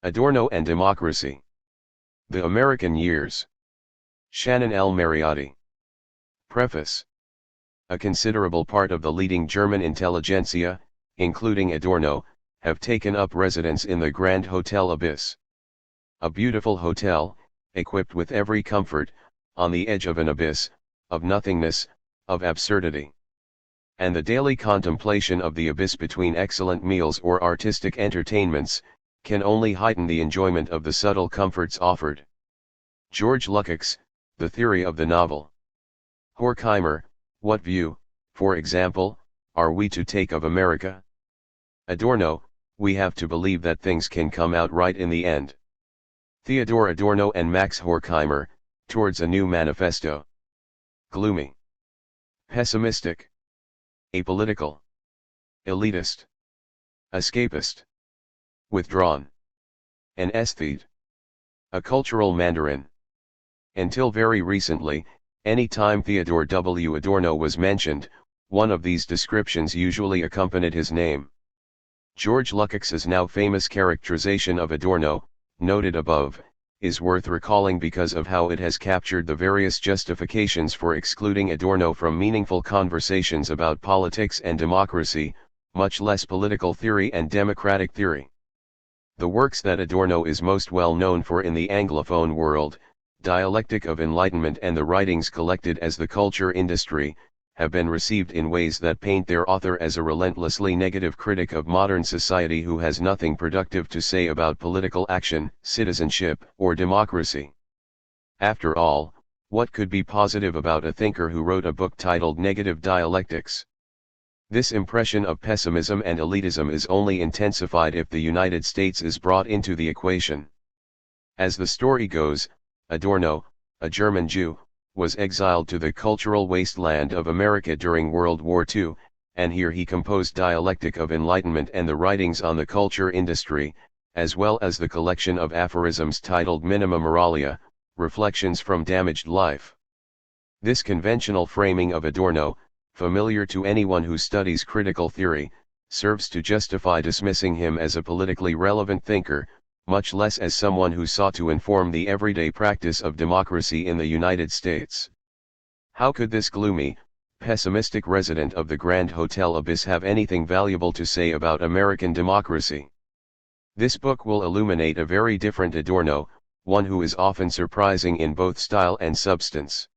Adorno and Democracy. The American Years. Shannon L. Mariotti. Preface. A considerable part of the leading German intelligentsia, including Adorno, have taken up residence in the Grand Hotel Abyss. A beautiful hotel, equipped with every comfort, on the edge of an abyss, of nothingness, of absurdity. And the daily contemplation of the abyss between excellent meals or artistic entertainments, can only heighten the enjoyment of the subtle comforts offered. George Lukács, The Theory of the Novel. Horkheimer, what view, for example, are we to take of America? Adorno, we have to believe that things can come out right in the end. Theodor Adorno and Max Horkheimer, Towards a New Manifesto. Gloomy. Pessimistic. Apolitical. Elitist. Escapist. Withdrawn. An aesthete. A cultural mandarin. Until very recently, any time Theodor W Adorno was mentioned, one of these descriptions usually accompanied his name. George Lukács's now famous characterization of Adorno, noted above, is worth recalling because of how it has captured the various justifications for excluding Adorno from meaningful conversations about politics and democracy, much less political theory and democratic theory. The works that Adorno is most well known for in the Anglophone world, Dialectic of Enlightenment and the writings collected as The Culture Industry, have been received in ways that paint their author as a relentlessly negative critic of modern society who has nothing productive to say about political action, citizenship, or democracy. After all, what could be positive about a thinker who wrote a book titled Negative Dialectics? This impression of pessimism and elitism is only intensified if the United States is brought into the equation. As the story goes, Adorno, a German Jew, was exiled to the cultural wasteland of America during World War II, and here he composed Dialectic of Enlightenment and the writings on the culture industry, as well as the collection of aphorisms titled Minima Moralia, Reflections from Damaged Life. This conventional framing of Adorno, familiar to anyone who studies critical theory, serves to justify dismissing him as a politically relevant thinker, much less as someone who sought to inform the everyday practice of democracy in the United States. How could this gloomy, pessimistic resident of the Grand Hotel Abyss have anything valuable to say about American democracy? This book will illuminate a very different Adorno, one who is often surprising in both style and substance.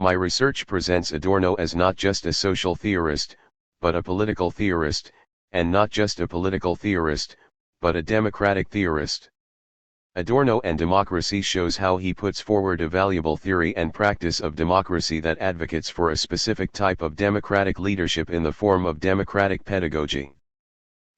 My research presents Adorno as not just a social theorist, but a political theorist, and not just a political theorist, but a democratic theorist. Adorno and Democracy shows how he puts forward a valuable theory and practice of democracy that advocates for a specific type of democratic leadership in the form of democratic pedagogy.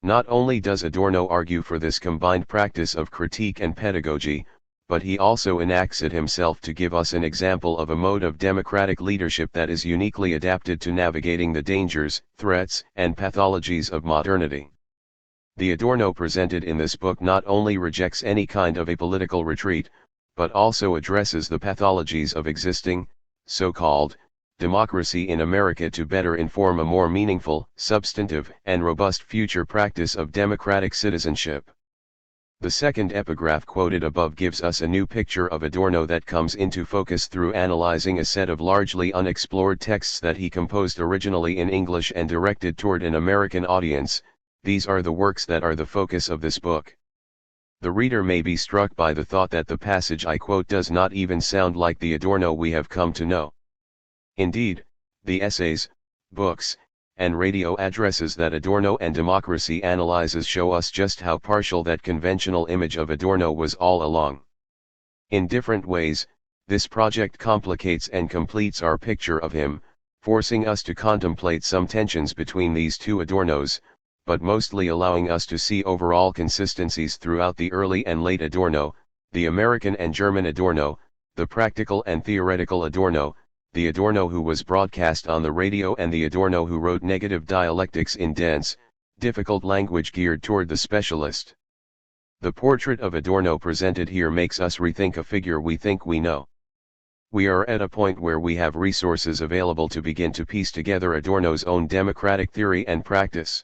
Not only does Adorno argue for this combined practice of critique and pedagogy, but he also enacts it himself to give us an example of a mode of democratic leadership that is uniquely adapted to navigating the dangers, threats, and pathologies of modernity. The Adorno presented in this book not only rejects any kind of apolitical retreat, but also addresses the pathologies of existing, so-called, democracy in America to better inform a more meaningful, substantive, and robust future practice of democratic citizenship. The second epigraph quoted above gives us a new picture of Adorno that comes into focus through analyzing a set of largely unexplored texts that he composed originally in English and directed toward an American audience. These are the works that are the focus of this book. The reader may be struck by the thought that the passage I quote does not even sound like the Adorno we have come to know. Indeed, the essays, books, and radio addresses that Adorno and Democracy analyzes show us just how partial that conventional image of Adorno was all along. In different ways, this project complicates and completes our picture of him, forcing us to contemplate some tensions between these two Adornos, but mostly allowing us to see overall consistencies throughout the early and late Adorno, the American and German Adorno, the practical and theoretical Adorno, the Adorno who was broadcast on the radio and the Adorno who wrote negative dialectics in dense, difficult language geared toward the specialist. The portrait of Adorno presented here makes us rethink a figure we think we know. We are at a point where we have resources available to begin to piece together Adorno's own democratic theory and practice.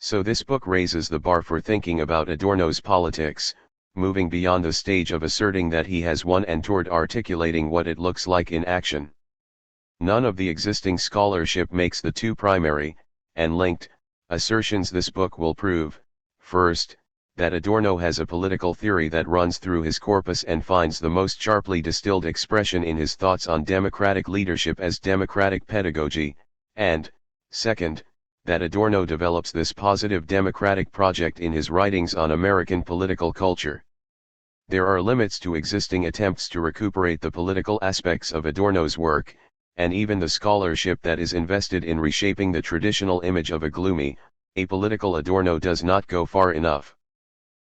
So this book raises the bar for thinking about Adorno's politics, moving beyond the stage of asserting that he has won and toward articulating what it looks like in action. None of the existing scholarship makes the two primary, and linked, assertions this book will prove. First, that Adorno has a political theory that runs through his corpus and finds the most sharply distilled expression in his thoughts on democratic leadership as democratic pedagogy, and, second, that Adorno develops this positive democratic project in his writings on American political culture. There are limits to existing attempts to recuperate the political aspects of Adorno's work, and even the scholarship that is invested in reshaping the traditional image of a gloomy, apolitical Adorno does not go far enough.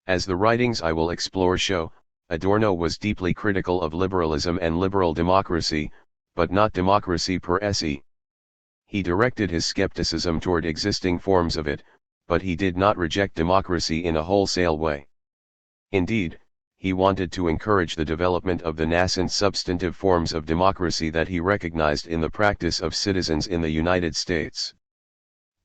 As the writings I will explore show, Adorno was deeply critical of liberalism and liberal democracy, but not democracy per se. He directed his skepticism toward existing forms of it, but he did not reject democracy in a wholesale way. Indeed, he wanted to encourage the development of the nascent substantive forms of democracy that he recognized in the practice of citizens in the United States.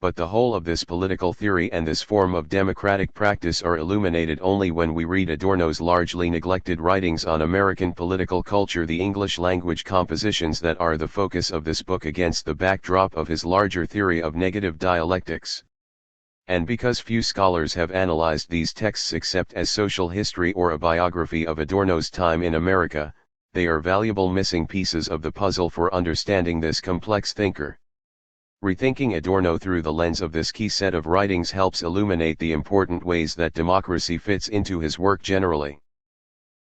But the whole of this political theory and this form of democratic practice are illuminated only when we read Adorno's largely neglected writings on American political culture, the English language compositions that are the focus of this book against the backdrop of his larger theory of negative dialectics. And because few scholars have analyzed these texts except as social history or a biography of Adorno's time in America, they are valuable missing pieces of the puzzle for understanding this complex thinker. Rethinking Adorno through the lens of this key set of writings helps illuminate the important ways that democracy fits into his work generally.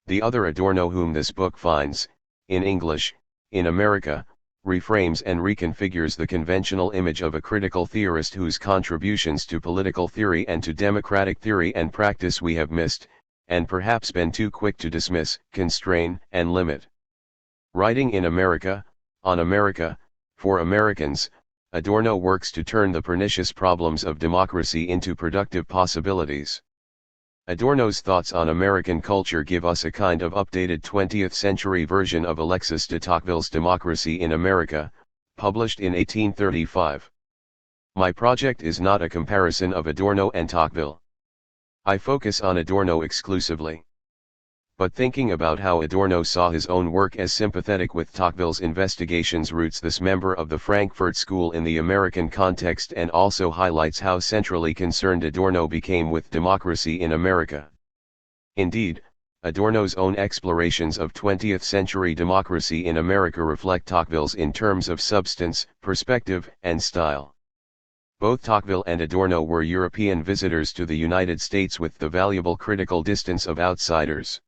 The other Adorno whom this book finds, in English, in America, reframes and reconfigures the conventional image of a critical theorist whose contributions to political theory and to democratic theory and practice we have missed, and perhaps been too quick to dismiss, constrain, and limit. Writing in America, on America, for Americans, Adorno works to turn the pernicious problems of democracy into productive possibilities. Adorno's thoughts on American culture give us a kind of updated 20th century version of Alexis de Tocqueville's Democracy in America, published in 1835. My project is not a comparison of Adorno and Tocqueville. I focus on Adorno exclusively. But thinking about how Adorno saw his own work as sympathetic with Tocqueville's investigations roots this member of the Frankfurt School in the American context and also highlights how centrally concerned Adorno became with democracy in America. Indeed, Adorno's own explorations of 20th century democracy in America reflect Tocqueville's in terms of substance, perspective, and style. Both Tocqueville and Adorno were European visitors to the United States with the valuable critical distance of outsiders.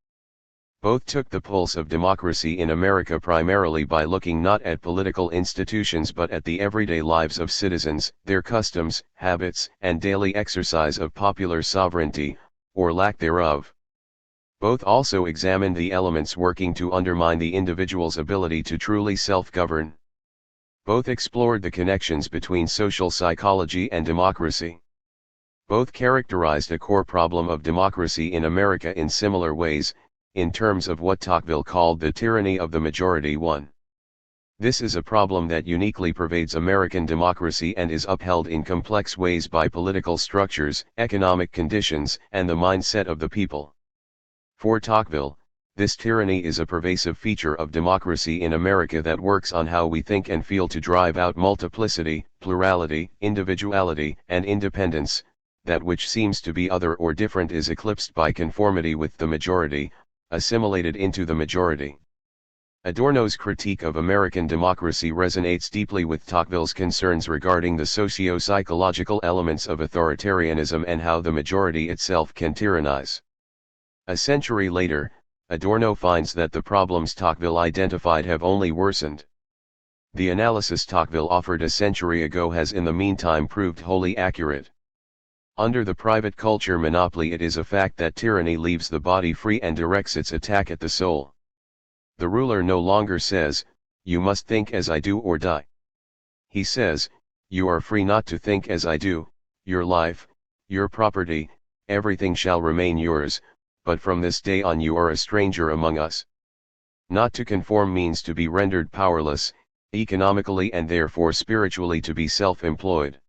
Both took the pulse of democracy in America primarily by looking not at political institutions but at the everyday lives of citizens, their customs, habits, and daily exercise of popular sovereignty, or lack thereof. Both also examined the elements working to undermine the individual's ability to truly self-govern. Both explored the connections between social psychology and democracy. Both characterized a core problem of democracy in America in similar ways, in terms of what Tocqueville called the tyranny of the majority one. This is a problem that uniquely pervades American democracy and is upheld in complex ways by political structures, economic conditions, and the mindset of the people. For Tocqueville, this tyranny is a pervasive feature of democracy in America that works on how we think and feel to drive out multiplicity, plurality, individuality, and independence. That which seems to be other or different is eclipsed by conformity with the majority, assimilated into the majority. Adorno's critique of American democracy resonates deeply with Tocqueville's concerns regarding the socio-psychological elements of authoritarianism and how the majority itself can tyrannize. A century later, Adorno finds that the problems Tocqueville identified have only worsened. The analysis Tocqueville offered a century ago has in the meantime proved wholly accurate. Under the private culture monopoly, it is a fact that tyranny leaves the body free and directs its attack at the soul. The ruler no longer says, "You must think as I do or die." He says, "You are free not to think as I do, your life, your property, everything shall remain yours, but from this day on you are a stranger among us." Not to conform means to be rendered powerless, economically and therefore spiritually to be self-employed.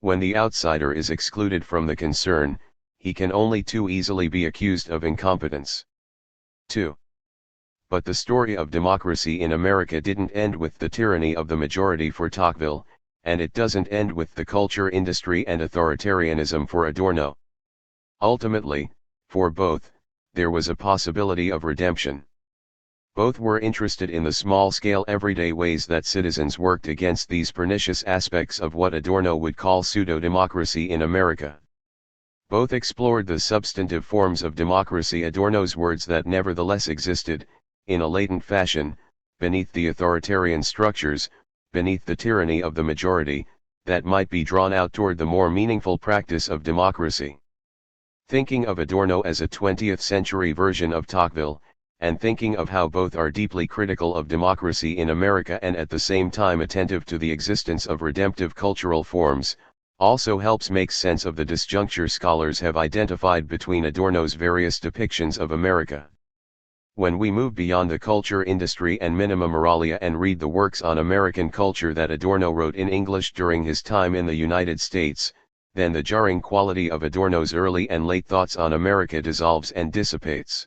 When the outsider is excluded from the concern, he can only too easily be accused of incompetence. 2. But the story of democracy in America didn't end with the tyranny of the majority for Tocqueville, and it doesn't end with the culture industry and authoritarianism for Adorno. Ultimately, for both, there was a possibility of redemption. Both were interested in the small-scale everyday ways that citizens worked against these pernicious aspects of what Adorno would call pseudo-democracy in America. Both explored the substantive forms of democracy, Adorno's words, that nevertheless existed, in a latent fashion, beneath the authoritarian structures, beneath the tyranny of the majority, that might be drawn out toward the more meaningful practice of democracy. Thinking of Adorno as a 20th century version of Tocqueville, and thinking of how both are deeply critical of democracy in America and at the same time attentive to the existence of redemptive cultural forms, also helps make sense of the disjuncture scholars have identified between Adorno's various depictions of America. When we move beyond the culture industry and minima moralia and read the works on American culture that Adorno wrote in English during his time in the United States, then the jarring quality of Adorno's early and late thoughts on America dissolves and dissipates.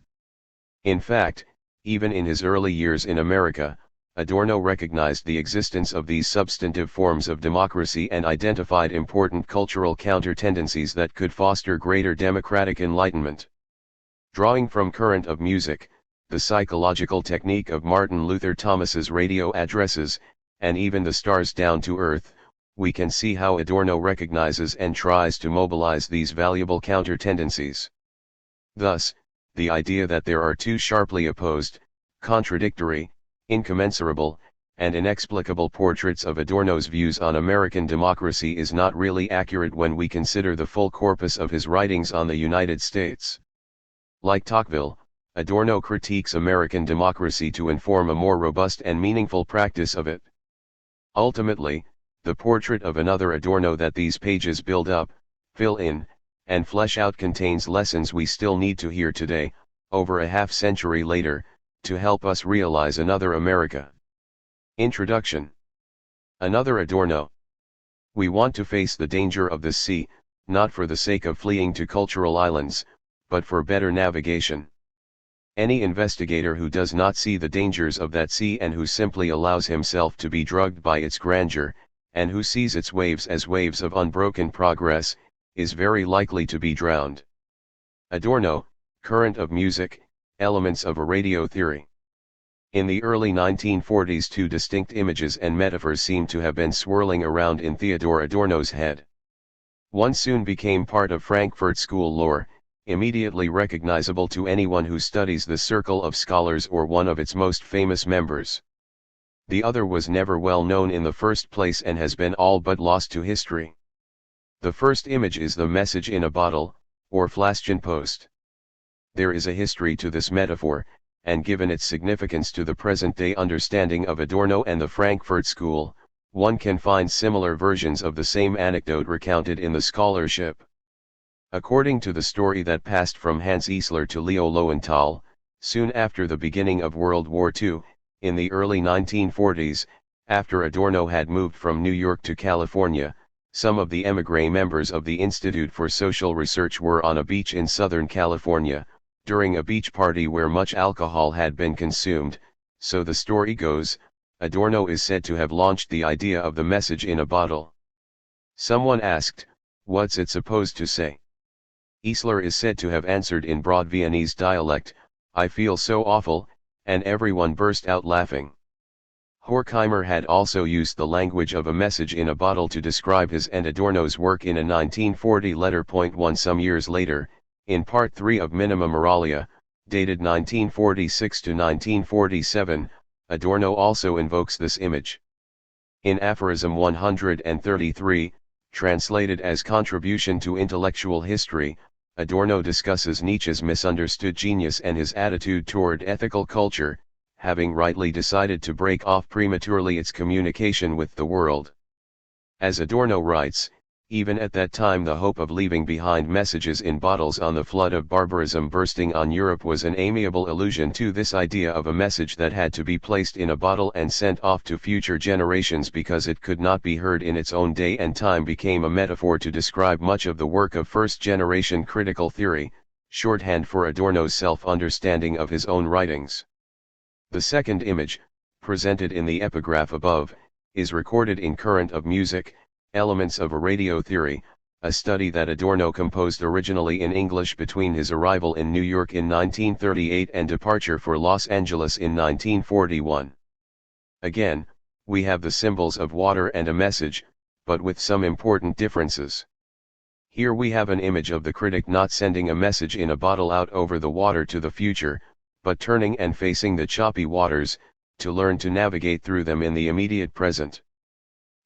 In fact, even in his early years in America, Adorno recognized the existence of these substantive forms of democracy and identified important cultural counter-tendencies that could foster greater democratic enlightenment. Drawing from Current of Music, the psychological technique of Martin Luther Thomas's radio addresses, and even the Stars Down to Earth, we can see how Adorno recognizes and tries to mobilize these valuable counter-tendencies. Thus, the idea that there are two sharply opposed, contradictory, incommensurable, and inexplicable portraits of Adorno's views on American democracy is not really accurate when we consider the full corpus of his writings on the United States. Like Tocqueville, Adorno critiques American democracy to inform a more robust and meaningful practice of it. Ultimately, the portrait of another Adorno that these pages build up, fill in, and flesh out contains lessons we still need to hear today, over a half-century later, to help us realize another America. Introduction. Another Adorno. We want to face the danger of the sea, not for the sake of fleeing to cultural islands, but for better navigation. Any investigator who does not see the dangers of that sea and who simply allows himself to be drugged by its grandeur, and who sees its waves as waves of unbroken progress, is very likely to be drowned. Adorno, Current of Music, Elements of a Radio Theory. In the early 1940s, two distinct images and metaphors seem to have been swirling around in Theodor Adorno's head. One soon became part of Frankfurt School lore, immediately recognizable to anyone who studies the circle of scholars or one of its most famous members. The other was never well known in the first place and has been all but lost to history. The first image is the message in a bottle, or Flaschenpost. There is a history to this metaphor, and given its significance to the present-day understanding of Adorno and the Frankfurt School, one can find similar versions of the same anecdote recounted in the scholarship. According to the story that passed from Hans Eisler to Leo Lowenthal, soon after the beginning of World War II, in the early 1940s, after Adorno had moved from New York to California, some of the émigré members of the Institute for Social Research were on a beach in Southern California, during a beach party where much alcohol had been consumed. So the story goes, Adorno is said to have launched the idea of the message in a bottle. Someone asked, "What's it supposed to say?" Eisler is said to have answered in broad Viennese dialect, "I feel so awful," and everyone burst out laughing. Horkheimer had also used the language of a message in a bottle to describe his and Adorno's work in a 1940 letter. 1 Some years later, in Part 3 of Minima Moralia, dated 1946 to 1947, Adorno also invokes this image. In aphorism 133, translated as Contribution to Intellectual History, Adorno discusses Nietzsche's misunderstood genius and his attitude toward ethical culture, having rightly decided to break off prematurely its communication with the world. As Adorno writes, Even at that time the hope of leaving behind messages in bottles on the flood of barbarism bursting on Europe was an amiable allusion to this idea of a message that had to be placed in a bottle and sent off to future generations because it could not be heard in its own day and time became a metaphor to describe much of the work of first-generation critical theory, shorthand for Adorno's self-understanding of his own writings. The second image, presented in the epigraph above, is recorded in Current of Music, Elements of a Radio Theory, a study that Adorno composed originally in English between his arrival in New York in 1938 and departure for Los Angeles in 1941. Again, we have the symbols of water and a message, but with some important differences. Here we have an image of the critic not sending a message in a bottle out over the water to the future, but turning and facing the choppy waters, to learn to navigate through them in the immediate present.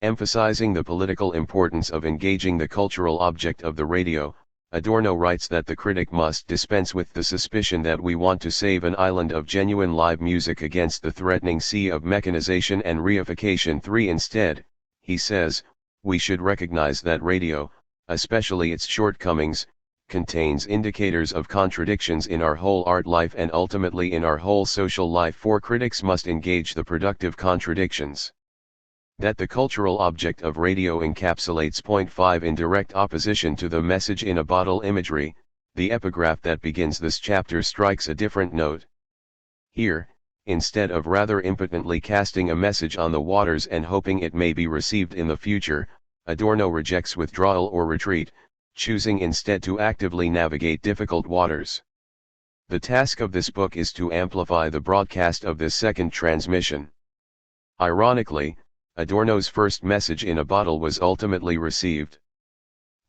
Emphasizing the political importance of engaging the cultural object of the radio, Adorno writes that the critic must dispense with the suspicion that we want to save an island of genuine live music against the threatening sea of mechanization and reification. 3. Instead, he says, we should recognize that radio, especially its shortcomings, contains indicators of contradictions in our whole art life and ultimately in our whole social life. 4. Critics must engage the productive contradictions. That the cultural object of radio encapsulates. Point 5. In direct opposition to the message in a bottle imagery, the epigraph that begins this chapter strikes a different note. Here, instead of rather impotently casting a message on the waters and hoping it may be received in the future, Adorno rejects withdrawal or retreat, choosing instead to actively navigate difficult waters. The task of this book is to amplify the broadcast of this second transmission. Ironically, Adorno's first message in a bottle was ultimately received.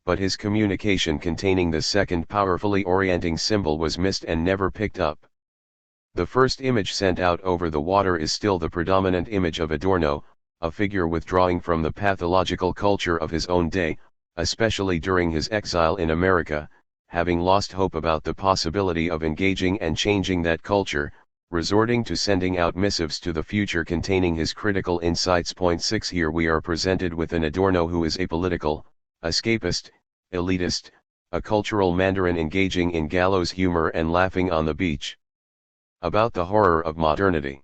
But his communication containing the second powerfully orienting symbol was missed and never picked up. The first image sent out over the water is still the predominant image of Adorno, a figure withdrawing from the pathological culture of his own day, especially during his exile in America, having lost hope about the possibility of engaging and changing that culture, resorting to sending out missives to the future containing his critical insights. Point 6. Here we are presented with an Adorno who is apolitical, escapist, elitist, a cultural mandarin engaging in gallows humor and laughing on the beach about the horror of modernity.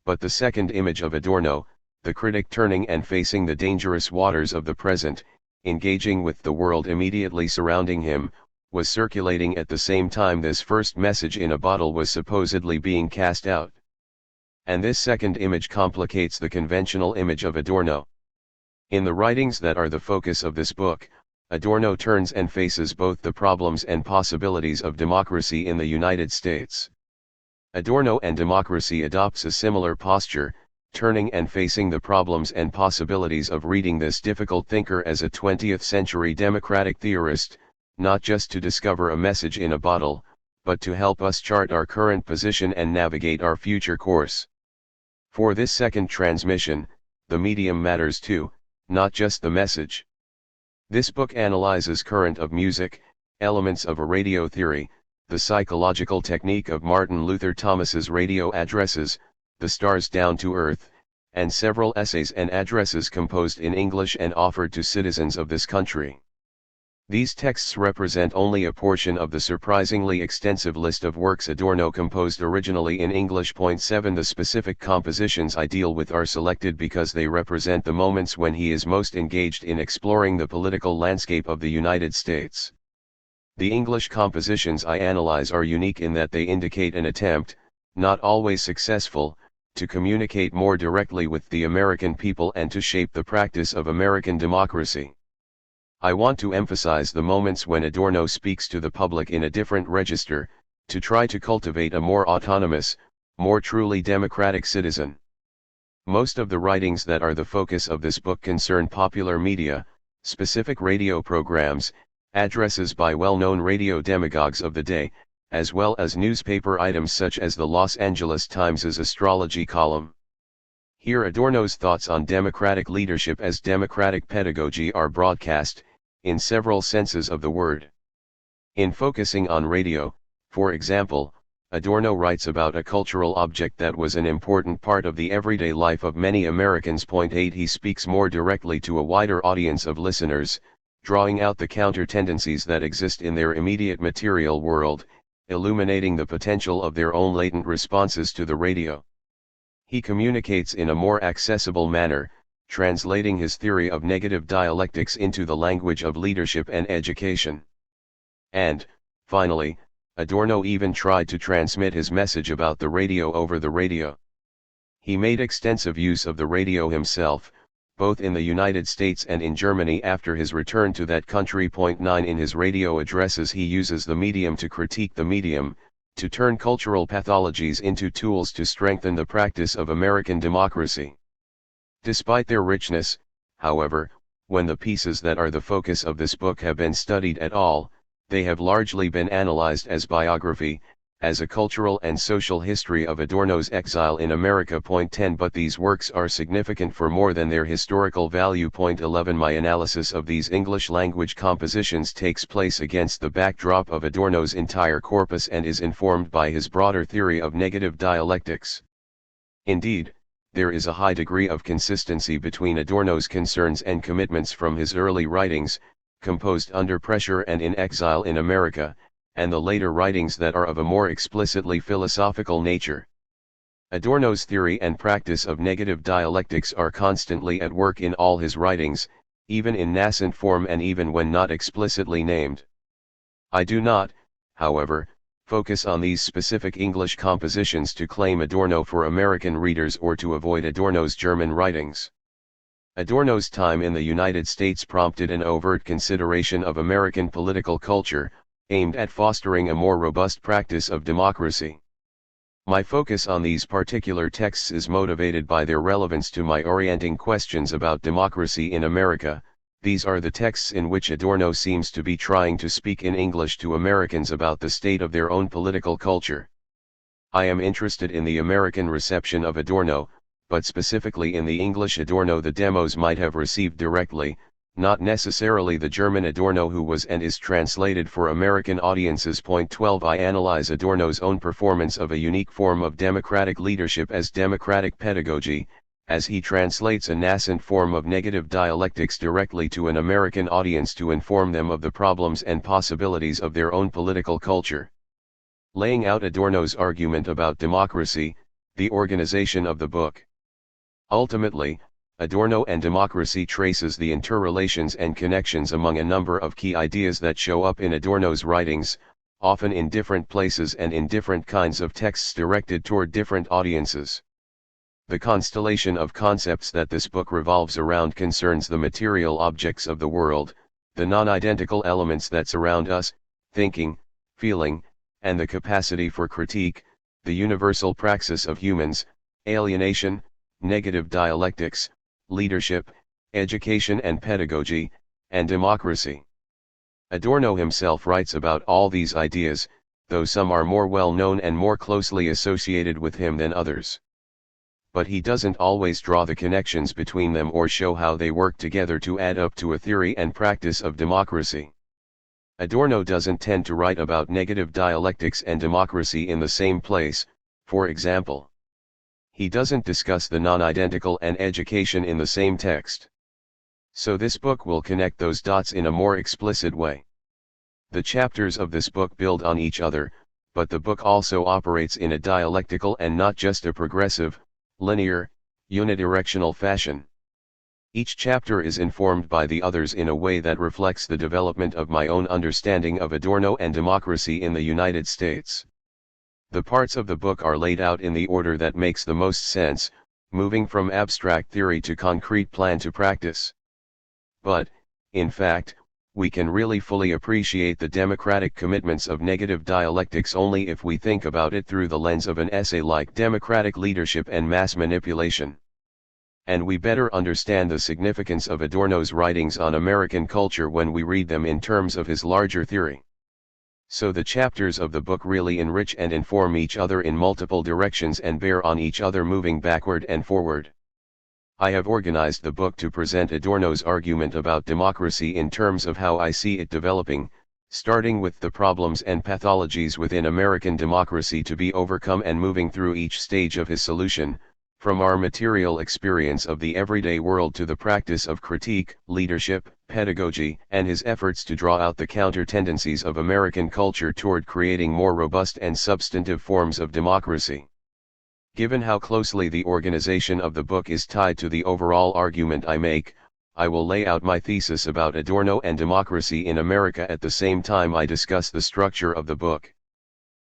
But the second image of Adorno, the critic turning and facing the dangerous waters of the present, engaging with the world immediately surrounding him, was circulating at the same time this first message in a bottle was supposedly being cast out. And this second image complicates the conventional image of Adorno. In the writings that are the focus of this book, Adorno turns and faces both the problems and possibilities of democracy in the United States. Adorno and democracy adopts a similar posture, turning and facing the problems and possibilities of reading this difficult thinker as a 20th-century democratic theorist, not just to discover a message in a bottle, but to help us chart our current position and navigate our future course. For this second transmission, the medium matters too, not just the message. This book analyzes Current of Music, Elements of a Radio Theory, the psychological technique of Martin Luther Thomas's radio addresses, The Stars Down to Earth, and several essays and addresses composed in English and offered to citizens of this country. These texts represent only a portion of the surprisingly extensive list of works Adorno composed originally in English. Point 7. The specific compositions I deal with are selected because they represent the moments when he is most engaged in exploring the political landscape of the United States. The English compositions I analyze are unique in that they indicate an attempt, not always successful, to communicate more directly with the American people and to shape the practice of American democracy. I want to emphasize the moments when Adorno speaks to the public in a different register, to try to cultivate a more autonomous, more truly democratic citizen. Most of the writings that are the focus of this book concern popular media, specific radio programs, addresses by well-known radio demagogues of the day, as well as newspaper items such as the Los Angeles Times' astrology column. Here Adorno's thoughts on democratic leadership as democratic pedagogy are broadcast, in several senses of the word. In focusing on radio, for example, Adorno writes about a cultural object that was an important part of the everyday life of many Americans. Point 8. He speaks more directly to a wider audience of listeners, drawing out the counter-tendencies that exist in their immediate material world, illuminating the potential of their own latent responses to the radio. He communicates in a more accessible manner, translating his theory of negative dialectics into the language of leadership and education. And, finally, Adorno even tried to transmit his message about the radio over the radio. He made extensive use of the radio himself, both in the United States and in Germany after his return to that country. 9 In his radio addresses he uses the medium to critique the medium, to turn cultural pathologies into tools to strengthen the practice of American democracy. Despite their richness, however, when the pieces that are the focus of this book have been studied at all, they have largely been analyzed as biography, as a cultural and social history of Adorno's exile in America. 10 But these works are significant for more than their historical value. 11 My analysis of these English-language compositions takes place against the backdrop of Adorno's entire corpus and is informed by his broader theory of negative dialectics. Indeed, there is a high degree of consistency between Adorno's concerns and commitments from his early writings, composed under pressure and in exile in America, and the later writings that are of a more explicitly philosophical nature. Adorno's theory and practice of negative dialectics are constantly at work in all his writings, even in nascent form and even when not explicitly named. I do not, however, focus on these specific English compositions to claim Adorno for American readers or to avoid Adorno's German writings. Adorno's time in the United States prompted an overt consideration of American political culture, aimed at fostering a more robust practice of democracy. My focus on these particular texts is motivated by their relevance to my orienting questions about democracy in America. These are the texts in which Adorno seems to be trying to speak in English to Americans about the state of their own political culture. I am interested in the American reception of Adorno, but specifically in the English Adorno the demos might have received directly, not necessarily the German Adorno who was and is translated for American audiences. 12 I analyze Adorno's own performance of a unique form of democratic leadership as democratic pedagogy, as he translates a nascent form of negative dialectics directly to an American audience to inform them of the problems and possibilities of their own political culture. Laying out Adorno's argument about democracy, the organization of the book. Ultimately, Adorno and democracy traces the interrelations and connections among a number of key ideas that show up in Adorno's writings, often in different places and in different kinds of texts directed toward different audiences. The constellation of concepts that this book revolves around concerns the material objects of the world, the non-identical elements that surround us, thinking, feeling, and the capacity for critique, the universal praxis of humans, alienation, negative dialectics, leadership, education and pedagogy, and democracy. Adorno himself writes about all these ideas, though some are more well known and more closely associated with him than others. But he doesn't always draw the connections between them or show how they work together to add up to a theory and practice of democracy. Adorno doesn't tend to write about negative dialectics and democracy in the same place, for example. He doesn't discuss the non-identical and education in the same text. So this book will connect those dots in a more explicit way. The chapters of this book build on each other, but the book also operates in a dialectical and not just a progressive, linear, unidirectional fashion. Each chapter is informed by the others in a way that reflects the development of my own understanding of Adorno and democracy in the United States. The parts of the book are laid out in the order that makes the most sense, moving from abstract theory to concrete plan to practice. But, in fact, we can really fully appreciate the democratic commitments of negative dialectics only if we think about it through the lens of an essay like Democratic Leadership and Mass Manipulation. And we better understand the significance of Adorno's writings on American culture when we read them in terms of his larger theory. So the chapters of the book really enrich and inform each other in multiple directions and bear on each other moving backward and forward. I have organized the book to present Adorno's argument about democracy in terms of how I see it developing, starting with the problems and pathologies within American democracy to be overcome and moving through each stage of his solution, from our material experience of the everyday world to the practice of critique, leadership, pedagogy and his efforts to draw out the counter-tendencies of American culture toward creating more robust and substantive forms of democracy. Given how closely the organization of the book is tied to the overall argument I make, I will lay out my thesis about Adorno and democracy in America at the same time I discuss the structure of the book.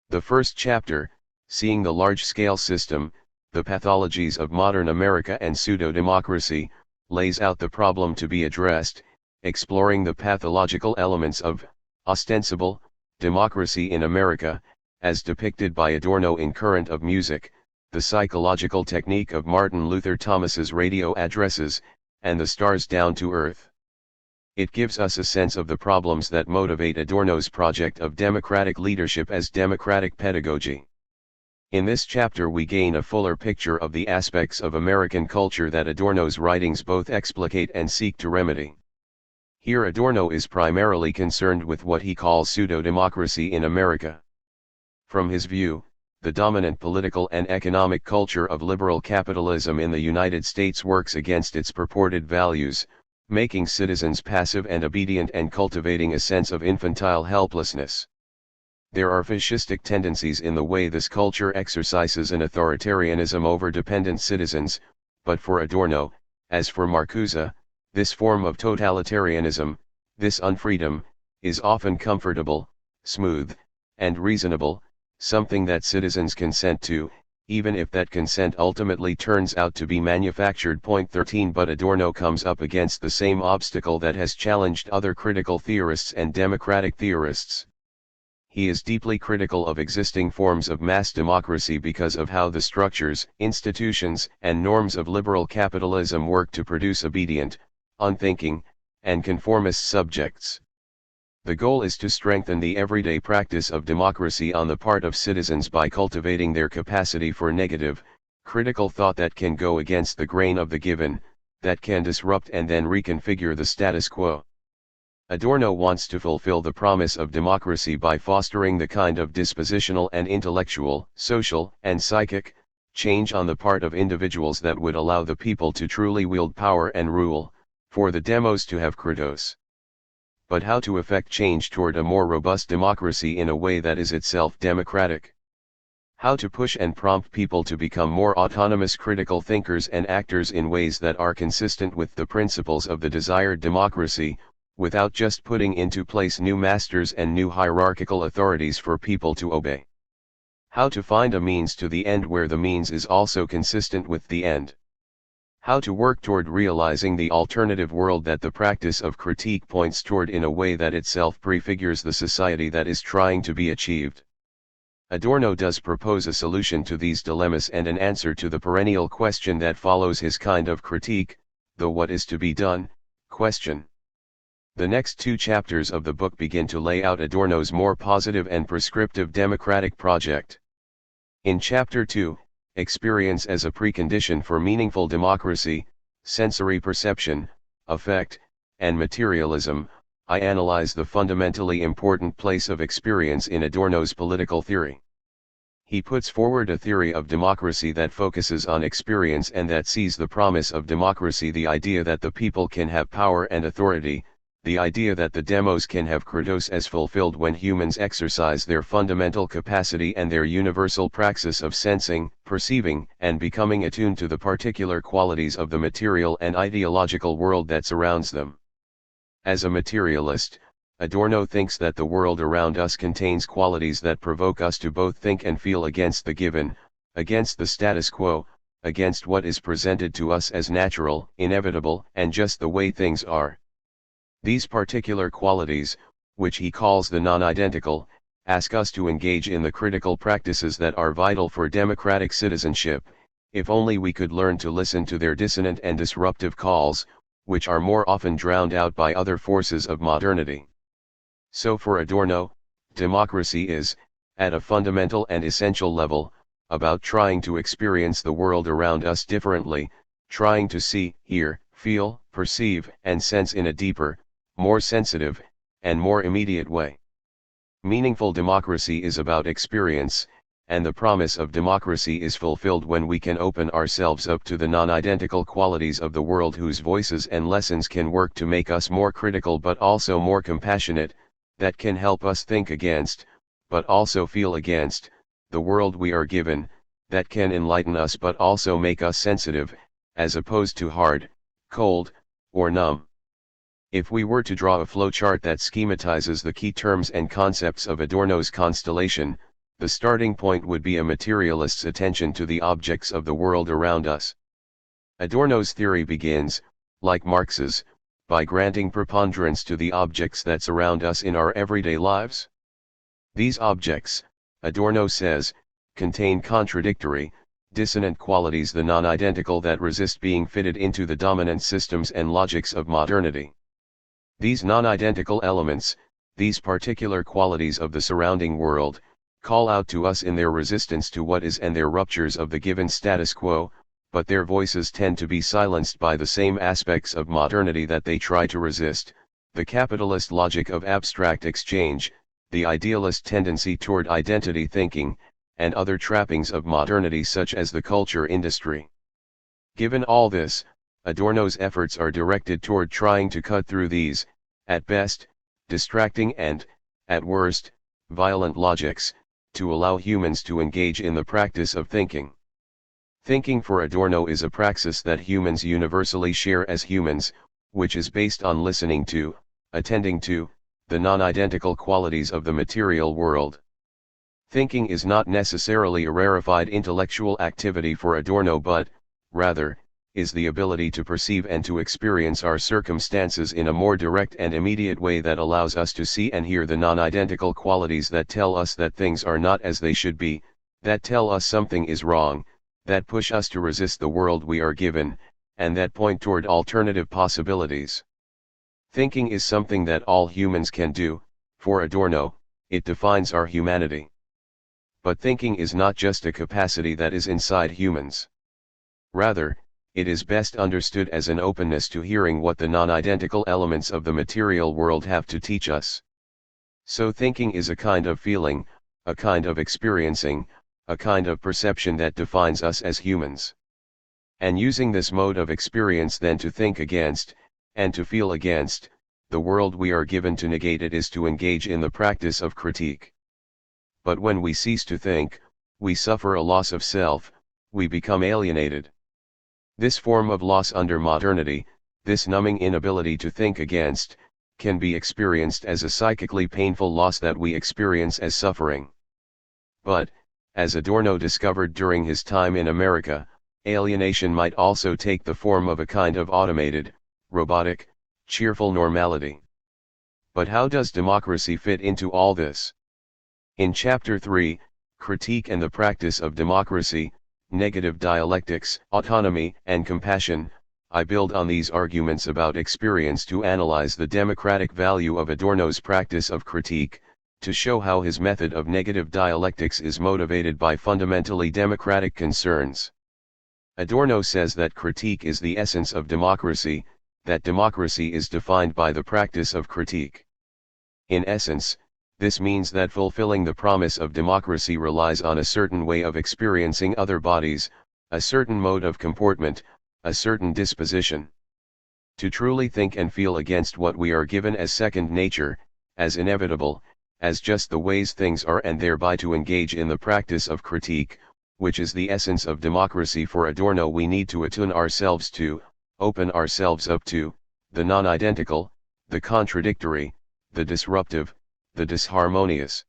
The first chapter, Seeing the Large-Scale System, the Pathologies of Modern America and Pseudo-Democracy, lays out the problem to be addressed, exploring the pathological elements of ostensible democracy in America, as depicted by Adorno in Current of Music, the psychological technique of Martin Luther Thomas's radio addresses, and the Stars Down to Earth. It gives us a sense of the problems that motivate Adorno's project of democratic leadership as democratic pedagogy. In this chapter we gain a fuller picture of the aspects of American culture that Adorno's writings both explicate and seek to remedy. Here Adorno is primarily concerned with what he calls pseudo-democracy in America. From his view, the dominant political and economic culture of liberal capitalism in the United States works against its purported values, making citizens passive and obedient and cultivating a sense of infantile helplessness. There are fascistic tendencies in the way this culture exercises an authoritarianism over dependent citizens, but for Adorno, as for Marcuse, this form of totalitarianism, this unfreedom, is often comfortable, smooth, and reasonable, something that citizens consent to, even if that consent ultimately turns out to be manufactured. Point 13 But Adorno comes up against the same obstacle that has challenged other critical theorists and democratic theorists. He is deeply critical of existing forms of mass democracy because of how the structures, institutions, and norms of liberal capitalism work to produce obedient, unthinking, and conformist subjects. The goal is to strengthen the everyday practice of democracy on the part of citizens by cultivating their capacity for negative, critical thought that can go against the grain of the given, that can disrupt and then reconfigure the status quo. Adorno wants to fulfill the promise of democracy by fostering the kind of dispositional and intellectual, social, and psychic change on the part of individuals that would allow the people to truly wield power and rule, for the demos to have kratos. But how to effect change toward a more robust democracy in a way that is itself democratic? How to push and prompt people to become more autonomous critical thinkers and actors in ways that are consistent with the principles of the desired democracy, without just putting into place new masters and new hierarchical authorities for people to obey. How to find a means to the end where the means is also consistent with the end. How to work toward realizing the alternative world that the practice of critique points toward in a way that itself prefigures the society that is trying to be achieved. Adorno does propose a solution to these dilemmas and an answer to the perennial question that follows his kind of critique, the what is to be done question. The next two chapters of the book begin to lay out Adorno's more positive and prescriptive democratic project. In Chapter 2, Experience as a Precondition for Meaningful Democracy, Sensory Perception, Affect, and Materialism, I analyze the fundamentally important place of experience in Adorno's political theory. He puts forward a theory of democracy that focuses on experience and that sees the promise of democracy, the idea that the people can have power and authority, the idea that the demos can have kratos as fulfilled when humans exercise their fundamental capacity and their universal praxis of sensing, perceiving, and becoming attuned to the particular qualities of the material and ideological world that surrounds them. As a materialist, Adorno thinks that the world around us contains qualities that provoke us to both think and feel against the given, against the status quo, against what is presented to us as natural, inevitable, and just the way things are. These particular qualities, which he calls the non-identical, ask us to engage in the critical practices that are vital for democratic citizenship, if only we could learn to listen to their dissonant and disruptive calls, which are more often drowned out by other forces of modernity. So for Adorno, democracy is, at a fundamental and essential level, about trying to experience the world around us differently, trying to see, hear, feel, perceive, and sense in a deeper, more sensitive, and more immediate way. Meaningful democracy is about experience, and the promise of democracy is fulfilled when we can open ourselves up to the non-identical qualities of the world whose voices and lessons can work to make us more critical but also more compassionate, that can help us think against, but also feel against, the world we are given, that can enlighten us but also make us sensitive, as opposed to hard, cold, or numb. If we were to draw a flowchart that schematizes the key terms and concepts of Adorno's constellation, the starting point would be a materialist's attention to the objects of the world around us. Adorno's theory begins, like Marx's, by granting preponderance to the objects that surround us in our everyday lives. These objects, Adorno says, contain contradictory, dissonant qualities, the non-identical that resist being fitted into the dominant systems and logics of modernity. These non-identical elements, these particular qualities of the surrounding world, call out to us in their resistance to what is and their ruptures of the given status quo, but their voices tend to be silenced by the same aspects of modernity that they try to resist, the capitalist logic of abstract exchange, the idealist tendency toward identity thinking, and other trappings of modernity such as the culture industry. Given all this, Adorno's efforts are directed toward trying to cut through these, at best, distracting and, at worst, violent logics, to allow humans to engage in the practice of thinking. Thinking for Adorno is a praxis that humans universally share as humans, which is based on listening to, attending to, the non-identical qualities of the material world. Thinking is not necessarily a rarefied intellectual activity for Adorno but, rather, is the ability to perceive and to experience our circumstances in a more direct and immediate way that allows us to see and hear the non-identical qualities that tell us that things are not as they should be, that tell us something is wrong, that push us to resist the world we are given, and that point toward alternative possibilities. Thinking is something that all humans can do. For Adorno, it defines our humanity. But thinking is not just a capacity that is inside humans. Rather, it is best understood as an openness to hearing what the non-identical elements of the material world have to teach us. So thinking is a kind of feeling, a kind of experiencing, a kind of perception that defines us as humans. And using this mode of experience then to think against, and to feel against, the world we are given to negate it is to engage in the practice of critique. But when we cease to think, we suffer a loss of self, we become alienated. This form of loss under modernity, this numbing inability to think against, can be experienced as a psychically painful loss that we experience as suffering. But, as Adorno discovered during his time in America, alienation might also take the form of a kind of automated, robotic, cheerful normality. But how does democracy fit into all this? In Chapter 3, Critique and the Practice of Democracy, Negative Dialectics, Autonomy, and Compassion, I build on these arguments about experience to analyze the democratic value of Adorno's practice of critique, to show how his method of negative dialectics is motivated by fundamentally democratic concerns. Adorno says that critique is the essence of democracy, that democracy is defined by the practice of critique. In essence, this means that fulfilling the promise of democracy relies on a certain way of experiencing other bodies, a certain mode of comportment, a certain disposition. To truly think and feel against what we are given as second nature, as inevitable, as just the ways things are, and thereby to engage in the practice of critique, which is the essence of democracy for Adorno, we need to attune ourselves to, open ourselves up to, the non-identical, the contradictory, the disruptive, the disharmonious.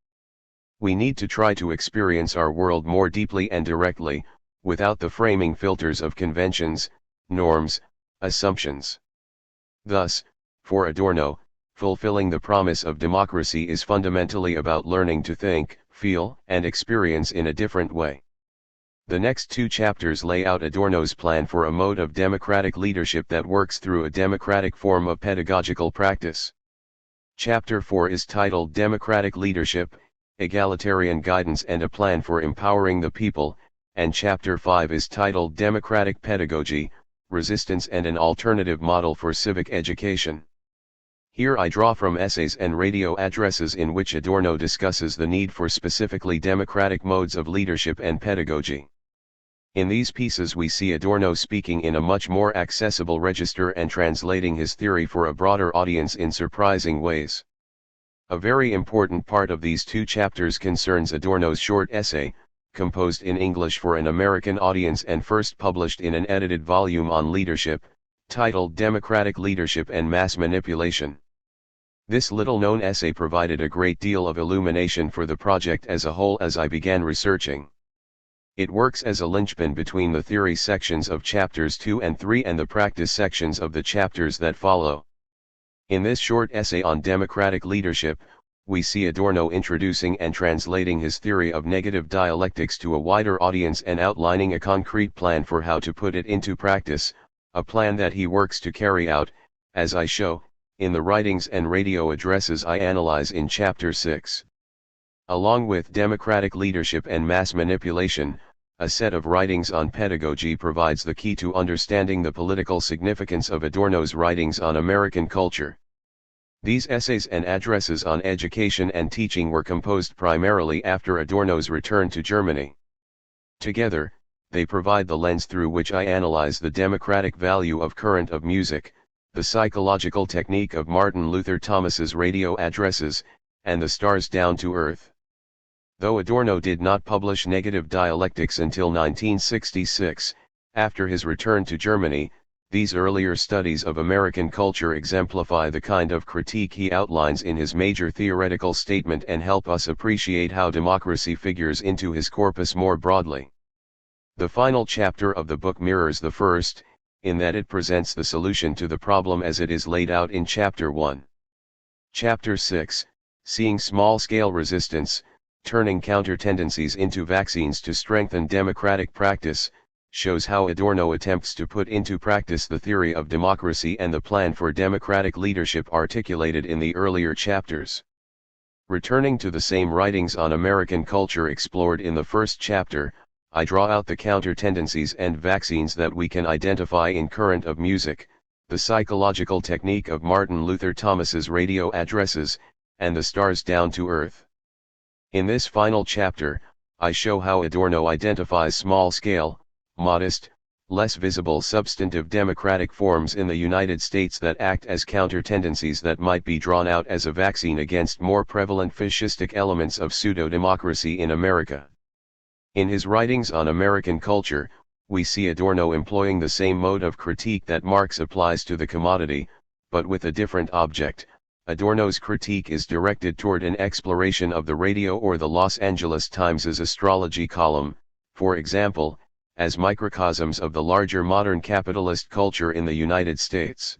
We need to try to experience our world more deeply and directly, without the framing filters of conventions, norms, assumptions. Thus, for Adorno, fulfilling the promise of democracy is fundamentally about learning to think, feel, and experience in a different way. The next two chapters lay out Adorno's plan for a mode of democratic leadership that works through a democratic form of pedagogical practice. Chapter 4 is titled Democratic Leadership, Egalitarian Guidance and a Plan for Empowering the People, and Chapter 5 is titled Democratic Pedagogy, Resistance and an Alternative Model for Civic Education. Here I draw from essays and radio addresses in which Adorno discusses the need for specifically democratic modes of leadership and pedagogy. In these pieces we see Adorno speaking in a much more accessible register and translating his theory for a broader audience in surprising ways. A very important part of these two chapters concerns Adorno's short essay, composed in English for an American audience and first published in an edited volume on leadership, titled Democratic Leadership and Mass Manipulation. This little-known essay provided a great deal of illumination for the project as a whole as I began researching. It works as a linchpin between the theory sections of chapters 2 and 3 and the practice sections of the chapters that follow. In this short essay on democratic leadership, we see Adorno introducing and translating his theory of negative dialectics to a wider audience and outlining a concrete plan for how to put it into practice, a plan that he works to carry out, as I show, in the writings and radio addresses I analyze in Chapter 6. Along with democratic leadership and mass manipulation, a set of writings on pedagogy provides the key to understanding the political significance of Adorno's writings on American culture. These essays and addresses on education and teaching were composed primarily after Adorno's return to Germany. Together, they provide the lens through which I analyze the democratic value of current of music, the psychological technique of Martin Luther Thomas's radio addresses, and the stars down to earth. Though Adorno did not publish Negative Dialectics until 1966, after his return to Germany, these earlier studies of American culture exemplify the kind of critique he outlines in his major theoretical statement and help us appreciate how democracy figures into his corpus more broadly. The final chapter of the book mirrors the first, in that it presents the solution to the problem as it is laid out in Chapter 1. Chapter 6, Seeing Small-Scale Resistance, Turning Counter-Tendencies into Vaccines to Strengthen Democratic Practice, shows how Adorno attempts to put into practice the theory of democracy and the plan for democratic leadership articulated in the earlier chapters. Returning to the same writings on American culture explored in the first chapter, I draw out the counter-tendencies and vaccines that we can identify in Current of Music, the psychological technique of Martin Luther Thomas's radio addresses, and the stars down to earth. In this final chapter, I show how Adorno identifies small-scale, modest, less visible substantive democratic forms in the United States that act as counter-tendencies that might be drawn out as a vaccine against more prevalent fascistic elements of pseudo-democracy in America. In his writings on American culture, we see Adorno employing the same mode of critique that Marx applies to the commodity, but with a different object. Adorno's critique is directed toward an exploration of the radio or the Los Angeles Times' astrology column, for example, as microcosms of the larger modern capitalist culture in the United States.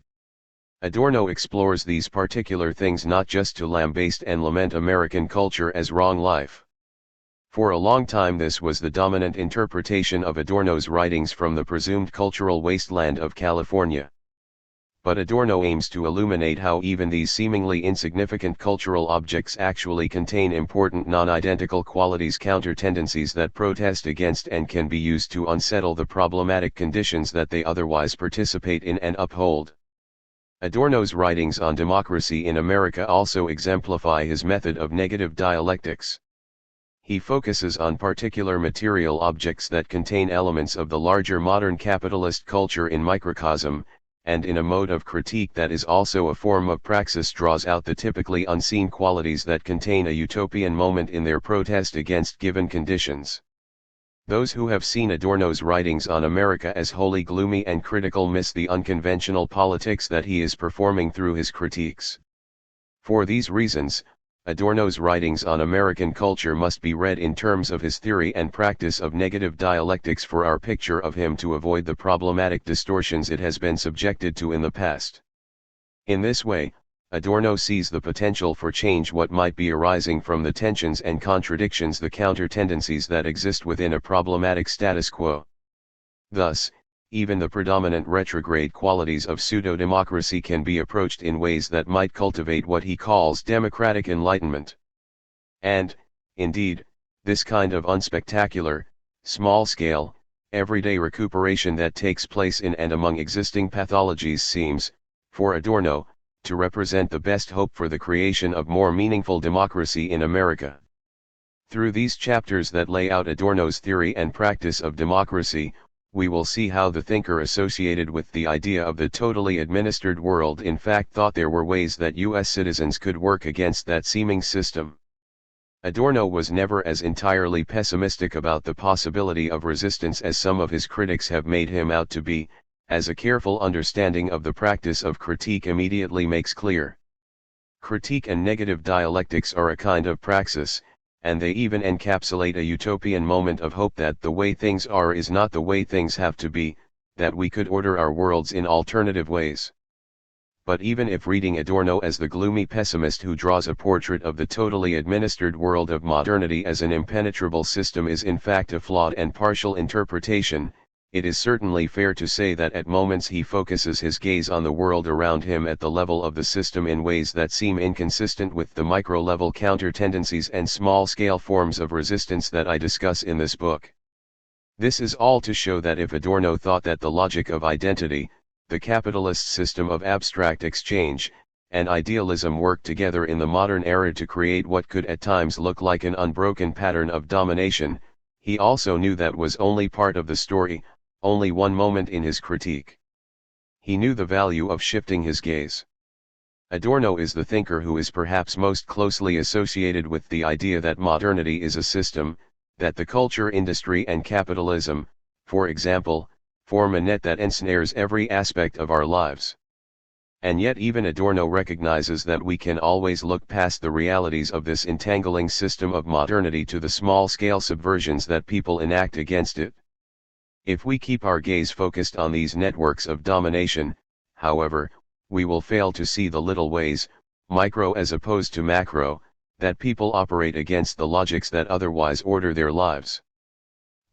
Adorno explores these particular things not just to lambaste and lament American culture as wrong life. For a long time this was the dominant interpretation of Adorno's writings from the presumed cultural wasteland of California. But Adorno aims to illuminate how even these seemingly insignificant cultural objects actually contain important non-identical qualities, counter-tendencies that protest against and can be used to unsettle the problematic conditions that they otherwise participate in and uphold. Adorno's writings on democracy in America also exemplify his method of negative dialectics. He focuses on particular material objects that contain elements of the larger modern capitalist culture in microcosm, and in a mode of critique that is also a form of praxis draws out the typically unseen qualities that contain a utopian moment in their protest against given conditions. Those who have seen Adorno's writings on America as wholly gloomy and critical miss the unconventional politics that he is performing through his critiques. For these reasons, Adorno's writings on American culture must be read in terms of his theory and practice of negative dialectics for our picture of him to avoid the problematic distortions it has been subjected to in the past. In this way, Adorno sees the potential for change what might be arising from the tensions and contradictions, the counter-tendencies that exist within a problematic status quo. Thus, even the predominant retrograde qualities of pseudo-democracy can be approached in ways that might cultivate what he calls democratic enlightenment. And, indeed, this kind of unspectacular, small-scale, everyday recuperation that takes place in and among existing pathologies seems, for Adorno, to represent the best hope for the creation of more meaningful democracy in America. Through these chapters that lay out Adorno's theory and practice of democracy, we will see how the thinker associated with the idea of the totally administered world in fact thought there were ways that U.S. citizens could work against that seeming system. Adorno was never as entirely pessimistic about the possibility of resistance as some of his critics have made him out to be, as a careful understanding of the practice of critique immediately makes clear. Critique and negative dialectics are a kind of praxis, and they even encapsulate a utopian moment of hope that the way things are is not the way things have to be, that we could order our worlds in alternative ways. But even if reading Adorno as the gloomy pessimist who draws a portrait of the totally administered world of modernity as an impenetrable system is in fact a flawed and partial interpretation, it is certainly fair to say that at moments he focuses his gaze on the world around him at the level of the system in ways that seem inconsistent with the micro-level counter-tendencies and small-scale forms of resistance that I discuss in this book. This is all to show that if Adorno thought that the logic of identity, the capitalist system of abstract exchange, and idealism worked together in the modern era to create what could at times look like an unbroken pattern of domination, he also knew that was only part of the story, only one moment in his critique. He knew the value of shifting his gaze. Adorno is the thinker who is perhaps most closely associated with the idea that modernity is a system, that the culture industry and capitalism, for example, form a net that ensnares every aspect of our lives. And yet even Adorno recognizes that we can always look past the realities of this entangling system of modernity to the small-scale subversions that people enact against it. If we keep our gaze focused on these networks of domination, however, we will fail to see the little ways, micro as opposed to macro, that people operate against the logics that otherwise order their lives.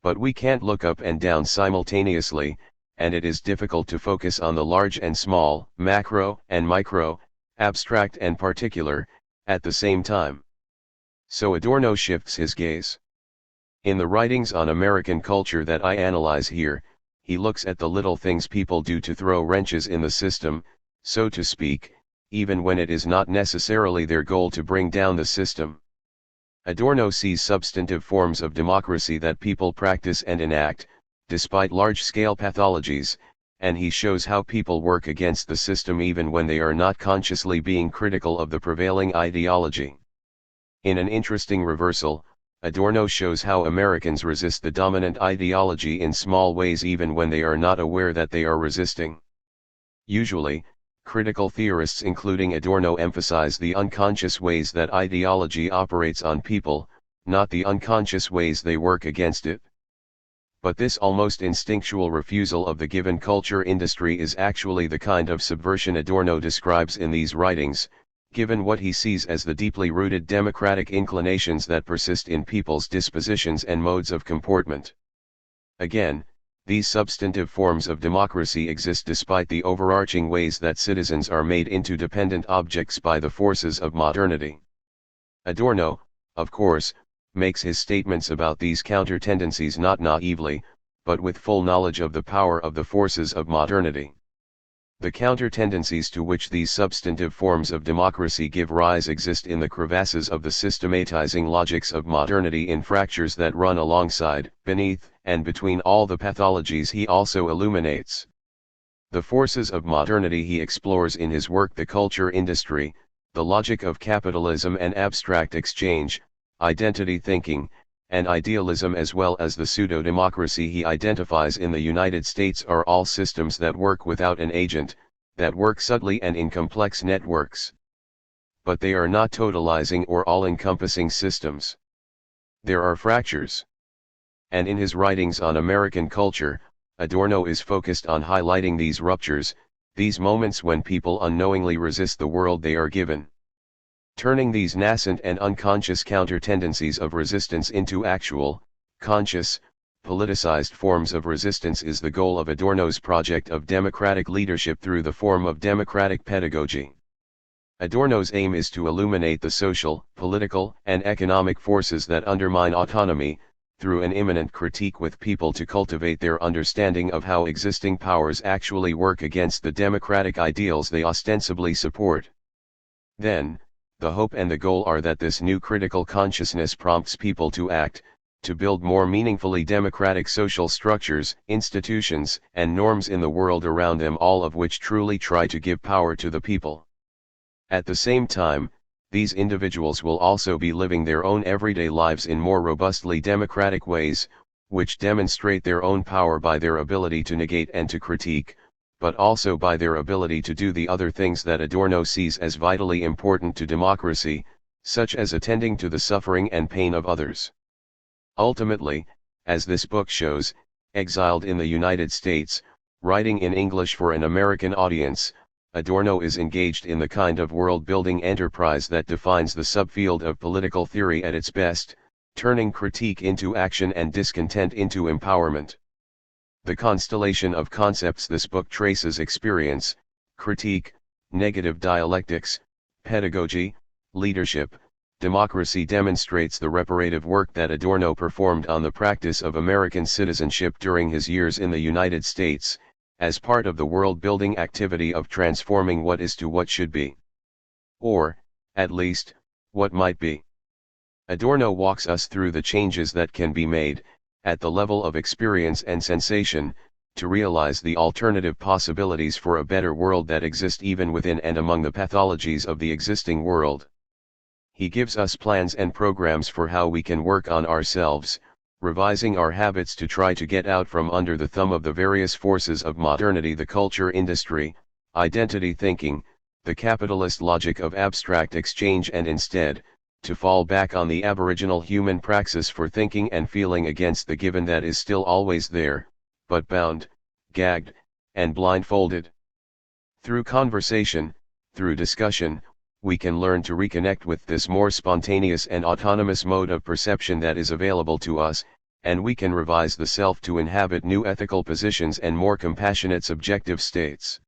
But we can't look up and down simultaneously, and it is difficult to focus on the large and small, macro and micro, abstract and particular, at the same time. So Adorno shifts his gaze. In the writings on American culture that I analyze here, he looks at the little things people do to throw wrenches in the system, so to speak, even when it is not necessarily their goal to bring down the system. Adorno sees substantive forms of democracy that people practice and enact, despite large-scale pathologies, and he shows how people work against the system even when they are not consciously being critical of the prevailing ideology. In an interesting reversal, Adorno shows how Americans resist the dominant ideology in small ways even when they are not aware that they are resisting. Usually, critical theorists including Adorno emphasize the unconscious ways that ideology operates on people, not the unconscious ways they work against it. But this almost instinctual refusal of the given culture industry is actually the kind of subversion Adorno describes in these writings, given what he sees as the deeply rooted democratic inclinations that persist in people's dispositions and modes of comportment. Again, these substantive forms of democracy exist despite the overarching ways that citizens are made into dependent objects by the forces of modernity. Adorno, of course, makes his statements about these counter-tendencies not naively, but with full knowledge of the power of the forces of modernity. The counter-tendencies to which these substantive forms of democracy give rise exist in the crevasses of the systematizing logics of modernity in fractures that run alongside, beneath, and between all the pathologies he also illuminates. The forces of modernity he explores in his work The Culture Industry, the logic of capitalism and abstract exchange, identity thinking, and idealism as well as the pseudo-democracy he identifies in the United States are all systems that work without an agent, that work subtly and in complex networks. But they are not totalizing or all-encompassing systems. There are fractures. And in his writings on American culture, Adorno is focused on highlighting these ruptures, these moments when people unknowingly resist the world they are given. Turning these nascent and unconscious counter-tendencies of resistance into actual, conscious, politicized forms of resistance is the goal of Adorno's project of democratic leadership through the form of democratic pedagogy. Adorno's aim is to illuminate the social, political, and economic forces that undermine autonomy, through an immanent critique with people to cultivate their understanding of how existing powers actually work against the democratic ideals they ostensibly support. Then, the hope and the goal are that this new critical consciousness prompts people to act, to build more meaningfully democratic social structures, institutions, and norms in the world around them, all of which truly try to give power to the people. At the same time, these individuals will also be living their own everyday lives in more robustly democratic ways, which demonstrate their own power by their ability to negate and to critique, but also by their ability to do the other things that Adorno sees as vitally important to democracy, such as attending to the suffering and pain of others. Ultimately, as this book shows, exiled in the United States, writing in English for an American audience, Adorno is engaged in the kind of world-building enterprise that defines the subfield of political theory at its best, turning critique into action and discontent into empowerment. The constellation of concepts this book traces: experience, critique, negative dialectics, pedagogy, leadership, democracy demonstrates the reparative work that Adorno performed on the practice of American citizenship during his years in the United States, as part of the world-building activity of transforming what is to what should be. Or, at least, what might be. Adorno walks us through the changes that can be made, at the level of experience and sensation, to realize the alternative possibilities for a better world that exist even within and among the pathologies of the existing world. He gives us plans and programs for how we can work on ourselves, revising our habits to try to get out from under the thumb of the various forces of modernity, the culture industry, identity thinking, the capitalist logic of abstract exchange, and instead, to fall back on the aboriginal human praxis for thinking and feeling against the given that is still always there, but bound, gagged, and blindfolded. Through conversation, through discussion, we can learn to reconnect with this more spontaneous and autonomous mode of perception that is available to us, and we can revise the self to inhabit new ethical positions and more compassionate subjective states.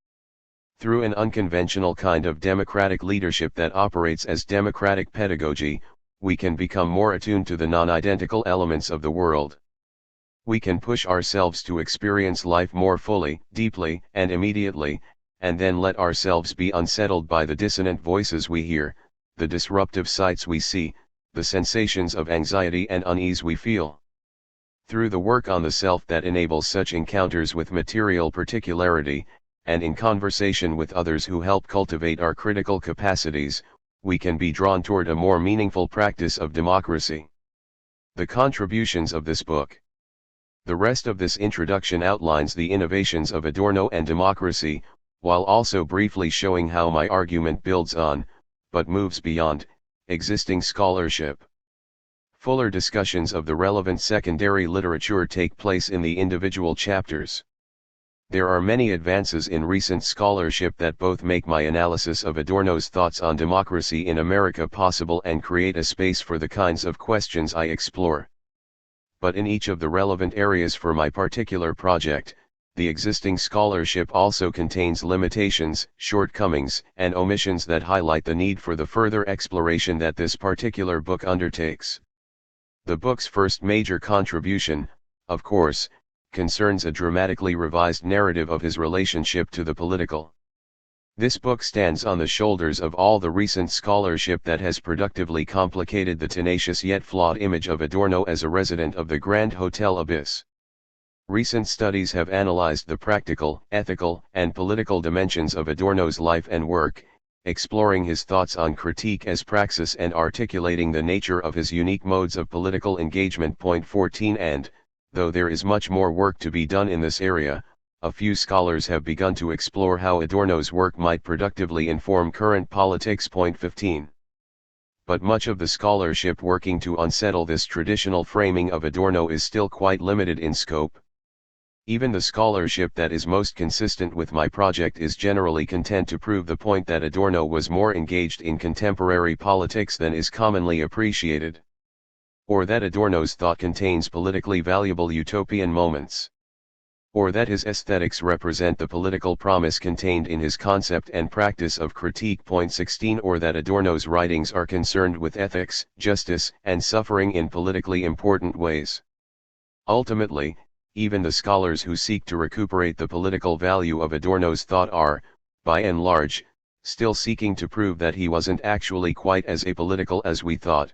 Through an unconventional kind of democratic leadership that operates as democratic pedagogy, we can become more attuned to the non-identical elements of the world. We can push ourselves to experience life more fully, deeply, and immediately, and then let ourselves be unsettled by the dissonant voices we hear, the disruptive sights we see, the sensations of anxiety and unease we feel. Through the work on the self that enables such encounters with material particularity, and in conversation with others who help cultivate our critical capacities, we can be drawn toward a more meaningful practice of democracy. The contributions of this book. The rest of this introduction outlines the innovations of Adorno and democracy, while also briefly showing how my argument builds on, but moves beyond, existing scholarship. Fuller discussions of the relevant secondary literature take place in the individual chapters. There are many advances in recent scholarship that both make my analysis of Adorno's thoughts on democracy in America possible and create a space for the kinds of questions I explore. But in each of the relevant areas for my particular project, the existing scholarship also contains limitations, shortcomings, and omissions that highlight the need for the further exploration that this particular book undertakes. The book's first major contribution, of course, concerns a dramatically revised narrative of his relationship to the political. This book stands on the shoulders of all the recent scholarship that has productively complicated the tenacious yet flawed image of Adorno as a resident of the Grand Hotel Abyss. Recent studies have analyzed the practical, ethical, and political dimensions of Adorno's life and work, exploring his thoughts on critique as praxis and articulating the nature of his unique modes of political engagement. Point 14. And, though there is much more work to be done in this area, a few scholars have begun to explore how Adorno's work might productively inform current politics. Point 15. But much of the scholarship working to unsettle this traditional framing of Adorno is still quite limited in scope. Even the scholarship that is most consistent with my project is generally content to prove the point that Adorno was more engaged in contemporary politics than is commonly appreciated. Or that Adorno's thought contains politically valuable utopian moments. Or that his aesthetics represent the political promise contained in his concept and practice of critique. Point 16. Or that Adorno's writings are concerned with ethics, justice, and suffering in politically important ways. Ultimately, even the scholars who seek to recuperate the political value of Adorno's thought are, by and large, still seeking to prove that he wasn't actually quite as apolitical as we thought.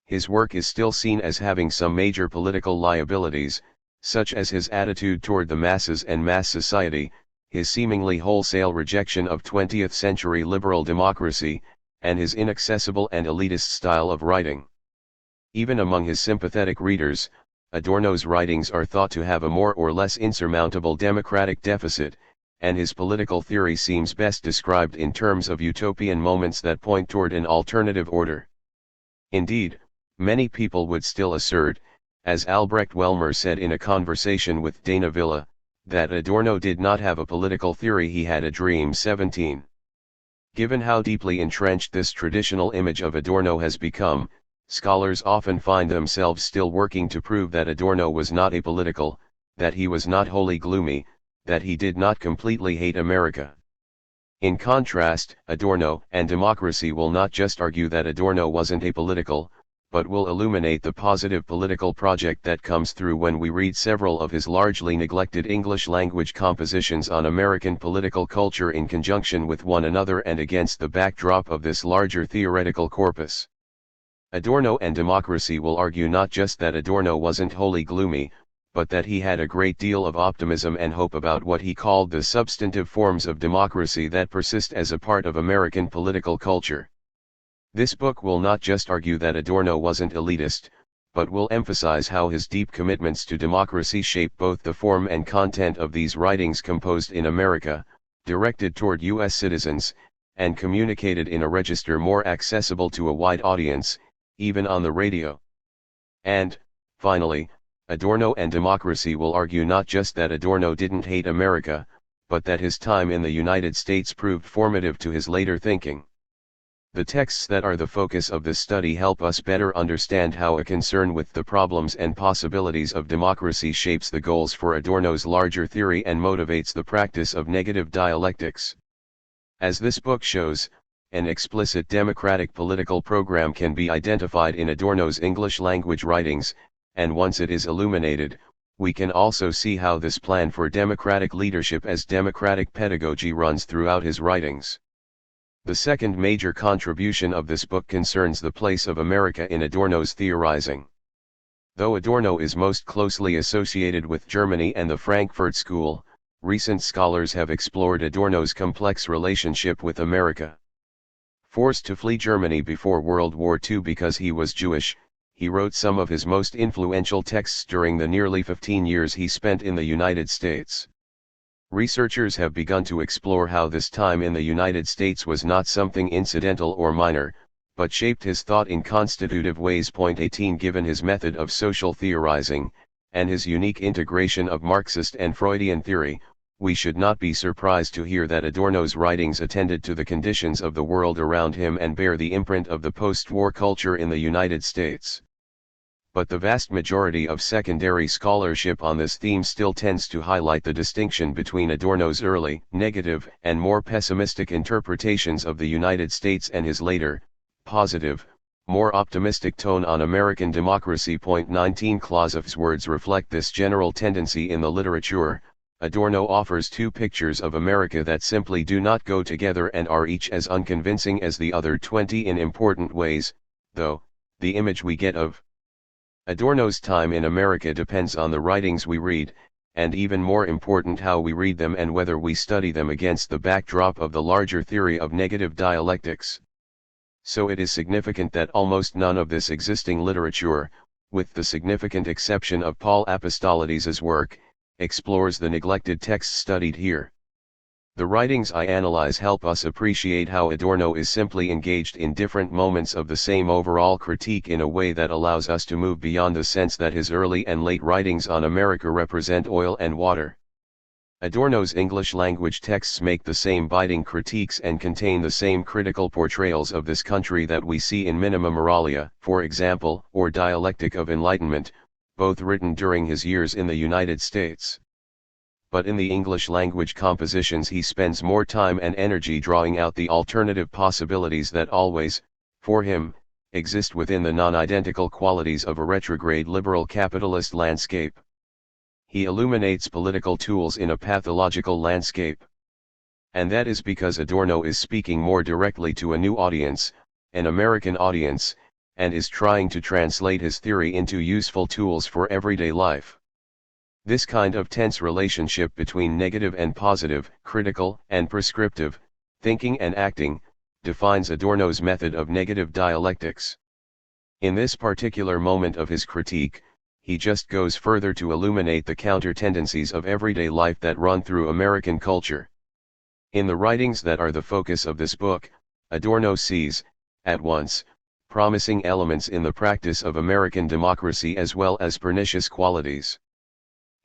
His work is still seen as having some major political liabilities, such as his attitude toward the masses and mass society, his seemingly wholesale rejection of 20th-century liberal democracy, and his inaccessible and elitist style of writing. Even among his sympathetic readers, Adorno's writings are thought to have a more or less insurmountable democratic deficit, and his political theory seems best described in terms of utopian moments that point toward an alternative order. Indeed, many people would still assert, as Albrecht Welmer said in a conversation with Dana Villa, that Adorno did not have a political theory, he had a dream. 17. Given how deeply entrenched this traditional image of Adorno has become, scholars often find themselves still working to prove that Adorno was not apolitical, that he was not wholly gloomy, that he did not completely hate America. In contrast, Adorno and Democracy will not just argue that Adorno wasn't apolitical, but will illuminate the positive political project that comes through when we read several of his largely neglected English-language compositions on American political culture in conjunction with one another and against the backdrop of this larger theoretical corpus. Adorno and Democracy will argue not just that Adorno wasn't wholly gloomy, but that he had a great deal of optimism and hope about what he called the substantive forms of democracy that persist as a part of American political culture. This book will not just argue that Adorno wasn't elitist, but will emphasize how his deep commitments to democracy shape both the form and content of these writings composed in America, directed toward U.S. citizens, and communicated in a register more accessible to a wide audience, even on the radio. And, finally, Adorno and Democracy will argue not just that Adorno didn't hate America, but that his time in the United States proved formative to his later thinking. The texts that are the focus of this study help us better understand how a concern with the problems and possibilities of democracy shapes the goals for Adorno's larger theory and motivates the practice of negative dialectics. As this book shows, an explicit democratic political program can be identified in Adorno's English-language writings, and once it is illuminated, we can also see how this plan for democratic leadership as democratic pedagogy runs throughout his writings. The second major contribution of this book concerns the place of America in Adorno's theorizing. Though Adorno is most closely associated with Germany and the Frankfurt School, recent scholars have explored Adorno's complex relationship with America. Forced to flee Germany before World War II because he was Jewish, he wrote some of his most influential texts during the nearly 15 years he spent in the United States. Researchers have begun to explore how this time in the United States was not something incidental or minor, but shaped his thought in constitutive ways. 18 Given his method of social theorizing, and his unique integration of Marxist and Freudian theory, we should not be surprised to hear that Adorno's writings attended to the conditions of the world around him and bear the imprint of the post-war culture in the United States. But the vast majority of secondary scholarship on this theme still tends to highlight the distinction between Adorno's early, negative, and more pessimistic interpretations of the United States and his later, positive, more optimistic tone on American democracy. 19 Clausew's words reflect this general tendency in the literature. Adorno offers two pictures of America that simply do not go together and are each as unconvincing as the other. 20 In important ways, though, the image we get of Adorno's time in America depends on the writings we read, and even more important how we read them and whether we study them against the backdrop of the larger theory of negative dialectics. So it is significant that almost none of this existing literature, with the significant exception of Paul Apostolidis' work, explores the neglected texts studied here. The writings I analyze help us appreciate how Adorno is simply engaged in different moments of the same overall critique in a way that allows us to move beyond the sense that his early and late writings on America represent oil and water. Adorno's English-language texts make the same biting critiques and contain the same critical portrayals of this country that we see in Minima Moralia, for example, or Dialectic of Enlightenment, both written during his years in the United States. But in the English-language compositions he spends more time and energy drawing out the alternative possibilities that always, for him, exist within the non-identical qualities of a retrograde liberal capitalist landscape. He illuminates political tools in a pathological landscape. And that is because Adorno is speaking more directly to a new audience, an American audience, and is trying to translate his theory into useful tools for everyday life. This kind of tense relationship between negative and positive, critical and prescriptive, thinking and acting, defines Adorno's method of negative dialectics. In this particular moment of his critique, he just goes further to illuminate the counter-tendencies of everyday life that run through American culture. In the writings that are the focus of this book, Adorno sees, at once, promising elements in the practice of American democracy as well as pernicious qualities.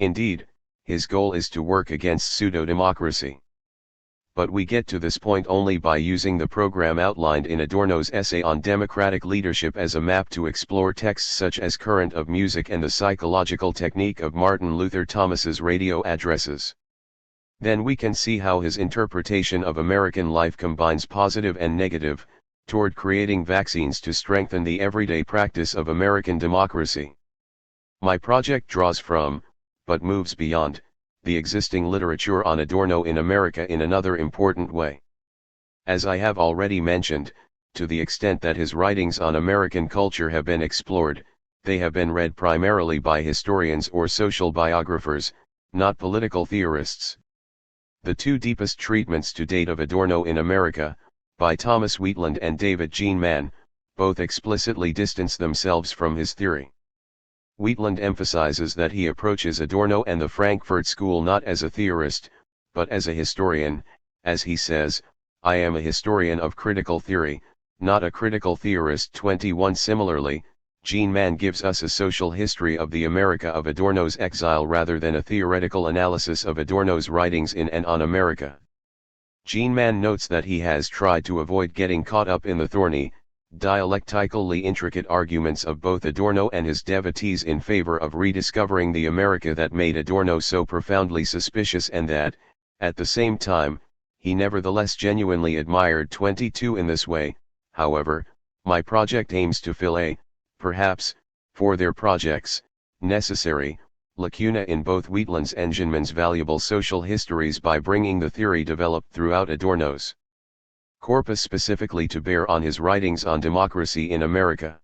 Indeed, his goal is to work against pseudo-democracy. But we get to this point only by using the program outlined in Adorno's essay on democratic leadership as a map to explore texts such as Current of Music and the psychological technique of Martin Luther Thomas's radio addresses. Then we can see how his interpretation of American life combines positive and negative, toward creating vaccines to strengthen the everyday practice of American democracy. My project draws from, but moves beyond, the existing literature on Adorno in America in another important way. As I have already mentioned, to the extent that his writings on American culture have been explored, they have been read primarily by historians or social biographers, not political theorists. The two deepest treatments to date of Adorno in America, by Thomas Wheatland and David Gene Mann, both explicitly distance themselves from his theory. Wheatland emphasizes that he approaches Adorno and the Frankfurt School not as a theorist, but as a historian. As he says, "I am a historian of critical theory, not a critical theorist." 21 Similarly, Gene Mann gives us a social history of the America of Adorno's exile rather than a theoretical analysis of Adorno's writings in and on America. Gene Mann notes that he has tried to avoid getting caught up in the thorny, dialectically intricate arguments of both Adorno and his devotees in favor of rediscovering the America that made Adorno so profoundly suspicious, and that, at the same time, he nevertheless genuinely admired. 22 In this way, however, my project aims to fill a, perhaps, for their projects, necessary, lacuna in both Wheatland's and Gene Mann's valuable social histories by bringing the theory developed throughout Adorno's corpus specifically to bear on his writings on democracy in America.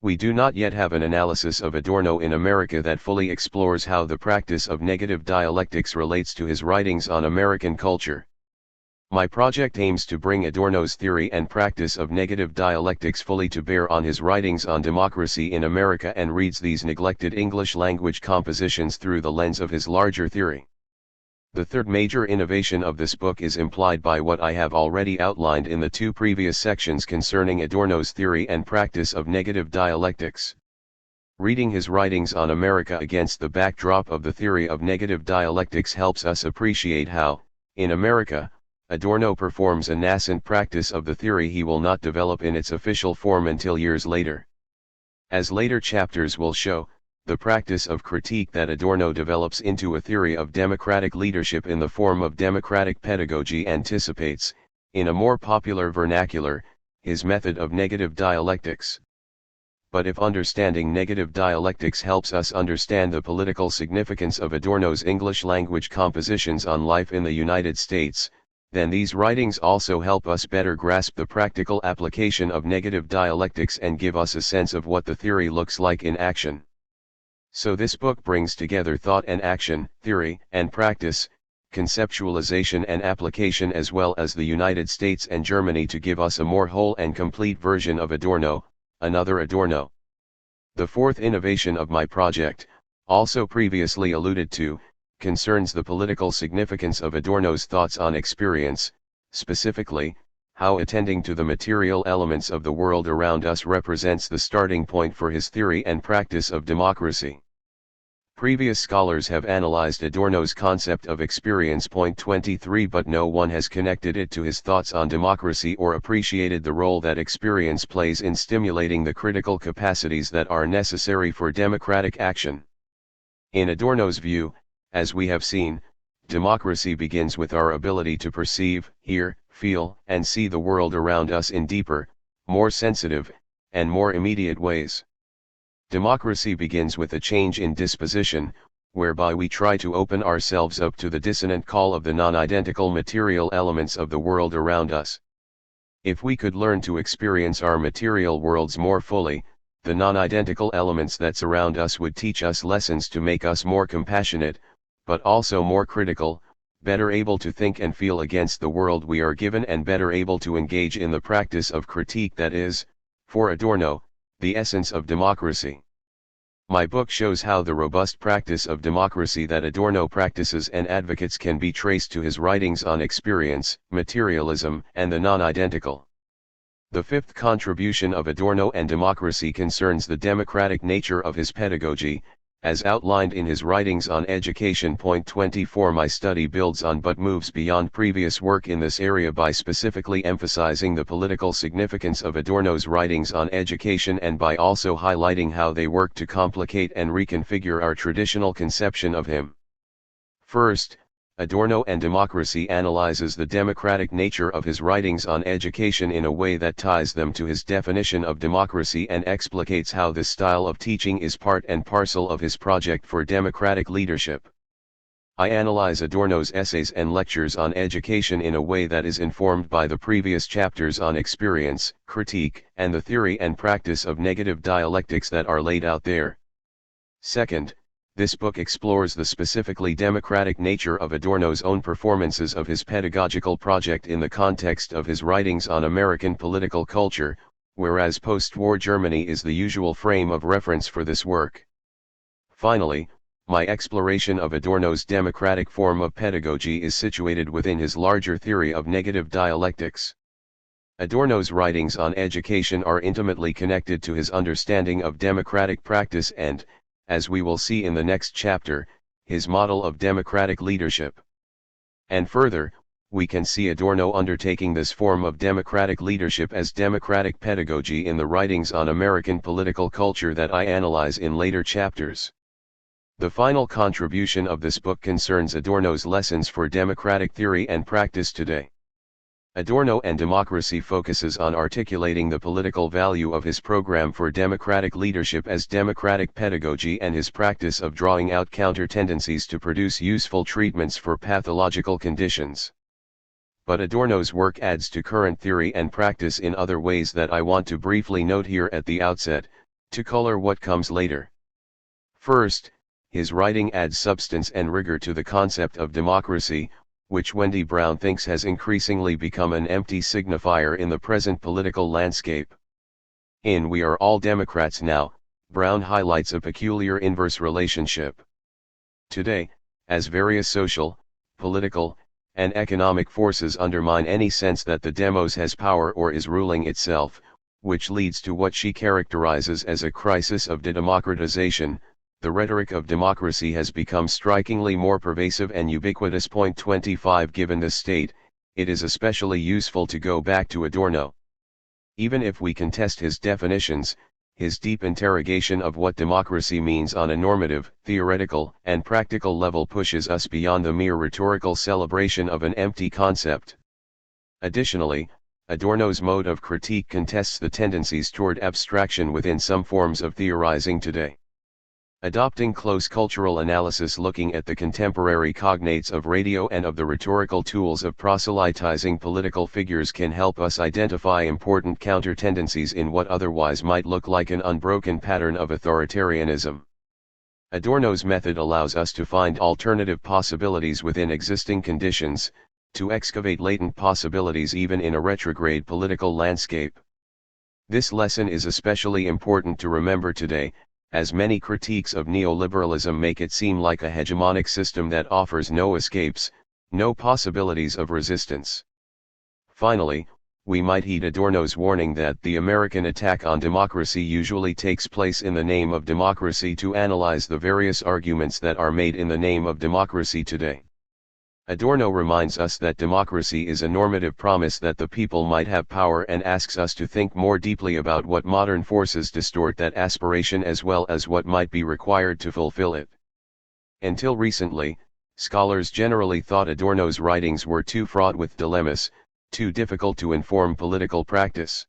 We do not yet have an analysis of Adorno in America that fully explores how the practice of negative dialectics relates to his writings on American culture. My project aims to bring Adorno's theory and practice of negative dialectics fully to bear on his writings on democracy in America and reads these neglected English language compositions through the lens of his larger theory. The third major innovation of this book is implied by what I have already outlined in the two previous sections concerning Adorno's theory and practice of negative dialectics. Reading his writings on America against the backdrop of the theory of negative dialectics helps us appreciate how, in America, Adorno performs a nascent practice of the theory he will not develop in its official form until years later. As later chapters will show, the practice of critique that Adorno develops into a theory of democratic leadership in the form of democratic pedagogy anticipates, in a more popular vernacular, his method of negative dialectics. But if understanding negative dialectics helps us understand the political significance of Adorno's English language compositions on life in the United States, then these writings also help us better grasp the practical application of negative dialectics and give us a sense of what the theory looks like in action. So this book brings together thought and action, theory and practice, conceptualization and application, as well as the United States and Germany, to give us a more whole and complete version of Adorno, another Adorno. The fourth innovation of my project, also previously alluded to, concerns the political significance of Adorno's thoughts on experience, specifically, how attending to the material elements of the world around us represents the starting point for his theory and practice of democracy. Previous scholars have analyzed Adorno's concept of experience. 23 But no one has connected it to his thoughts on democracy or appreciated the role that experience plays in stimulating the critical capacities that are necessary for democratic action. In Adorno's view, as we have seen, democracy begins with our ability to perceive, hear, feel, and see the world around us in deeper, more sensitive, and more immediate ways. Democracy begins with a change in disposition, whereby we try to open ourselves up to the dissonant call of the non-identical material elements of the world around us. If we could learn to experience our material worlds more fully, the non-identical elements that surround us would teach us lessons to make us more compassionate, but also more critical, better able to think and feel against the world we are given, and better able to engage in the practice of critique that is, for Adorno, the essence of democracy. My book shows how the robust practice of democracy that Adorno practices and advocates can be traced to his writings on experience, materialism, and the non-identical. The fifth contribution of Adorno and democracy concerns the democratic nature of his pedagogy, as outlined in his writings on education. Point 24. My study builds on but moves beyond previous work in this area by specifically emphasizing the political significance of Adorno's writings on education, and by also highlighting how they work to complicate and reconfigure our traditional conception of him. First, Adorno and democracy analyzes the democratic nature of his writings on education in a way that ties them to his definition of democracy and explicates how this style of teaching is part and parcel of his project for democratic leadership. I analyze Adorno's essays and lectures on education in a way that is informed by the previous chapters on experience, critique, and the theory and practice of negative dialectics that are laid out there. Second, this book explores the specifically democratic nature of Adorno's own performances of his pedagogical project in the context of his writings on American political culture, whereas post-war Germany is the usual frame of reference for this work. Finally, my exploration of Adorno's democratic form of pedagogy is situated within his larger theory of negative dialectics. Adorno's writings on education are intimately connected to his understanding of democratic practice and, as we will see in the next chapter, his model of democratic leadership. And further, we can see Adorno undertaking this form of democratic leadership as democratic pedagogy in the writings on American political culture that I analyze in later chapters. The final contribution of this book concerns Adorno's lessons for democratic theory and practice today. Adorno and democracy focuses on articulating the political value of his program for democratic leadership as democratic pedagogy and his practice of drawing out counter-tendencies to produce useful treatments for pathological conditions. But Adorno's work adds to current theory and practice in other ways that I want to briefly note here at the outset, to color what comes later. First, his writing adds substance and rigor to the concept of democracy, which Wendy Brown thinks has increasingly become an empty signifier in the present political landscape. In We Are All Democrats Now, Brown highlights a peculiar inverse relationship. Today, as various social, political, and economic forces undermine any sense that the demos has power or is ruling itself, which leads to what she characterizes as a crisis of de-democratization, the rhetoric of democracy has become strikingly more pervasive and ubiquitous. Point 25. Given this state, it is especially useful to go back to Adorno. Even if we contest his definitions, his deep interrogation of what democracy means on a normative, theoretical, and practical level pushes us beyond the mere rhetorical celebration of an empty concept. Additionally, Adorno's mode of critique contests the tendencies toward abstraction within some forms of theorizing today. Adopting close cultural analysis, looking at the contemporary cognates of radio and of the rhetorical tools of proselytizing political figures can help us identify important counter-tendencies in what otherwise might look like an unbroken pattern of authoritarianism. Adorno's method allows us to find alternative possibilities within existing conditions, to excavate latent possibilities even in a retrograde political landscape. This lesson is especially important to remember today, as many critiques of neoliberalism make it seem like a hegemonic system that offers no escapes, no possibilities of resistance. Finally, we might heed Adorno's warning that the American attack on democracy usually takes place in the name of democracy, to analyze the various arguments that are made in the name of democracy today. Adorno reminds us that democracy is a normative promise that the people might have power, and asks us to think more deeply about what modern forces distort that aspiration as well as what might be required to fulfill it. Until recently, scholars generally thought Adorno's writings were too fraught with dilemmas, too difficult to inform political practice.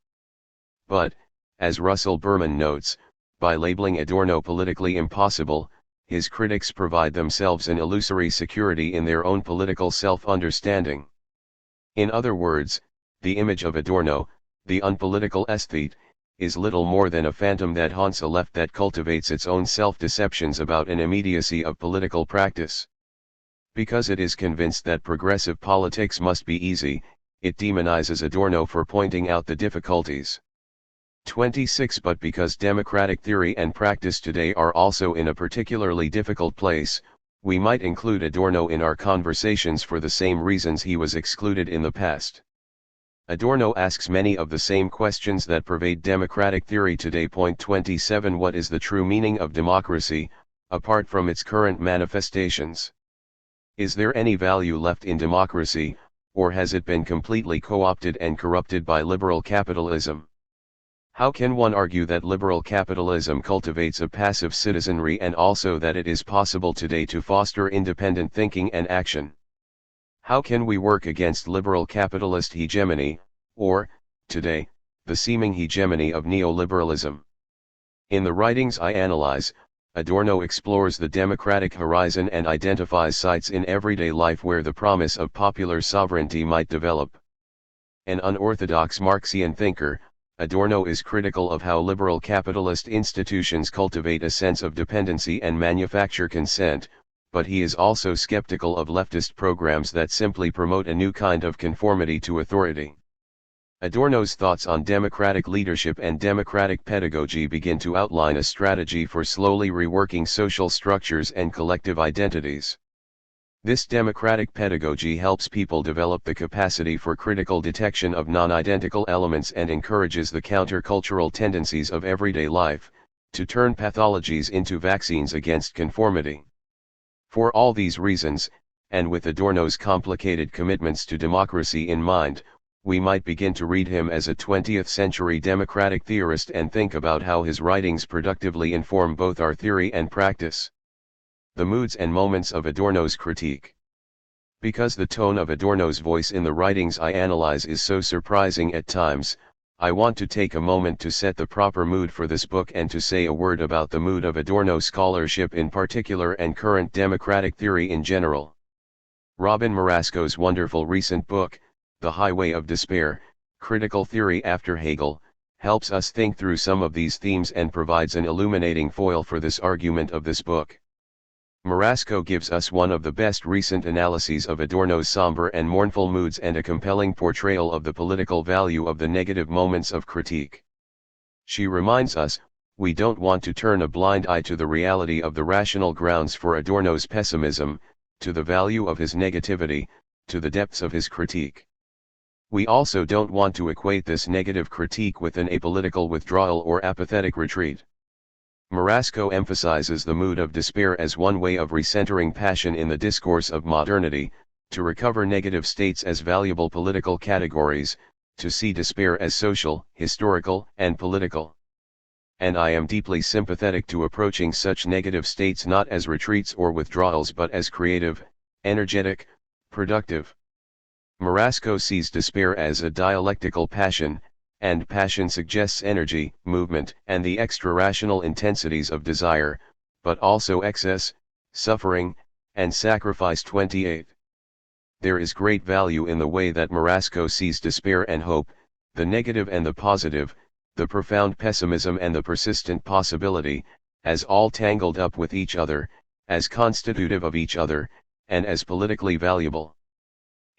But, As Russell Berman notes, by labeling Adorno politically impossible, his critics provide themselves an illusory security in their own political self-understanding. In other words, the image of Adorno, the unpolitical aesthete, is little more than a phantom that haunts a left that cultivates its own self-deceptions about an immediacy of political practice. Because it is convinced that progressive politics must be easy, it demonizes Adorno for pointing out the difficulties. 26 But because democratic theory and practice today are also in a particularly difficult place, we might include Adorno in our conversations for the same reasons he was excluded in the past. Adorno asks many of the same questions that pervade democratic theory today. 27 What is the true meaning of democracy, apart from its current manifestations? Is there any value left in democracy, or has it been completely co-opted and corrupted by liberal capitalism? How can one argue that liberal capitalism cultivates a passive citizenry and also that it is possible today to foster independent thinking and action? How can we work against liberal capitalist hegemony, or, today, the seeming hegemony of neoliberalism? In the writings I analyze, Adorno explores the democratic horizon and identifies sites in everyday life where the promise of popular sovereignty might develop. An unorthodox Marxian thinker, Adorno is critical of how liberal capitalist institutions cultivate a sense of dependency and manufacture consent, but he is also skeptical of leftist programs that simply promote a new kind of conformity to authority. Adorno's thoughts on democratic leadership and democratic pedagogy begin to outline a strategy for slowly reworking social structures and collective identities. This democratic pedagogy helps people develop the capacity for critical detection of non-identical elements and encourages the countercultural tendencies of everyday life, to turn pathologies into vaccines against conformity. For all these reasons, and with Adorno's complicated commitments to democracy in mind, we might begin to read him as a 20th-century democratic theorist and think about how his writings productively inform both our theory and practice. The moods and moments of Adorno's critique. Because the tone of Adorno's voice in the writings I analyze is so surprising at times, I want to take a moment to set the proper mood for this book and to say a word about the mood of Adorno scholarship in particular and current democratic theory in general. Robin Marasco's wonderful recent book, The Highway of Despair, Critical Theory After Hegel, helps us think through some of these themes and provides an illuminating foil for this argument of this book. Marasco gives us one of the best recent analyses of Adorno's somber and mournful moods and a compelling portrayal of the political value of the negative moments of critique. She reminds us, we don't want to turn a blind eye to the reality of the rational grounds for Adorno's pessimism, to the value of his negativity, to the depths of his critique. We also don't want to equate this negative critique with an apolitical withdrawal or apathetic retreat. Marasco emphasizes the mood of despair as one way of recentering passion in the discourse of modernity, to recover negative states as valuable political categories, to see despair as social, historical, and political. And I am deeply sympathetic to approaching such negative states not as retreats or withdrawals but as creative, energetic, productive. Marasco sees despair as a dialectical passion, and passion suggests energy, movement, and the extra-rational intensities of desire, but also excess, suffering, and sacrifice. 28. There is great value in the way that Marasco sees despair and hope, the negative and the positive, the profound pessimism and the persistent possibility, as all tangled up with each other, as constitutive of each other, and as politically valuable.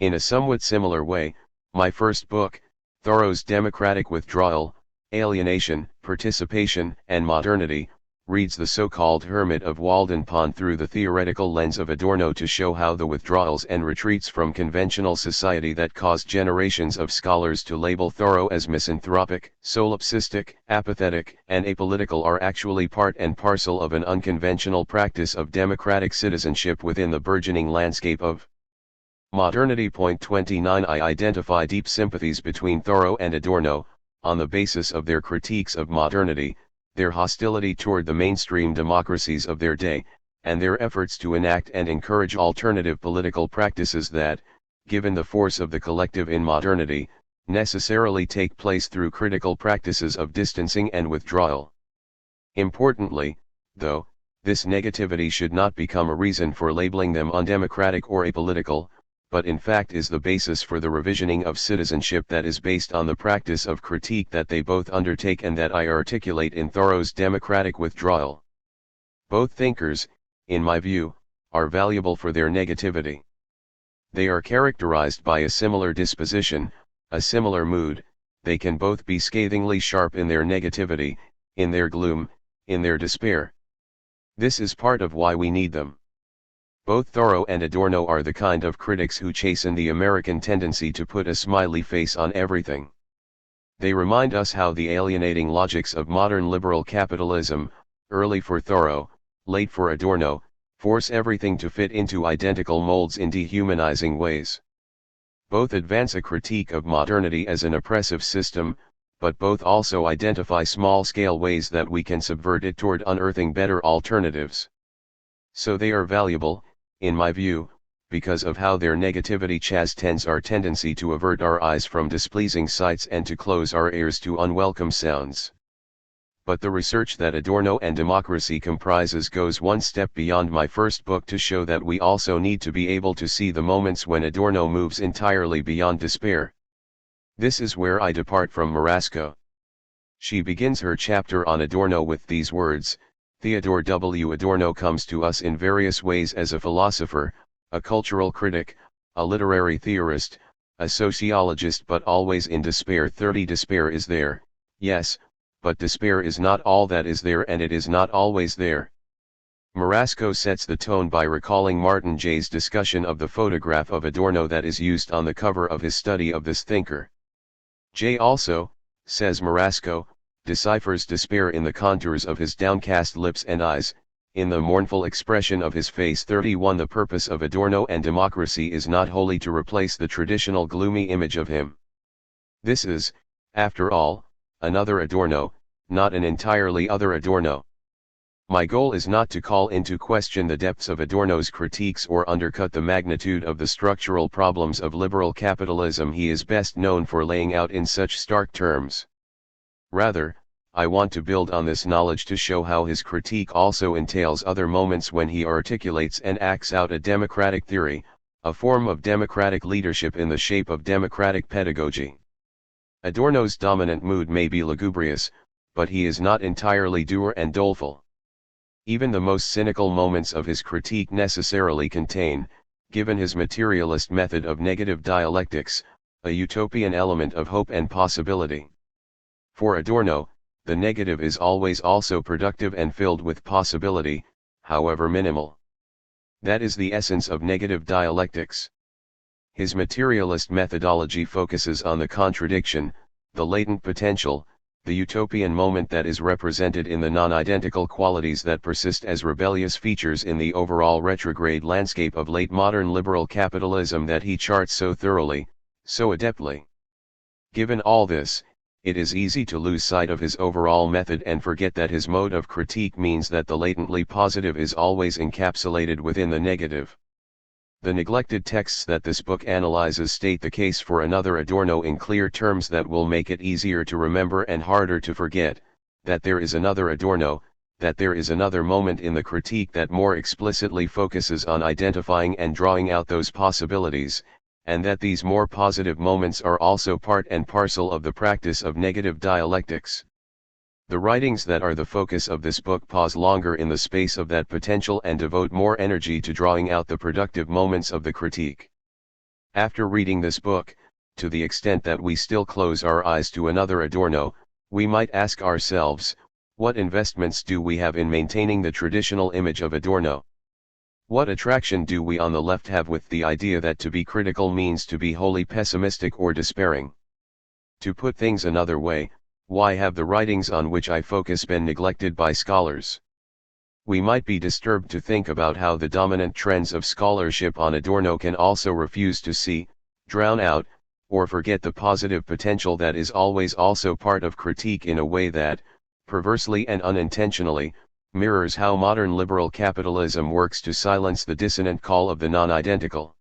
In a somewhat similar way, my first book, Thoreau's Democratic Withdrawal, Alienation, Participation, and Modernity, reads the so-called Hermit of Walden Pond through the theoretical lens of Adorno to show how the withdrawals and retreats from conventional society that caused generations of scholars to label Thoreau as misanthropic, solipsistic, apathetic, and apolitical are actually part and parcel of an unconventional practice of democratic citizenship within the burgeoning landscape of modernity. 29 I identify deep sympathies between Thoreau and Adorno, on the basis of their critiques of modernity, their hostility toward the mainstream democracies of their day, and their efforts to enact and encourage alternative political practices that, given the force of the collective in modernity, necessarily take place through critical practices of distancing and withdrawal. Importantly, though, this negativity should not become a reason for labeling them undemocratic or apolitical, but in fact is the basis for the revisioning of citizenship that is based on the practice of critique that they both undertake and that I articulate in Thoreau's democratic withdrawal. Both thinkers, in my view, are valuable for their negativity. They are characterized by a similar disposition, a similar mood. They can both be scathingly sharp in their negativity, in their gloom, in their despair. This is part of why we need them. Both Thoreau and Adorno are the kind of critics who chasten the American tendency to put a smiley face on everything. They remind us how the alienating logics of modern liberal capitalism, early for Thoreau, late for Adorno, force everything to fit into identical molds in dehumanizing ways. Both advance a critique of modernity as an oppressive system, but both also identify small-scale ways that we can subvert it toward unearthing better alternatives. So they are valuable, in my view, because of how their negativity chastens our tendency to avert our eyes from displeasing sights and to close our ears to unwelcome sounds. But the research that Adorno and Democracy comprises goes one step beyond my first book to show that we also need to be able to see the moments when Adorno moves entirely beyond despair. This is where I depart from Marasco. She begins her chapter on Adorno with these words: Theodor W. Adorno comes to us in various ways as a philosopher, a cultural critic, a literary theorist, a sociologist, but always in despair. 30 Despair is there, yes, but despair is not all that is there, and it is not always there. Marasco sets the tone by recalling Martin Jay's discussion of the photograph of Adorno that is used on the cover of his study of this thinker. Jay also, says Marasco, deciphers despair in the contours of his downcast lips and eyes, in the mournful expression of his face. 31 The purpose of Adorno and Democracy is not wholly to replace the traditional gloomy image of him. This is, after all, another Adorno, not an entirely other Adorno. My goal is not to call into question the depths of Adorno's critiques or undercut the magnitude of the structural problems of liberal capitalism he is best known for laying out in such stark terms. Rather, I want to build on this knowledge to show how his critique also entails other moments when he articulates and acts out a democratic theory, a form of democratic leadership in the shape of democratic pedagogy. Adorno's dominant mood may be lugubrious, but he is not entirely dour and doleful. Even the most cynical moments of his critique necessarily contain, given his materialist method of negative dialectics, a utopian element of hope and possibility. For Adorno, the negative is always also productive and filled with possibility, however minimal. That is the essence of negative dialectics. His materialist methodology focuses on the contradiction, the latent potential, the utopian moment that is represented in the non-identical qualities that persist as rebellious features in the overall retrograde landscape of late modern liberal capitalism that he charts so thoroughly, so adeptly. Given all this, it is easy to lose sight of his overall method and forget that his mode of critique means that the latently positive is always encapsulated within the negative. The neglected texts that this book analyzes state the case for another Adorno in clear terms that will make it easier to remember and harder to forget, that there is another Adorno, that there is another moment in the critique that more explicitly focuses on identifying and drawing out those possibilities, and that these more positive moments are also part and parcel of the practice of negative dialectics. The writings that are the focus of this book pause longer in the space of that potential and devote more energy to drawing out the productive moments of the critique. After reading this book, to the extent that we still close our eyes to another Adorno, we might ask ourselves, what investments do we have in maintaining the traditional image of Adorno? What attraction do we on the left have with the idea that to be critical means to be wholly pessimistic or despairing? To put things another way, why have the writings on which I focus been neglected by scholars? We might be disturbed to think about how the dominant trends of scholarship on Adorno can also refuse to see, drown out, or forget the positive potential that is always also part of critique in a way that, perversely and unintentionally, mirrors how modern liberal capitalism works to silence the dissonant call of the non-identical.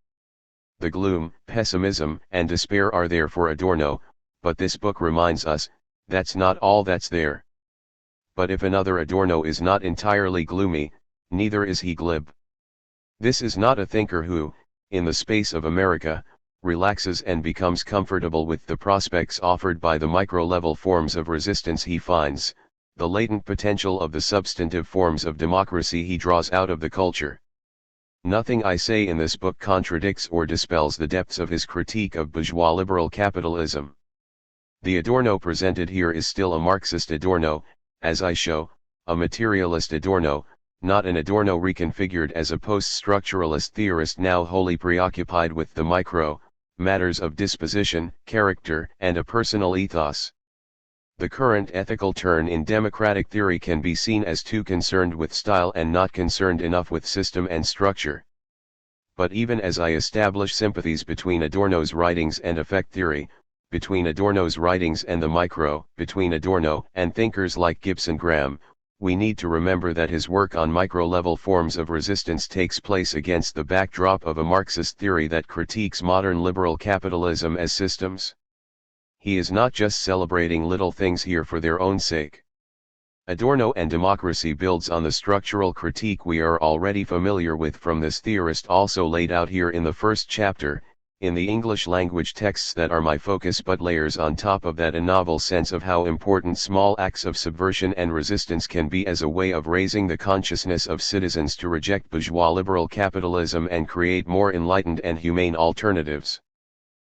The gloom, pessimism, and despair are there for Adorno, but this book reminds us, that's not all that's there. But if another Adorno is not entirely gloomy, neither is he glib. This is not a thinker who, in the space of America, relaxes and becomes comfortable with the prospects offered by the micro-level forms of resistance he finds, the latent potential of the substantive forms of democracy he draws out of the culture. Nothing I say in this book contradicts or dispels the depths of his critique of bourgeois liberal capitalism. The Adorno presented here is still a Marxist Adorno, as I show, a materialist Adorno, not an Adorno reconfigured as a post-structuralist theorist now wholly preoccupied with the matters of disposition, character, and a personal ethos. The current ethical turn in democratic theory can be seen as too concerned with style and not concerned enough with system and structure. But even as I establish sympathies between Adorno's writings and effect theory, between Adorno's writings and the between Adorno and thinkers like Gibson Graham, we need to remember that his work on micro-level forms of resistance takes place against the backdrop of a Marxist theory that critiques modern liberal capitalism as systems. He is not just celebrating little things here for their own sake. Adorno and Democracy builds on the structural critique we are already familiar with from this theorist, also laid out here in the first chapter, in the English language texts that are my focus, but layers on top of that a novel sense of how important small acts of subversion and resistance can be as a way of raising the consciousness of citizens to reject bourgeois liberal capitalism and create more enlightened and humane alternatives.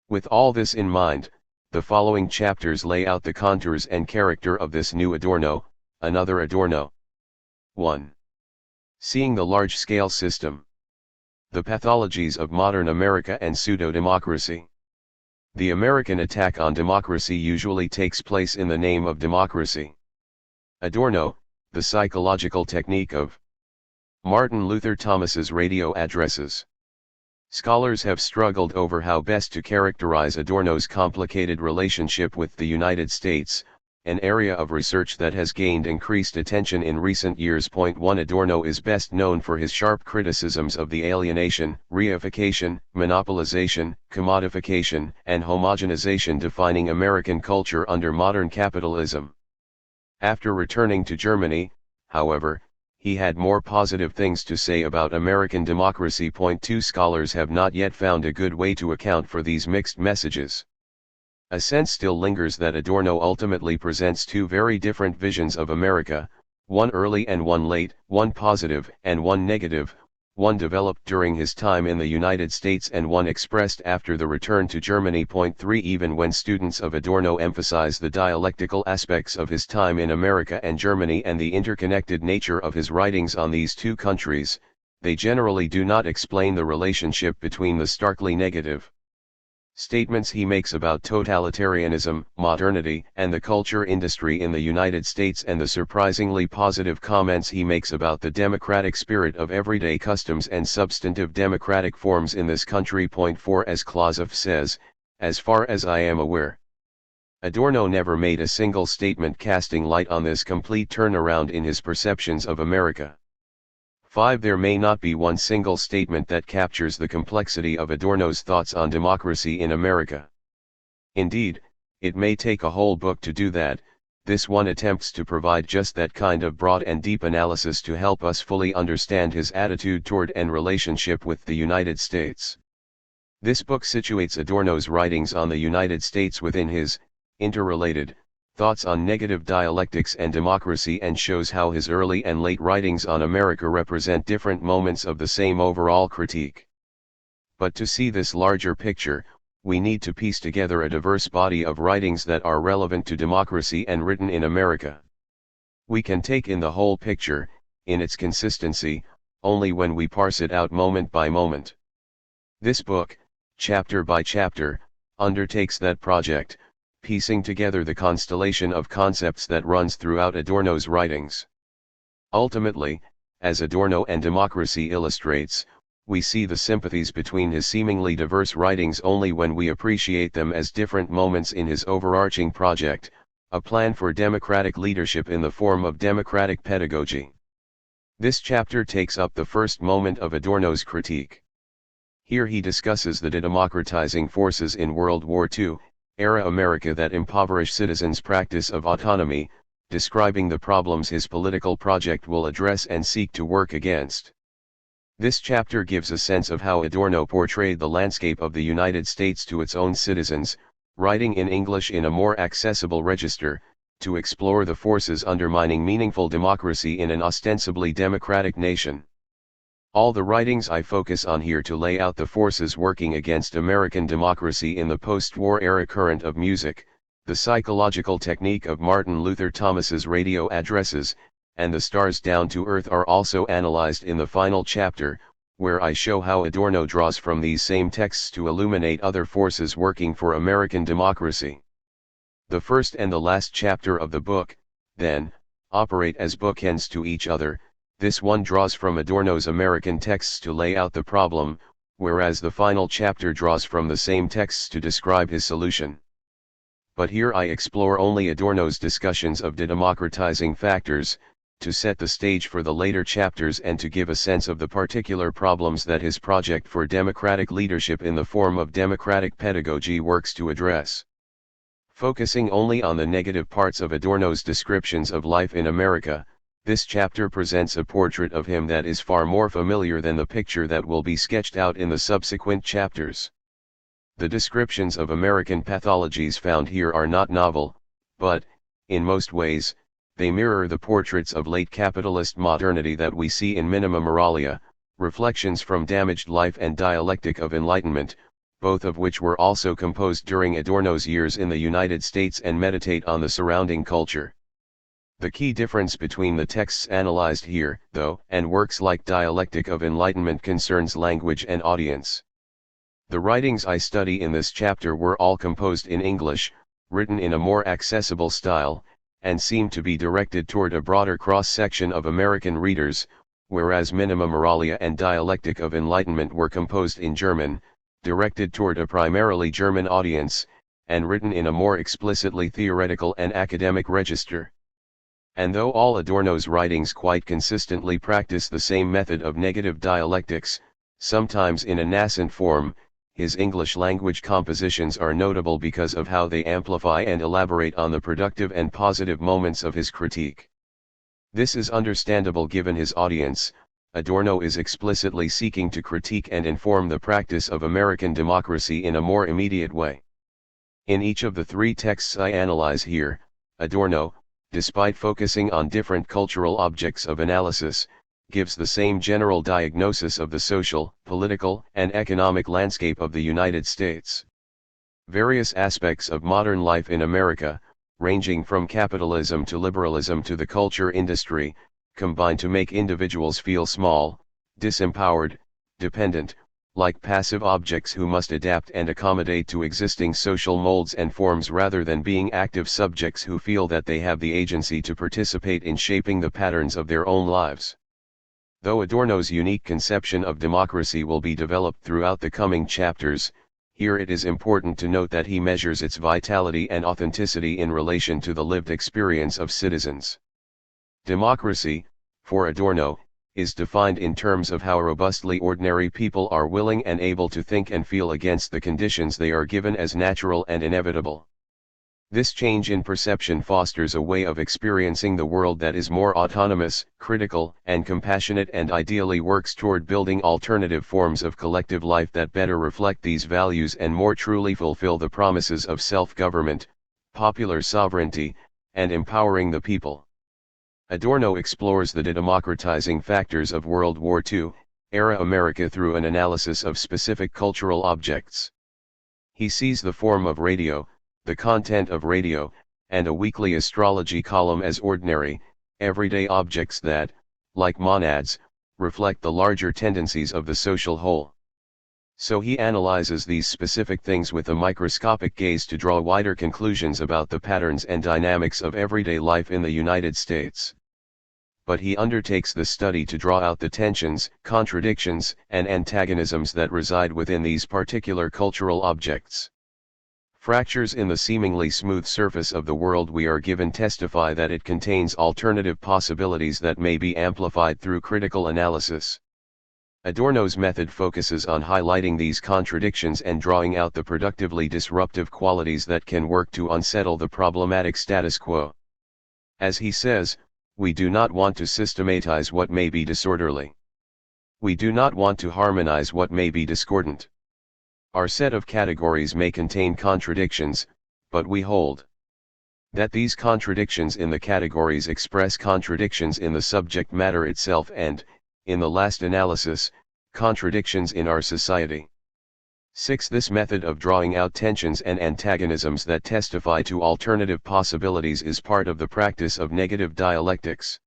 With all this in mind, the following chapters lay out the contours and character of this new Adorno, another Adorno. 1. Seeing the large-scale system. The pathologies of modern America and pseudo-democracy. The American attack on democracy usually takes place in the name of democracy. Adorno, the psychological technique of Martin Luther Thomas's radio addresses. Scholars have struggled over how best to characterize Adorno's complicated relationship with the United States, an area of research that has gained increased attention in recent years. 1 Adorno is best known for his sharp criticisms of the alienation, reification, monopolization, commodification, and homogenization defining American culture under modern capitalism. After returning to Germany, however, he had more positive things to say about American democracy. 2 Scholars have not yet found a good way to account for these mixed messages. A sense still lingers that Adorno ultimately presents two very different visions of America, one early and one late, one positive and one negative, one developed during his time in the United States and one expressed after the return to Germany. 3 Even when students of Adorno emphasize the dialectical aspects of his time in America and Germany and the interconnected nature of his writings on these two countries, they generally do not explain the relationship between the starkly negative statements he makes about totalitarianism, modernity, and the culture industry in the United States and the surprisingly positive comments he makes about the democratic spirit of everyday customs and substantive democratic forms in this country. 4 As Clausewitz says, as far as I am aware, Adorno never made a single statement casting light on this complete turnaround in his perceptions of America. 5 There may not be one single statement that captures the complexity of Adorno's thoughts on democracy in America. Indeed, it may take a whole book to do that. This one attempts to provide just that kind of broad and deep analysis to help us fully understand his attitude toward and relationship with the United States. This book situates Adorno's writings on the United States within his interrelated thoughts on negative dialectics and democracy and shows how his early and late writings on America represent different moments of the same overall critique. But to see this larger picture, we need to piece together a diverse body of writings that are relevant to democracy and written in America. We can take in the whole picture, in its consistency, only when we parse it out moment by moment. This book, chapter by chapter, undertakes that project, piecing together the constellation of concepts that runs throughout Adorno's writings. Ultimately, as Adorno and Democracy illustrates, we see the sympathies between his seemingly diverse writings only when we appreciate them as different moments in his overarching project, a plan for democratic leadership in the form of democratic pedagogy. This chapter takes up the first moment of Adorno's critique. Here he discusses the de-democratizing forces in World War II, era America that impoverish citizens' practice of autonomy, describing the problems his political project will address and seek to work against. This chapter gives a sense of how Adorno portrayed the landscape of the United States to its own citizens, writing in English in a more accessible register, to explore the forces undermining meaningful democracy in an ostensibly democratic nation. All the writings I focus on here to lay out the forces working against American democracy in the post-war era current of music, the psychological technique of Martin Luther Thomas's radio addresses, and the stars down to earth are also analyzed in the final chapter, where I show how Adorno draws from these same texts to illuminate other forces working for American democracy. The first and the last chapter of the book, then, operate as bookends to each other. This one draws from Adorno's American texts to lay out the problem, whereas the final chapter draws from the same texts to describe his solution. But here I explore only Adorno's discussions of de-democratizing factors, to set the stage for the later chapters and to give a sense of the particular problems that his project for democratic leadership in the form of democratic pedagogy works to address. Focusing only on the negative parts of Adorno's descriptions of life in America, this chapter presents a portrait of him that is far more familiar than the picture that will be sketched out in the subsequent chapters. The descriptions of American pathologies found here are not novel, but, in most ways, they mirror the portraits of late capitalist modernity that we see in Minima Moralia, Reflections from Damaged Life and Dialectic of Enlightenment, both of which were also composed during Adorno's years in the United States and meditate on the surrounding culture. The key difference between the texts analyzed here, though, and works like Dialectic of Enlightenment concerns language and audience. The writings I study in this chapter were all composed in English, written in a more accessible style, and seem to be directed toward a broader cross-section of American readers, whereas Minima Moralia and Dialectic of Enlightenment were composed in German, directed toward a primarily German audience, and written in a more explicitly theoretical and academic register. And though all Adorno's writings quite consistently practice the same method of negative dialectics, sometimes in a nascent form, his English language compositions are notable because of how they amplify and elaborate on the productive and positive moments of his critique. This is understandable given his audience. Adorno is explicitly seeking to critique and inform the practice of American democracy in a more immediate way. In each of the three texts I analyze here, Adorno, despite focusing on different cultural objects of analysis, gives the same general diagnosis of the social, political, and economic landscape of the United States. Various aspects of modern life in America, ranging from capitalism to liberalism to the culture industry, combine to make individuals feel small, disempowered, dependent, like passive objects who must adapt and accommodate to existing social molds and forms rather than being active subjects who feel that they have the agency to participate in shaping the patterns of their own lives. Though Adorno's unique conception of democracy will be developed throughout the coming chapters, here it is important to note that he measures its vitality and authenticity in relation to the lived experience of citizens. Democracy, for Adorno, is defined in terms of how robustly ordinary people are willing and able to think and feel against the conditions they are given as natural and inevitable. This change in perception fosters a way of experiencing the world that is more autonomous, critical, and compassionate, and ideally works toward building alternative forms of collective life that better reflect these values and more truly fulfill the promises of self-government, popular sovereignty, and empowering the people. Adorno explores the de-democratizing factors of World War II-era America through an analysis of specific cultural objects. He sees the form of radio, the content of radio, and a weekly astrology column as ordinary, everyday objects that, like monads, reflect the larger tendencies of the social whole. So he analyzes these specific things with a microscopic gaze to draw wider conclusions about the patterns and dynamics of everyday life in the United States. But he undertakes the study to draw out the tensions, contradictions, and antagonisms that reside within these particular cultural objects. Fractures in the seemingly smooth surface of the world we are given testify that it contains alternative possibilities that may be amplified through critical analysis. Adorno's method focuses on highlighting these contradictions and drawing out the productively disruptive qualities that can work to unsettle the problematic status quo. As he says, we do not want to systematize what may be disorderly. We do not want to harmonize what may be discordant. Our set of categories may contain contradictions, but we hold that these contradictions in the categories express contradictions in the subject matter itself and, in the last analysis, contradictions in our society. 6. This method of drawing out tensions and antagonisms that testify to alternative possibilities is part of the practice of negative dialectics.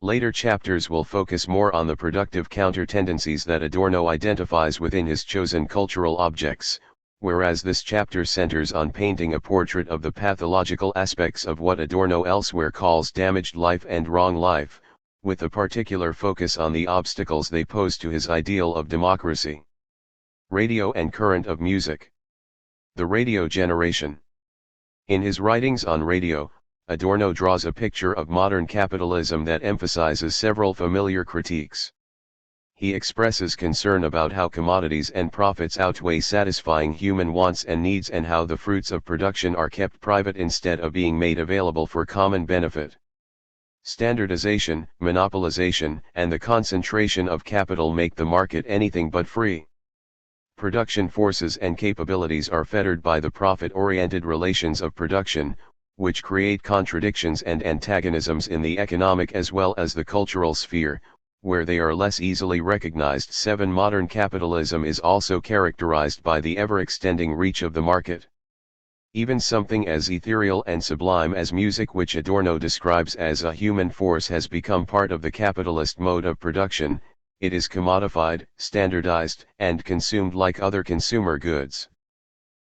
Later chapters will focus more on the productive counter-tendencies that Adorno identifies within his chosen cultural objects, whereas this chapter centers on painting a portrait of the pathological aspects of what Adorno elsewhere calls damaged life and wrong life, with a particular focus on the obstacles they pose to his ideal of democracy. Radio and current of music. The radio generation. In his writings on radio, Adorno draws a picture of modern capitalism that emphasizes several familiar critiques. He expresses concern about how commodities and profits outweigh satisfying human wants and needs and how the fruits of production are kept private instead of being made available for common benefit. Standardization, monopolization, and the concentration of capital make the market anything but free. Production forces and capabilities are fettered by the profit-oriented relations of production, which create contradictions and antagonisms in the economic as well as the cultural sphere, where they are less easily recognized. 7. Modern capitalism is also characterized by the ever-extending reach of the market. Even something as ethereal and sublime as music, which Adorno describes as a human force, has become part of the capitalist mode of production. It is commodified, standardized, and consumed like other consumer goods.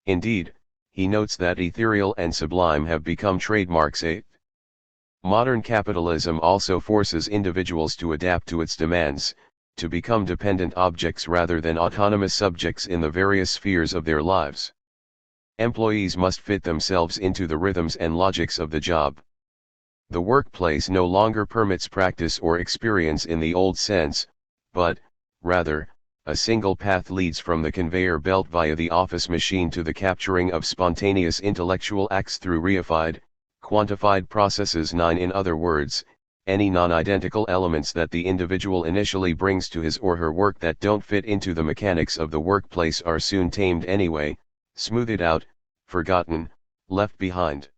Indeed, he notes that ethereal and sublime have become trademarks. 8. Modern capitalism also forces individuals to adapt to its demands, to become dependent objects rather than autonomous subjects in the various spheres of their lives. Employees must fit themselves into the rhythms and logics of the job. The workplace no longer permits practice or experience in the old sense, but, rather, a single path leads from the conveyor belt via the office machine to the capturing of spontaneous intellectual acts through reified, quantified processes. 9. In other words, any non-identical elements that the individual initially brings to his or her work that don't fit into the mechanics of the workplace are soon tamed anyway, smoothed out, forgotten, left behind.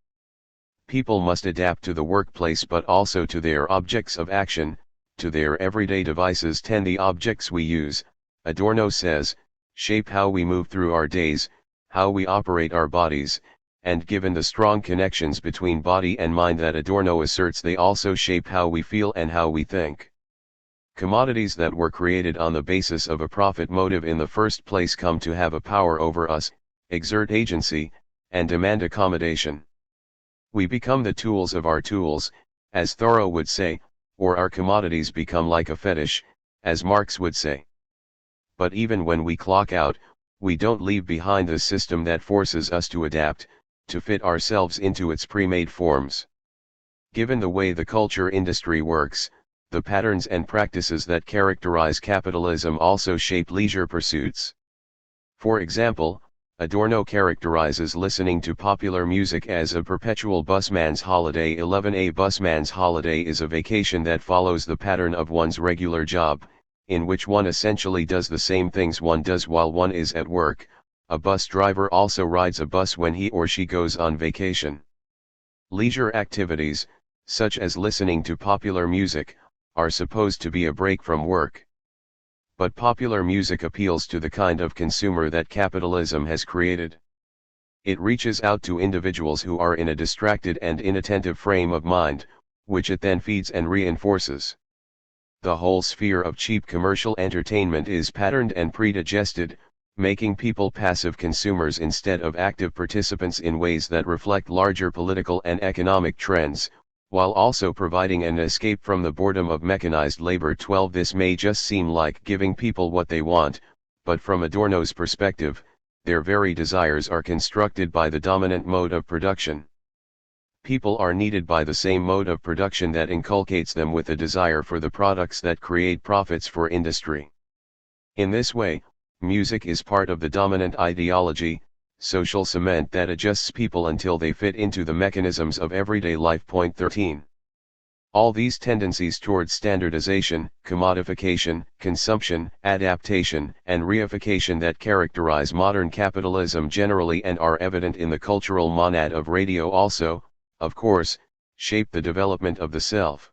People must adapt to the workplace but also to their objects of action, to their everyday devices. 10. The objects we use, Adorno says, shape how we move through our days, how we operate our bodies, and given the strong connections between body and mind that Adorno asserts, they also shape how we feel and how we think. Commodities that were created on the basis of a profit motive in the first place come to have a power over us, exert agency, and demand accommodation. We become the tools of our tools, as Thoreau would say, or our commodities become like a fetish, as Marx would say. But even when we clock out, we don't leave behind the system that forces us to adapt, to fit ourselves into its pre-made forms. Given the way the culture industry works, the patterns and practices that characterize capitalism also shape leisure pursuits. For example, Adorno characterizes listening to popular music as a perpetual busman's holiday. 11. A busman's holiday is a vacation that follows the pattern of one's regular job, in which one essentially does the same things one does while one is at work. A bus driver also rides a bus when he or she goes on vacation. Leisure activities, such as listening to popular music, are supposed to be a break from work. But popular music appeals to the kind of consumer that capitalism has created. It reaches out to individuals who are in a distracted and inattentive frame of mind, which it then feeds and reinforces. The whole sphere of cheap commercial entertainment is patterned and predigested, making people passive consumers instead of active participants in ways that reflect larger political and economic trends, while also providing an escape from the boredom of mechanized labor. 12. This may just seem like giving people what they want, but from Adorno's perspective, their very desires are constructed by the dominant mode of production. People are needed by the same mode of production that inculcates them with a desire for the products that create profits for industry. In this way, music is part of the dominant ideology, social cement that adjusts people until they fit into the mechanisms of everyday life. Point 13. All these tendencies towards standardization, commodification, consumption, adaptation, and reification that characterize modern capitalism generally and are evident in the cultural monad of radio also, of course, shape the development of the self.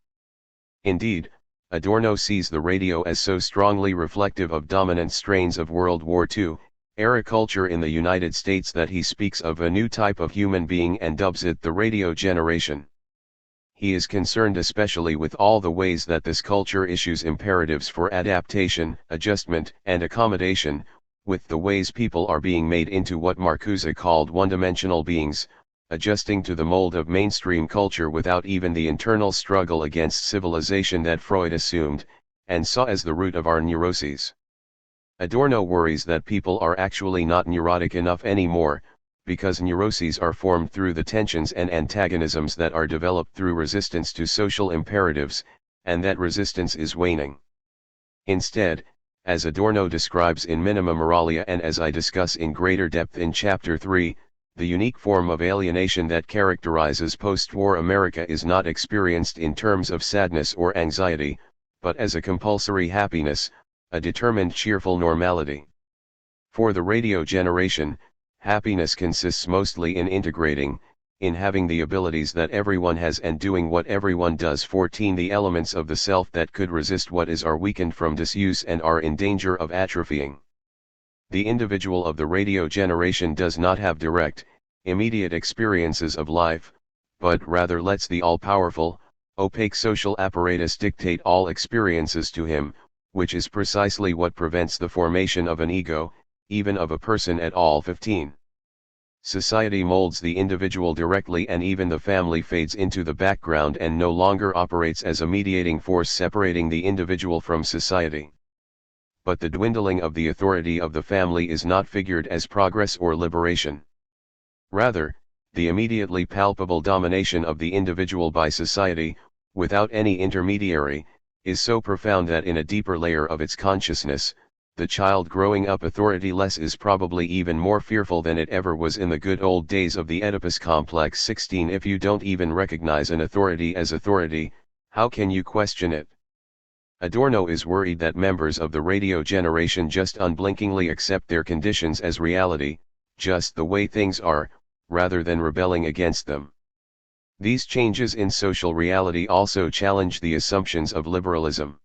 Indeed, Adorno sees the radio as so strongly reflective of dominant strains of World War II era culture in the United States that he speaks of a new type of human being and dubs it the radio generation. He is concerned especially with all the ways that this culture issues imperatives for adaptation, adjustment, and accommodation, with the ways people are being made into what Marcuse called one-dimensional beings, adjusting to the mold of mainstream culture without even the internal struggle against civilization that Freud assumed, and saw as the root of our neuroses. Adorno worries that people are actually not neurotic enough anymore, because neuroses are formed through the tensions and antagonisms that are developed through resistance to social imperatives, and that resistance is waning. Instead, as Adorno describes in Minima Moralia and as I discuss in greater depth in Chapter 3, the unique form of alienation that characterizes post-war America is not experienced in terms of sadness or anxiety, but as a compulsory happiness, a determined cheerful normality. For the radio generation, happiness consists mostly in integrating, in having the abilities that everyone has and doing what everyone does. 14 The elements of the self that could resist what is are weakened from disuse and are in danger of atrophying. The individual of the radio generation does not have direct, immediate experiences of life, but rather lets the all-powerful, opaque social apparatus dictate all experiences to him, which is precisely what prevents the formation of an ego, even of a person at all. 15. Society molds the individual directly and even the family fades into the background and no longer operates as a mediating force separating the individual from society. But the dwindling of the authority of the family is not figured as progress or liberation. Rather, the immediately palpable domination of the individual by society, without any intermediary, is so profound that in a deeper layer of its consciousness, the child growing up authorityless is probably even more fearful than it ever was in the good old days of the Oedipus complex. 16 If you don't even recognize an authority as authority, how can you question it? Adorno is worried that members of the radio generation just unblinkingly accept their conditions as reality, just the way things are, rather than rebelling against them. These changes in social reality also challenge the assumptions of liberalism.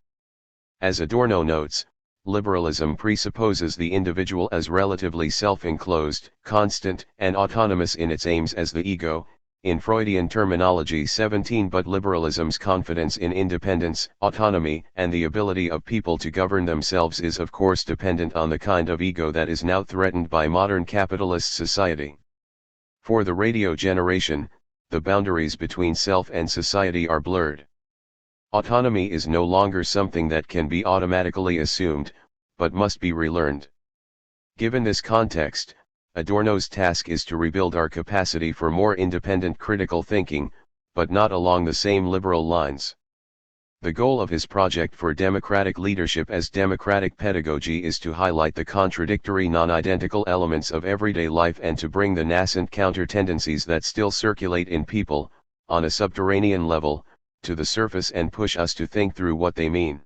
As Adorno notes, liberalism presupposes the individual as relatively self-enclosed, constant, and autonomous in its aims as the ego, in Freudian terminology. 17 But liberalism's confidence in independence, autonomy, and the ability of people to govern themselves is of course dependent on the kind of ego that is now threatened by modern capitalist society. For the radio generation, the boundaries between self and society are blurred. Autonomy is no longer something that can be automatically assumed, but must be relearned. Given this context, Adorno's task is to rebuild our capacity for more independent critical thinking, but not along the same liberal lines. The goal of his project for democratic leadership as democratic pedagogy is to highlight the contradictory non-identical elements of everyday life and to bring the nascent counter-tendencies that still circulate in people, on a subterranean level, to the surface and push us to think through what they mean.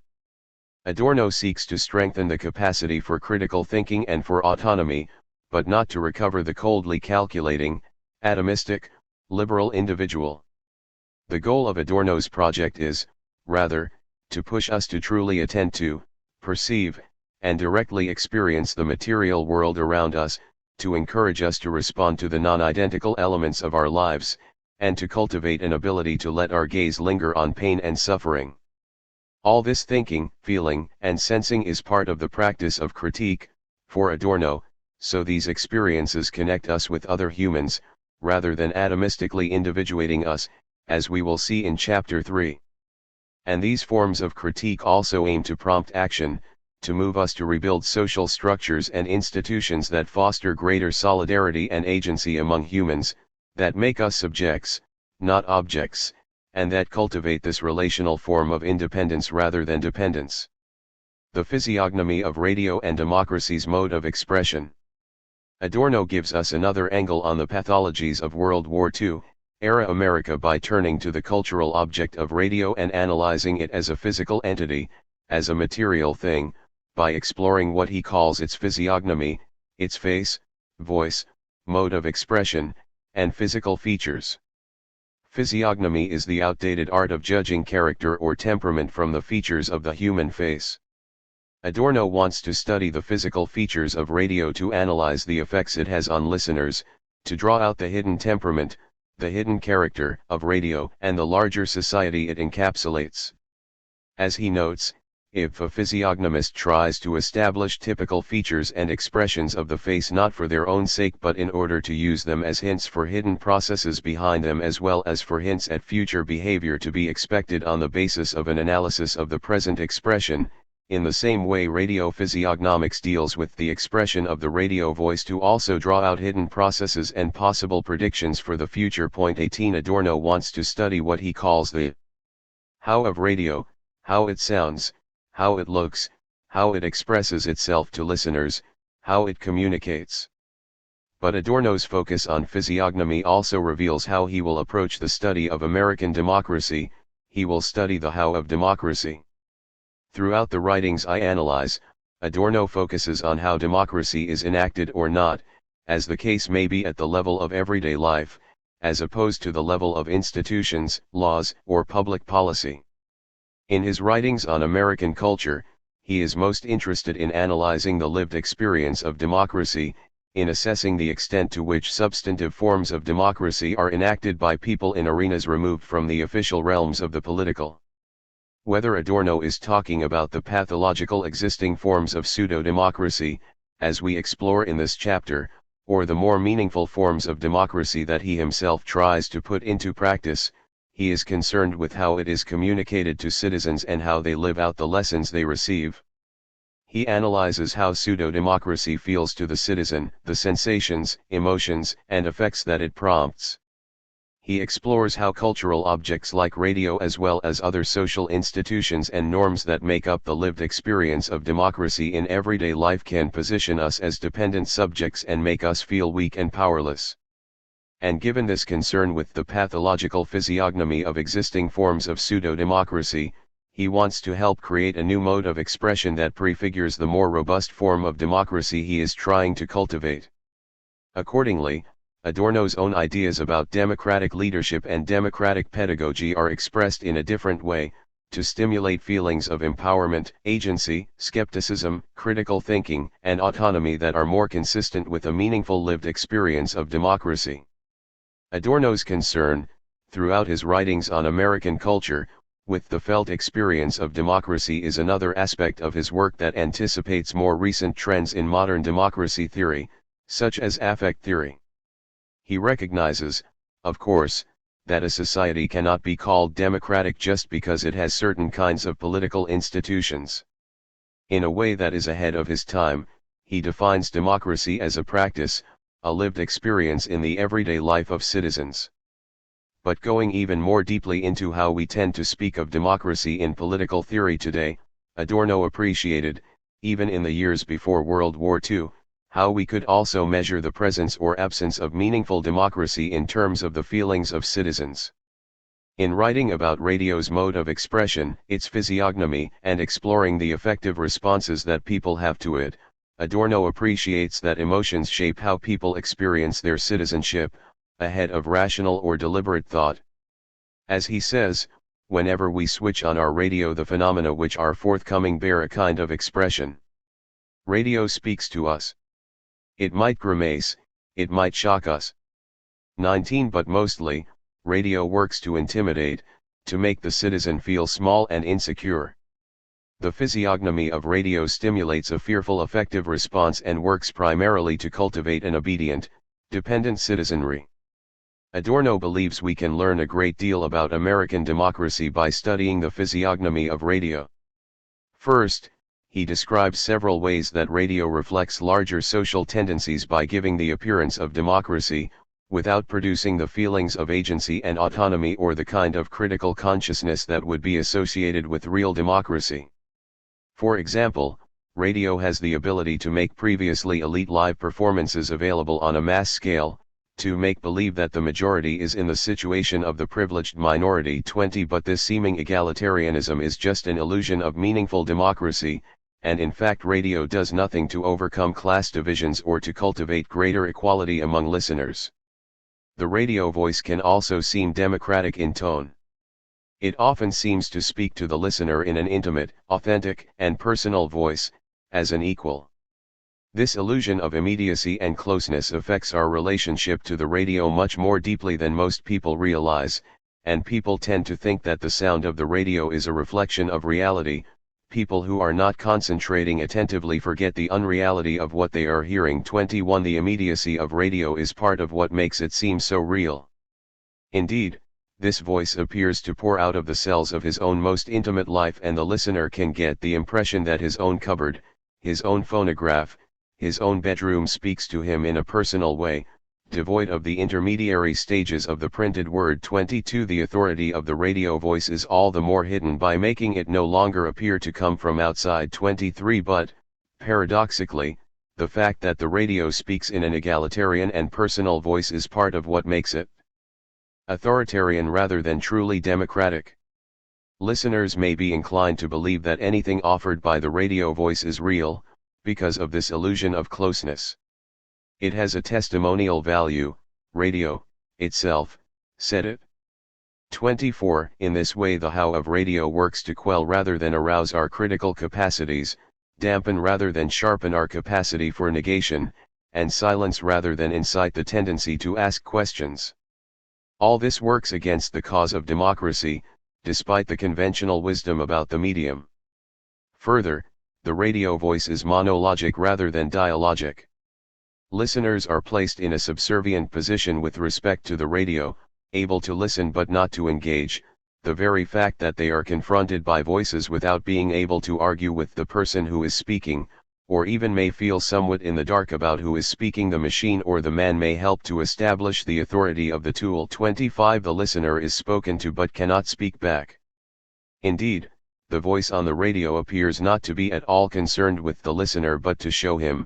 Adorno seeks to strengthen the capacity for critical thinking and for autonomy, but not to recover the coldly calculating, atomistic, liberal individual. The goal of Adorno's project is, rather, to push us to truly attend to, perceive, and directly experience the material world around us, to encourage us to respond to the non-identical elements of our lives, and to cultivate an ability to let our gaze linger on pain and suffering. All this thinking, feeling, and sensing is part of the practice of critique, for Adorno, so these experiences connect us with other humans, rather than atomistically individuating us, as we will see in Chapter 3. And these forms of critique also aim to prompt action, to move us to rebuild social structures and institutions that foster greater solidarity and agency among humans, that make us subjects, not objects, and that cultivate this relational form of independence rather than dependence. The physiognomy of radio and democracy's mode of expression. Adorno gives us another angle on the pathologies of World War II-era America by turning to the cultural object of radio and analyzing it as a physical entity, as a material thing, by exploring what he calls its physiognomy, its face, voice, mode of expression, and physical features. Physiognomy is the outdated art of judging character or temperament from the features of the human face. Adorno wants to study the physical features of radio to analyze the effects it has on listeners, to draw out the hidden temperament, the hidden character of radio and the larger society it encapsulates. As he notes, if a physiognomist tries to establish typical features and expressions of the face not for their own sake but in order to use them as hints for hidden processes behind them as well as for hints at future behavior to be expected on the basis of an analysis of the present expression, in the same way radio physiognomics deals with the expression of the radio voice to also draw out hidden processes and possible predictions for the future. Point 18 Adorno wants to study what he calls the how of radio, how it sounds, how it looks, how it expresses itself to listeners, how it communicates. But Adorno's focus on physiognomy also reveals how he will approach the study of American democracy. He will study the how of democracy. Throughout the writings I analyze, Adorno focuses on how democracy is enacted or not, as the case may be at the level of everyday life, as opposed to the level of institutions, laws, or public policy. In his writings on American culture, he is most interested in analyzing the lived experience of democracy, in assessing the extent to which substantive forms of democracy are enacted by people in arenas removed from the official realms of the political. Whether Adorno is talking about the pathological existing forms of pseudo-democracy, as we explore in this chapter, or the more meaningful forms of democracy that he himself tries to put into practice, he is concerned with how it is communicated to citizens and how they live out the lessons they receive. He analyzes how pseudo-democracy feels to the citizen, the sensations, emotions, and effects that it prompts. He explores how cultural objects like radio as well as other social institutions and norms that make up the lived experience of democracy in everyday life can position us as dependent subjects and make us feel weak and powerless. And given this concern with the pathological physiognomy of existing forms of pseudo-democracy, he wants to help create a new mode of expression that prefigures the more robust form of democracy he is trying to cultivate. Accordingly, Adorno's own ideas about democratic leadership and democratic pedagogy are expressed in a different way, to stimulate feelings of empowerment, agency, skepticism, critical thinking, and autonomy that are more consistent with a meaningful lived experience of democracy. Adorno's concern, throughout his writings on American culture, with the felt experience of democracy is another aspect of his work that anticipates more recent trends in modern democracy theory, such as affect theory. He recognizes, of course, that a society cannot be called democratic just because it has certain kinds of political institutions. In a way that is ahead of his time, he defines democracy as a practice, a lived experience in the everyday life of citizens. But going even more deeply into how we tend to speak of democracy in political theory today, Adorno appreciated, even in the years before World War II, how we could also measure the presence or absence of meaningful democracy in terms of the feelings of citizens. In writing about radio's mode of expression, its physiognomy, and exploring the effective responses that people have to it, Adorno appreciates that emotions shape how people experience their citizenship, ahead of rational or deliberate thought. As he says, whenever we switch on our radio, the phenomena which are forthcoming bear a kind of expression. Radio speaks to us. It might grimace, it might shock us. 19 But mostly, radio works to intimidate, to make the citizen feel small and insecure. The physiognomy of radio stimulates a fearful affective response and works primarily to cultivate an obedient, dependent citizenry. Adorno believes we can learn a great deal about American democracy by studying the physiognomy of radio. First, he describes several ways that radio reflects larger social tendencies by giving the appearance of democracy, without producing the feelings of agency and autonomy or the kind of critical consciousness that would be associated with real democracy. For example, radio has the ability to make previously elite live performances available on a mass scale, to make believe that the majority is in the situation of the privileged minority 20, but this seeming egalitarianism is just an illusion of meaningful democracy, and in fact radio does nothing to overcome class divisions or to cultivate greater equality among listeners. The radio voice can also seem democratic in tone. It often seems to speak to the listener in an intimate, authentic, and personal voice, as an equal. This illusion of immediacy and closeness affects our relationship to the radio much more deeply than most people realize, and people tend to think that the sound of the radio is a reflection of reality. People who are not concentrating attentively forget the unreality of what they are hearing. 21 The immediacy of radio is part of what makes it seem so real. Indeed, this voice appears to pour out of the cells of his own most intimate life, and the listener can get the impression that his own cupboard, his own phonograph, his own bedroom speaks to him in a personal way, devoid of the intermediary stages of the printed word. 22 The authority of the radio voice is all the more hidden by making it no longer appear to come from outside. 23 But, paradoxically, the fact that the radio speaks in an egalitarian and personal voice is part of what makes it authoritarian rather than truly democratic. Listeners may be inclined to believe that anything offered by the radio voice is real, because of this illusion of closeness. It has a testimonial value. Radio, itself, said it. 24 In this way the how of radio works to quell rather than arouse our critical capacities, dampen rather than sharpen our capacity for negation, and silence rather than incite the tendency to ask questions. All this works against the cause of democracy, despite the conventional wisdom about the medium. Further, the radio voice is monologic rather than dialogic. Listeners are placed in a subservient position with respect to the radio, able to listen but not to engage. The very fact that they are confronted by voices without being able to argue with the person who is speaking, or even may feel somewhat in the dark about who is speaking, the machine or the man, may help to establish the authority of the tool. 25 The listener is spoken to but cannot speak back. Indeed, the voice on the radio appears not to be at all concerned with the listener but to show him,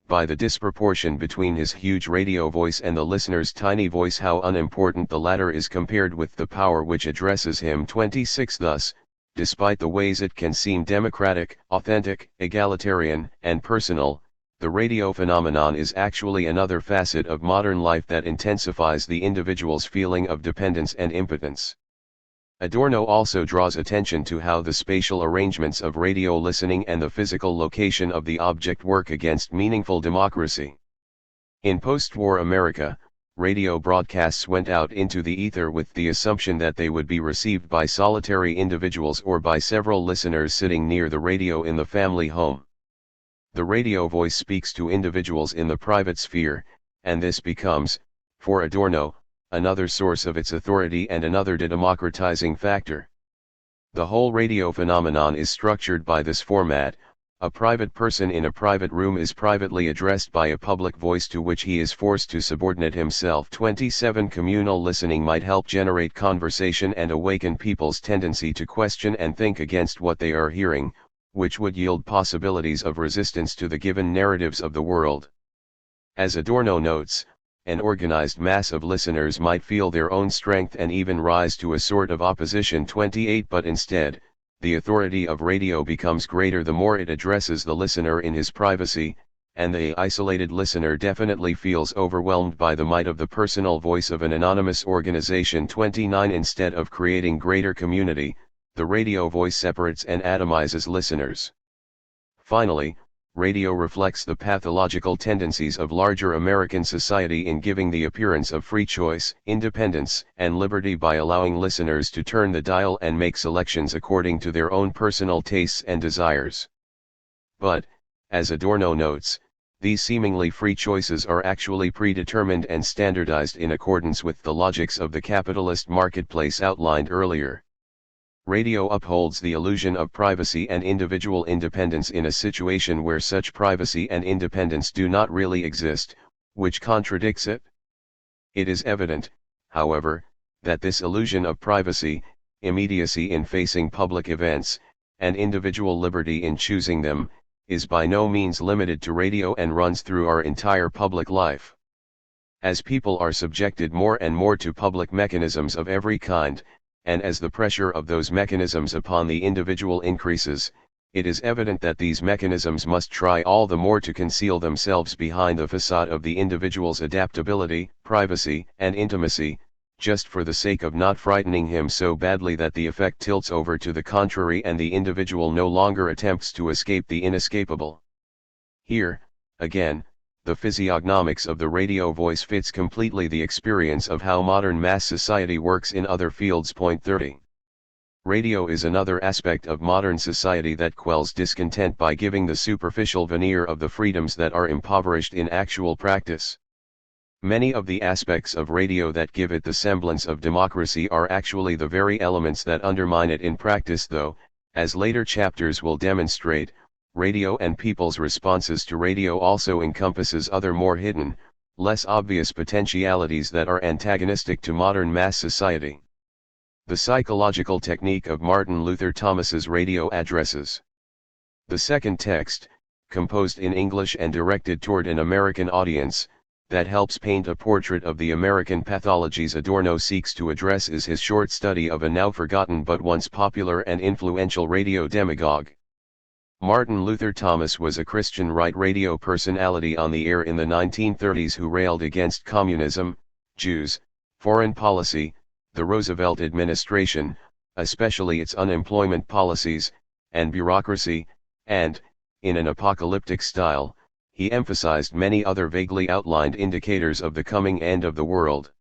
by the disproportion between his huge radio voice and the listener's tiny voice, how unimportant the latter is compared with the power which addresses him. 26 Thus, despite the ways it can seem democratic, authentic, egalitarian, and personal, the radio phenomenon is actually another facet of modern life that intensifies the individual's feeling of dependence and impotence. Adorno also draws attention to how the spatial arrangements of radio listening and the physical location of the object work against meaningful democracy. In post-war America, radio broadcasts went out into the ether with the assumption that they would be received by solitary individuals or by several listeners sitting near the radio in the family home. The radio voice speaks to individuals in the private sphere, and this becomes, for Adorno, another source of its authority and another democratizing factor. The whole radio phenomenon is structured by this format. A private person in a private room is privately addressed by a public voice to which he is forced to subordinate himself. 27 Communal listening might help generate conversation and awaken people's tendency to question and think against what they are hearing, which would yield possibilities of resistance to the given narratives of the world. As Adorno notes, an organized mass of listeners might feel their own strength and even rise to a sort of opposition. 28 But instead, the authority of radio becomes greater the more it addresses the listener in his privacy, and the isolated listener definitely feels overwhelmed by the might of the personal voice of an anonymous organization. 29 Instead of creating greater community, the radio voice separates and atomizes listeners. Finally, radio reflects the pathological tendencies of larger American society in giving the appearance of free choice, independence, and liberty by allowing listeners to turn the dial and make selections according to their own personal tastes and desires. But, as Adorno notes, these seemingly free choices are actually predetermined and standardized in accordance with the logics of the capitalist marketplace outlined earlier. Radio upholds the illusion of privacy and individual independence in a situation where such privacy and independence do not really exist, which contradicts it. It is evident, however, that this illusion of privacy, immediacy in facing public events, and individual liberty in choosing them, is by no means limited to radio and runs through our entire public life. As people are subjected more and more to public mechanisms of every kind, and as the pressure of those mechanisms upon the individual increases, it is evident that these mechanisms must try all the more to conceal themselves behind the facade of the individual's adaptability, privacy, and intimacy, just for the sake of not frightening him so badly that the effect tilts over to the contrary and the individual no longer attempts to escape the inescapable. Here, again, the physiognomics of the radio voice fits completely the experience of how modern mass society works in other fields. Point 30. Radio is another aspect of modern society that quells discontent by giving the superficial veneer of the freedoms that are impoverished in actual practice. Many of the aspects of radio that give it the semblance of democracy are actually the very elements that undermine it in practice, though, as later chapters will demonstrate, radio and people's responses to radio also encompasses other more hidden, less obvious potentialities that are antagonistic to modern mass society. The psychological technique of Martin Luther Thomas's radio addresses. The second text, composed in English and directed toward an American audience, that helps paint a portrait of the American pathologies Adorno seeks to address is his short study of a now forgotten but once popular and influential radio demagogue. Martin Luther Thomas was a Christian right radio personality on the air in the 1930s who railed against communism, Jews, foreign policy, the Roosevelt administration, especially its unemployment policies, and bureaucracy, and, in an apocalyptic style, he emphasized many other vaguely outlined indicators of the coming end of the world.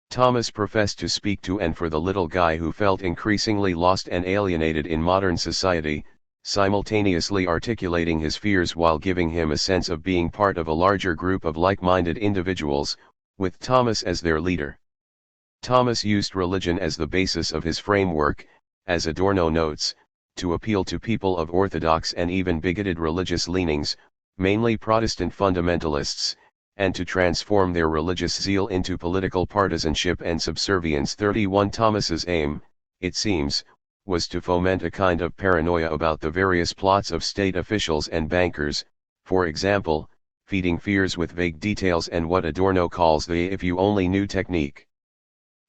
Thomas professed to speak to and for the little guy who felt increasingly lost and alienated in modern society, simultaneously articulating his fears while giving him a sense of being part of a larger group of like-minded individuals, with Thomas as their leader. Thomas used religion as the basis of his framework, as Adorno notes, to appeal to people of orthodox and even bigoted religious leanings, mainly Protestant fundamentalists, and to transform their religious zeal into political partisanship and subservience. 31 Thomas's aim, it seems, was to foment a kind of paranoia about the various plots of state officials and bankers, for example, feeding fears with vague details and what Adorno calls the "if you only knew" technique.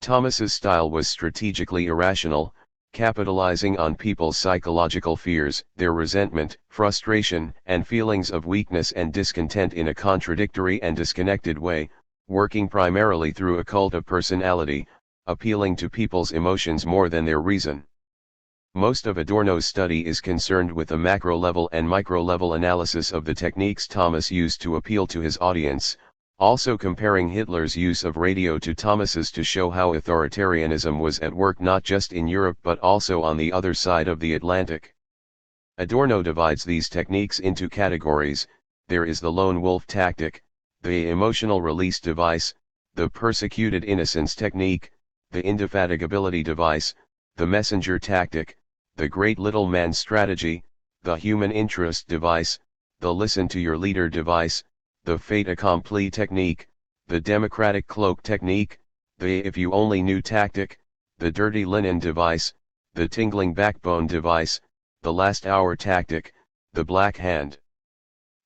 Thomas's style was strategically irrational, capitalizing on people's psychological fears, their resentment, frustration, and feelings of weakness and discontent in a contradictory and disconnected way, working primarily through a cult of personality, appealing to people's emotions more than their reason. Most of Adorno's study is concerned with the macro-level and micro-level analysis of the techniques Thomas used to appeal to his audience, also comparing Hitler's use of radio to Thomas's to show how authoritarianism was at work not just in Europe but also on the other side of the Atlantic. Adorno divides these techniques into categories. There is the lone wolf tactic, the emotional release device, the persecuted innocence technique, the indefatigability device, the messenger tactic, the great little man strategy, the human interest device, the listen to your leader device, the fait accompli technique, the democratic cloak technique, the if you only knew tactic, the dirty linen device, the tingling backbone device, the last hour tactic, the black hand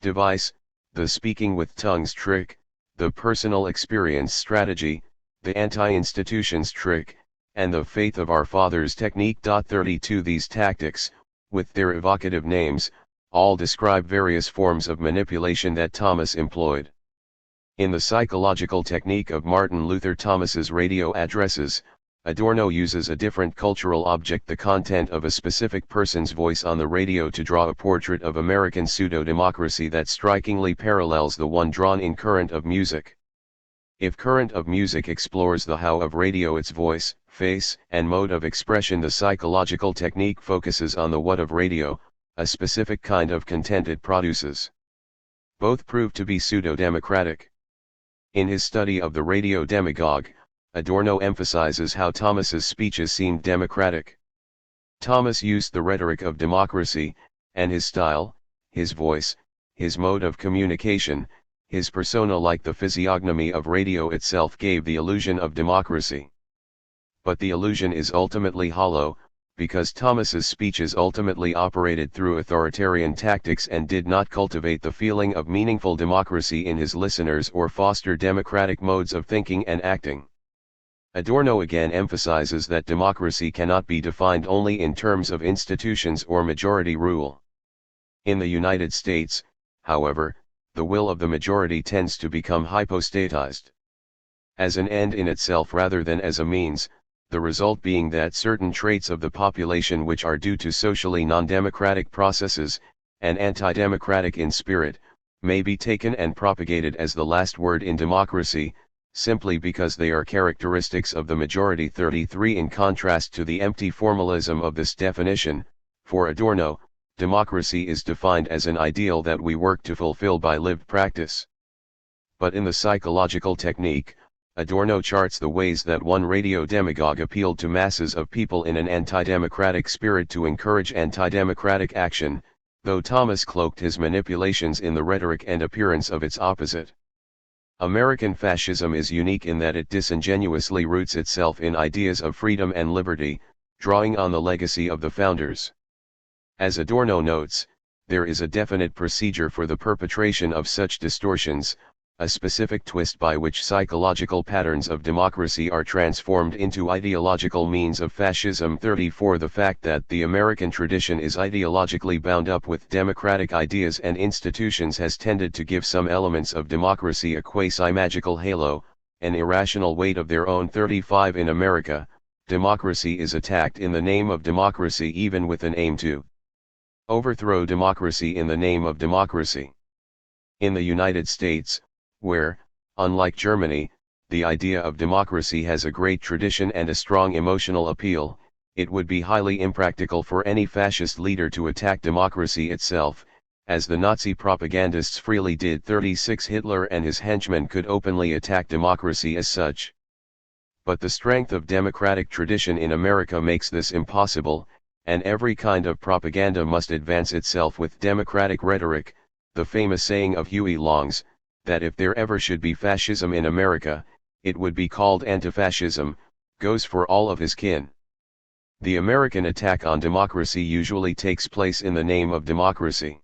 device, the speaking with tongues trick, the personal experience strategy, the anti-institutions trick, and the faith of our fathers technique. 32 These tactics, with their evocative names, all describe various forms of manipulation that Thomas employed. In the psychological technique of Martin Luther Thomas's radio addresses, Adorno uses a different cultural object, the content of a specific person's voice on the radio, to draw a portrait of American pseudo-democracy that strikingly parallels the one drawn in Current of Music. If Current of Music explores the how of radio, its voice, face, and mode of expression, the psychological technique focuses on the what of radio, a specific kind of content it produces. Both prove to be pseudo-democratic. In his study of the radio demagogue, Adorno emphasizes how Thomas's speeches seemed democratic. Thomas used the rhetoric of democracy, and his style, his voice, his mode of communication, his persona, like the physiognomy of radio itself, gave the illusion of democracy. But the illusion is ultimately hollow, because Thomas's speeches ultimately operated through authoritarian tactics and did not cultivate the feeling of meaningful democracy in his listeners or foster democratic modes of thinking and acting. Adorno again emphasizes that democracy cannot be defined only in terms of institutions or majority rule. In the United States, however, the will of the majority tends to become hypostatized as an end in itself rather than as a means, the result being that certain traits of the population which are due to socially non-democratic processes, and anti-democratic in spirit, may be taken and propagated as the last word in democracy, simply because they are characteristics of the majority. 33 In contrast to the empty formalism of this definition, for Adorno, democracy is defined as an ideal that we work to fulfill by lived practice. But in the psychological technique, Adorno charts the ways that one radio demagogue appealed to masses of people in an anti-democratic spirit to encourage anti-democratic action, though Thomas cloaked his manipulations in the rhetoric and appearance of its opposite. American fascism is unique in that it disingenuously roots itself in ideas of freedom and liberty, drawing on the legacy of the founders. As Adorno notes, there is a definite procedure for the perpetration of such distortions, a specific twist by which psychological patterns of democracy are transformed into ideological means of fascism. 34 The fact that the American tradition is ideologically bound up with democratic ideas and institutions has tended to give some elements of democracy a quasi-magical halo, an irrational weight of their own. 35 In America, democracy is attacked in the name of democracy, even with an aim to overthrow democracy in the name of democracy. In the United States, where, unlike Germany, the idea of democracy has a great tradition and a strong emotional appeal, it would be highly impractical for any fascist leader to attack democracy itself, as the Nazi propagandists freely did. 36 Hitler and his henchmen could openly attack democracy as such. But the strength of democratic tradition in America makes this impossible, and every kind of propaganda must advance itself with democratic rhetoric. The famous saying of Huey Long's, that if there ever should be fascism in America, it would be called anti-fascism, goes for all of his kin. The American attack on democracy usually takes place in the name of democracy.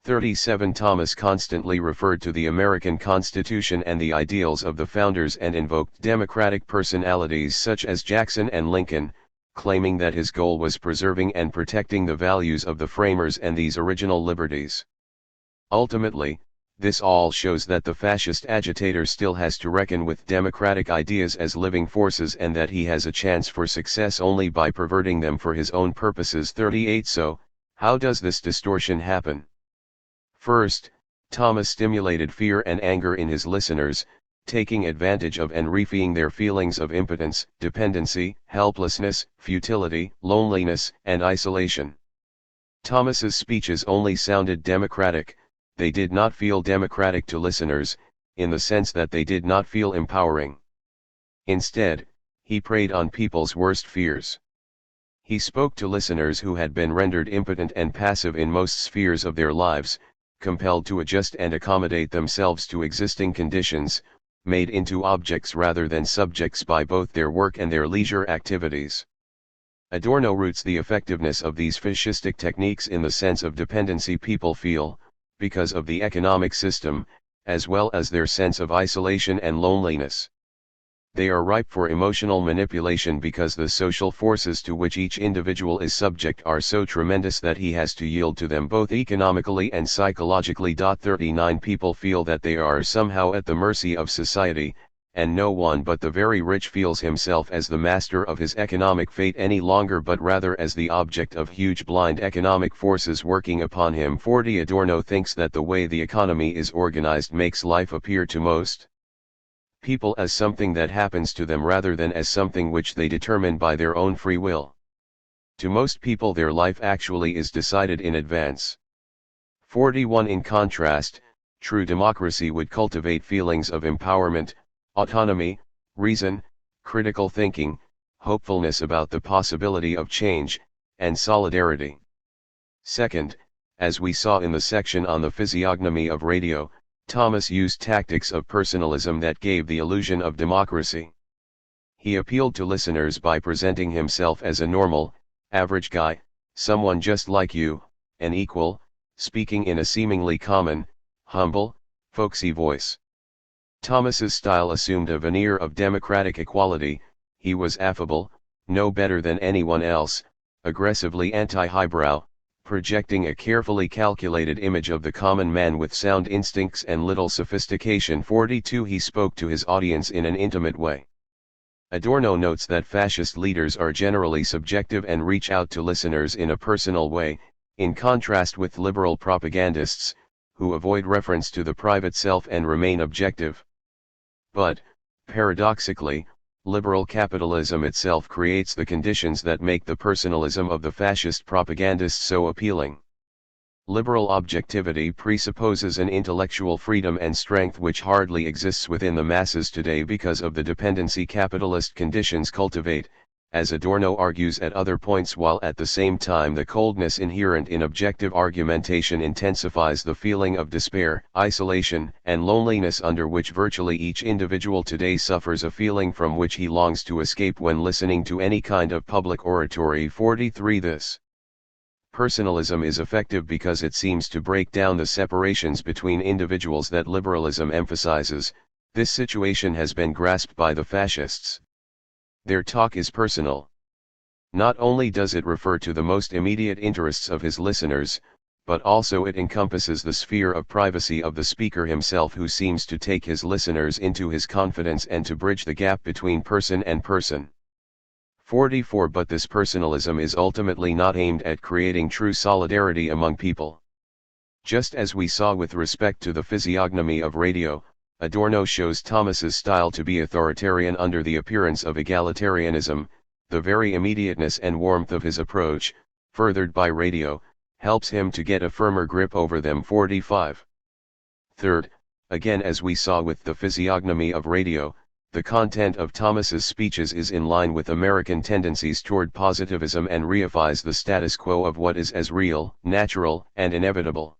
37 Thomas constantly referred to the American Constitution and the ideals of the founders and invoked democratic personalities such as Jackson and Lincoln, claiming that his goal was preserving and protecting the values of the framers and these original liberties. Ultimately, this all shows that the fascist agitator still has to reckon with democratic ideas as living forces and that he has a chance for success only by perverting them for his own purposes. 38 So, how does this distortion happen? First, Thomas stimulated fear and anger in his listeners, taking advantage of and refeeding their feelings of impotence, dependency, helplessness, futility, loneliness, and isolation. Thomas's speeches only sounded democratic. They did not feel democratic to listeners, in the sense that they did not feel empowering. Instead, he preyed on people's worst fears. He spoke to listeners who had been rendered impotent and passive in most spheres of their lives, compelled to adjust and accommodate themselves to existing conditions, made into objects rather than subjects by both their work and their leisure activities. Adorno roots the effectiveness of these fascistic techniques in the sense of dependency people feel, because of the economic system, as well as their sense of isolation and loneliness. They are ripe for emotional manipulation because the social forces to which each individual is subject are so tremendous that he has to yield to them both economically and psychologically. 39 People feel that they are somehow at the mercy of society, and no one but the very rich feels himself as the master of his economic fate any longer, but rather as the object of huge blind economic forces working upon him. 40 Adorno thinks that the way the economy is organized makes life appear to most people as something that happens to them rather than as something which they determine by their own free will. To most people their life actually is decided in advance. 41 In contrast, true democracy would cultivate feelings of empowerment, autonomy, reason, critical thinking, hopefulness about the possibility of change, and solidarity. Second, as we saw in the section on the physiognomy of radio, Thomas used tactics of personalism that gave the illusion of democracy. He appealed to listeners by presenting himself as a normal, average guy, someone just like you, an equal, speaking in a seemingly common, humble, folksy voice. Thomas's style assumed a veneer of democratic equality. He was affable, no better than anyone else, aggressively anti-highbrow, projecting a carefully calculated image of the common man with sound instincts and little sophistication. 42 He spoke to his audience in an intimate way. Adorno notes that fascist leaders are generally subjective and reach out to listeners in a personal way, in contrast with liberal propagandists, who avoid reference to the private self and remain objective. But, paradoxically, liberal capitalism itself creates the conditions that make the personalism of the fascist propagandists so appealing. Liberal objectivity presupposes an intellectual freedom and strength which hardly exists within the masses today because of the dependency capitalist conditions cultivate, as Adorno argues at other points, while at the same time the coldness inherent in objective argumentation intensifies the feeling of despair, isolation, and loneliness under which virtually each individual today suffers, a feeling from which he longs to escape when listening to any kind of public oratory. 43 This personalism is effective because it seems to break down the separations between individuals that liberalism emphasizes. This situation has been grasped by the fascists. Their talk is personal. Not only does it refer to the most immediate interests of his listeners, but also it encompasses the sphere of privacy of the speaker himself, who seems to take his listeners into his confidence and to bridge the gap between person and person. 44 But this personalism is ultimately not aimed at creating true solidarity among people. Just as we saw with respect to the physiognomy of radio, Adorno shows Thomas's style to be authoritarian under the appearance of egalitarianism. The very immediateness and warmth of his approach, furthered by radio, helps him to get a firmer grip over them. 45. Third, again as we saw with the physiognomy of radio, the content of Thomas's speeches is in line with American tendencies toward positivism and reifies the status quo of what is as real, natural, and inevitable.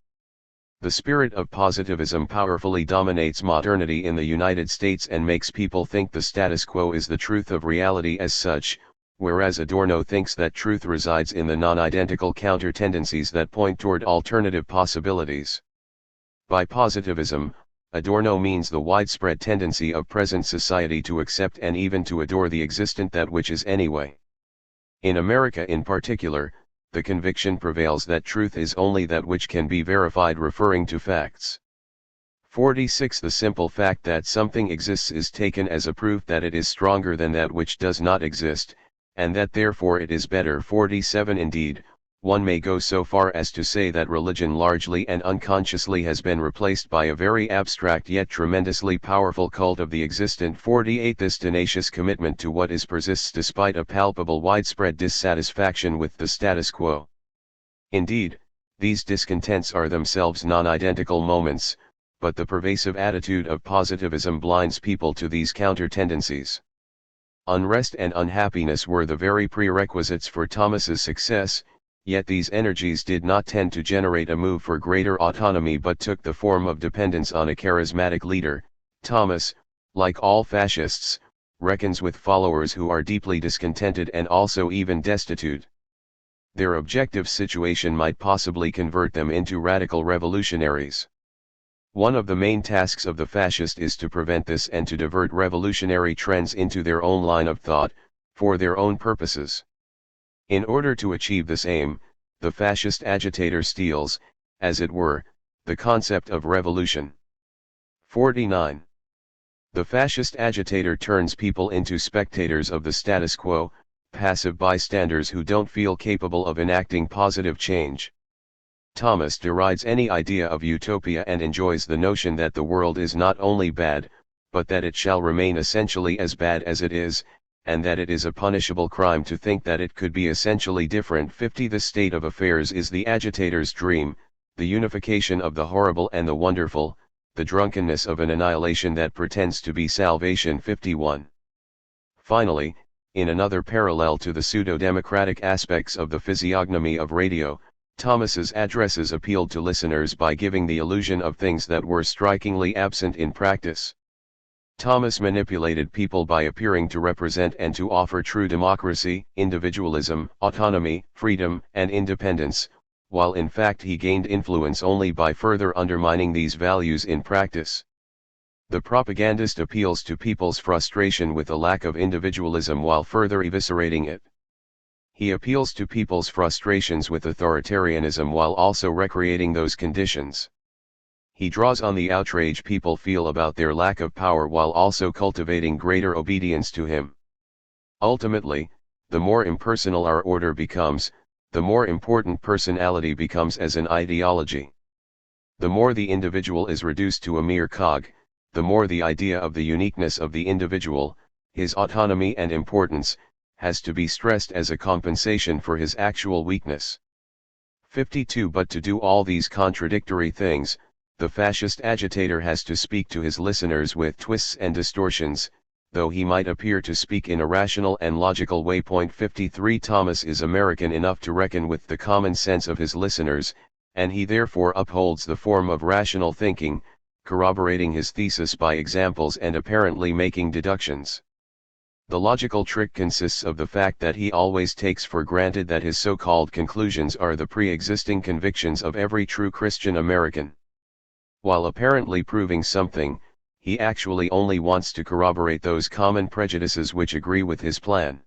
The spirit of positivism powerfully dominates modernity in the United States and makes people think the status quo is the truth of reality as such, whereas Adorno thinks that truth resides in the non-identical counter-tendencies that point toward alternative possibilities. By positivism, Adorno means the widespread tendency of present society to accept and even to adore the existent that which is anyway. In America in particular, the conviction prevails that truth is only that which can be verified, referring to facts. 46 The simple fact that something exists is taken as a proof that it is stronger than that which does not exist, and that therefore it is better. 47 Indeed, one may go so far as to say that religion largely and unconsciously has been replaced by a very abstract yet tremendously powerful cult of the existent. 48 This tenacious commitment to what is persists despite a palpable widespread dissatisfaction with the status quo. Indeed, these discontents are themselves non-identical moments, but the pervasive attitude of positivism blinds people to these counter-tendencies. Unrest and unhappiness were the very prerequisites for Thomas's success, yet these energies did not tend to generate a move for greater autonomy but took the form of dependence on a charismatic leader. Thomas, like all fascists, reckons with followers who are deeply discontented and also even destitute. Their objective situation might possibly convert them into radical revolutionaries. One of the main tasks of the fascist is to prevent this and to divert revolutionary trends into their own line of thought, for their own purposes. In order to achieve this aim, the fascist agitator steals, as it were, the concept of revolution. 49. The fascist agitator turns people into spectators of the status quo, passive bystanders who don't feel capable of enacting positive change. Thomas derides any idea of utopia and enjoys the notion that the world is not only bad, but that it shall remain essentially as bad as it is, and that it is a punishable crime to think that it could be essentially different. 50 The state of affairs is the agitator's dream, the unification of the horrible and the wonderful, the drunkenness of an annihilation that pretends to be salvation. 51. Finally, in another parallel to the pseudo-democratic aspects of the physiognomy of radio, Thomas's addresses appealed to listeners by giving the illusion of things that were strikingly absent in practice. Thomas manipulated people by appearing to represent and to offer true democracy, individualism, autonomy, freedom, and independence, while in fact he gained influence only by further undermining these values in practice. The propagandist appeals to people's frustration with a lack of individualism while further eviscerating it. He appeals to people's frustrations with authoritarianism while also recreating those conditions. He draws on the outrage people feel about their lack of power while also cultivating greater obedience to him. Ultimately, the more impersonal our order becomes, the more important personality becomes as an ideology. The more the individual is reduced to a mere cog, the more the idea of the uniqueness of the individual, his autonomy and importance, has to be stressed as a compensation for his actual weakness. 52. But to do all these contradictory things, the fascist agitator has to speak to his listeners with twists and distortions, though he might appear to speak in a rational and logical way. 53. Thomas is American enough to reckon with the common sense of his listeners, and he therefore upholds the form of rational thinking, corroborating his thesis by examples and apparently making deductions. The logical trick consists of the fact that he always takes for granted that his so-called conclusions are the pre-existing convictions of every true Christian American. While apparently proving something, he actually only wants to corroborate those common prejudices which agree with his plan.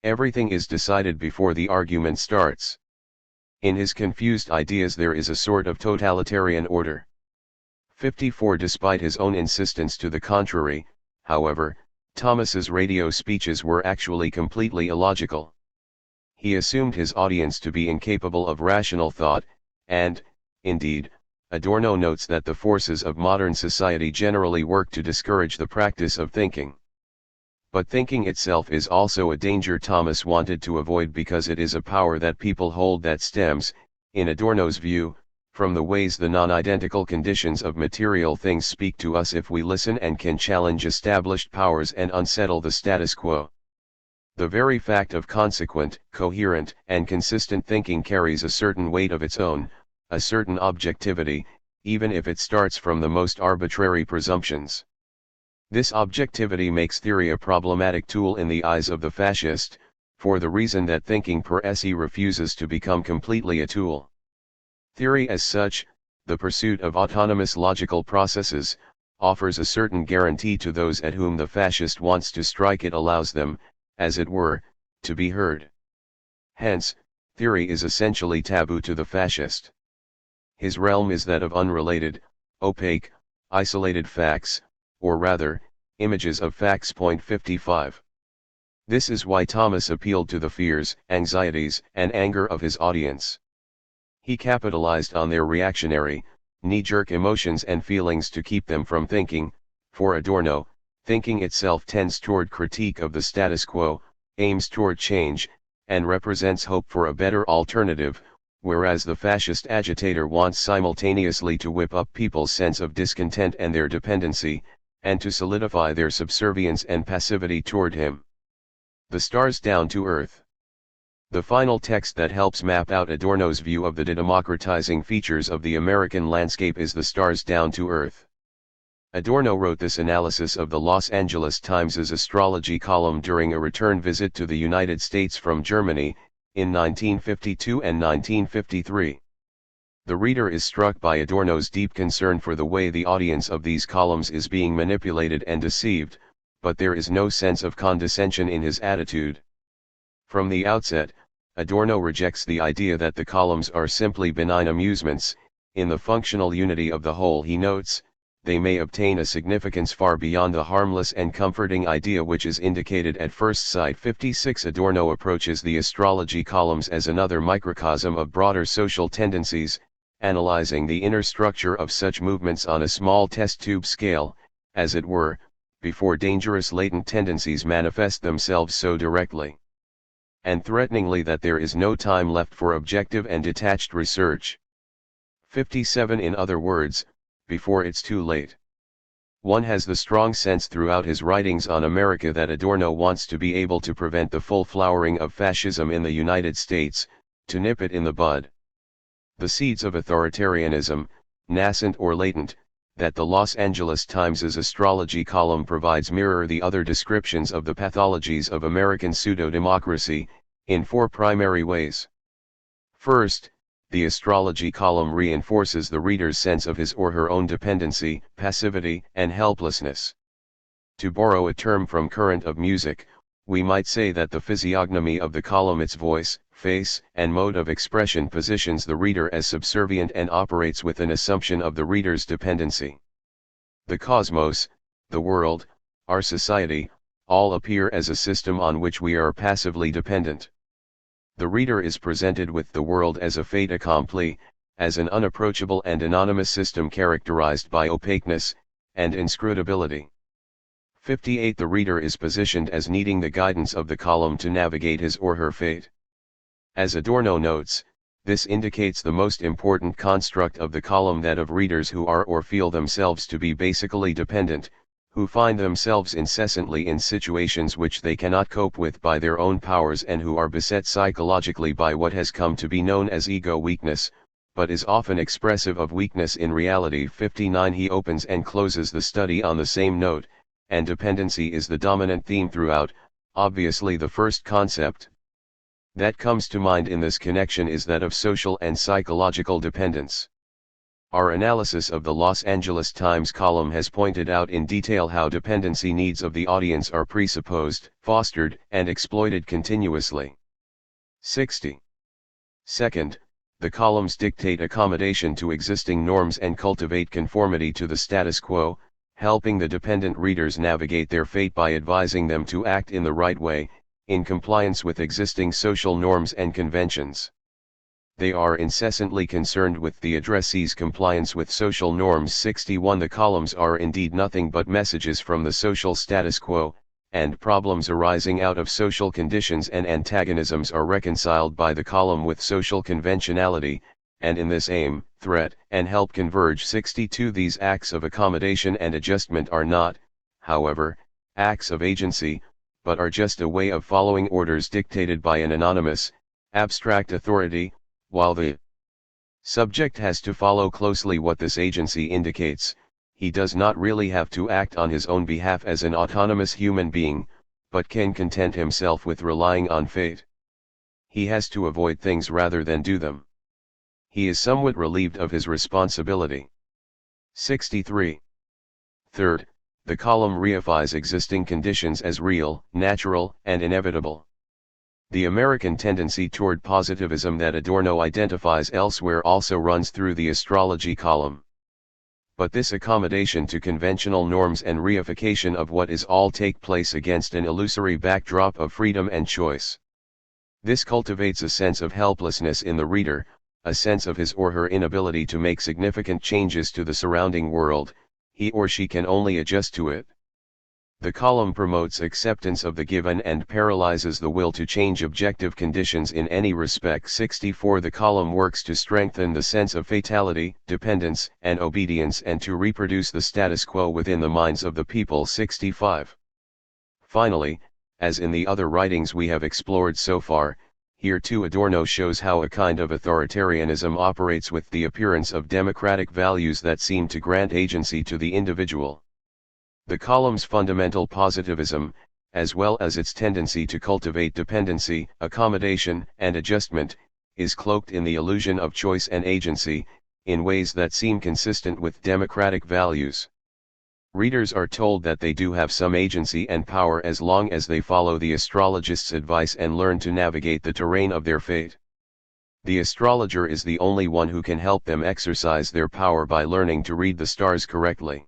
Everything is decided before the argument starts. In his confused ideas there is a sort of totalitarian order. 54. Despite his own insistence to the contrary, however, Thomas's radio speeches were actually completely illogical. He assumed his audience to be incapable of rational thought, and, indeed, Adorno notes that the forces of modern society generally work to discourage the practice of thinking. But thinking itself is also a danger Thomas wanted to avoid because it is a power that people hold that stems, in Adorno's view, from the ways the non-identical conditions of material things speak to us if we listen and can challenge established powers and unsettle the status quo. The very fact of consequent, coherent, and consistent thinking carries a certain weight of its own, a certain objectivity, even if it starts from the most arbitrary presumptions. This objectivity makes theory a problematic tool in the eyes of the fascist, for the reason that thinking per se refuses to become completely a tool. Theory as such, the pursuit of autonomous logical processes, offers a certain guarantee to those at whom the fascist wants to strike. It allows them, as it were, to be heard. Hence, theory is essentially taboo to the fascist. His realm is that of unrelated, opaque, isolated facts, or rather, images of facts. 55. This is why Thomas appealed to the fears, anxieties, and anger of his audience. He capitalized on their reactionary, knee-jerk emotions and feelings to keep them from thinking. For Adorno, thinking itself tends toward critique of the status quo, aims toward change, and represents hope for a better alternative, whereas the fascist agitator wants simultaneously to whip up people's sense of discontent and their dependency, and to solidify their subservience and passivity toward him. The stars down to earth. The final text that helps map out Adorno's view of the democratizing features of the American landscape is The Stars Down to Earth. Adorno wrote this analysis of the Los Angeles Times' astrology column during a return visit to the United States from Germany, in 1952 and 1953. The reader is struck by Adorno's deep concern for the way the audience of these columns is being manipulated and deceived, but there is no sense of condescension in his attitude. From the outset, Adorno rejects the idea that the columns are simply benign amusements. In the functional unity of the whole, he notes, they may obtain a significance far beyond the harmless and comforting idea which is indicated at first sight. 56. Adorno approaches the astrology columns as another microcosm of broader social tendencies, analyzing the inner structure of such movements on a small test tube scale, as it were, before dangerous latent tendencies manifest themselves so directly and threateningly that there is no time left for objective and detached research. 57. In other words, before it's too late. One has the strong sense throughout his writings on America that Adorno wants to be able to prevent the full flowering of fascism in the United States, to nip it in the bud. The seeds of authoritarianism, nascent or latent, that the Los Angeles Times' astrology column provides mirror the other descriptions of the pathologies of American pseudo-democracy, in 4 primary ways. First, the astrology column reinforces the reader's sense of his or her own dependency, passivity, and helplessness. To borrow a term from Current of Music, we might say that the physiognomy of the column, its voice, face, and mode of expression, positions the reader as subservient and operates with an assumption of the reader's dependency. The cosmos, the world, our society, all appear as a system on which we are passively dependent. The reader is presented with the world as a fait accompli, as an unapproachable and anonymous system characterized by opaqueness and inscrutability. 58. The reader is positioned as needing the guidance of the column to navigate his or her fate. As Adorno notes, this indicates the most important construct of the column, that of readers who are or feel themselves to be basically dependent, who find themselves incessantly in situations which they cannot cope with by their own powers, and who are beset psychologically by what has come to be known as ego weakness, but is often expressive of weakness in reality. 59. He opens and closes the study on the same note, and dependency is the dominant theme throughout. Obviously, the first concept that comes to mind in this connection is that of social and psychological dependence. Our analysis of the Los Angeles Times column has pointed out in detail how dependency needs of the audience are presupposed, fostered, and exploited continuously. 60. Second, the columns dictate accommodation to existing norms and cultivate conformity to the status quo, helping the dependent readers navigate their fate by advising them to act in the right way, in compliance with existing social norms and conventions. They are incessantly concerned with the addressee's compliance with social norms. 61. The columns are indeed nothing but messages from the social status quo, and problems arising out of social conditions and antagonisms are reconciled by the column with social conventionality, and in this aim, threat, and help converge. 62. These acts of accommodation and adjustment are not, however, acts of agency, but are just a way of following orders dictated by an anonymous, abstract authority, while the subject has to follow closely what this agency indicates. He does not really have to act on his own behalf as an autonomous human being, but can content himself with relying on fate. He has to avoid things rather than do them. He is somewhat relieved of his responsibility. 63. Third, the column reifies existing conditions as real, natural, and inevitable. The American tendency toward positivism that Adorno identifies elsewhere also runs through the astrology column. But this accommodation to conventional norms and reification of what is all take place against an illusory backdrop of freedom and choice. This cultivates a sense of helplessness in the reader, a sense of his or her inability to make significant changes to the surrounding world. He or she can only adjust to it. The column promotes acceptance of the given and paralyzes the will to change objective conditions in any respect. 64. The column works to strengthen the sense of fatality, dependence, and obedience, and to reproduce the status quo within the minds of the people. 65. Finally, as in the other writings we have explored so far, here too Adorno shows how a kind of authoritarianism operates with the appearance of democratic values that seem to grant agency to the individual. The column's fundamental positivism, as well as its tendency to cultivate dependency, accommodation, and adjustment, is cloaked in the illusion of choice and agency, in ways that seem consistent with democratic values. Readers are told that they do have some agency and power as long as they follow the astrologist's advice and learn to navigate the terrain of their fate. The astrologer is the only one who can help them exercise their power by learning to read the stars correctly.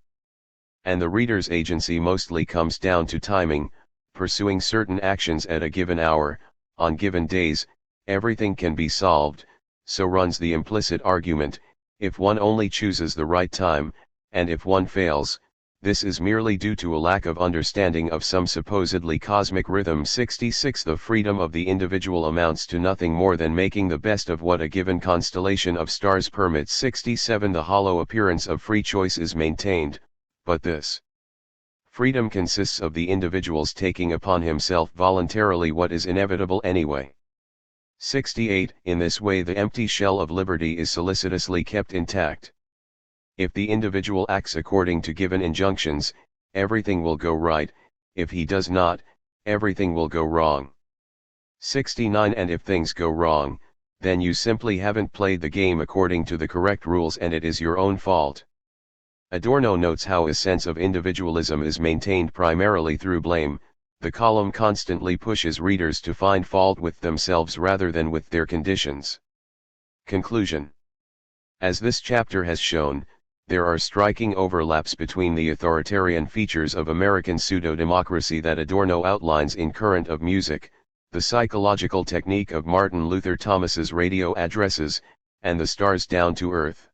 And the reader's agency mostly comes down to timing, pursuing certain actions at a given hour. On given days, everything can be solved, so runs the implicit argument, if one only chooses the right time, and if one fails, this is merely due to a lack of understanding of some supposedly cosmic rhythm. 66. The freedom of the individual amounts to nothing more than making the best of what a given constellation of stars permits. 67. The hollow appearance of free choice is maintained, but this freedom consists of the individual's taking upon himself voluntarily what is inevitable anyway. 68. In this way the empty shell of liberty is solicitously kept intact. If the individual acts according to given injunctions, everything will go right; if he does not, everything will go wrong. 69 And if things go wrong, then you simply haven't played the game according to the correct rules and it is your own fault. Adorno notes how a sense of individualism is maintained primarily through blame. The column constantly pushes readers to find fault with themselves rather than with their conditions. Conclusion. As this chapter has shown, there are striking overlaps between the authoritarian features of American pseudo-democracy that Adorno outlines in Current of Music, the psychological technique of Martin Luther Thomas's radio addresses, and the Stars Down to Earth.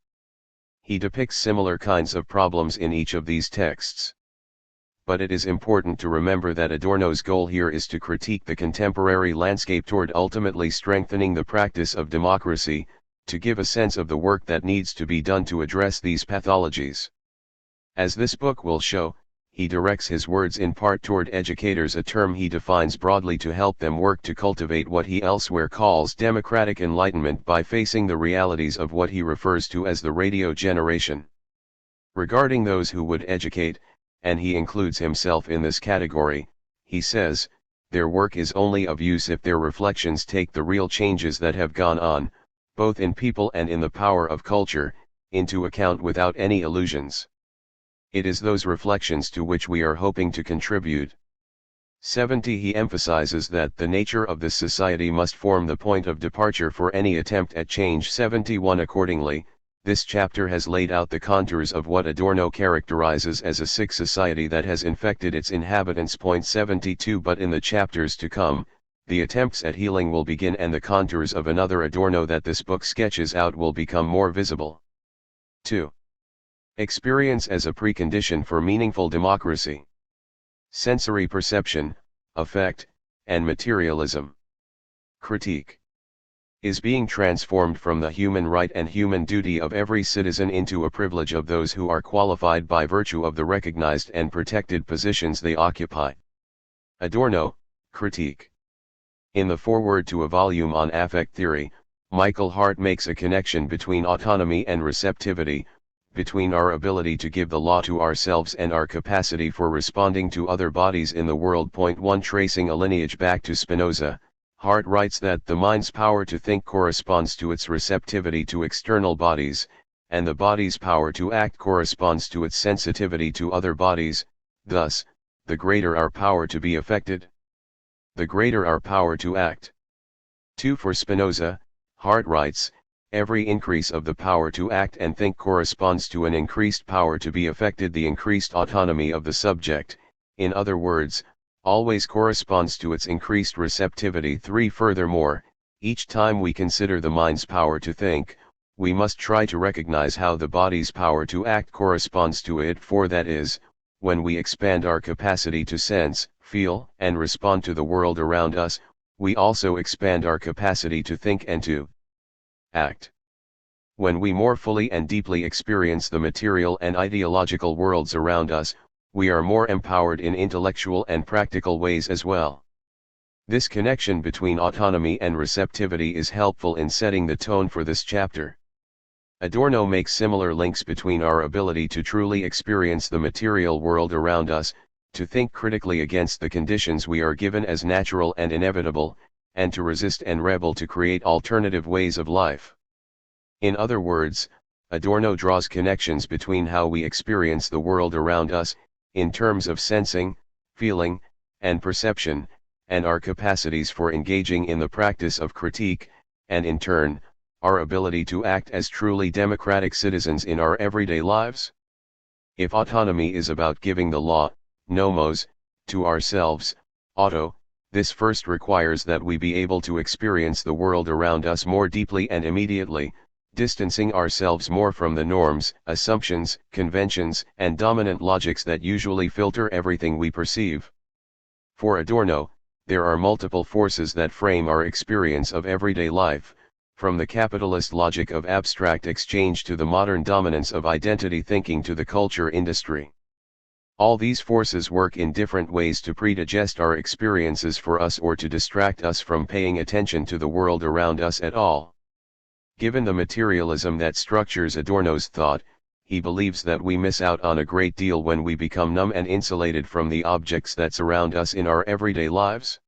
He depicts similar kinds of problems in each of these texts. But it is important to remember that Adorno's goal here is to critique the contemporary landscape toward ultimately strengthening the practice of democracy, to give a sense of the work that needs to be done to address these pathologies. As this book will show, he directs his words in part toward educators, a term he defines broadly to help them work to cultivate what he elsewhere calls democratic enlightenment by facing the realities of what he refers to as the radio generation. Regarding those who would educate, and he includes himself in this category, he says, their work is only of use if their reflections take the real changes that have gone on, both in people and in the power of culture, into account without any illusions. It is those reflections to which we are hoping to contribute. 70 He emphasizes that the nature of this society must form the point of departure for any attempt at change. 71 Accordingly, this chapter has laid out the contours of what Adorno characterizes as a sick society that has infected its inhabitants. 72 But in the chapters to come, the attempts at healing will begin and the contours of another Adorno that this book sketches out will become more visible. 2. Experience as a precondition for meaningful democracy. Sensory perception, affect, and materialism. Critique is being transformed from the human right and human duty of every citizen into a privilege of those who are qualified by virtue of the recognized and protected positions they occupy. Adorno, Critique. In the foreword to a volume on affect theory, Michael Hart makes a connection between autonomy and receptivity, between our ability to give the law to ourselves and our capacity for responding to other bodies in the world. 1 Tracing a lineage back to Spinoza, Hart writes that the mind's power to think corresponds to its receptivity to external bodies, and the body's power to act corresponds to its sensitivity to other bodies. Thus, the greater our power to be affected, the greater our power to act. 2 For Spinoza, Hart writes, every increase of the power to act and think corresponds to an increased power to be affected. The increased autonomy of the subject, in other words, always corresponds to its increased receptivity. 3 Furthermore, each time we consider the mind's power to think, we must try to recognize how the body's power to act corresponds to it. For that is, when we expand our capacity to sense, feel, and respond to the world around us, we also expand our capacity to think and to act. When we more fully and deeply experience the material and ideological worlds around us, we are more empowered in intellectual and practical ways as well. This connection between autonomy and receptivity is helpful in setting the tone for this chapter. Adorno makes similar links between our ability to truly experience the material world around us, to think critically against the conditions we are given as natural and inevitable, and to resist and rebel to create alternative ways of life. In other words, Adorno draws connections between how we experience the world around us, in terms of sensing, feeling, and perception, and our capacities for engaging in the practice of critique, and in turn, our ability to act as truly democratic citizens in our everyday lives. If autonomy is about giving the law, nomos, to ourselves, auto, this first requires that we be able to experience the world around us more deeply and immediately, distancing ourselves more from the norms, assumptions, conventions, and dominant logics that usually filter everything we perceive. For Adorno, there are multiple forces that frame our experience of everyday life, from the capitalist logic of abstract exchange to the modern dominance of identity thinking to the culture industry. All these forces work in different ways to predigest our experiences for us or to distract us from paying attention to the world around us at all. Given the materialism that structures Adorno's thought, he believes that we miss out on a great deal when we become numb and insulated from the objects that surround us in our everyday lives.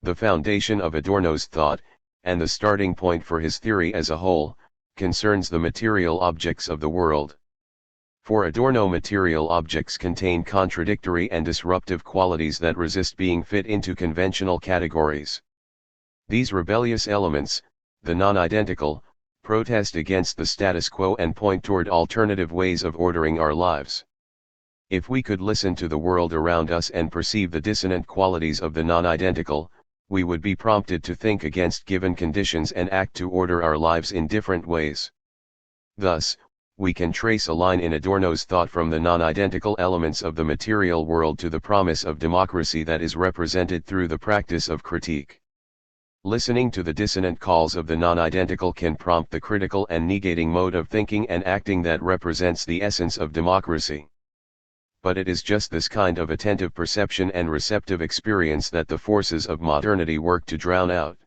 The foundation of Adorno's thought, and the starting point for his theory as a whole, concerns the material objects of the world. For Adorno, material objects contain contradictory and disruptive qualities that resist being fit into conventional categories. These rebellious elements, the non-identical, protest against the status quo and point toward alternative ways of ordering our lives. If we could listen to the world around us and perceive the dissonant qualities of the non-identical, we would be prompted to think against given conditions and act to order our lives in different ways. Thus, we can trace a line in Adorno's thought from the non-identical elements of the material world to the promise of democracy that is represented through the practice of critique. Listening to the dissonant calls of the non-identical can prompt the critical and negating mode of thinking and acting that represents the essence of democracy. But it is just this kind of attentive perception and receptive experience that the forces of modernity work to drown out.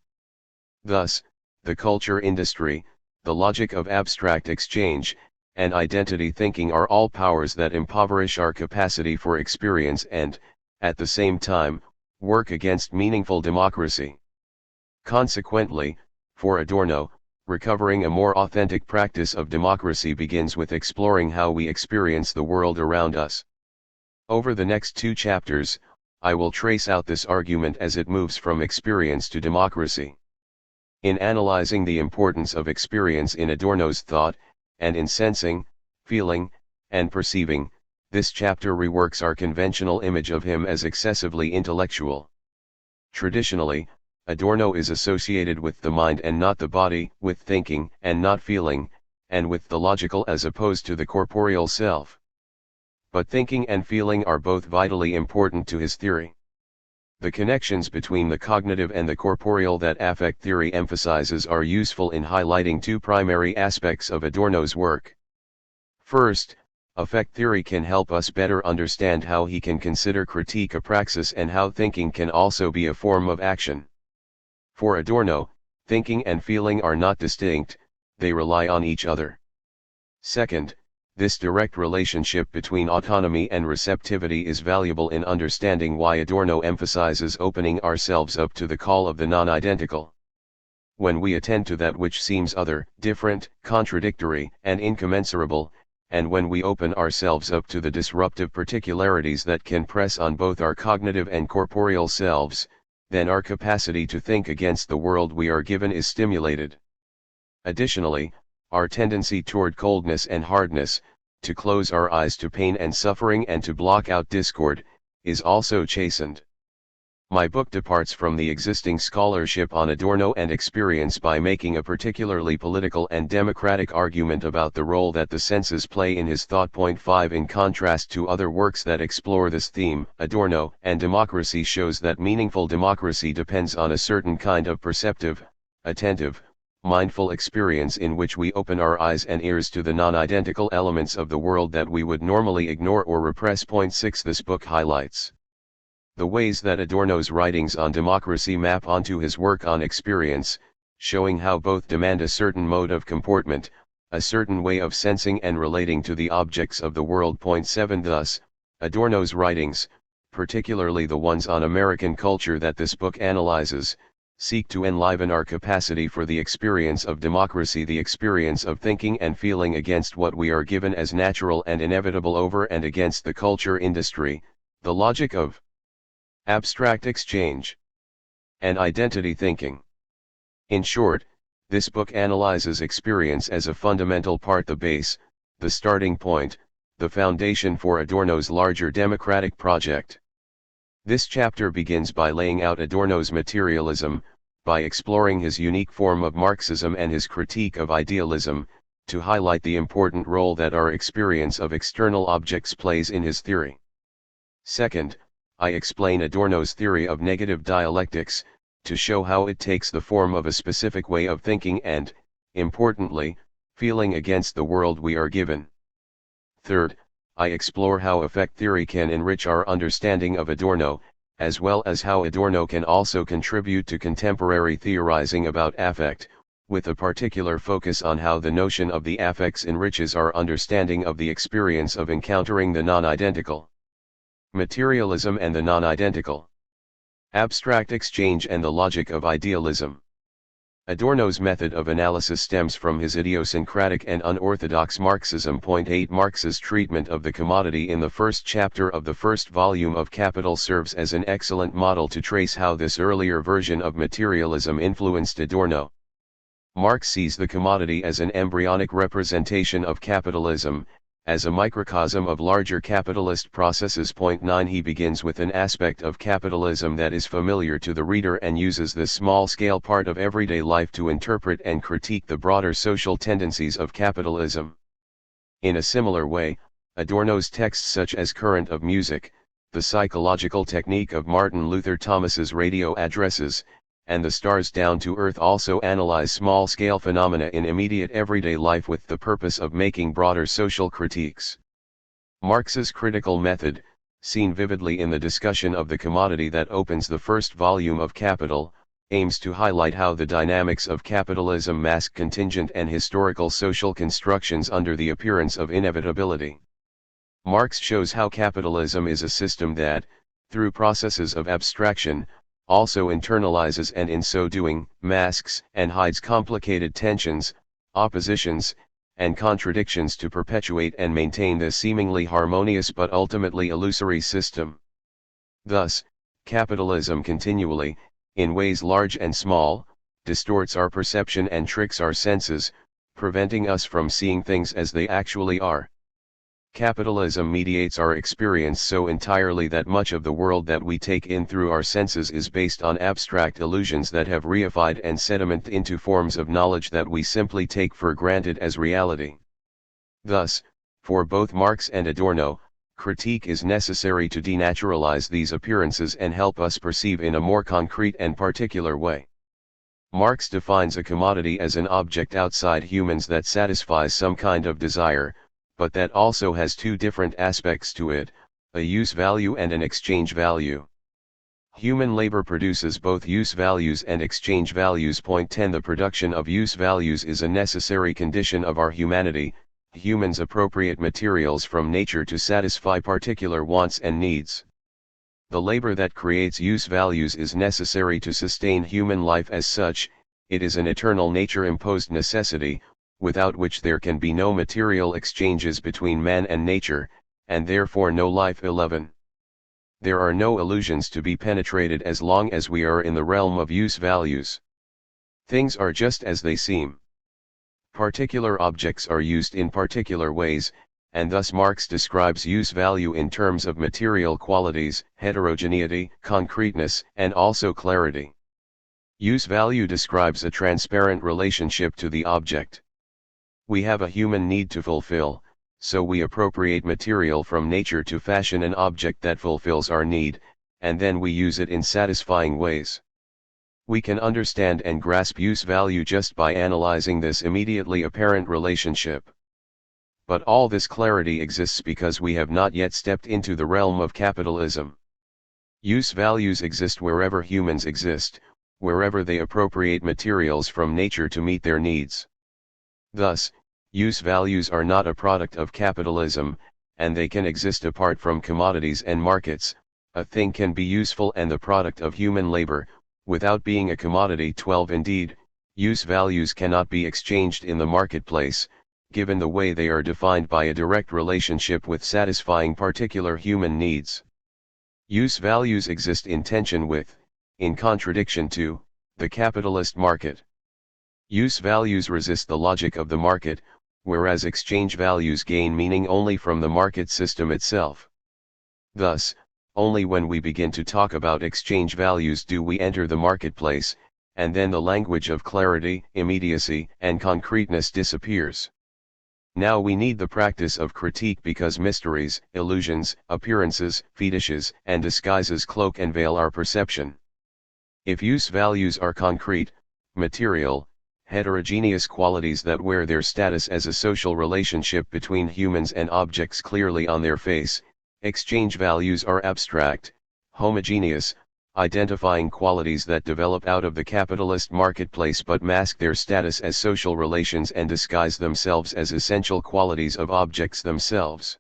Thus, the culture industry, the logic of abstract exchange, and identity thinking are all powers that impoverish our capacity for experience and, at the same time, work against meaningful democracy. Consequently, for Adorno, recovering a more authentic practice of democracy begins with exploring how we experience the world around us. Over the next 2 chapters, I will trace out this argument as it moves from experience to democracy. In analyzing the importance of experience in Adorno's thought, and in sensing, feeling, and perceiving, this chapter reworks our conventional image of him as excessively intellectual. Traditionally, Adorno is associated with the mind and not the body, with thinking and not feeling, and with the logical as opposed to the corporeal self. But thinking and feeling are both vitally important to his theory. The connections between the cognitive and the corporeal that affect theory emphasizes are useful in highlighting 2 primary aspects of Adorno's work. First, affect theory can help us better understand how he can consider critique a praxis and how thinking can also be a form of action. For Adorno, thinking and feeling are not distinct, they rely on each other. Second, this direct relationship between autonomy and receptivity is valuable in understanding why Adorno emphasizes opening ourselves up to the call of the non-identical. When we attend to that which seems other, different, contradictory, and incommensurable, and when we open ourselves up to the disruptive particularities that can press on both our cognitive and corporeal selves, then our capacity to think against the world we are given is stimulated. Additionally, our tendency toward coldness and hardness, to close our eyes to pain and suffering and to block out discord, is also chastened. My book departs from the existing scholarship on Adorno and experience by making a particularly political and democratic argument about the role that the senses play in his thought. 5 In contrast to other works that explore this theme, Adorno and Democracy shows that meaningful democracy depends on a certain kind of perceptive, attentive, mindful experience in which we open our eyes and ears to the non-identical elements of the world that we would normally ignore or repress. 6 This book highlights the ways that Adorno's writings on democracy map onto his work on experience, showing how both demand a certain mode of comportment, a certain way of sensing and relating to the objects of the world. 7 Thus, Adorno's writings, particularly the ones on American culture that this book analyzes, seek to enliven our capacity for the experience of democracy, the experience of thinking and feeling against what we are given as natural and inevitable over and against the culture industry, the logic of abstract exchange, and identity thinking. In short, this book analyzes experience as a fundamental part, the base, the starting point, the foundation for Adorno's larger democratic project. This chapter begins by laying out Adorno's materialism, by exploring his unique form of Marxism and his critique of idealism, to highlight the important role that our experience of external objects plays in his theory. Second, I explain Adorno's theory of negative dialectics, to show how it takes the form of a specific way of thinking and, importantly, feeling against the world we are given. Third, I explore how affect theory can enrich our understanding of Adorno, as well as how Adorno can also contribute to contemporary theorizing about affect, with a particular focus on how the notion of the affects enriches our understanding of the experience of encountering the non-identical. Materialism and the non-identical. Abstract exchange and the logic of idealism. Adorno's method of analysis stems from his idiosyncratic and unorthodox Marxism. 8 Marx's treatment of the commodity in the first chapter of the first volume of Capital serves as an excellent model to trace how this earlier version of materialism influenced Adorno. Marx sees the commodity as an embryonic representation of capitalism, as a microcosm of larger capitalist processes. 9 He begins with an aspect of capitalism that is familiar to the reader and uses this small-scale part of everyday life to interpret and critique the broader social tendencies of capitalism. In a similar way, Adorno's texts such as Current of Music, the psychological technique of Martin Luther Thomas's radio addresses, and The Stars Down to Earth also analyze small-scale phenomena in immediate everyday life with the purpose of making broader social critiques. Marx's critical method, seen vividly in the discussion of the commodity that opens the first volume of Capital, aims to highlight how the dynamics of capitalism mask contingent and historical social constructions under the appearance of inevitability. Marx shows how capitalism is a system that, through processes of abstraction, also internalizes and in so doing, masks and hides complicated tensions, oppositions, and contradictions to perpetuate and maintain this seemingly harmonious but ultimately illusory system. Thus, capitalism continually, in ways large and small, distorts our perception and tricks our senses, preventing us from seeing things as they actually are. Capitalism mediates our experience so entirely that much of the world that we take in through our senses is based on abstract illusions that have reified and sedimented into forms of knowledge that we simply take for granted as reality. Thus, for both Marx and Adorno, critique is necessary to denaturalize these appearances and help us perceive in a more concrete and particular way. Marx defines a commodity as an object outside humans that satisfies some kind of desire, but that also has two different aspects to it, a use value and an exchange value. Human labor produces both use values and exchange values. 10 The production of use values is a necessary condition of our humanity. Humans appropriate materials from nature to satisfy particular wants and needs. The labor that creates use values is necessary to sustain human life as such. It is an eternal nature-imposed necessity, without which there can be no material exchanges between man and nature, and therefore no life. 11. There are no illusions to be penetrated as long as we are in the realm of use values. Things are just as they seem. Particular objects are used in particular ways, and thus Marx describes use value in terms of material qualities, heterogeneity, concreteness, and also clarity. Use value describes a transparent relationship to the object. We have a human need to fulfill, so we appropriate material from nature to fashion an object that fulfills our need, and then we use it in satisfying ways. We can understand and grasp use value just by analyzing this immediately apparent relationship. But all this clarity exists because we have not yet stepped into the realm of capitalism. Use values exist wherever humans exist, wherever they appropriate materials from nature to meet their needs. Thus, use values are not a product of capitalism, and they can exist apart from commodities and markets. A thing can be useful and the product of human labor, without being a commodity. 12 Indeed, use values cannot be exchanged in the marketplace, given the way they are defined by a direct relationship with satisfying particular human needs. Use values exist in tension with, in contradiction to, the capitalist market. Use values resist the logic of the market, whereas exchange values gain meaning only from the market system itself. Thus, only when we begin to talk about exchange values do we enter the marketplace, and then the language of clarity, immediacy, and concreteness disappears. Now we need the practice of critique because mysteries, illusions, appearances, fetishes, and disguises cloak and veil our perception. If use values are concrete, material, heterogeneous qualities that wear their status as a social relationship between humans and objects clearly on their face, exchange values are abstract, homogeneous, identifying qualities that develop out of the capitalist marketplace but mask their status as social relations and disguise themselves as essential qualities of objects themselves.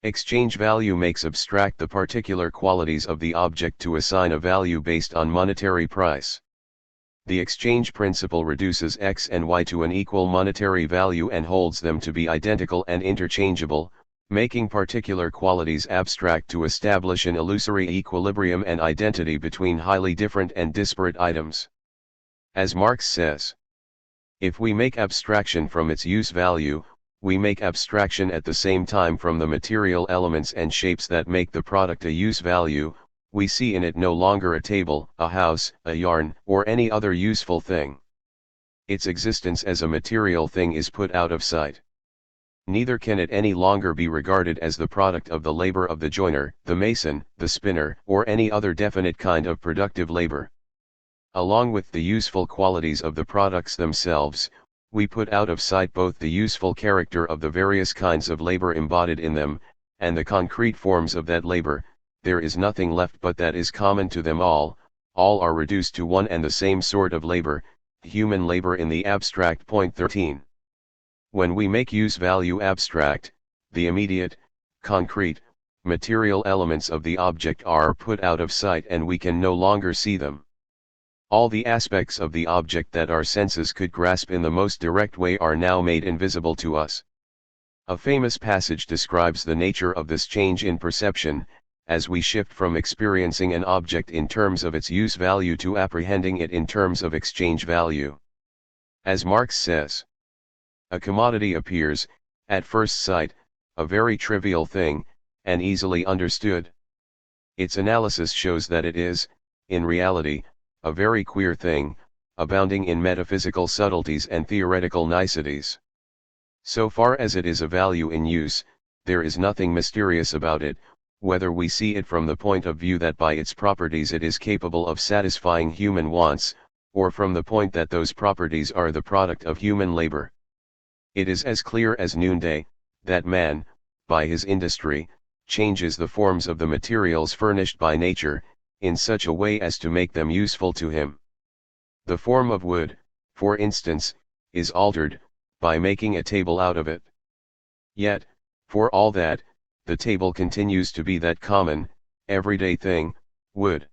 Exchange value makes abstract the particular qualities of the object to assign a value based on monetary price. The exchange principle reduces X and Y to an equal monetary value and holds them to be identical and interchangeable, making particular qualities abstract to establish an illusory equilibrium and identity between highly different and disparate items. As Marx says, if we make abstraction from its use value, we make abstraction at the same time from the material elements and shapes that make the product a use value. We see in it no longer a table, a house, a yarn, or any other useful thing. Its existence as a material thing is put out of sight. Neither can it any longer be regarded as the product of the labor of the joiner, the mason, the spinner, or any other definite kind of productive labor. Along with the useful qualities of the products themselves, we put out of sight both the useful character of the various kinds of labor embodied in them, and the concrete forms of that labor. There is nothing left but that is common to them all are reduced to one and the same sort of labor, human labor in the abstract. Point 13. When we make use value abstract, the immediate, concrete, material elements of the object are put out of sight and we can no longer see them. All the aspects of the object that our senses could grasp in the most direct way are now made invisible to us. A famous passage describes the nature of this change in perception, as we shift from experiencing an object in terms of its use value to apprehending it in terms of exchange value. As Marx says, a commodity appears, at first sight, a very trivial thing, and easily understood. Its analysis shows that it is, in reality, a very queer thing, abounding in metaphysical subtleties and theoretical niceties. So far as it is a value in use, there is nothing mysterious about it, whether we see it from the point of view that by its properties it is capable of satisfying human wants, or from the point that those properties are the product of human labor. It is as clear as noonday, that man, by his industry, changes the forms of the materials furnished by nature, in such a way as to make them useful to him. The form of wood, for instance, is altered, by making a table out of it. Yet, for all that, the table continues to be that common, everyday thing, wood.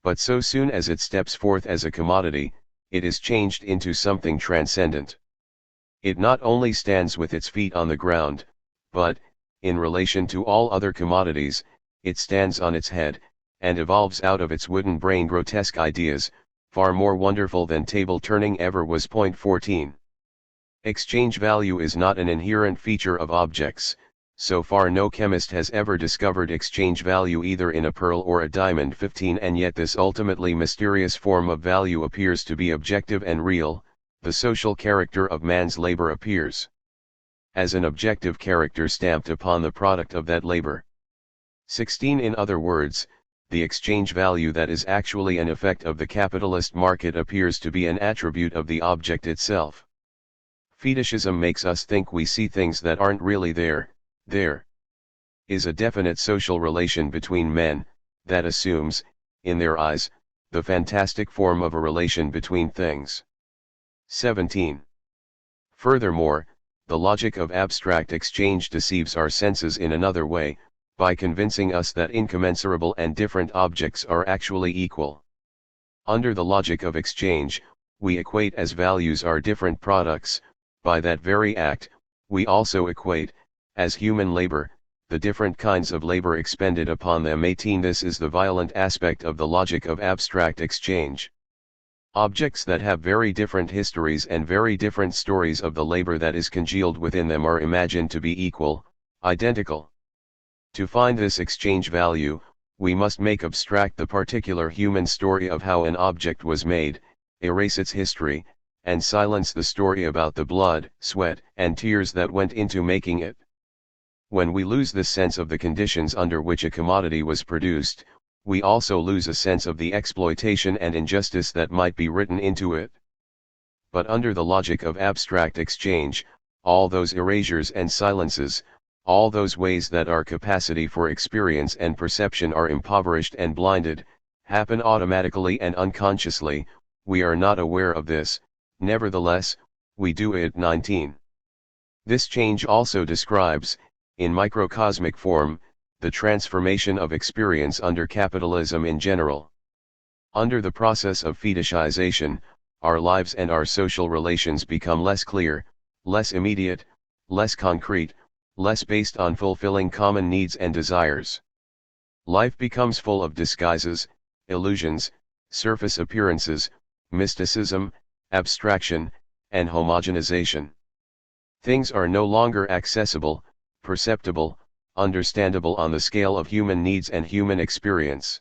But so soon as it steps forth as a commodity, it is changed into something transcendent. It not only stands with its feet on the ground, but, in relation to all other commodities, it stands on its head, and evolves out of its wooden brain grotesque ideas, far more wonderful than table turning ever was. Point 14. Exchange value is not an inherent feature of objects. So far no chemist has ever discovered exchange value either in a pearl or a diamond. 15. And yet this ultimately mysterious form of value appears to be objective and real. The social character of man's labor appears as an objective character stamped upon the product of that labor. 16. In other words, the exchange value that is actually an effect of the capitalist market appears to be an attribute of the object itself. Fetishism makes us think we see things that aren't really there. There is a definite social relation between men, that assumes, in their eyes, the fantastic form of a relation between things. 17. Furthermore, the logic of abstract exchange deceives our senses in another way, by convincing us that incommensurable and different objects are actually equal. Under the logic of exchange, we equate as values are different products. By that very act, we also equate, as human labor, the different kinds of labor expended upon them. 18. This is the violent aspect of the logic of abstract exchange. Objects that have very different histories and very different stories of the labor that is congealed within them are imagined to be equal, identical. To find this exchange value, we must make abstract the particular human story of how an object was made, erase its history, and silence the story about the blood, sweat, and tears that went into making it. When we lose this sense of the conditions under which a commodity was produced, we also lose a sense of the exploitation and injustice that might be written into it. But under the logic of abstract exchange, all those erasures and silences, all those ways that our capacity for experience and perception are impoverished and blinded, happen automatically and unconsciously, we are not aware of this, nevertheless, we do it. 19. This change also describes, in microcosmic form, the transformation of experience under capitalism in general. Under the process of fetishization, our lives and our social relations become less clear, less immediate, less concrete, less based on fulfilling common needs and desires. Life becomes full of disguises, illusions, surface appearances, mysticism, abstraction, and homogenization. Things are no longer accessible, perceptible, understandable on the scale of human needs and human experience.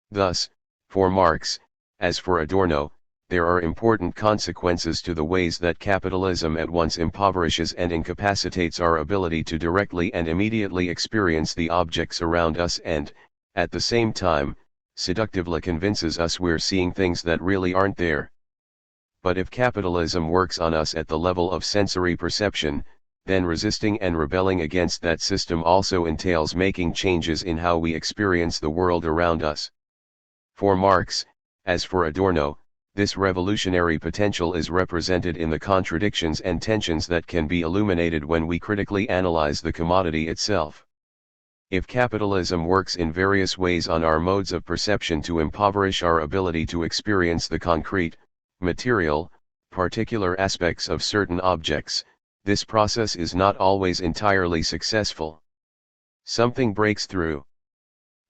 Thus, for Marx, as for Adorno, there are important consequences to the ways that capitalism at once impoverishes and incapacitates our ability to directly and immediately experience the objects around us and, at the same time, seductively convinces us we're seeing things that really aren't there. But if capitalism works on us at the level of sensory perception, then resisting and rebelling against that system also entails making changes in how we experience the world around us. For Marx, as for Adorno, this revolutionary potential is represented in the contradictions and tensions that can be illuminated when we critically analyze the commodity itself. If capitalism works in various ways on our modes of perception to impoverish our ability to experience the concrete, material, particular aspects of certain objects, this process is not always entirely successful. Something breaks through.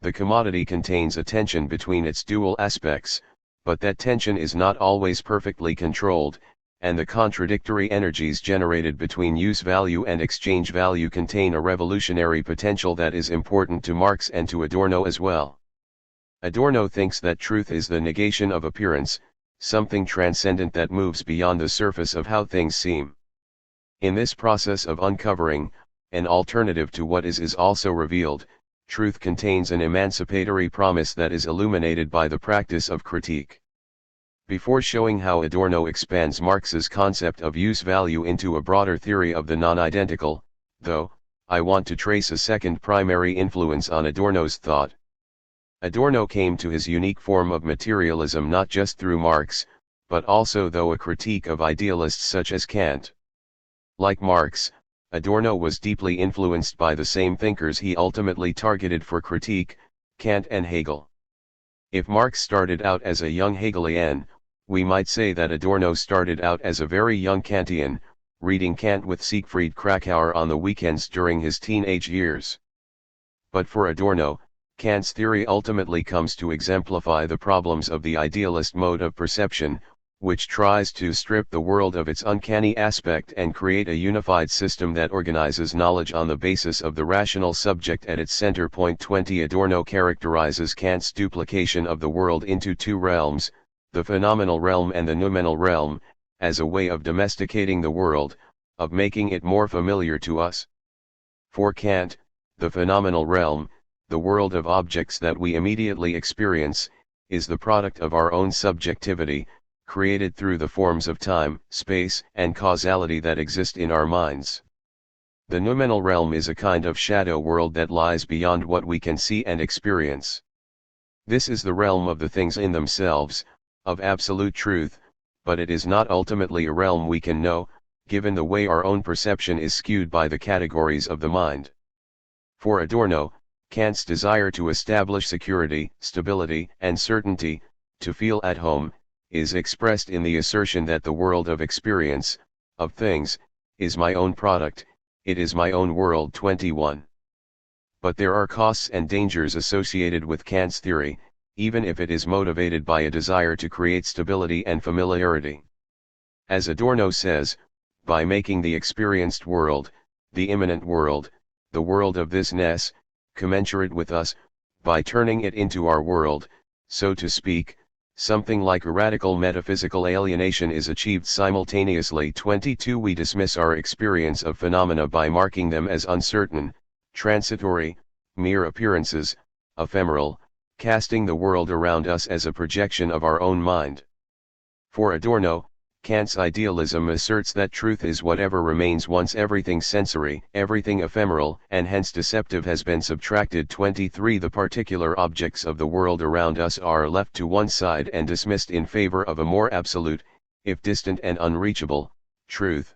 The commodity contains a tension between its dual aspects, but that tension is not always perfectly controlled, and the contradictory energies generated between use value and exchange value contain a revolutionary potential that is important to Marx and to Adorno as well. Adorno thinks that truth is the negation of appearance, something transcendent that moves beyond the surface of how things seem. In this process of uncovering, an alternative to what is also revealed, truth contains an emancipatory promise that is illuminated by the practice of critique. Before showing how Adorno expands Marx's concept of use value into a broader theory of the non-identical, though, I want to trace a second primary influence on Adorno's thought. Adorno came to his unique form of materialism not just through Marx, but also through a critique of idealists such as Kant. Like Marx, Adorno was deeply influenced by the same thinkers he ultimately targeted for critique, Kant and Hegel. If Marx started out as a young Hegelian, we might say that Adorno started out as a very young Kantian, reading Kant with Siegfried Kracauer on the weekends during his teenage years. But for Adorno, Kant's theory ultimately comes to exemplify the problems of the idealist mode of perception, which tries to strip the world of its uncanny aspect and create a unified system that organizes knowledge on the basis of the rational subject at its center. 20 Adorno characterizes Kant's duplication of the world into two realms, the phenomenal realm and the noumenal realm, as a way of domesticating the world, of making it more familiar to us. For Kant, the phenomenal realm, the world of objects that we immediately experience, is the product of our own subjectivity, created through the forms of time, space, and causality that exist in our minds. The noumenal realm is a kind of shadow world that lies beyond what we can see and experience. This is the realm of the things in themselves, of absolute truth, but it is not ultimately a realm we can know, given the way our own perception is skewed by the categories of the mind. For Adorno, Kant's desire to establish security, stability, and certainty, to feel at home, is expressed in the assertion that the world of experience, of things, is my own product, it is my own world. 21. But there are costs and dangers associated with Kant's theory, even if it is motivated by a desire to create stability and familiarity. As Adorno says, by making the experienced world, the immanent world, the world of thisness, commensurate with us, by turning it into our world, so to speak, something like a radical metaphysical alienation is achieved simultaneously. 22 We dismiss our experience of phenomena by marking them as uncertain, transitory, mere appearances, ephemeral, casting the world around us as a projection of our own mind. For Adorno, Kant's idealism asserts that truth is whatever remains once everything sensory, everything ephemeral, and hence deceptive has been subtracted. 23 The particular objects of the world around us are left to one side and dismissed in favor of a more absolute, if distant and unreachable, truth.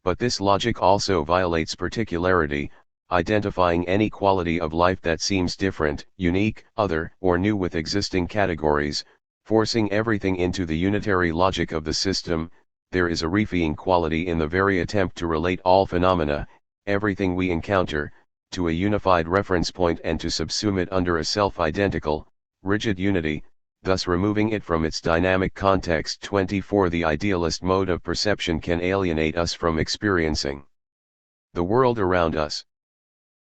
But this logic also violates particularity, identifying any quality of life that seems different, unique, other, or new with existing categories, forcing everything into the unitary logic of the system. There is a reifying quality in the very attempt to relate all phenomena, everything we encounter, to a unified reference point and to subsume it under a self-identical, rigid unity, thus removing it from its dynamic context. 24 The idealist mode of perception can alienate us from experiencing the world around us.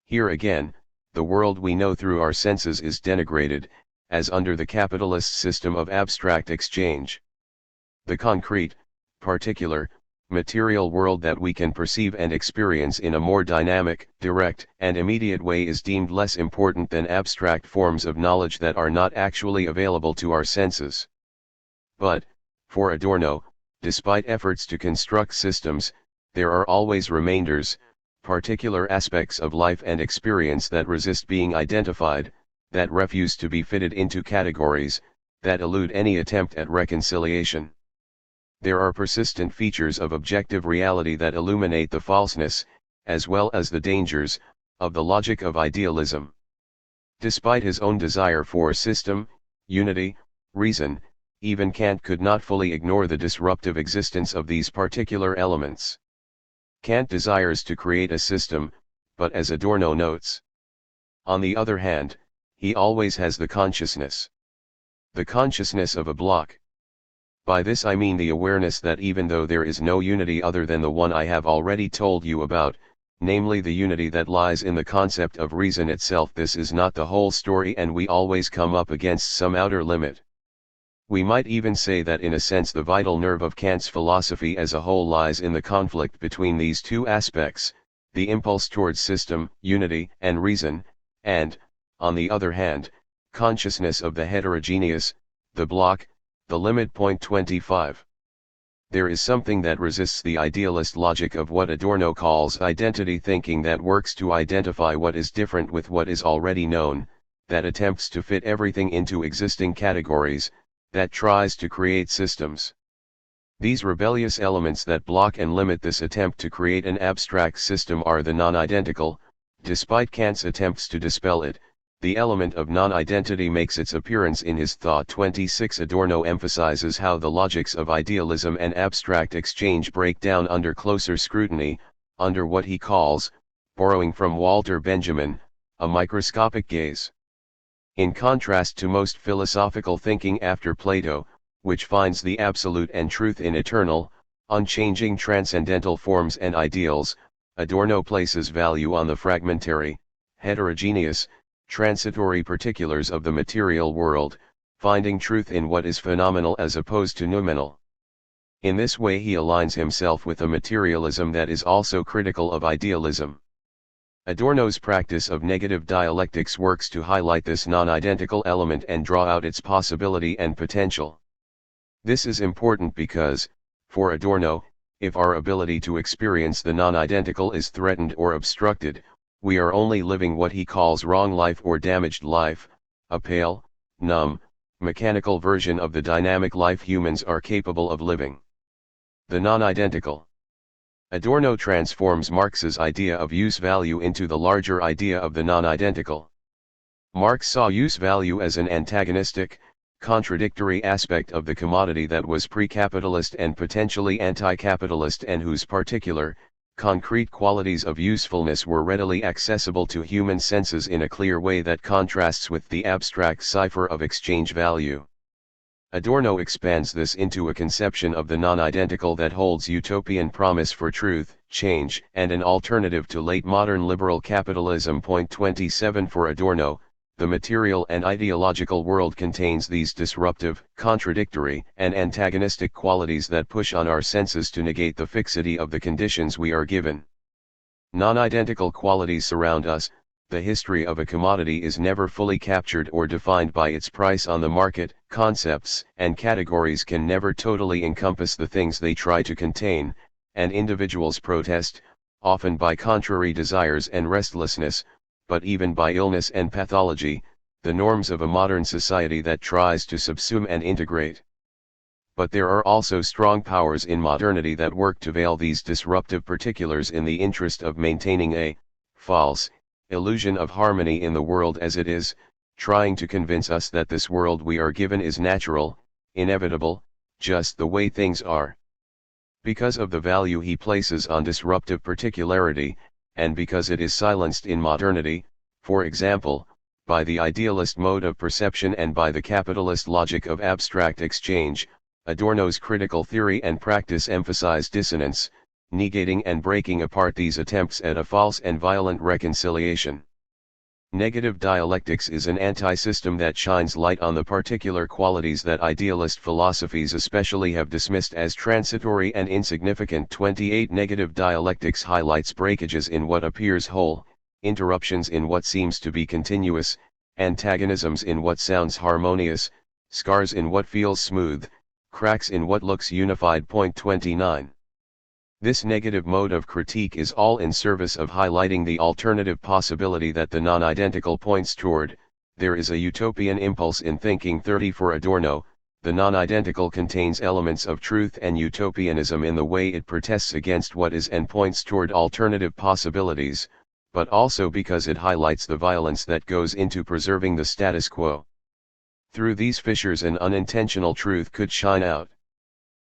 Here again, the world we know through our senses is denigrated, as under the capitalist system of abstract exchange. The concrete, particular, material world that we can perceive and experience in a more dynamic, direct, and immediate way is deemed less important than abstract forms of knowledge that are not actually available to our senses. But, for Adorno, despite efforts to construct systems, there are always remainders, particular aspects of life and experience that resist being identified, that refuse to be fitted into categories, that elude any attempt at reconciliation. There are persistent features of objective reality that illuminate the falseness, as well as the dangers, of the logic of idealism. Despite his own desire for system, unity, reason, even Kant could not fully ignore the disruptive existence of these particular elements. Kant desires to create a system, but as Adorno notes, on the other hand, he always has the consciousness of a block. By this I mean the awareness that even though there is no unity other than the one I have already told you about, namely the unity that lies in the concept of reason itself, this is not the whole story and we always come up against some outer limit. We might even say that in a sense the vital nerve of Kant's philosophy as a whole lies in the conflict between these two aspects, the impulse towards system, unity, and reason, and, on the other hand, consciousness of the heterogeneous, the block, the limit. 25. There is something that resists the idealist logic of what Adorno calls identity thinking, that works to identify what is different with what is already known, that attempts to fit everything into existing categories, that tries to create systems. These rebellious elements that block and limit this attempt to create an abstract system are the non-identical. Despite Kant's attempts to dispel it, the element of non-identity makes its appearance in his thought. 26 Adorno emphasizes how the logics of idealism and abstract exchange break down under closer scrutiny, under what he calls, borrowing from Walter Benjamin, a microscopic gaze. In contrast to most philosophical thinking after Plato, which finds the absolute and truth in eternal, unchanging transcendental forms and ideals, Adorno places value on the fragmentary, heterogeneous, transitory particulars of the material world, finding truth in what is phenomenal as opposed to noumenal. In this way he aligns himself with a materialism that is also critical of idealism. Adorno's practice of negative dialectics works to highlight this non-identical element and draw out its possibility and potential. This is important because, for Adorno, if our ability to experience the non-identical is threatened or obstructed, we are only living what he calls wrong life or damaged life, a pale, numb, mechanical version of the dynamic life humans are capable of living. The non-identical. Adorno transforms Marx's idea of use-value into the larger idea of the non-identical. Marx saw use-value as an antagonistic, contradictory aspect of the commodity that was pre-capitalist and potentially anti-capitalist, and whose particular, concrete qualities of usefulness were readily accessible to human senses in a clear way that contrasts with the abstract cipher of exchange value. Adorno expands this into a conception of the non-identical that holds utopian promise for truth, change, and an alternative to late modern liberal capitalism. 27 For Adorno, the material and ideological world contains these disruptive, contradictory, and antagonistic qualities that push on our senses to negate the fixity of the conditions we are given. Non-identical qualities surround us, the history of a commodity is never fully captured or defined by its price on the market. Concepts and categories can never totally encompass the things they try to contain, and individuals protest, often by contrary desires and restlessness, but even by illness and pathology, the norms of a modern society that tries to subsume and integrate. But there are also strong powers in modernity that work to veil these disruptive particulars in the interest of maintaining a false illusion of harmony in the world as it is, trying to convince us that this world we are given is natural, inevitable, just the way things are. Because of the value he places on disruptive particularity, and because it is silenced in modernity, for example, by the idealist mode of perception and by the capitalist logic of abstract exchange, Adorno's critical theory and practice emphasize dissonance, negating and breaking apart these attempts at a false and violent reconciliation. Negative dialectics is an anti-system that shines light on the particular qualities that idealist philosophies especially have dismissed as transitory and insignificant. 28 Negative dialectics highlights breakages in what appears whole, interruptions in what seems to be continuous, antagonisms in what sounds harmonious, scars in what feels smooth, cracks in what looks unified. 29. This negative mode of critique is all in service of highlighting the alternative possibility that the non-identical points toward. There is a utopian impulse in thinking. 30 For Adorno, the non-identical contains elements of truth and utopianism in the way it protests against what is and points toward alternative possibilities, but also because it highlights the violence that goes into preserving the status quo. Through these fissures an unintentional truth could shine out.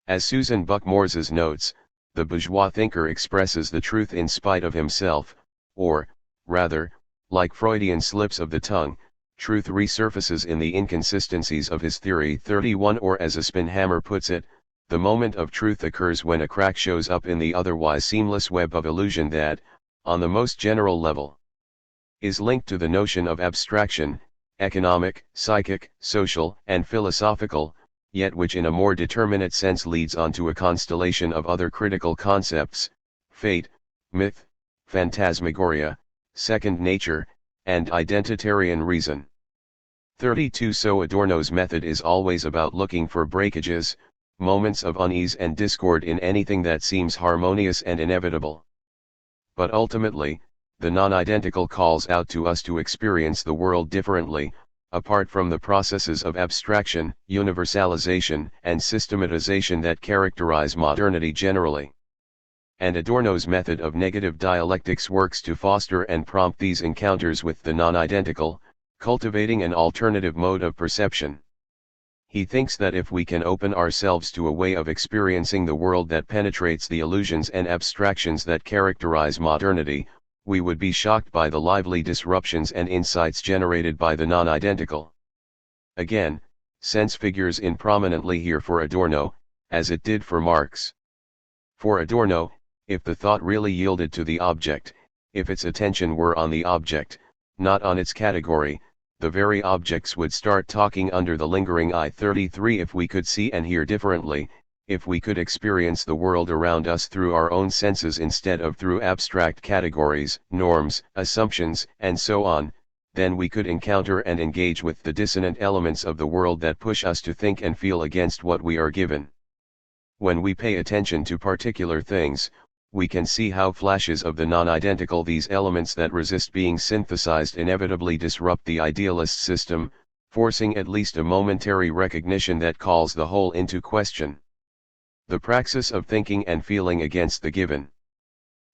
As Susan Buck-Morses notes, the bourgeois thinker expresses the truth in spite of himself, or, rather, like Freudian slips of the tongue, truth resurfaces in the inconsistencies of his theory. 31 Or as a Spinhammer puts it, the moment of truth occurs when a crack shows up in the otherwise seamless web of illusion that, on the most general level, is linked to the notion of abstraction, economic, psychic, social, and philosophical, yet which in a more determinate sense leads on to a constellation of other critical concepts, fate, myth, phantasmagoria, second nature, and identitarian reason. 32 So Adorno's method is always about looking for breakages, moments of unease and discord in anything that seems harmonious and inevitable. But ultimately, the non-identical calls out to us to experience the world differently, apart from the processes of abstraction, universalization, and systematization that characterize modernity generally. And Adorno's method of negative dialectics works to foster and prompt these encounters with the non-identical, cultivating an alternative mode of perception. He thinks that if we can open ourselves to a way of experiencing the world that penetrates the illusions and abstractions that characterize modernity, we would be shocked by the lively disruptions and insights generated by the non-identical. Again, sense figures in prominently here for Adorno, as it did for Marx. For Adorno, if the thought really yielded to the object, if its attention were on the object, not on its category, the very objects would start talking under the lingering eye. 33 If we could see and hear differently, if we could experience the world around us through our own senses instead of through abstract categories, norms, assumptions, and so on, then we could encounter and engage with the dissonant elements of the world that push us to think and feel against what we are given. When we pay attention to particular things, we can see how flashes of the non-identical, these elements that resist being synthesized, inevitably disrupt the idealist system, forcing at least a momentary recognition that calls the whole into question. The praxis of thinking and feeling against the given.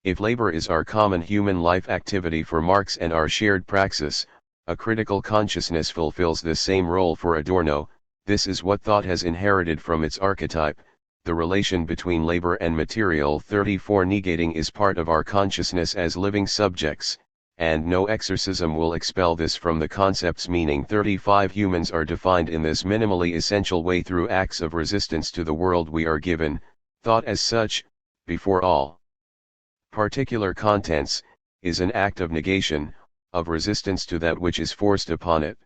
If labor is our common human life activity for Marx and our shared praxis, a critical consciousness fulfills this same role for Adorno. This is what thought has inherited from its archetype, the relation between labor and material. 34 Negating is part of our consciousness as living subjects, and no exorcism will expel this from the concept's meaning. 35 Humans are defined in this minimally essential way through acts of resistance to the world we are given, thought as such, before all particular contents, is an act of negation, of resistance to that which is forced upon it.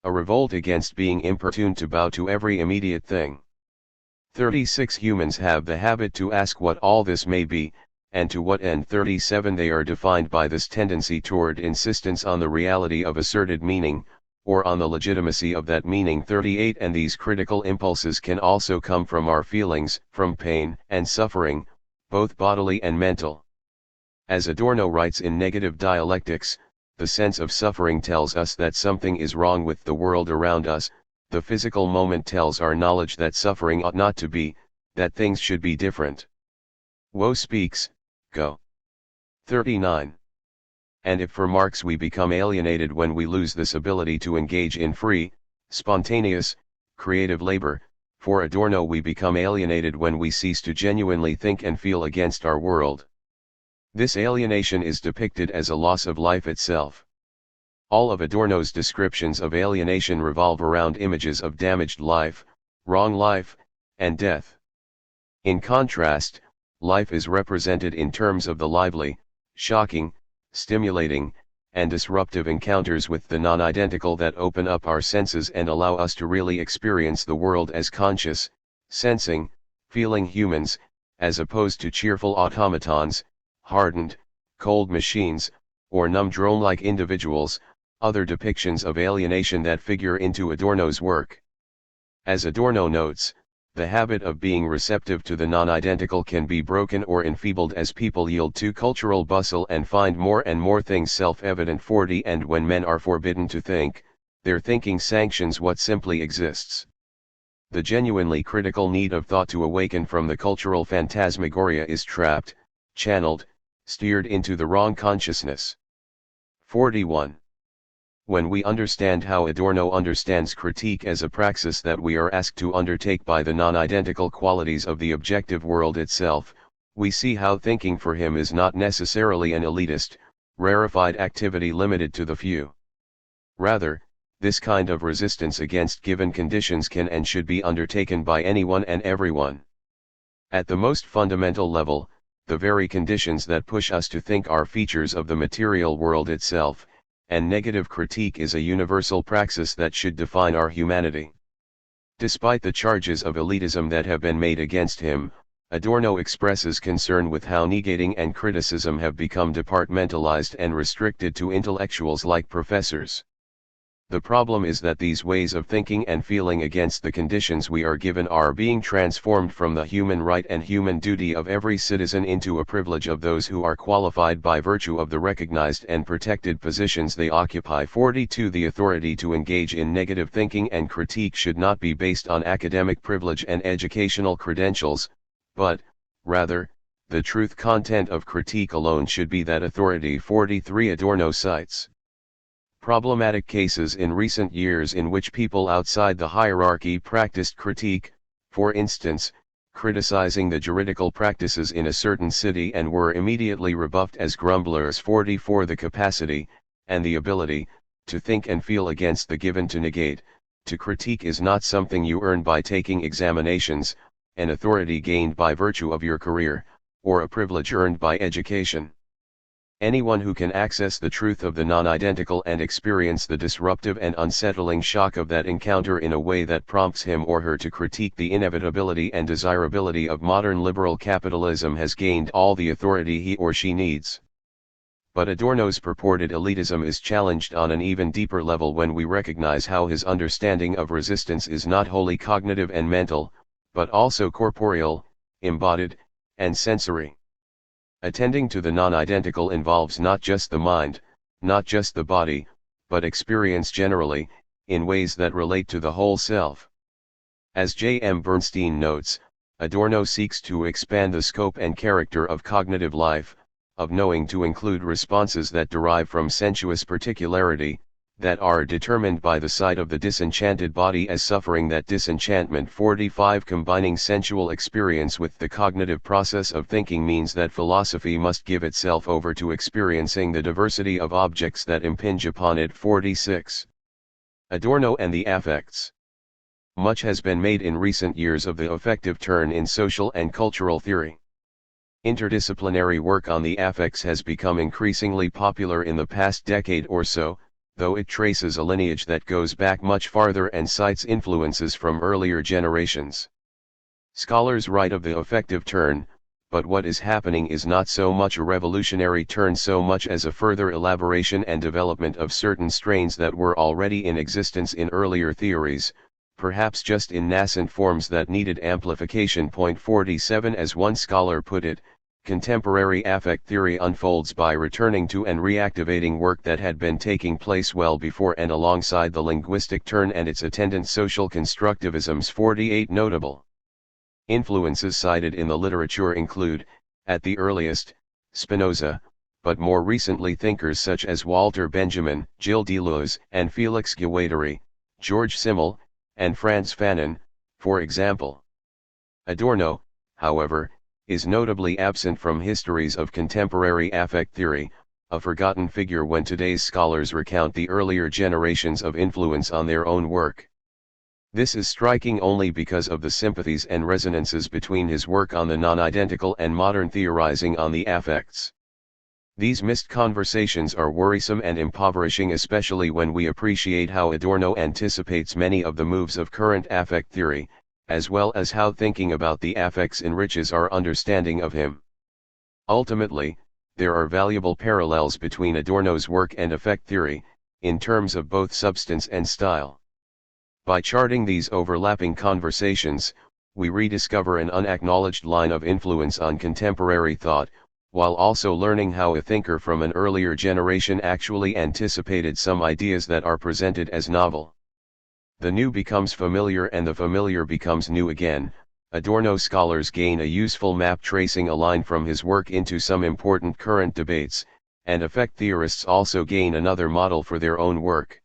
A revolt against being importuned to bow to every immediate thing. 36 Humans have the habit to ask what all this may be, and to what end. 37 They are defined by this tendency toward insistence on the reality of asserted meaning, or on the legitimacy of that meaning. 38 And these critical impulses can also come from our feelings, from pain and suffering, both bodily and mental. As Adorno writes in Negative Dialectics, the sense of suffering tells us that something is wrong with the world around us, the physical moment tells our knowledge that suffering ought not to be, that things should be different. Woe speaks, go. 39. And if for Marx we become alienated when we lose this ability to engage in free, spontaneous, creative labor, for Adorno we become alienated when we cease to genuinely think and feel against our world. This alienation is depicted as a loss of life itself. All of Adorno's descriptions of alienation revolve around images of damaged life, wrong life, and death. In contrast, life is represented in terms of the lively, shocking, stimulating, and disruptive encounters with the non-identical that open up our senses and allow us to really experience the world as conscious, sensing, feeling humans, as opposed to cheerful automatons, hardened, cold machines, or numb drone-like individuals. Other depictions of alienation that figure into Adorno's work. As Adorno notes, the habit of being receptive to the non-identical can be broken or enfeebled as people yield to cultural bustle and find more and more things self-evident. 40 And when men are forbidden to think, their thinking sanctions what simply exists. The genuinely critical need of thought to awaken from the cultural phantasmagoria is trapped, channeled, steered into the wrong consciousness. 41. When we understand how Adorno understands critique as a praxis that we are asked to undertake by the non-identical qualities of the objective world itself, we see how thinking for him is not necessarily an elitist, rarefied activity limited to the few. Rather, this kind of resistance against given conditions can and should be undertaken by anyone and everyone. At the most fundamental level, the very conditions that push us to think are features of the material world itself, and negative critique is a universal praxis that should define our humanity. Despite the charges of elitism that have been made against him, Adorno expresses concern with how negating and criticism have become departmentalized and restricted to intellectuals like professors. The problem is that these ways of thinking and feeling against the conditions we are given are being transformed from the human right and human duty of every citizen into a privilege of those who are qualified by virtue of the recognized and protected positions they occupy. 42 The authority to engage in negative thinking and critique should not be based on academic privilege and educational credentials, but, rather, the truth content of critique alone should be that authority. 43 Adorno cites problematic cases in recent years in which people outside the hierarchy practiced critique, for instance, criticizing the juridical practices in a certain city and were immediately rebuffed as grumblers. 44 The capacity, and the ability, to think and feel against the given to negate, to critique is not something you earn by taking examinations, an authority gained by virtue of your career, or a privilege earned by education. Anyone who can access the truth of the non-identical and experience the disruptive and unsettling shock of that encounter in a way that prompts him or her to critique the inevitability and desirability of modern liberal capitalism has gained all the authority he or she needs. But Adorno's purported elitism is challenged on an even deeper level when we recognize how his understanding of resistance is not wholly cognitive and mental, but also corporeal, embodied, and sensory. Attending to the non-identical involves not just the mind, not just the body, but experience generally, in ways that relate to the whole self. As J. M. Bernstein notes, Adorno seeks to expand the scope and character of cognitive life, of knowing to include responses that derive from sensuous particularity, that are determined by the sight of the disenchanted body as suffering that disenchantment. 45 Combining sensual experience with the cognitive process of thinking means that philosophy must give itself over to experiencing the diversity of objects that impinge upon it. 46 Adorno and the affects. Much has been made in recent years of the affective turn in social and cultural theory. Interdisciplinary work on the affects has become increasingly popular in the past decade or so, though it traces a lineage that goes back much farther and cites influences from earlier generations. Scholars write of the affective turn, but what is happening is not so much a revolutionary turn so much as a further elaboration and development of certain strains that were already in existence in earlier theories, perhaps just in nascent forms that needed amplification. 47 As one scholar put it, contemporary affect theory unfolds by returning to and reactivating work that had been taking place well before and alongside the linguistic turn and its attendant social constructivisms. 48 Notable influences cited in the literature include, at the earliest, Spinoza, but more recently thinkers such as Walter Benjamin, Gilles Deleuze, and Félix Guattari, George Simmel, and Frantz Fanon, for example. Adorno, however, is notably absent from histories of contemporary affect theory, a forgotten figure when today's scholars recount the earlier generations of influence on their own work. This is striking only because of the sympathies and resonances between his work on the non-identical and modern theorizing on the affects. These missed conversations are worrisome and impoverishing, especially when we appreciate how Adorno anticipates many of the moves of current affect theory, as well as how thinking about the affects enriches our understanding of him. Ultimately, there are valuable parallels between Adorno's work and affect theory, in terms of both substance and style. By charting these overlapping conversations, we rediscover an unacknowledged line of influence on contemporary thought, while also learning how a thinker from an earlier generation actually anticipated some ideas that are presented as novel. The new becomes familiar and the familiar becomes new again. Adorno scholars gain a useful map tracing a line from his work into some important current debates, and affect theorists also gain another model for their own work.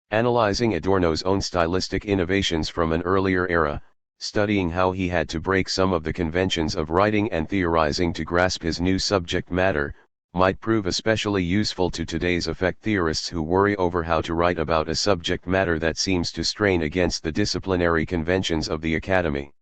Analyzing Adorno's own stylistic innovations from an earlier era, studying how he had to break some of the conventions of writing and theorizing to grasp his new subject matter, might prove especially useful to today's affect theorists who worry over how to write about a subject matter that seems to strain against the disciplinary conventions of the academy.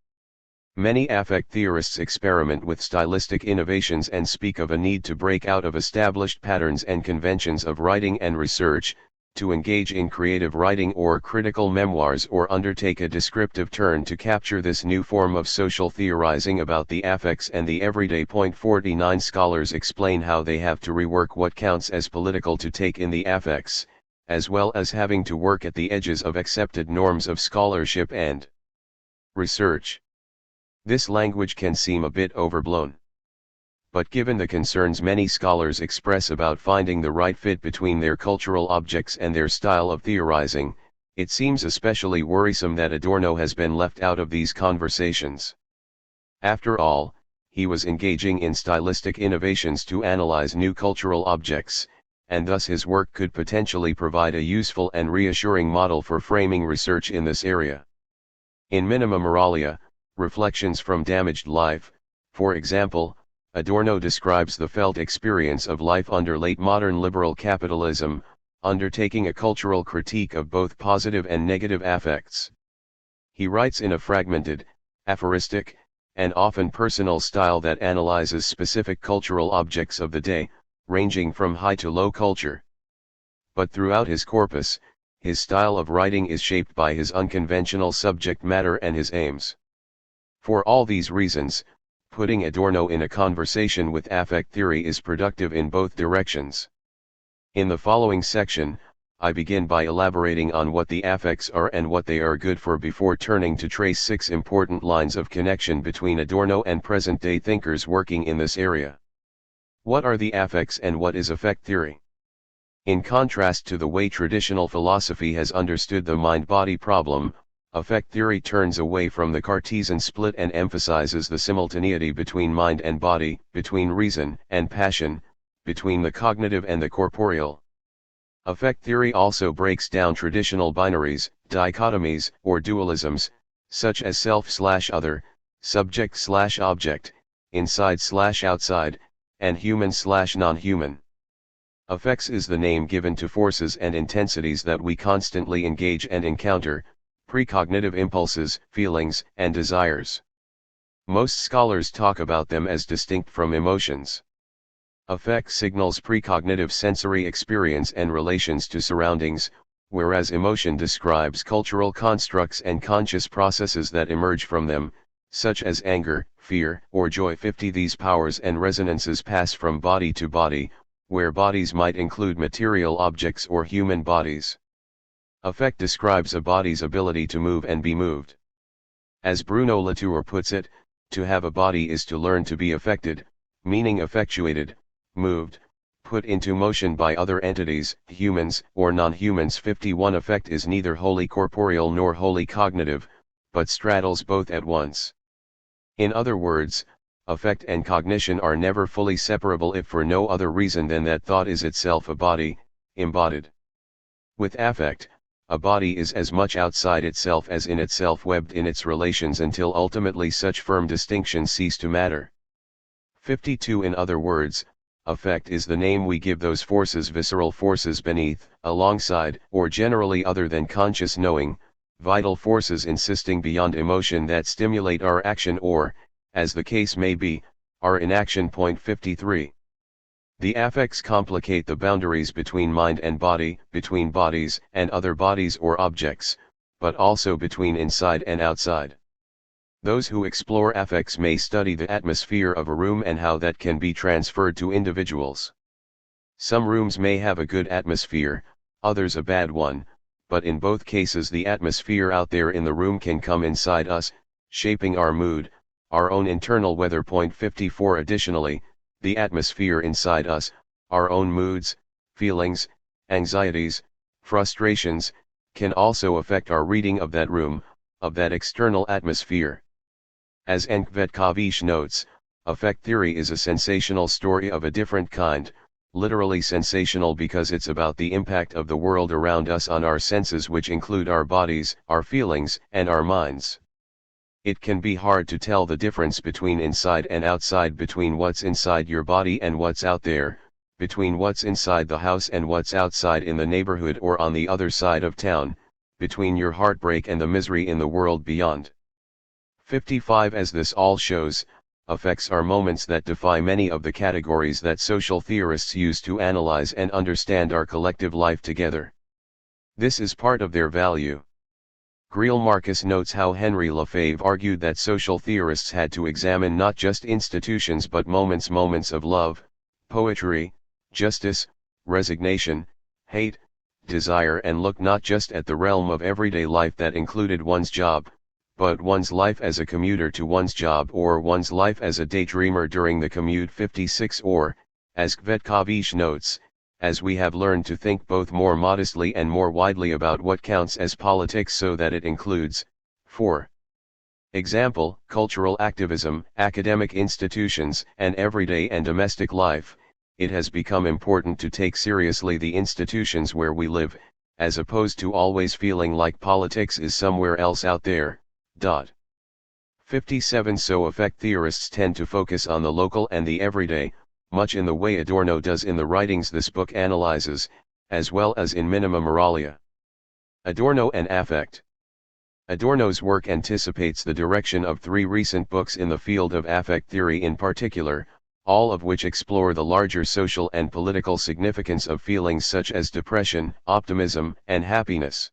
Many affect theorists experiment with stylistic innovations and speak of a need to break out of established patterns and conventions of writing and research, to engage in creative writing or critical memoirs or undertake a descriptive turn to capture this new form of social theorizing about the affects and the everyday. 49 Scholars explain how they have to rework what counts as political to take in the affects, as well as having to work at the edges of accepted norms of scholarship and research. This language can seem a bit overblown. But given the concerns many scholars express about finding the right fit between their cultural objects and their style of theorizing, it seems especially worrisome that Adorno has been left out of these conversations. After all, he was engaging in stylistic innovations to analyze new cultural objects, and thus his work could potentially provide a useful and reassuring model for framing research in this area. In Minima Moralia, Reflections from Damaged Life, for example, Adorno describes the felt experience of life under late modern liberal capitalism, undertaking a cultural critique of both positive and negative affects. He writes in a fragmented, aphoristic, and often personal style that analyzes specific cultural objects of the day, ranging from high to low culture. But throughout his corpus, his style of writing is shaped by his unconventional subject matter and his aims. For all these reasons, putting Adorno in a conversation with affect theory is productive in both directions. In the following section, I begin by elaborating on what the affects are and what they are good for before turning to trace 6 important lines of connection between Adorno and present-day thinkers working in this area. What are the affects and what is affect theory? In contrast to the way traditional philosophy has understood the mind-body problem, affect theory turns away from the Cartesian split and emphasizes the simultaneity between mind and body, between reason and passion, between the cognitive and the corporeal. Affect theory also breaks down traditional binaries, dichotomies, or dualisms, such as self/other, subject/object, inside/outside, and human/non-human. Affects is the name given to forces and intensities that we constantly engage and encounter, precognitive impulses, feelings, and desires. Most scholars talk about them as distinct from emotions. Affect signals precognitive sensory experience and relations to surroundings, whereas emotion describes cultural constructs and conscious processes that emerge from them, such as anger, fear, or joy. 50. These powers and resonances pass from body to body, where bodies might include material objects or human bodies. Affect describes a body's ability to move and be moved. As Bruno Latour puts it, to have a body is to learn to be affected, meaning effectuated, moved, put into motion by other entities, humans or non-humans. 51. Affect is neither wholly corporeal nor wholly cognitive, but straddles both at once. In other words, affect and cognition are never fully separable, if for no other reason than that thought is itself a body, embodied. With affect, a body is as much outside itself as in itself, webbed in its relations until ultimately such firm distinctions cease to matter. 52. In other words, affect is the name we give those forces, visceral forces beneath, alongside, or generally other than conscious knowing, vital forces insisting beyond emotion that stimulate our action or, as the case may be, our inaction. 53. The affects complicate the boundaries between mind and body, between bodies and other bodies or objects, but also between inside and outside. Those who explore affects may study the atmosphere of a room and how that can be transferred to individuals. Some rooms may have a good atmosphere, others a bad one, but in both cases the atmosphere out there in the room can come inside us, shaping our mood, our own internal weather. 54. Additionally, the atmosphere inside us, our own moods, feelings, anxieties, frustrations, can also affect our reading of that room, of that external atmosphere. As Enkhvedkovich notes, affect theory is a sensational story of a different kind, literally sensational because it's about the impact of the world around us on our senses, which include our bodies, our feelings, and our minds. It can be hard to tell the difference between inside and outside, between what's inside your body and what's out there, between what's inside the house and what's outside in the neighborhood or on the other side of town, between your heartbreak and the misery in the world beyond. 55. As this all shows, affects are moments that defy many of the categories that social theorists use to analyze and understand our collective life together. This is part of their value. Greil Marcus notes how Henry Lefebvre argued that social theorists had to examine not just institutions but moments of love, poetry, justice, resignation, hate, desire, and look not just at the realm of everyday life that included one's job, but one's life as a commuter to one's job or one's life as a daydreamer during the commute. 56. Or, as Kvetkovich notes, as we have learned to think both more modestly and more widely about what counts as politics so that it includes, for example, cultural activism, academic institutions, and everyday and domestic life, it has become important to take seriously the institutions where we live, as opposed to always feeling like politics is somewhere else out there. 57. So affect theorists tend to focus on the local and the everyday, much in the way Adorno does in the writings this book analyzes, as well as in Minima Moralia. Adorno and affect. Adorno's work anticipates the direction of 3 recent books in the field of affect theory in particular, all of which explore the larger social and political significance of feelings such as depression, optimism, and happiness.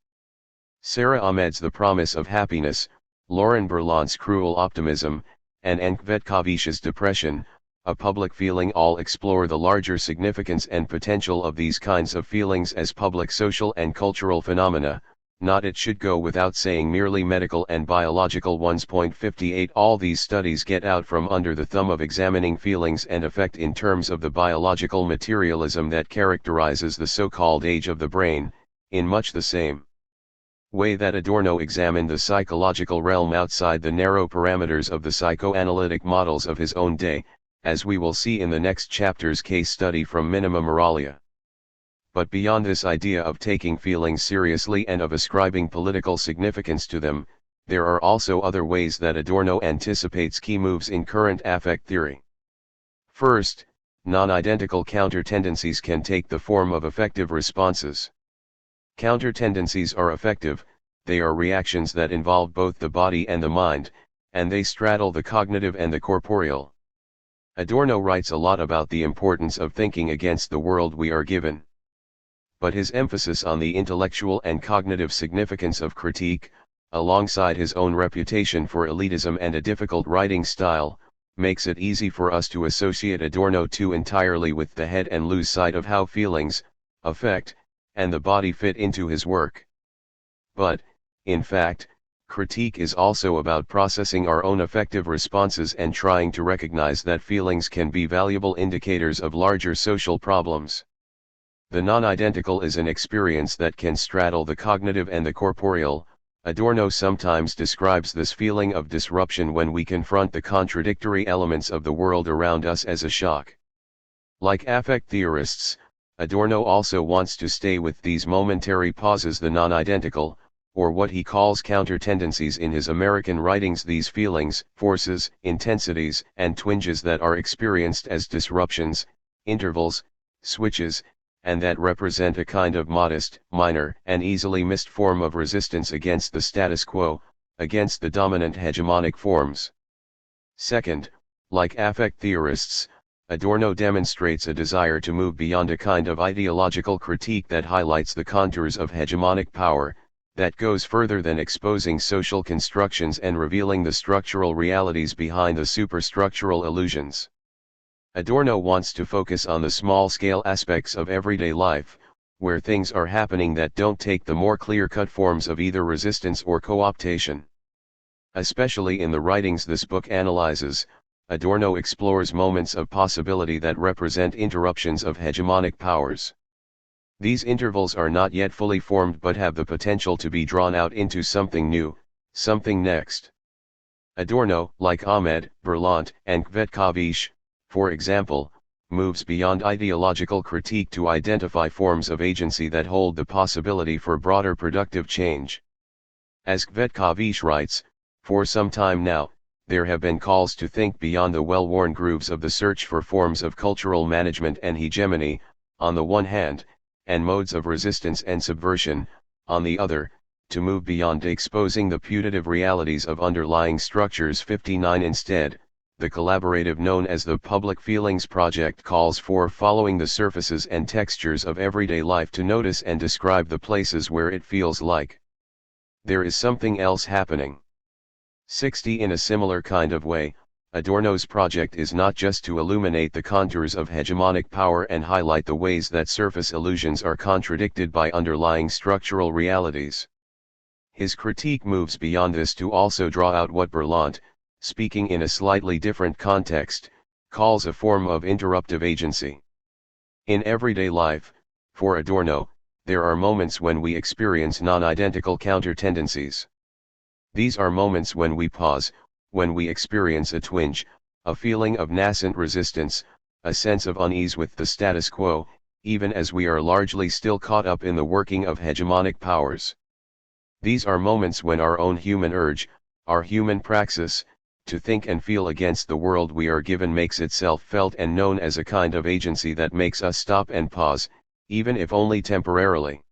Sarah Ahmed's The Promise of Happiness, Lauren Berlant's Cruel Optimism, and Enkhvedkovich's Depression, A Public Feeling all explore the larger significance and potential of these kinds of feelings as public social and cultural phenomena, not, it should go without saying, merely medical and biological ones. 58. All these studies get out from under the thumb of examining feelings and affect in terms of the biological materialism that characterizes the so-called age of the brain, in much the same way that Adorno examined the psychological realm outside the narrow parameters of the psychoanalytic models of his own day, as we will see in the next chapter's case study from Minima Moralia. But beyond this idea of taking feelings seriously and of ascribing political significance to them, there are also other ways that Adorno anticipates key moves in current affect theory. First, non-identical counter-tendencies can take the form of affective responses. Counter-tendencies are affective, they are reactions that involve both the body and the mind, and they straddle the cognitive and the corporeal. Adorno writes a lot about the importance of thinking against the world we are given. But his emphasis on the intellectual and cognitive significance of critique, alongside his own reputation for elitism and a difficult writing style, makes it easy for us to associate Adorno too entirely with the head and lose sight of how feelings, affect, and the body fit into his work. But, in fact, critique is also about processing our own affective responses and trying to recognize that feelings can be valuable indicators of larger social problems. The non-identical is an experience that can straddle the cognitive and the corporeal. Adorno sometimes describes this feeling of disruption when we confront the contradictory elements of the world around us as a shock. Like affect theorists, Adorno also wants to stay with these momentary pauses, the non-identical, or what he calls counter-tendencies in his American writings, these feelings, forces, intensities, and twinges that are experienced as disruptions, intervals, switches, and that represent a kind of modest, minor, and easily missed form of resistance against the status quo, against the dominant hegemonic forms. Second, like affect theorists, Adorno demonstrates a desire to move beyond a kind of ideological critique that highlights the contours of hegemonic power, that goes further than exposing social constructions and revealing the structural realities behind the superstructural illusions. Adorno wants to focus on the small-scale aspects of everyday life, where things are happening that don't take the more clear-cut forms of either resistance or co-optation. Especially in the writings this book analyzes, Adorno explores moments of possibility that represent interruptions of hegemonic powers. These intervals are not yet fully formed but have the potential to be drawn out into something new, something next. Adorno, like Ahmed, Berlant, and Kvetković, for example, moves beyond ideological critique to identify forms of agency that hold the possibility for broader productive change. As Kvetković writes, for some time now, there have been calls to think beyond the well-worn grooves of the search for forms of cultural management and hegemony, on the one hand, and modes of resistance and subversion, on the other, to move beyond exposing the putative realities of underlying structures. 59 Instead, the collaborative known as the Public Feelings Project calls for following the surfaces and textures of everyday life to notice and describe the places where it feels like there is something else happening. 60 In a similar kind of way, Adorno's project is not just to illuminate the contours of hegemonic power and highlight the ways that surface illusions are contradicted by underlying structural realities. His critique moves beyond this to also draw out what Berlant, speaking in a slightly different context, calls a form of interruptive agency. In everyday life, for Adorno, there are moments when we experience non-identical counter-tendencies. These are moments when we pause, when we experience a twinge, a feeling of nascent resistance, a sense of unease with the status quo, even as we are largely still caught up in the working of hegemonic powers. These are moments when our own human urge, our human praxis, to think and feel against the world we are given makes itself felt and known as a kind of agency that makes us stop and pause, even if only temporarily.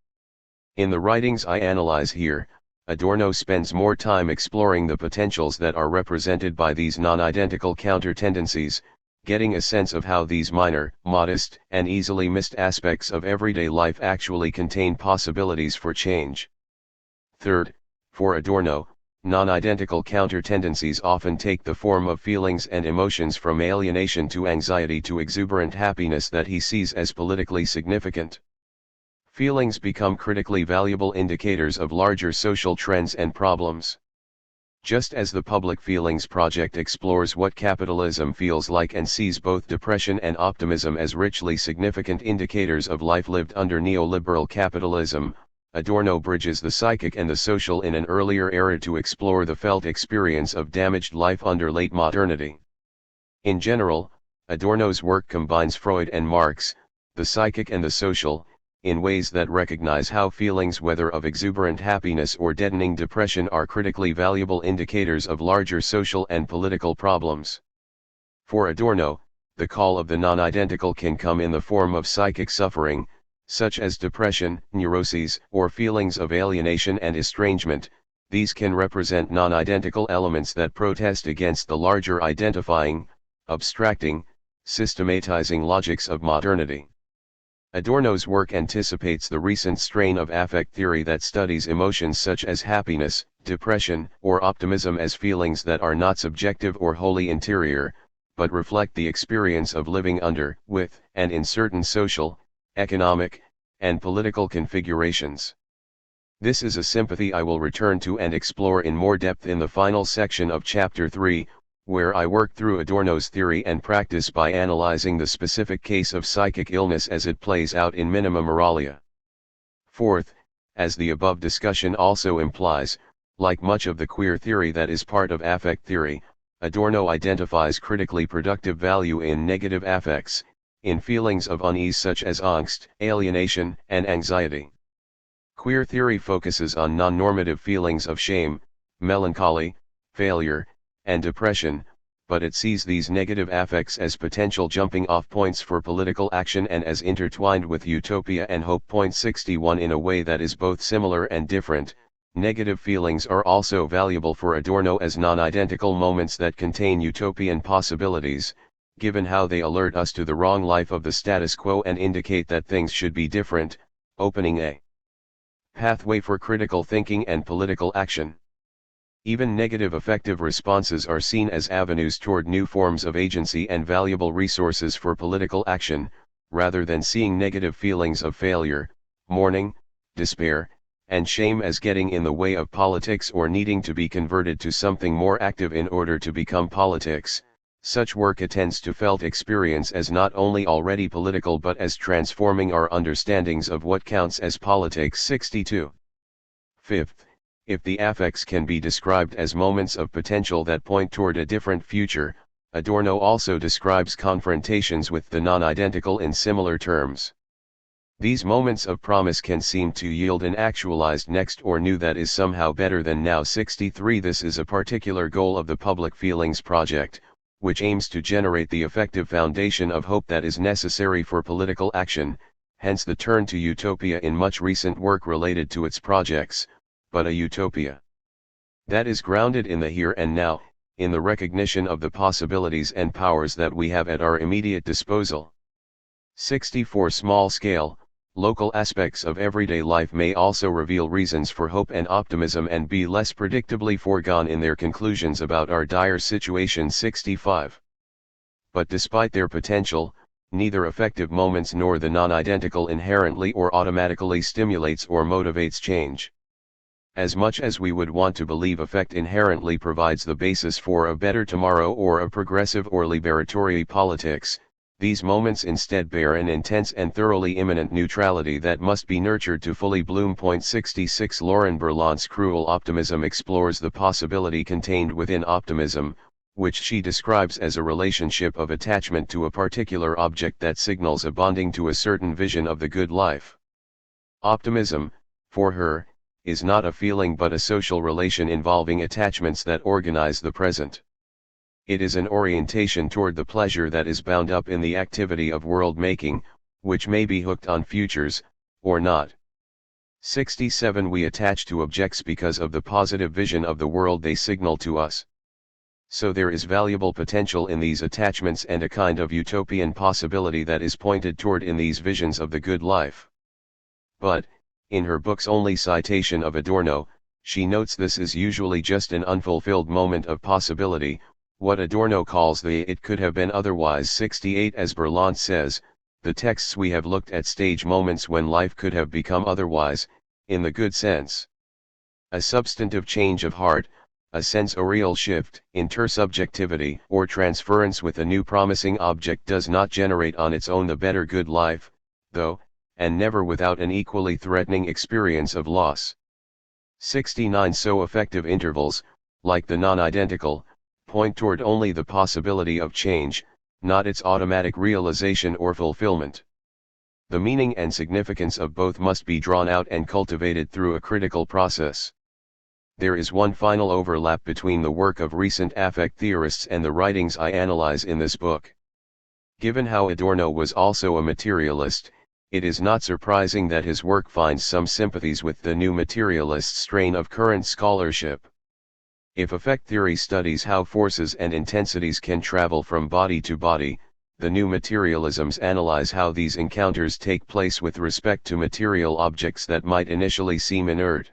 In the writings I analyze here, Adorno spends more time exploring the potentials that are represented by these non-identical counter-tendencies, getting a sense of how these minor, modest, and easily missed aspects of everyday life actually contain possibilities for change. Third, for Adorno, non-identical counter-tendencies often take the form of feelings and emotions from alienation to anxiety to exuberant happiness that he sees as politically significant. Feelings become critically valuable indicators of larger social trends and problems. Just as the Public Feelings Project explores what capitalism feels like and sees both depression and optimism as richly significant indicators of life lived under neoliberal capitalism, Adorno bridges the psychic and the social in an earlier era to explore the felt experience of damaged life under late modernity. In general, Adorno's work combines Freud and Marx, the psychic and the social, in ways that recognize how feelings, whether of exuberant happiness or deadening depression, are critically valuable indicators of larger social and political problems. For Adorno, the call of the non-identical can come in the form of psychic suffering, such as depression, neuroses, or feelings of alienation and estrangement. These can represent non-identical elements that protest against the larger identifying, abstracting, systematizing logics of modernity. Adorno's work anticipates the recent strain of affect theory that studies emotions such as happiness, depression, or optimism as feelings that are not subjective or wholly interior, but reflect the experience of living under, with, and in certain social, economic, and political configurations. This is a sympathy I will return to and explore in more depth in the final section of Chapter 3, where I work through Adorno's theory and practice by analyzing the specific case of psychic illness as it plays out in minima moralia. Fourth, as the above discussion also implies, like much of the queer theory that is part of affect theory, Adorno identifies critically productive value in negative affects, in feelings of unease such as angst, alienation, and anxiety. Queer theory focuses on non-normative feelings of shame, melancholy, failure, and depression, but it sees these negative affects as potential jumping-off points for political action and as intertwined with utopia and hope. 61 In a way that is both similar and different, negative feelings are also valuable for Adorno as non-identical moments that contain utopian possibilities, given how they alert us to the wrong life of the status quo and indicate that things should be different, opening a pathway for critical thinking and political action. Even negative affective responses are seen as avenues toward new forms of agency and valuable resources for political action, rather than seeing negative feelings of failure, mourning, despair, and shame as getting in the way of politics or needing to be converted to something more active in order to become politics. Such work attends to felt experience as not only already political but as transforming our understandings of what counts as politics. 62. Fifth, if the affects can be described as moments of potential that point toward a different future, Adorno also describes confrontations with the non-identical in similar terms. These moments of promise can seem to yield an actualized next or new that is somehow better than now. 63 This is a particular goal of the Public Feelings Project, which aims to generate the effective foundation of hope that is necessary for political action, hence the turn to utopia in much recent work related to its projects, but a utopia that is grounded in the here and now, in the recognition of the possibilities and powers that we have at our immediate disposal. 64 Small-scale, local aspects of everyday life may also reveal reasons for hope and optimism and be less predictably foregone in their conclusions about our dire situation. 65. But despite their potential, neither affective moments nor the non-identical inherently or automatically stimulates or motivates change. As much as we would want to believe affect inherently provides the basis for a better tomorrow or a progressive or liberatory politics, these moments instead bear an intense and thoroughly immanent neutrality that must be nurtured to fully bloom. 66 Lauren Berlant's Cruel Optimism explores the possibility contained within optimism, which she describes as a relationship of attachment to a particular object that signals a bonding to a certain vision of the good life. Optimism, for her, is not a feeling but a social relation involving attachments that organize the present. It is an orientation toward the pleasure that is bound up in the activity of world-making, which may be hooked on futures, or not. 67 We attach to objects because of the positive vision of the world they signal to us. So there is valuable potential in these attachments and a kind of utopian possibility that is pointed toward in these visions of the good life. But, in her book's only citation of Adorno, she notes this is usually just an unfulfilled moment of possibility, what Adorno calls the "it could have been otherwise." 68 As Berlant says, the texts we have looked at stage moments when life could have become otherwise, in the good sense. A substantive change of heart, a sensorial shift, intersubjectivity, or transference with a new promising object does not generate on its own the better good life, though, and never without an equally threatening experience of loss. 69 So affective intervals, like the non-identical, point toward only the possibility of change, not its automatic realization or fulfillment. The meaning and significance of both must be drawn out and cultivated through a critical process. There is one final overlap between the work of recent affect theorists and the writings I analyze in this book. Given how Adorno was also a materialist, it is not surprising that his work finds some sympathies with the new materialist strain of current scholarship. If affect theory studies how forces and intensities can travel from body to body, the new materialisms analyze how these encounters take place with respect to material objects that might initially seem inert.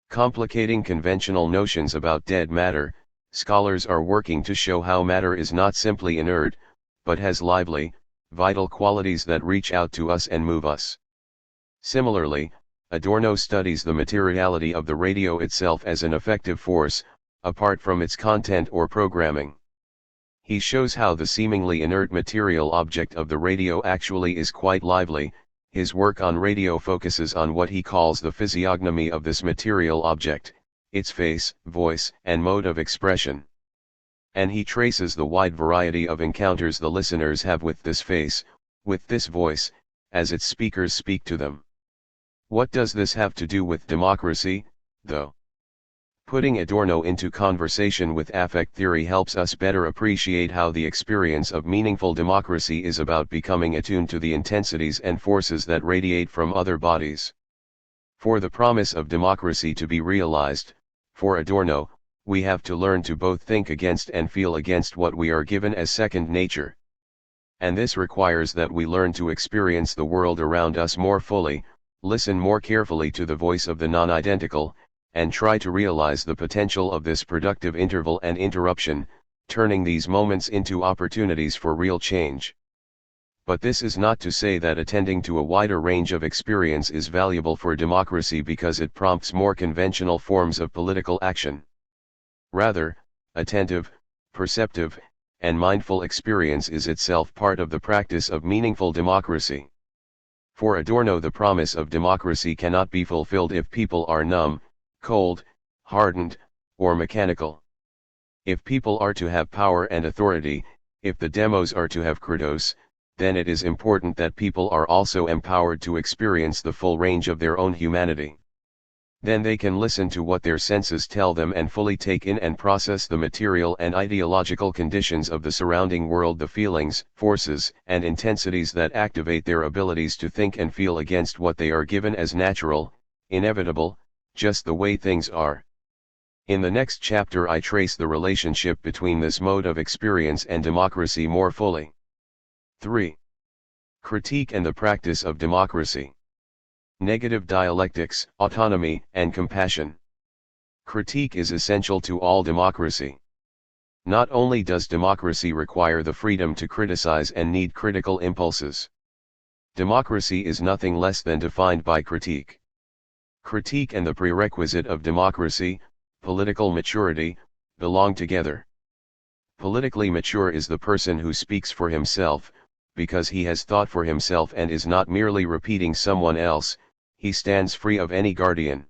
Complicating conventional notions about dead matter, scholars are working to show how matter is not simply inert, but has lively, vital qualities that reach out to us and move us. Similarly, Adorno studies the materiality of the radio itself as an effective force, apart from its content or programming. He shows how the seemingly inert material object of the radio actually is quite lively. His work on radio focuses on what he calls the physiognomy of this material object, its face, voice, and mode of expression. And he traces the wide variety of encounters the listeners have with this face, with this voice, as its speakers speak to them. What does this have to do with democracy, though? Putting Adorno into conversation with affect theory helps us better appreciate how the experience of meaningful democracy is about becoming attuned to the intensities and forces that radiate from other bodies. For the promise of democracy to be realized, for Adorno, we have to learn to both think against and feel against what we are given as second nature. And this requires that we learn to experience the world around us more fully, listen more carefully to the voice of the non-identical, and try to realize the potential of this productive interval and interruption, turning these moments into opportunities for real change. But this is not to say that attending to a wider range of experience is valuable for democracy because it prompts more conventional forms of political action. Rather, attentive, perceptive, and mindful experience is itself part of the practice of meaningful democracy. For Adorno, the promise of democracy cannot be fulfilled if people are numb, cold, hardened, or mechanical. If people are to have power and authority, if the demos are to have credos, then it is important that people are also empowered to experience the full range of their own humanity. Then they can listen to what their senses tell them and fully take in and process the material and ideological conditions of the surrounding world, the feelings, forces, and intensities that activate their abilities to think and feel against what they are given as natural, inevitable, just the way things are. In the next chapter I trace the relationship between this mode of experience and democracy more fully. 3. Critique and the practice of democracy. Negative dialectics, autonomy, and compassion. Critique is essential to all democracy. Not only does democracy require the freedom to criticize and need critical impulses. Democracy is nothing less than defined by critique. Critique and the prerequisite of democracy, political maturity, belong together. Politically mature is the person who speaks for himself, because he has thought for himself and is not merely repeating someone else. He stands free of any guardian.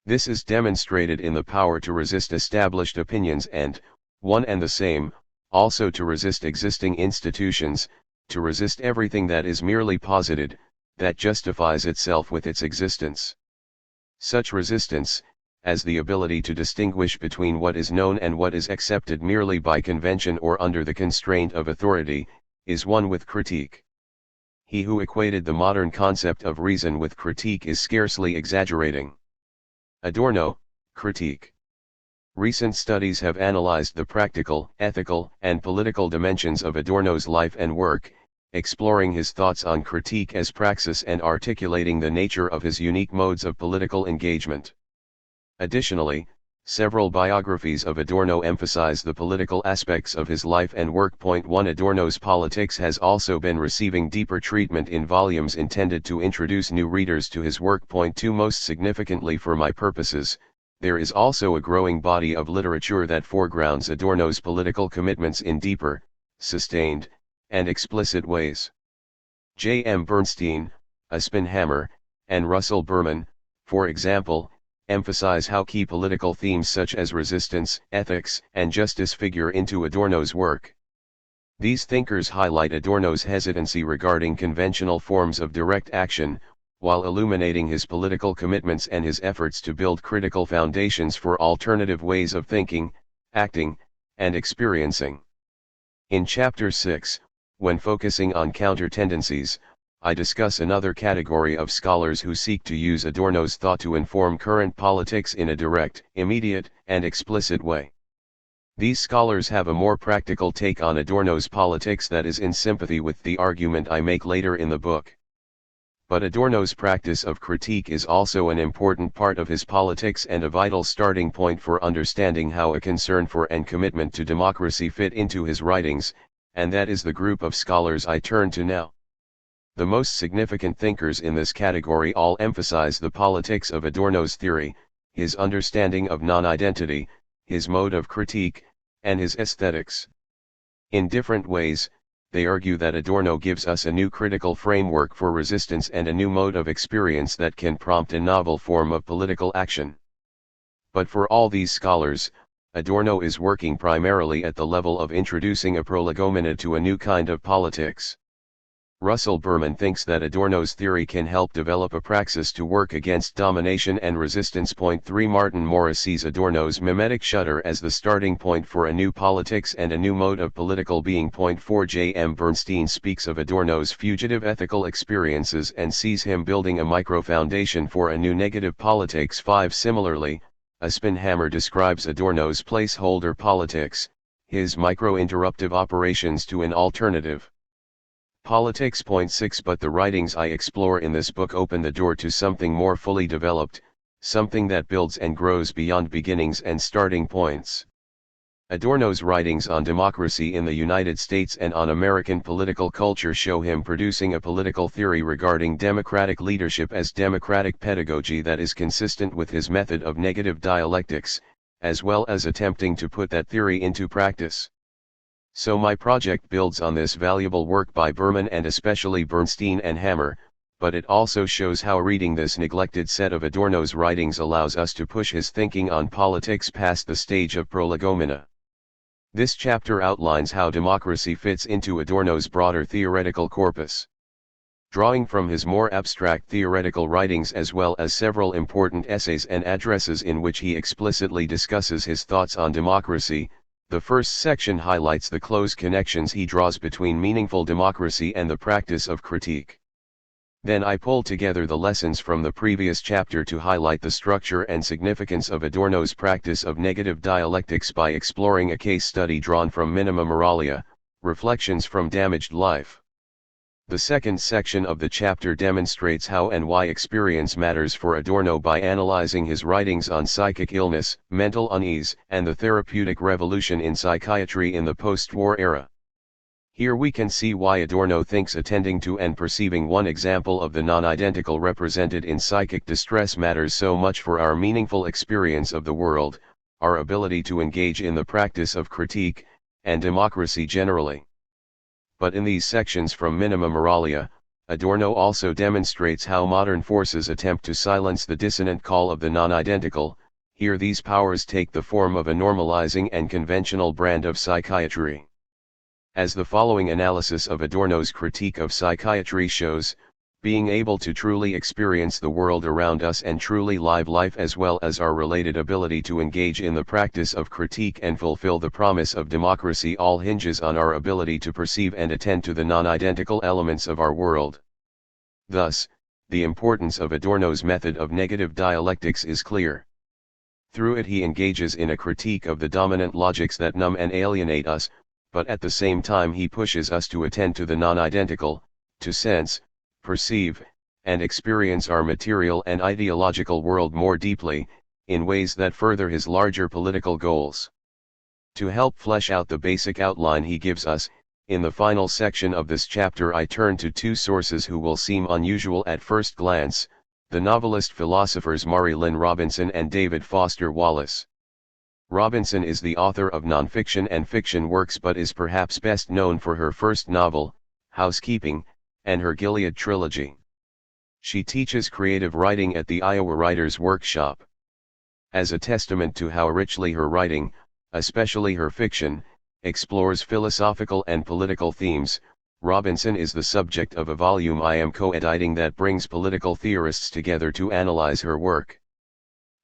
This is demonstrated in the power to resist established opinions and, one and the same, also to resist existing institutions, to resist everything that is merely posited, that justifies itself with its existence. Such resistance, as the ability to distinguish between what is known and what is accepted merely by convention or under the constraint of authority, is one with critique. He who equated the modern concept of reason with critique is scarcely exaggerating. Adorno, critique. Recent studies have analyzed the practical, ethical, and political dimensions of Adorno's life and work, exploring his thoughts on critique as praxis and articulating the nature of his unique modes of political engagement. Additionally, several biographies of Adorno emphasize the political aspects of his life and work. 1 Adorno's politics has also been receiving deeper treatment in volumes intended to introduce new readers to his work. 2 Most significantly for my purposes, there is also a growing body of literature that foregrounds Adorno's political commitments in deeper, sustained, and explicit ways. J. M. Bernstein, Oppenheimer, and Russell Berman, for example, emphasize how key political themes such as resistance, ethics, and justice figure into Adorno's work. These thinkers highlight Adorno's hesitancy regarding conventional forms of direct action, while illuminating his political commitments and his efforts to build critical foundations for alternative ways of thinking, acting, and experiencing. In Chapter 6, when focusing on counter-tendencies, I discuss another category of scholars who seek to use Adorno's thought to inform current politics in a direct, immediate, and explicit way. These scholars have a more practical take on Adorno's politics that is in sympathy with the argument I make later in the book. But Adorno's practice of critique is also an important part of his politics and a vital starting point for understanding how a concern for and commitment to democracy fit into his writings, and that is the group of scholars I turn to now. The most significant thinkers in this category all emphasize the politics of Adorno's theory, his understanding of non-identity, his mode of critique, and his aesthetics. In different ways, they argue that Adorno gives us a new critical framework for resistance and a new mode of experience that can prompt a novel form of political action. But for all these scholars, Adorno is working primarily at the level of introducing a prolegomena to a new kind of politics. Russell Berman thinks that Adorno's theory can help develop a praxis to work against domination and resistance. Point 3 Martin Morris sees Adorno's mimetic shudder as the starting point for a new politics and a new mode of political being. Point 4 J. M. Bernstein speaks of Adorno's fugitive ethical experiences and sees him building a micro-foundation for a new negative politics. 5 Similarly, Spinhammer describes Adorno's placeholder politics, his micro-interruptive operations to an alternative politics. Point 6 But the writings I explore in this book open the door to something more fully developed, something that builds and grows beyond beginnings and starting points. Adorno's writings on democracy in the United States and on American political culture show him producing a political theory regarding democratic leadership as democratic pedagogy that is consistent with his method of negative dialectics, as well as attempting to put that theory into practice. So my project builds on this valuable work by Berman and especially Bernstein and Hammer, but it also shows how reading this neglected set of Adorno's writings allows us to push his thinking on politics past the stage of prolegomena. This chapter outlines how democracy fits into Adorno's broader theoretical corpus. Drawing from his more abstract theoretical writings as well as several important essays and addresses in which he explicitly discusses his thoughts on democracy, the first section highlights the close connections he draws between meaningful democracy and the practice of critique. Then I pull together the lessons from the previous chapter to highlight the structure and significance of Adorno's practice of negative dialectics by exploring a case study drawn from Minima Moralia, Reflections from Damaged Life. The second section of the chapter demonstrates how and why experience matters for Adorno by analyzing his writings on psychic illness, mental unease, and the therapeutic revolution in psychiatry in the post-war era. Here we can see why Adorno thinks attending to and perceiving one example of the non-identical represented in psychic distress matters so much for our meaningful experience of the world, our ability to engage in the practice of critique, and democracy generally. But in these sections from Minima Moralia, Adorno also demonstrates how modern forces attempt to silence the dissonant call of the non-identical. Here these powers take the form of a normalizing and conventional brand of psychiatry. As the following analysis of Adorno's critique of psychiatry shows, being able to truly experience the world around us and truly live life as well as our related ability to engage in the practice of critique and fulfill the promise of democracy all hinges on our ability to perceive and attend to the non-identical elements of our world. Thus, the importance of Adorno's method of negative dialectics is clear. Through it he engages in a critique of the dominant logics that numb and alienate us, but at the same time he pushes us to attend to the non-identical, to sense, perceive, and experience our material and ideological world more deeply, in ways that further his larger political goals. To help flesh out the basic outline he gives us, in the final section of this chapter I turn to two sources who will seem unusual at first glance, the novelist-philosophers Mary Lynn Robinson and David Foster Wallace. Robinson is the author of nonfiction and fiction works but is perhaps best known for her first novel, Housekeeping, and her Gilead trilogy. She teaches creative writing at the Iowa Writers' Workshop. As a testament to how richly her writing, especially her fiction, explores philosophical and political themes, Robinson is the subject of a volume I am co-editing that brings political theorists together to analyze her work.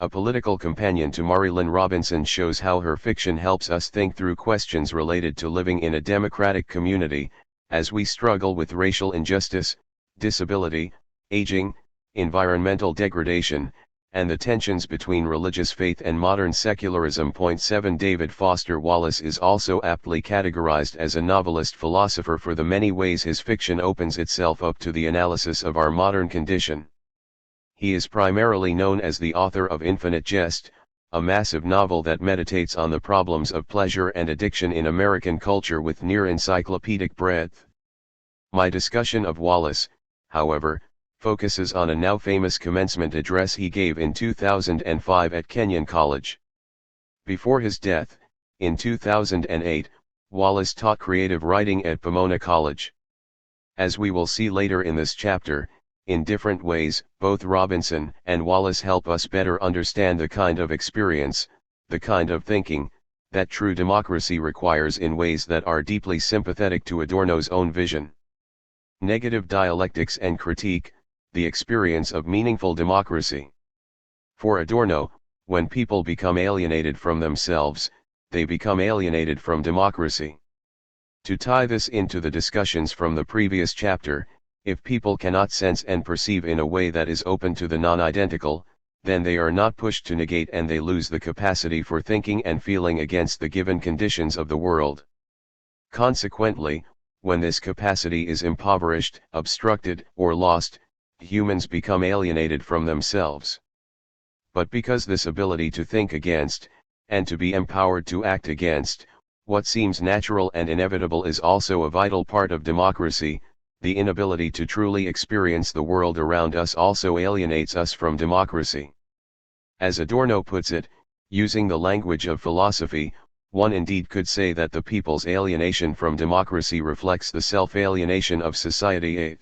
A political companion to Mary Lynn Robinson shows how her fiction helps us think through questions related to living in a democratic community, as we struggle with racial injustice, disability, aging, environmental degradation, and the tensions between religious faith and modern secularism. Point 7 David Foster Wallace is also aptly categorized as a novelist philosopher for the many ways his fiction opens itself up to the analysis of our modern condition. He is primarily known as the author of Infinite Jest, a massive novel that meditates on the problems of pleasure and addiction in American culture with near encyclopedic breadth. My discussion of Wallace, however, focuses on a now famous commencement address he gave in 2005 at Kenyon College. Before his death, in 2008, Wallace taught creative writing at Pomona College. As we will see later in this chapter, in different ways, both Robinson and Wallace help us better understand the kind of experience, the kind of thinking, that true democracy requires in ways that are deeply sympathetic to Adorno's own vision. Negative dialectics and critique, the experience of meaningful democracy. For Adorno, when people become alienated from themselves, they become alienated from democracy. To tie this into the discussions from the previous chapter, if people cannot sense and perceive in a way that is open to the non-identical, then they are not pushed to negate and they lose the capacity for thinking and feeling against the given conditions of the world. Consequently, when this capacity is impoverished, obstructed, or lost, humans become alienated from themselves. But because this ability to think against, and to be empowered to act against, what seems natural and inevitable is also a vital part of democracy, the inability to truly experience the world around us also alienates us from democracy. As Adorno puts it, using the language of philosophy, one indeed could say that the people's alienation from democracy reflects the self-alienation of society. 8.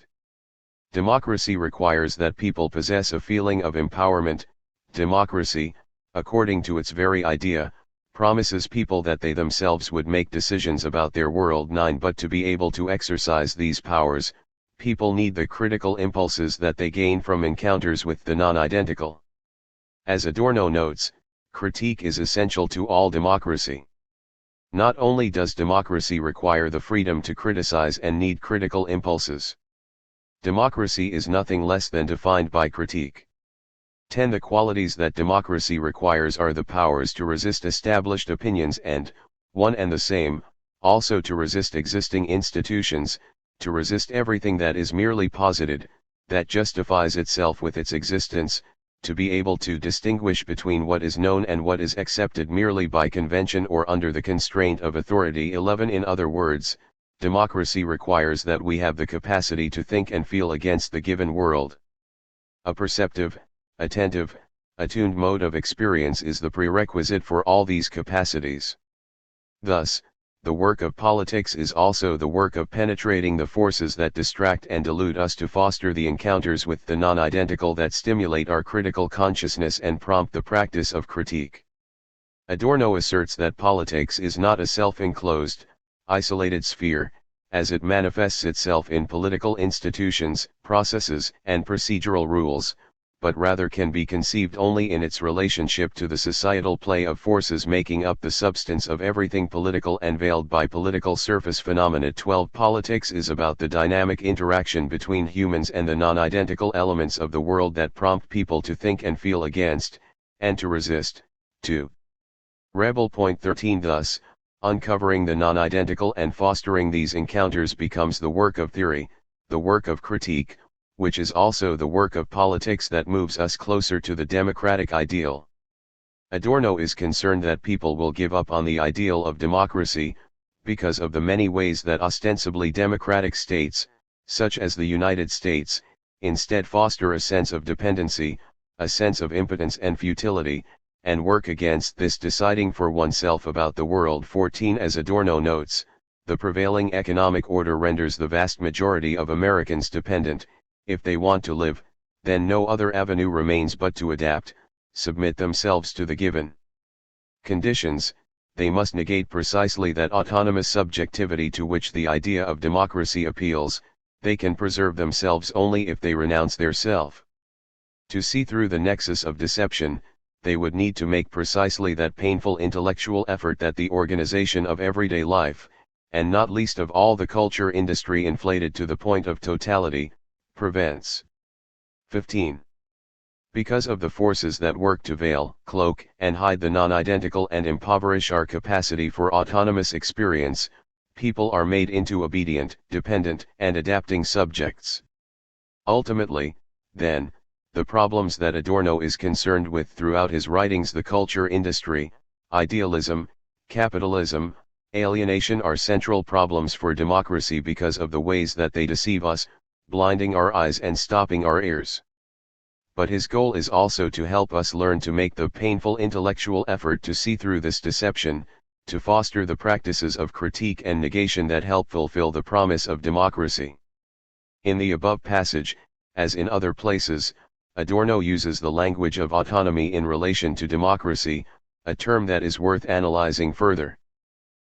Democracy requires that people possess a feeling of empowerment. Democracy, according to its very idea, promises people that they themselves would make decisions about their world. 9. But to be able to exercise these powers, people need the critical impulses that they gain from encounters with the non-identical. As Adorno notes, critique is essential to all democracy. Not only does democracy require the freedom to criticize and need critical impulses. Democracy is nothing less than defined by critique. 10. The qualities that democracy requires are the powers to resist established opinions and, one and the same, also to resist existing institutions, to resist everything that is merely posited, that justifies itself with its existence, to be able to distinguish between what is known and what is accepted merely by convention or under the constraint of authority. 11. In other words, democracy requires that we have the capacity to think and feel against the given world. A perceptive, attentive, attuned mode of experience is the prerequisite for all these capacities. Thus, the work of politics is also the work of penetrating the forces that distract and delude us to foster the encounters with the non-identical that stimulate our critical consciousness and prompt the practice of critique. Adorno asserts that politics is not a self-enclosed, isolated sphere, as it manifests itself in political institutions, processes, and procedural rules, but rather can be conceived only in its relationship to the societal play of forces making up the substance of everything political and veiled by political surface phenomena. 12. Politics is about the dynamic interaction between humans and the non-identical elements of the world that prompt people to think and feel against, and to resist, to rebel. 13. Thus, uncovering the non-identical and fostering these encounters becomes the work of theory, the work of critique, which is also the work of politics that moves us closer to the democratic ideal. Adorno is concerned that people will give up on the ideal of democracy, because of the many ways that ostensibly democratic states, such as the United States, instead foster a sense of dependency, a sense of impotence and futility, and work against this deciding for oneself about the world. 14. As Adorno notes, the prevailing economic order renders the vast majority of Americans dependent. If they want to live, then no other avenue remains but to adapt, submit themselves to the given conditions. They must negate precisely that autonomous subjectivity to which the idea of democracy appeals. They can preserve themselves only if they renounce their self. To see through the nexus of deception, they would need to make precisely that painful intellectual effort that the organization of everyday life, and not least of all the culture industry inflated to the point of totality, prevents. 15. Because of the forces that work to veil, cloak, and hide the non-identical and impoverish our capacity for autonomous experience, people are made into obedient, dependent, and adapting subjects. Ultimately, then, the problems that Adorno is concerned with throughout his writings, the culture industry, idealism, capitalism, alienation, are central problems for democracy because of the ways that they deceive us, blinding our eyes and stopping our ears. But his goal is also to help us learn to make the painful intellectual effort to see through this deception, to foster the practices of critique and negation that help fulfill the promise of democracy. In the above passage, as in other places, Adorno uses the language of autonomy in relation to democracy, a term that is worth analyzing further.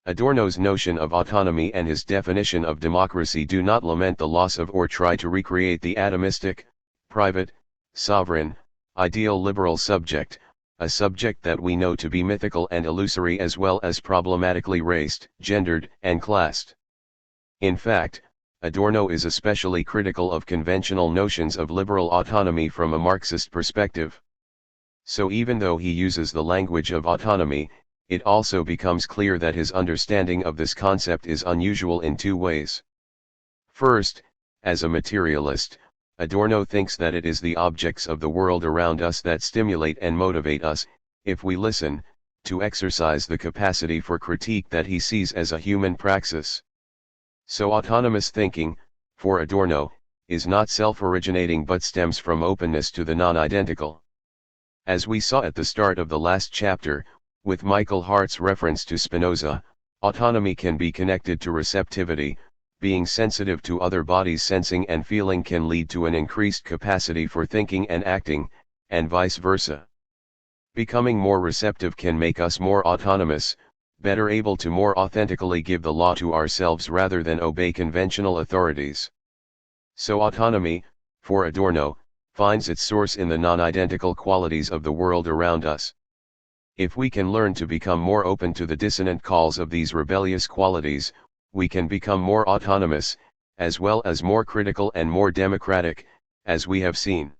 Adorno's notion of autonomy and his definition of democracy do not lament the loss of or try to recreate the atomistic, private, sovereign, ideal liberal subject, a subject that we know to be mythical and illusory as well as problematically raced, gendered, and classed. In fact, Adorno is especially critical of conventional notions of liberal autonomy from a Marxist perspective. So even though he uses the language of autonomy, it also becomes clear that his understanding of this concept is unusual in two ways. First, as a materialist, Adorno thinks that it is the objects of the world around us that stimulate and motivate us, if we listen, to exercise the capacity for critique that he sees as a human praxis. So autonomous thinking, for Adorno, is not self-originating but stems from openness to the non-identical. As we saw at the start of the last chapter, with Michael Hart's reference to Spinoza, autonomy can be connected to receptivity. Being sensitive to other bodies' sensing and feeling can lead to an increased capacity for thinking and acting, and vice versa. Becoming more receptive can make us more autonomous, better able to more authentically give the law to ourselves rather than obey conventional authorities. So autonomy, for Adorno, finds its source in the non-identical qualities of the world around us. If we can learn to become more open to the dissonant calls of these rebellious qualities, we can become more autonomous, as well as more critical and more democratic, as we have seen.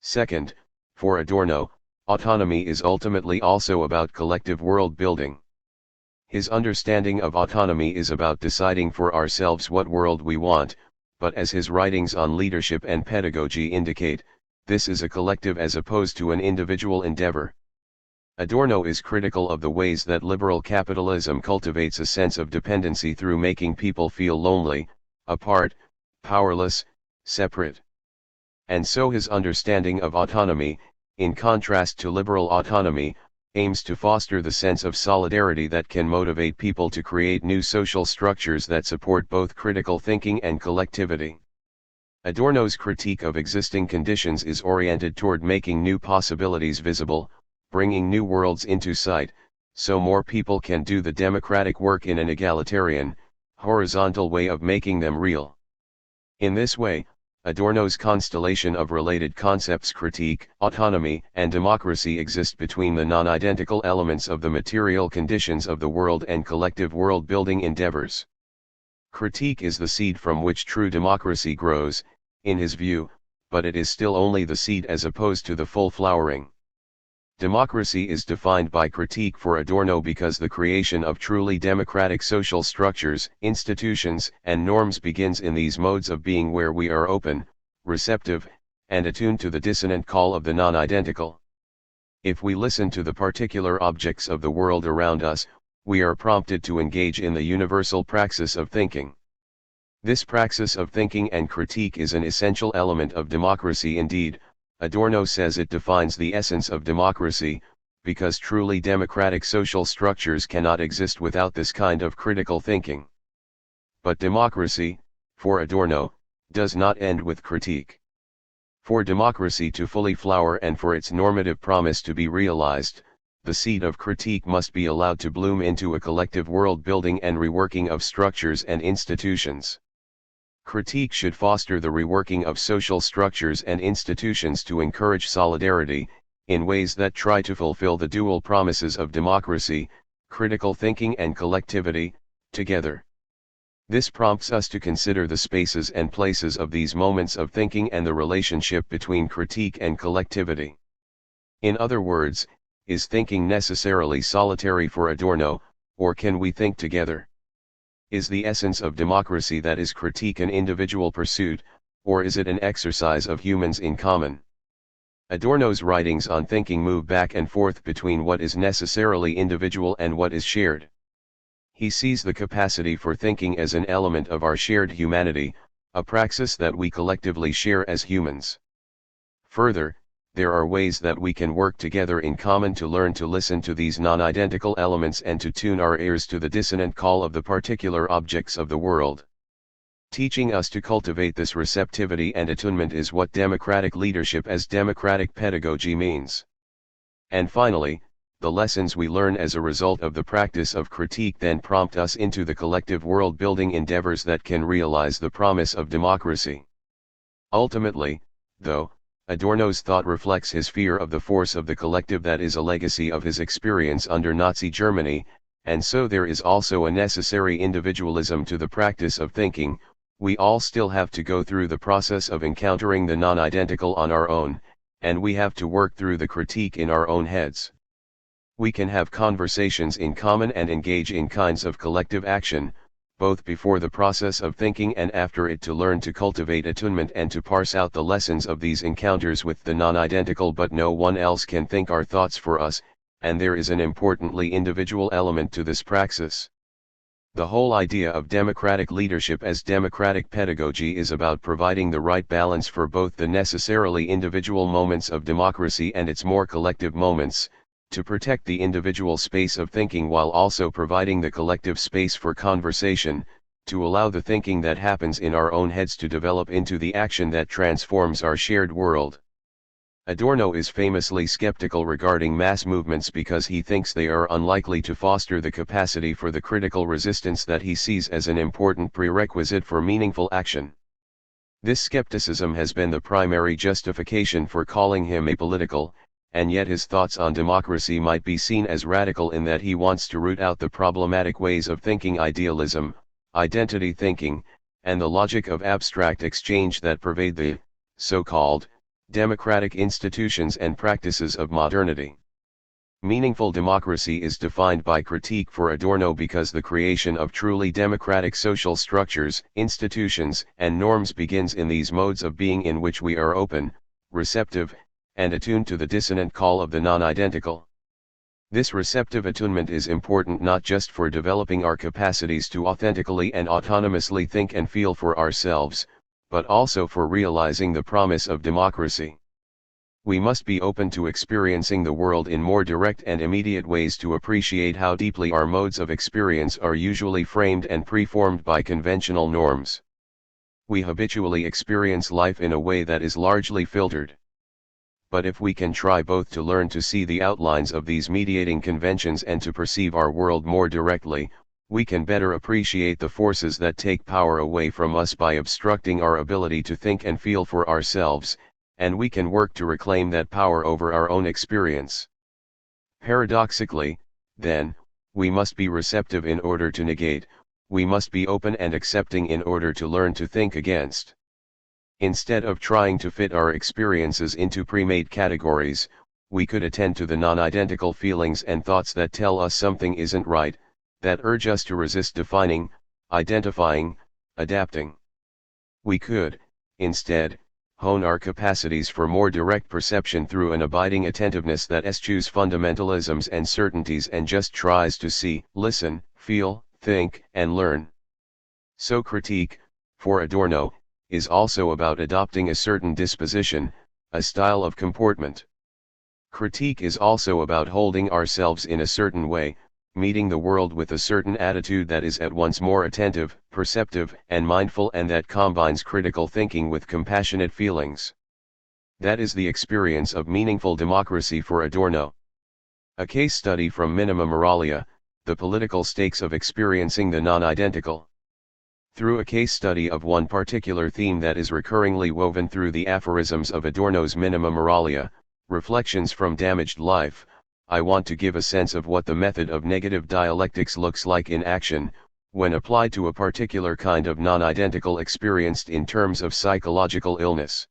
Second, for Adorno, autonomy is ultimately also about collective world building. His understanding of autonomy is about deciding for ourselves what world we want, but as his writings on leadership and pedagogy indicate, this is a collective as opposed to an individual endeavor. Adorno is critical of the ways that liberal capitalism cultivates a sense of dependency through making people feel lonely, apart, powerless, separate. And so his understanding of autonomy, in contrast to liberal autonomy, aims to foster the sense of solidarity that can motivate people to create new social structures that support both critical thinking and collectivity. Adorno's critique of existing conditions is oriented toward making new possibilities visible, bringing new worlds into sight, so more people can do the democratic work in an egalitarian, horizontal way of making them real. In this way, Adorno's constellation of related concepts, critique, autonomy, and democracy, exist between the non-identical elements of the material conditions of the world and collective world-building endeavors. Critique is the seed from which true democracy grows, in his view, but it is still only the seed as opposed to the full flowering. Democracy is defined by critique for Adorno because the creation of truly democratic social structures, institutions, and norms begins in these modes of being where we are open, receptive, and attuned to the dissonant call of the non-identical. If we listen to the particular objects of the world around us, we are prompted to engage in the universal praxis of thinking. This praxis of thinking and critique is an essential element of democracy indeed. Adorno says it defines the essence of democracy, because truly democratic social structures cannot exist without this kind of critical thinking. But democracy, for Adorno, does not end with critique. For democracy to fully flower and for its normative promise to be realized, the seed of critique must be allowed to bloom into a collective world building and reworking of structures and institutions. Critique should foster the reworking of social structures and institutions to encourage solidarity, in ways that try to fulfill the dual promises of democracy, critical thinking and collectivity, together. This prompts us to consider the spaces and places of these moments of thinking and the relationship between critique and collectivity. In other words, is thinking necessarily solitary for Adorno, or can we think together? Is the essence of democracy that is critique an individual pursuit, or is it an exercise of humans in common? Adorno's writings on thinking move back and forth between what is necessarily individual and what is shared. He sees the capacity for thinking as an element of our shared humanity, a praxis that we collectively share as humans. Further, there are ways that we can work together in common to learn to listen to these non-identical elements and to tune our ears to the dissonant call of the particular objects of the world. Teaching us to cultivate this receptivity and attunement is what democratic leadership as democratic pedagogy means. And finally, the lessons we learn as a result of the practice of critique then prompt us into the collective world-building endeavors that can realize the promise of democracy. Ultimately, though, Adorno's thought reflects his fear of the force of the collective that is a legacy of his experience under Nazi Germany, and so there is also a necessary individualism to the practice of thinking. We all still have to go through the process of encountering the non-identical on our own, and we have to work through the critique in our own heads. We can have conversations in common and engage in kinds of collective action, both before the process of thinking and after it, to learn to cultivate attunement and to parse out the lessons of these encounters with the non-identical, but no one else can think our thoughts for us, and there is an importantly individual element to this praxis. The whole idea of democratic leadership as democratic pedagogy is about providing the right balance for both the necessarily individual moments of democracy and its more collective moments, to protect the individual space of thinking while also providing the collective space for conversation, to allow the thinking that happens in our own heads to develop into the action that transforms our shared world. Adorno is famously skeptical regarding mass movements because he thinks they are unlikely to foster the capacity for the critical resistance that he sees as an important prerequisite for meaningful action. This skepticism has been the primary justification for calling him apolitical, and yet his thoughts on democracy might be seen as radical in that he wants to root out the problematic ways of thinking, idealism, identity thinking, and the logic of abstract exchange that pervade the so-called democratic institutions and practices of modernity. Meaningful democracy is defined by critique for Adorno because the creation of truly democratic social structures, institutions, and norms begins in these modes of being in which we are open, receptive, and attuned to the dissonant call of the non-identical. This receptive attunement is important not just for developing our capacities to authentically and autonomously think and feel for ourselves, but also for realizing the promise of democracy. We must be open to experiencing the world in more direct and immediate ways to appreciate how deeply our modes of experience are usually framed and preformed by conventional norms. We habitually experience life in a way that is largely filtered. But if we can try both to learn to see the outlines of these mediating conventions and to perceive our world more directly, we can better appreciate the forces that take power away from us by obstructing our ability to think and feel for ourselves, and we can work to reclaim that power over our own experience. Paradoxically, then, we must be receptive in order to negate, we must be open and accepting in order to learn to think against. Instead of trying to fit our experiences into pre-made categories, we could attend to the non-identical feelings and thoughts that tell us something isn't right, that urge us to resist defining, identifying, adapting. We could, instead, hone our capacities for more direct perception through an abiding attentiveness that eschews fundamentalisms and certainties and just tries to see, listen, feel, think, and learn. So critique, for Adorno, is also about adopting a certain disposition, a style of comportment. Critique is also about holding ourselves in a certain way, meeting the world with a certain attitude that is at once more attentive, perceptive, and mindful, and that combines critical thinking with compassionate feelings. That is the experience of meaningful democracy for Adorno. A case study from Minima Moralia, the political stakes of experiencing the non-identical. Through a case study of one particular theme that is recurringly woven through the aphorisms of Adorno's Minima Moralia, Reflections from Damaged Life, I want to give a sense of what the method of negative dialectics looks like in action, when applied to a particular kind of non-identical experienced in terms of psychological illness.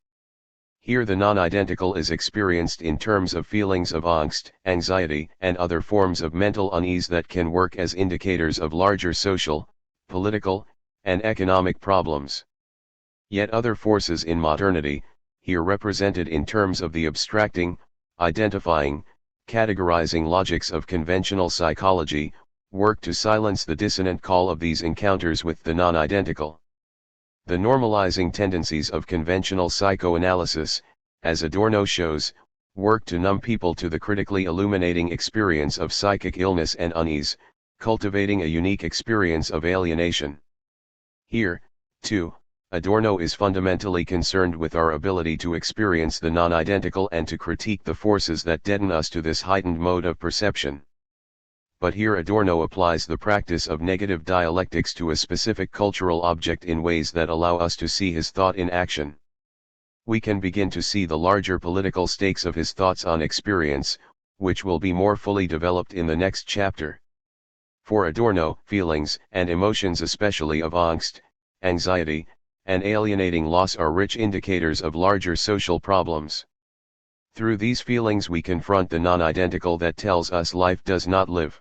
Here the non-identical is experienced in terms of feelings of angst, anxiety, and other forms of mental unease that can work as indicators of larger social, political, and economic problems. Yet other forces in modernity, here represented in terms of the abstracting, identifying, categorizing logics of conventional psychology, work to silence the dissonant call of these encounters with the non-identical. The normalizing tendencies of conventional psychoanalysis, as Adorno shows, work to numb people to the critically illuminating experience of psychic illness and unease, cultivating a unique experience of alienation. Here, too, Adorno is fundamentally concerned with our ability to experience the non-identical and to critique the forces that deaden us to this heightened mode of perception. But here Adorno applies the practice of negative dialectics to a specific cultural object in ways that allow us to see his thought in action. We can begin to see the larger political stakes of his thoughts on experience, which will be more fully developed in the next chapter. For Adorno, feelings and emotions, especially of angst, anxiety, and alienating loss, are rich indicators of larger social problems. Through these feelings we confront the non-identical that tells us life does not live.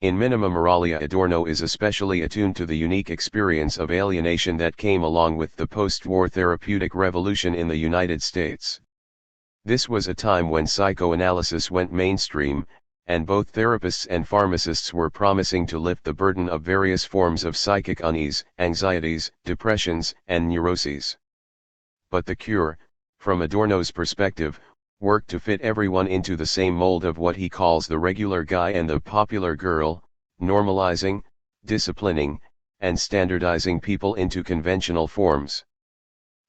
In Minima Moralia, Adorno is especially attuned to the unique experience of alienation that came along with the post-war therapeutic revolution in the United States. This was a time when psychoanalysis went mainstream, and both therapists and pharmacists were promising to lift the burden of various forms of psychic unease, anxieties, depressions, and neuroses. But the cure, from Adorno's perspective, worked to fit everyone into the same mold of what he calls the regular guy and the popular girl, normalizing, disciplining, and standardizing people into conventional forms.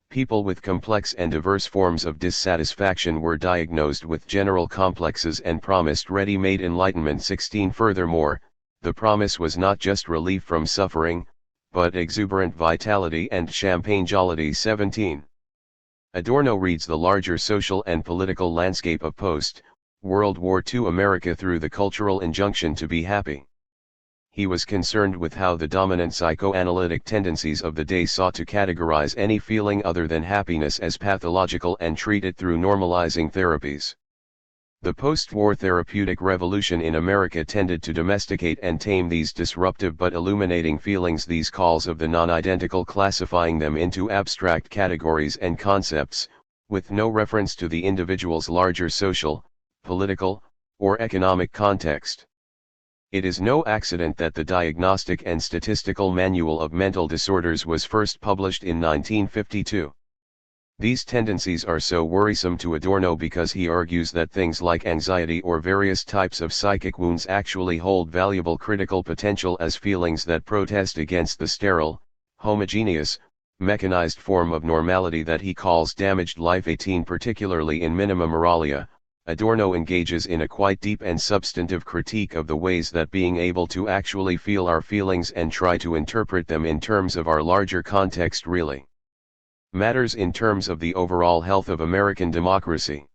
People with complex and diverse forms of dissatisfaction were diagnosed with general complexes and promised ready-made enlightenment. 16 Furthermore, the promise was not just relief from suffering, but exuberant vitality and champagne jollity. 17. Adorno reads the larger social and political landscape of post-World War II America through the cultural injunction to be happy. He was concerned with how the dominant psychoanalytic tendencies of the day sought to categorize any feeling other than happiness as pathological and treat it through normalizing therapies. The post-war therapeutic revolution in America tended to domesticate and tame these disruptive but illuminating feelings, these calls of the non-identical, classifying them into abstract categories and concepts, with no reference to the individual's larger social, political, or economic context. It is no accident that the Diagnostic and Statistical Manual of Mental Disorders was first published in 1952. These tendencies are so worrisome to Adorno because he argues that things like anxiety or various types of psychic wounds actually hold valuable critical potential as feelings that protest against the sterile, homogeneous, mechanized form of normality that he calls damaged life. 18 Particularly in Minima Moralia, Adorno engages in a quite deep and substantive critique of the ways that being able to actually feel our feelings and try to interpret them in terms of our larger context really matters in terms of the overall health of American democracy.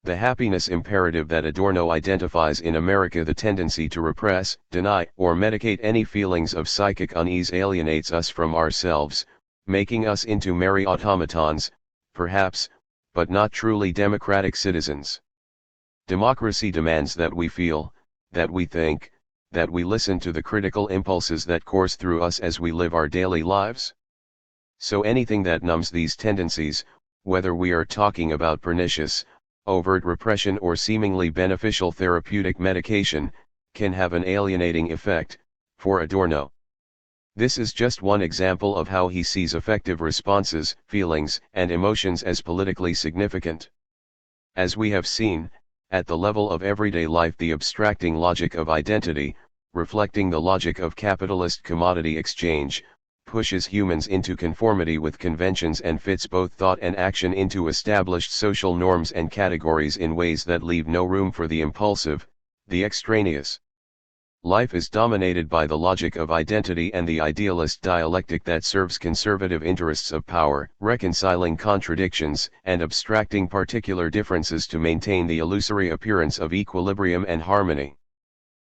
The happiness imperative that Adorno identifies in America, the tendency to repress, deny, or medicate any feelings of psychic unease, alienates us from ourselves, making us into merry automatons, perhaps, but not truly democratic citizens. Democracy demands that we feel, that we think, that we listen to the critical impulses that course through us as we live our daily lives. So anything that numbs these tendencies, whether we are talking about pernicious, overt repression or seemingly beneficial therapeutic medication, can have an alienating effect, for Adorno. This is just one example of how he sees effective responses, feelings, and emotions as politically significant. As we have seen, at the level of everyday life, the abstracting logic of identity, reflecting the logic of capitalist commodity exchange, pushes humans into conformity with conventions and fits both thought and action into established social norms and categories in ways that leave no room for the impulsive, the extraneous. Life is dominated by the logic of identity and the idealist dialectic that serves conservative interests of power, reconciling contradictions and abstracting particular differences to maintain the illusory appearance of equilibrium and harmony.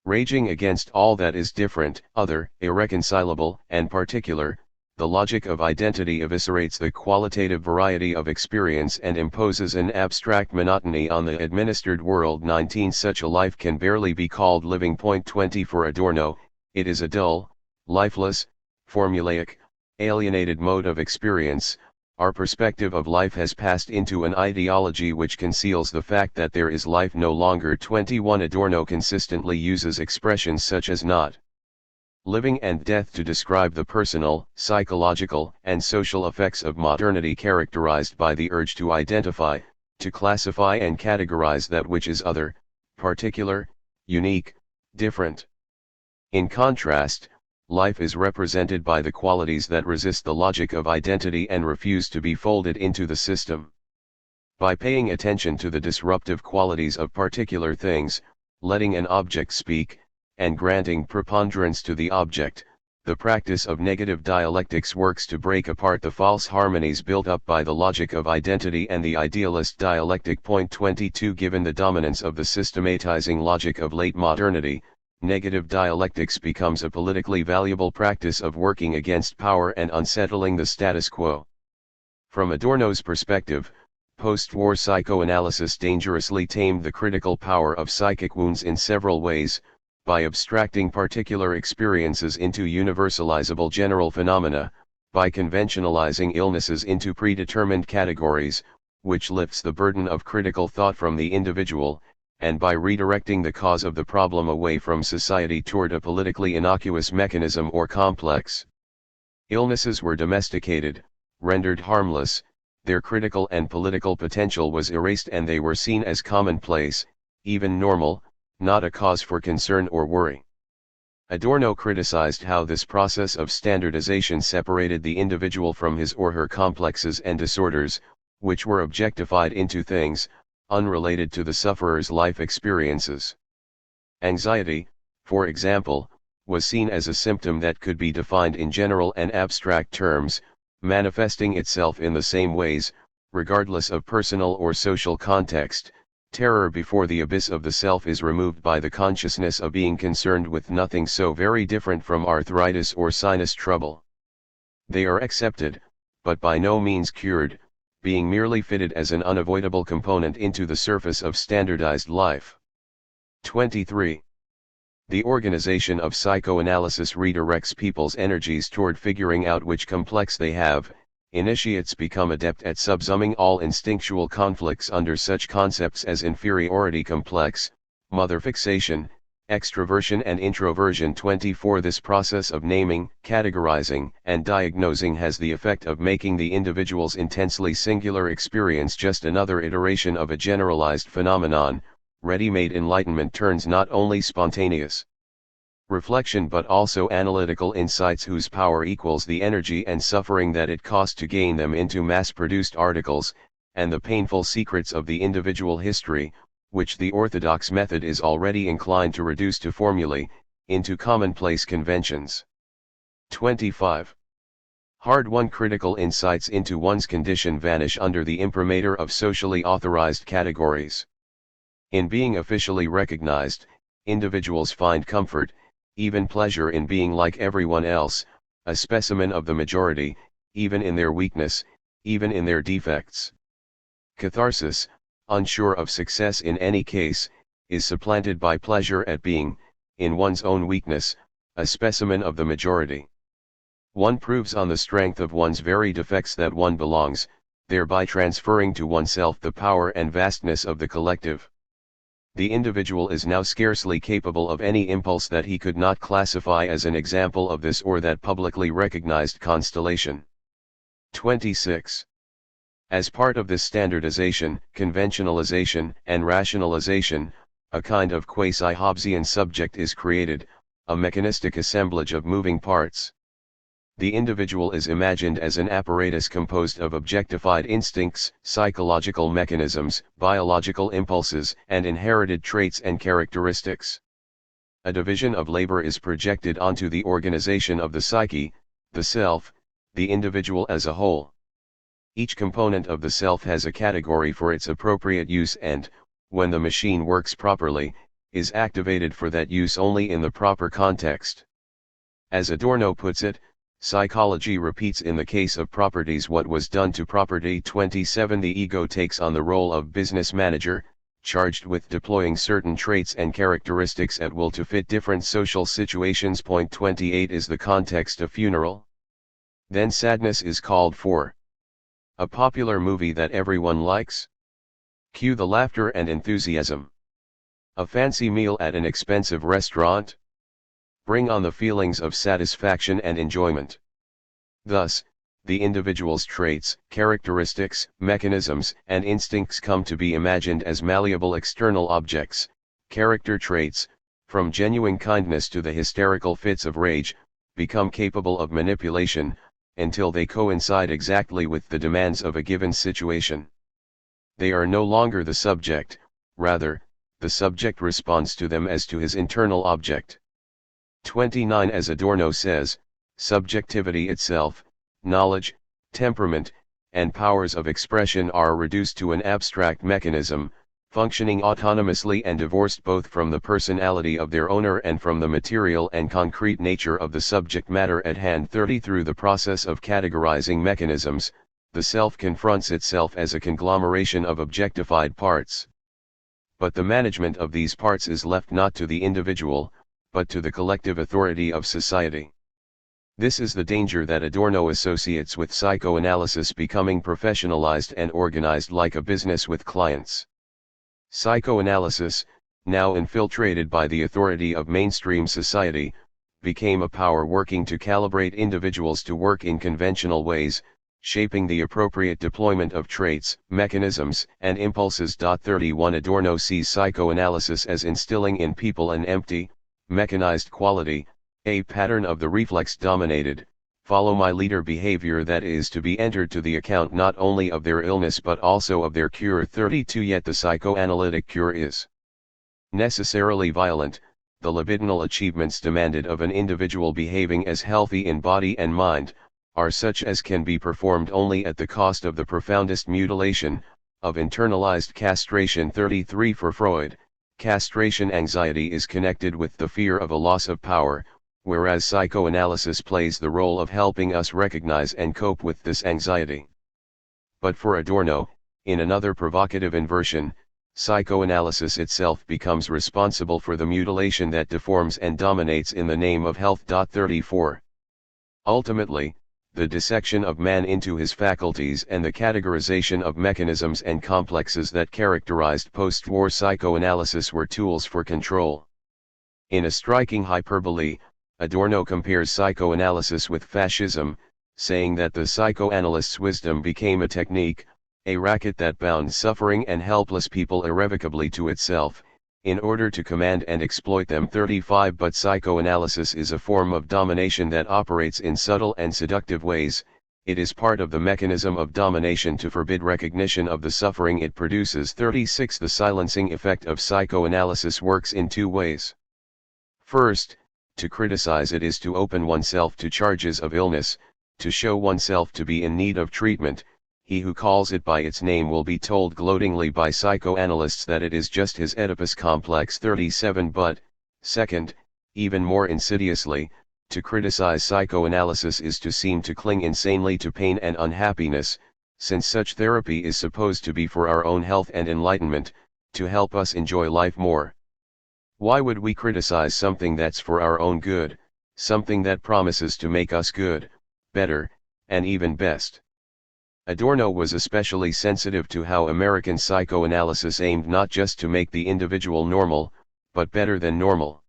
Raging against all that is different, other, irreconcilable, and particular, the logic of identity eviscerates the qualitative variety of experience and imposes an abstract monotony on the administered world. 19 Such a life can barely be called living. 20 For Adorno, it is a dull, lifeless, formulaic, alienated mode of experience. Our perspective of life has passed into an ideology which conceals the fact that there is life no longer. 21 Adorno consistently uses expressions such as not living and death to describe the personal, psychological, and social effects of modernity characterized by the urge to identify, to classify and categorize that which is other, particular, unique, different. In contrast, life is represented by the qualities that resist the logic of identity and refuse to be folded into the system. By paying attention to the disruptive qualities of particular things, letting an object speak, and granting preponderance to the object, the practice of negative dialectics works to break apart the false harmonies built up by the logic of identity and the idealist dialectic. 22 Given the dominance of the systematizing logic of late modernity, negative dialectics becomes a politically valuable practice of working against power and unsettling the status quo. From Adorno's perspective, post-war psychoanalysis dangerously tamed the critical power of psychic wounds in several ways, by abstracting particular experiences into universalizable general phenomena, by conventionalizing illnesses into predetermined categories, which lifts the burden of critical thought from the individual, and by redirecting the cause of the problem away from society toward a politically innocuous mechanism or complex. Illnesses were domesticated, rendered harmless, their critical and political potential was erased, and they were seen as commonplace, even normal, not a cause for concern or worry. Adorno criticized how this process of standardization separated the individual from his or her complexes and disorders, which were objectified into things, unrelated to the sufferer's life experiences. Anxiety, for example, was seen as a symptom that could be defined in general and abstract terms, manifesting itself in the same ways, regardless of personal or social context. Terror before the abyss of the self is removed by the consciousness of being concerned with nothing so very different from arthritis or sinus trouble. They are accepted, but by no means cured, being merely fitted as an unavoidable component into the surface of standardized life. 23. The organization of psychoanalysis redirects people's energies toward figuring out which complex they have. Initiates become adept at subsuming all instinctual conflicts under such concepts as inferiority complex, mother fixation, extroversion and introversion. 24 This process of naming, categorizing, and diagnosing has the effect of making the individual's intensely singular experience just another iteration of a generalized phenomenon. Ready-made enlightenment turns not only spontaneous reflection but also analytical insights whose power equals the energy and suffering that it cost to gain them into mass-produced articles, and the painful secrets of the individual history, which the orthodox method is already inclined to reduce to formulae, into commonplace conventions. 25. Hard-won critical insights into one's condition vanish under the imprimatur of socially authorized categories. In being officially recognized, individuals find comfort, even pleasure in being like everyone else, a specimen of the majority, even in their weakness, even in their defects. Catharsis, unsure of success in any case, is supplanted by pleasure at being, in one's own weakness, a specimen of the majority. One proves on the strength of one's very defects that one belongs, thereby transferring to oneself the power and vastness of the collective. The individual is now scarcely capable of any impulse that he could not classify as an example of this or that publicly recognized constellation. 26. As part of this standardization, conventionalization, and rationalization, a kind of quasi-Hobbesian subject is created, a mechanistic assemblage of moving parts. The individual is imagined as an apparatus composed of objectified instincts, psychological mechanisms, biological impulses, and inherited traits and characteristics. A division of labor is projected onto the organization of the psyche, the self, the individual as a whole. Each component of the self has a category for its appropriate use and, when the machine works properly, is activated for that use only in the proper context. As Adorno puts it, psychology repeats in the case of properties what was done to property. 27 The ego takes on the role of business manager, charged with deploying certain traits and characteristics at will to fit different social situations. 28 Is the context a funeral? Then sadness is called for. A popular movie that everyone likes? Cue the laughter and enthusiasm. A fancy meal at an expensive restaurant? Bring on the feelings of satisfaction and enjoyment. Thus, the individual's traits, characteristics, mechanisms, and instincts come to be imagined as malleable external objects. Character traits, from genuine kindness to the hysterical fits of rage, become capable of manipulation, until they coincide exactly with the demands of a given situation. They are no longer the subject, rather, the subject responds to them as to his internal object. 29 As Adorno says, subjectivity itself, knowledge, temperament, and powers of expression are reduced to an abstract mechanism, functioning autonomously and divorced both from the personality of their owner and from the material and concrete nature of the subject matter at hand. 30 Through the process of categorizing mechanisms, the self confronts itself as a conglomeration of objectified parts. But the management of these parts is left not to the individual, but to the collective authority of society. This is the danger that Adorno associates with psychoanalysis becoming professionalized and organized like a business with clients. Psychoanalysis, now infiltrated by the authority of mainstream society, became a power working to calibrate individuals to work in conventional ways, shaping the appropriate deployment of traits, mechanisms, and impulses. 31 Adorno sees psychoanalysis as instilling in people an empty, mechanized quality, a pattern of the reflex-dominated, follow-my-leader behavior that is to be entered to the account not only of their illness but also of their cure. 32 Yet the psychoanalytic cure is necessarily violent. The libidinal achievements demanded of an individual behaving as healthy in body and mind, are such as can be performed only at the cost of the profoundest mutilation, of internalized castration. 33 For Freud, castration anxiety is connected with the fear of a loss of power, whereas psychoanalysis plays the role of helping us recognize and cope with this anxiety. But for Adorno, in another provocative inversion, psychoanalysis itself becomes responsible for the mutilation that deforms and dominates in the name of health. 34 Ultimately, the dissection of man into his faculties and the categorization of mechanisms and complexes that characterized post-war psychoanalysis were tools for control. In a striking hyperbole, Adorno compares psychoanalysis with fascism, saying that the psychoanalyst's wisdom became a technique, a racket that bound suffering and helpless people irrevocably to itself, in order to command and exploit them. 35 But psychoanalysis is a form of domination that operates in subtle and seductive ways. It is part of the mechanism of domination to forbid recognition of the suffering it produces. 36 The silencing effect of psychoanalysis works in two ways. First, to criticize it is to open oneself to charges of illness, to show oneself to be in need of treatment. He who calls it by its name will be told gloatingly by psychoanalysts that it is just his Oedipus complex. 37 But, second, even more insidiously, to criticize psychoanalysis is to seem to cling insanely to pain and unhappiness, since such therapy is supposed to be for our own health and enlightenment, to help us enjoy life more. Why would we criticize something that's for our own good, something that promises to make us good, better, and even best? Adorno was especially sensitive to how American psychoanalysis aimed not just to make the individual normal, but better than normal.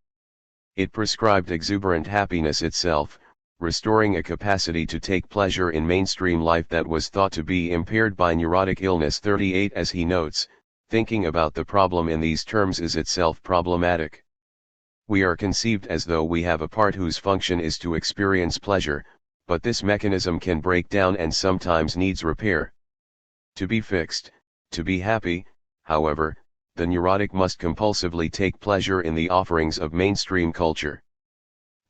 It prescribed exuberant happiness itself, restoring a capacity to take pleasure in mainstream life that was thought to be impaired by neurotic illness. 38 As he notes, thinking about the problem in these terms is itself problematic. We are conceived as though we have a part whose function is to experience pleasure, but this mechanism can break down and sometimes needs repair. To be fixed, to be happy, however, the neurotic must compulsively take pleasure in the offerings of mainstream culture.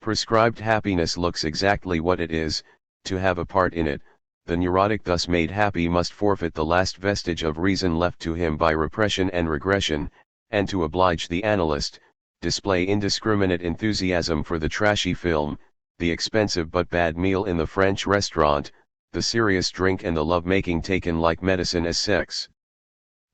Prescribed happiness looks exactly what it is, to have a part in it. The neurotic thus made happy must forfeit the last vestige of reason left to him by repression and regression, and to oblige the analyst, display indiscriminate enthusiasm for the trashy film, the expensive but bad meal in the French restaurant, the serious drink and the love-making taken like medicine as sex.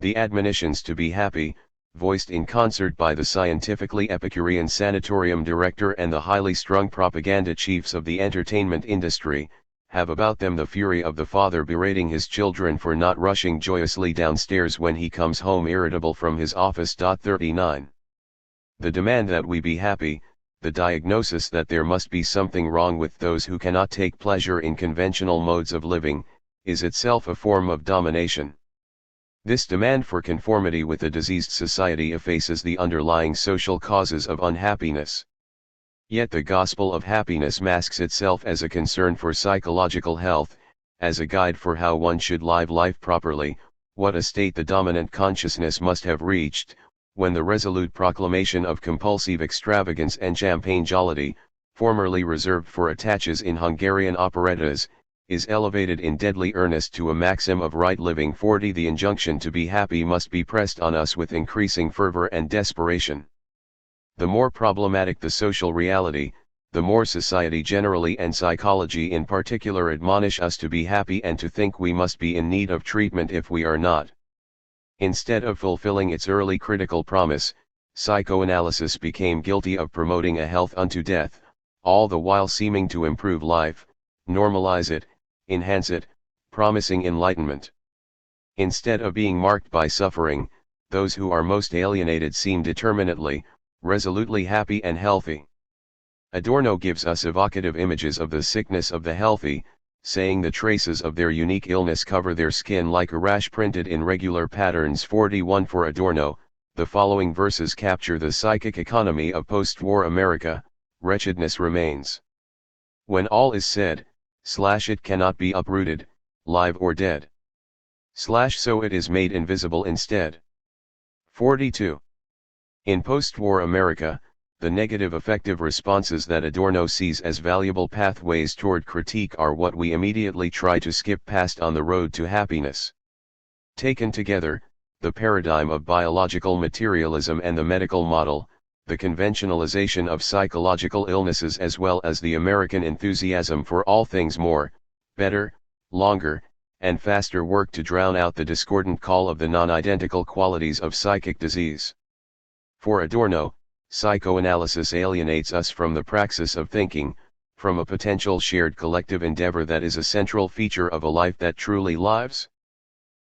The admonitions to be happy, voiced in concert by the scientifically Epicurean sanatorium director and the highly strung propaganda chiefs of the entertainment industry, have about them the fury of the father berating his children for not rushing joyously downstairs when he comes home irritable from his office. 39. The demand that we be happy, the diagnosis that there must be something wrong with those who cannot take pleasure in conventional modes of living, is itself a form of domination. This demand for conformity with a diseased society effaces the underlying social causes of unhappiness. Yet the gospel of happiness masks itself as a concern for psychological health, as a guide for how one should live life properly, what a state the dominant consciousness must have reached, when the resolute proclamation of compulsive extravagance and champagne jollity, formerly reserved for attaches in Hungarian operettas, is elevated in deadly earnest to a maxim of right living. 40. The injunction to be happy must be pressed on us with increasing fervor and desperation. The more problematic the social reality, the more society generally and psychology in particular admonish us to be happy and to think we must be in need of treatment if we are not. Instead of fulfilling its early critical promise, psychoanalysis became guilty of promoting a health unto death, all the while seeming to improve life, normalize it, enhance it, promising enlightenment. Instead of being marked by suffering, those who are most alienated seem determinately, resolutely happy and healthy. Adorno gives us evocative images of the sickness of the healthy, saying the traces of their unique illness cover their skin like a rash printed in regular patterns. 41. For Adorno, the following verses capture the psychic economy of post-war America: wretchedness remains. When all is said, it cannot be uprooted, live or dead. So it is made invisible instead. 42. In post-war America, the negative affective responses that Adorno sees as valuable pathways toward critique are what we immediately try to skip past on the road to happiness. Taken together, the paradigm of biological materialism and the medical model, the conventionalization of psychological illnesses as well as the American enthusiasm for all things more, better, longer, and faster work to drown out the discordant call of the non-identical qualities of psychic disease. For Adorno, psychoanalysis alienates us from the praxis of thinking, from a potential shared collective endeavor that is a central feature of a life that truly lives.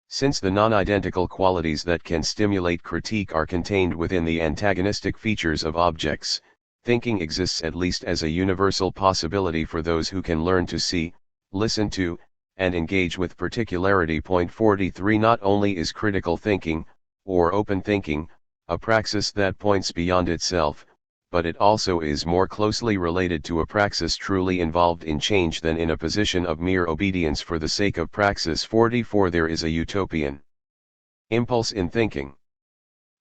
Since the non-identical qualities that can stimulate critique are contained within the antagonistic features of objects, thinking exists at least as a universal possibility for those who can learn to see, listen to, and engage with particularity. 43. Not only is critical thinking, or open thinking, a praxis that points beyond itself, but it also is more closely related to a praxis truly involved in change than in a position of mere obedience for the sake of praxis. 44. There is a utopian impulse in thinking.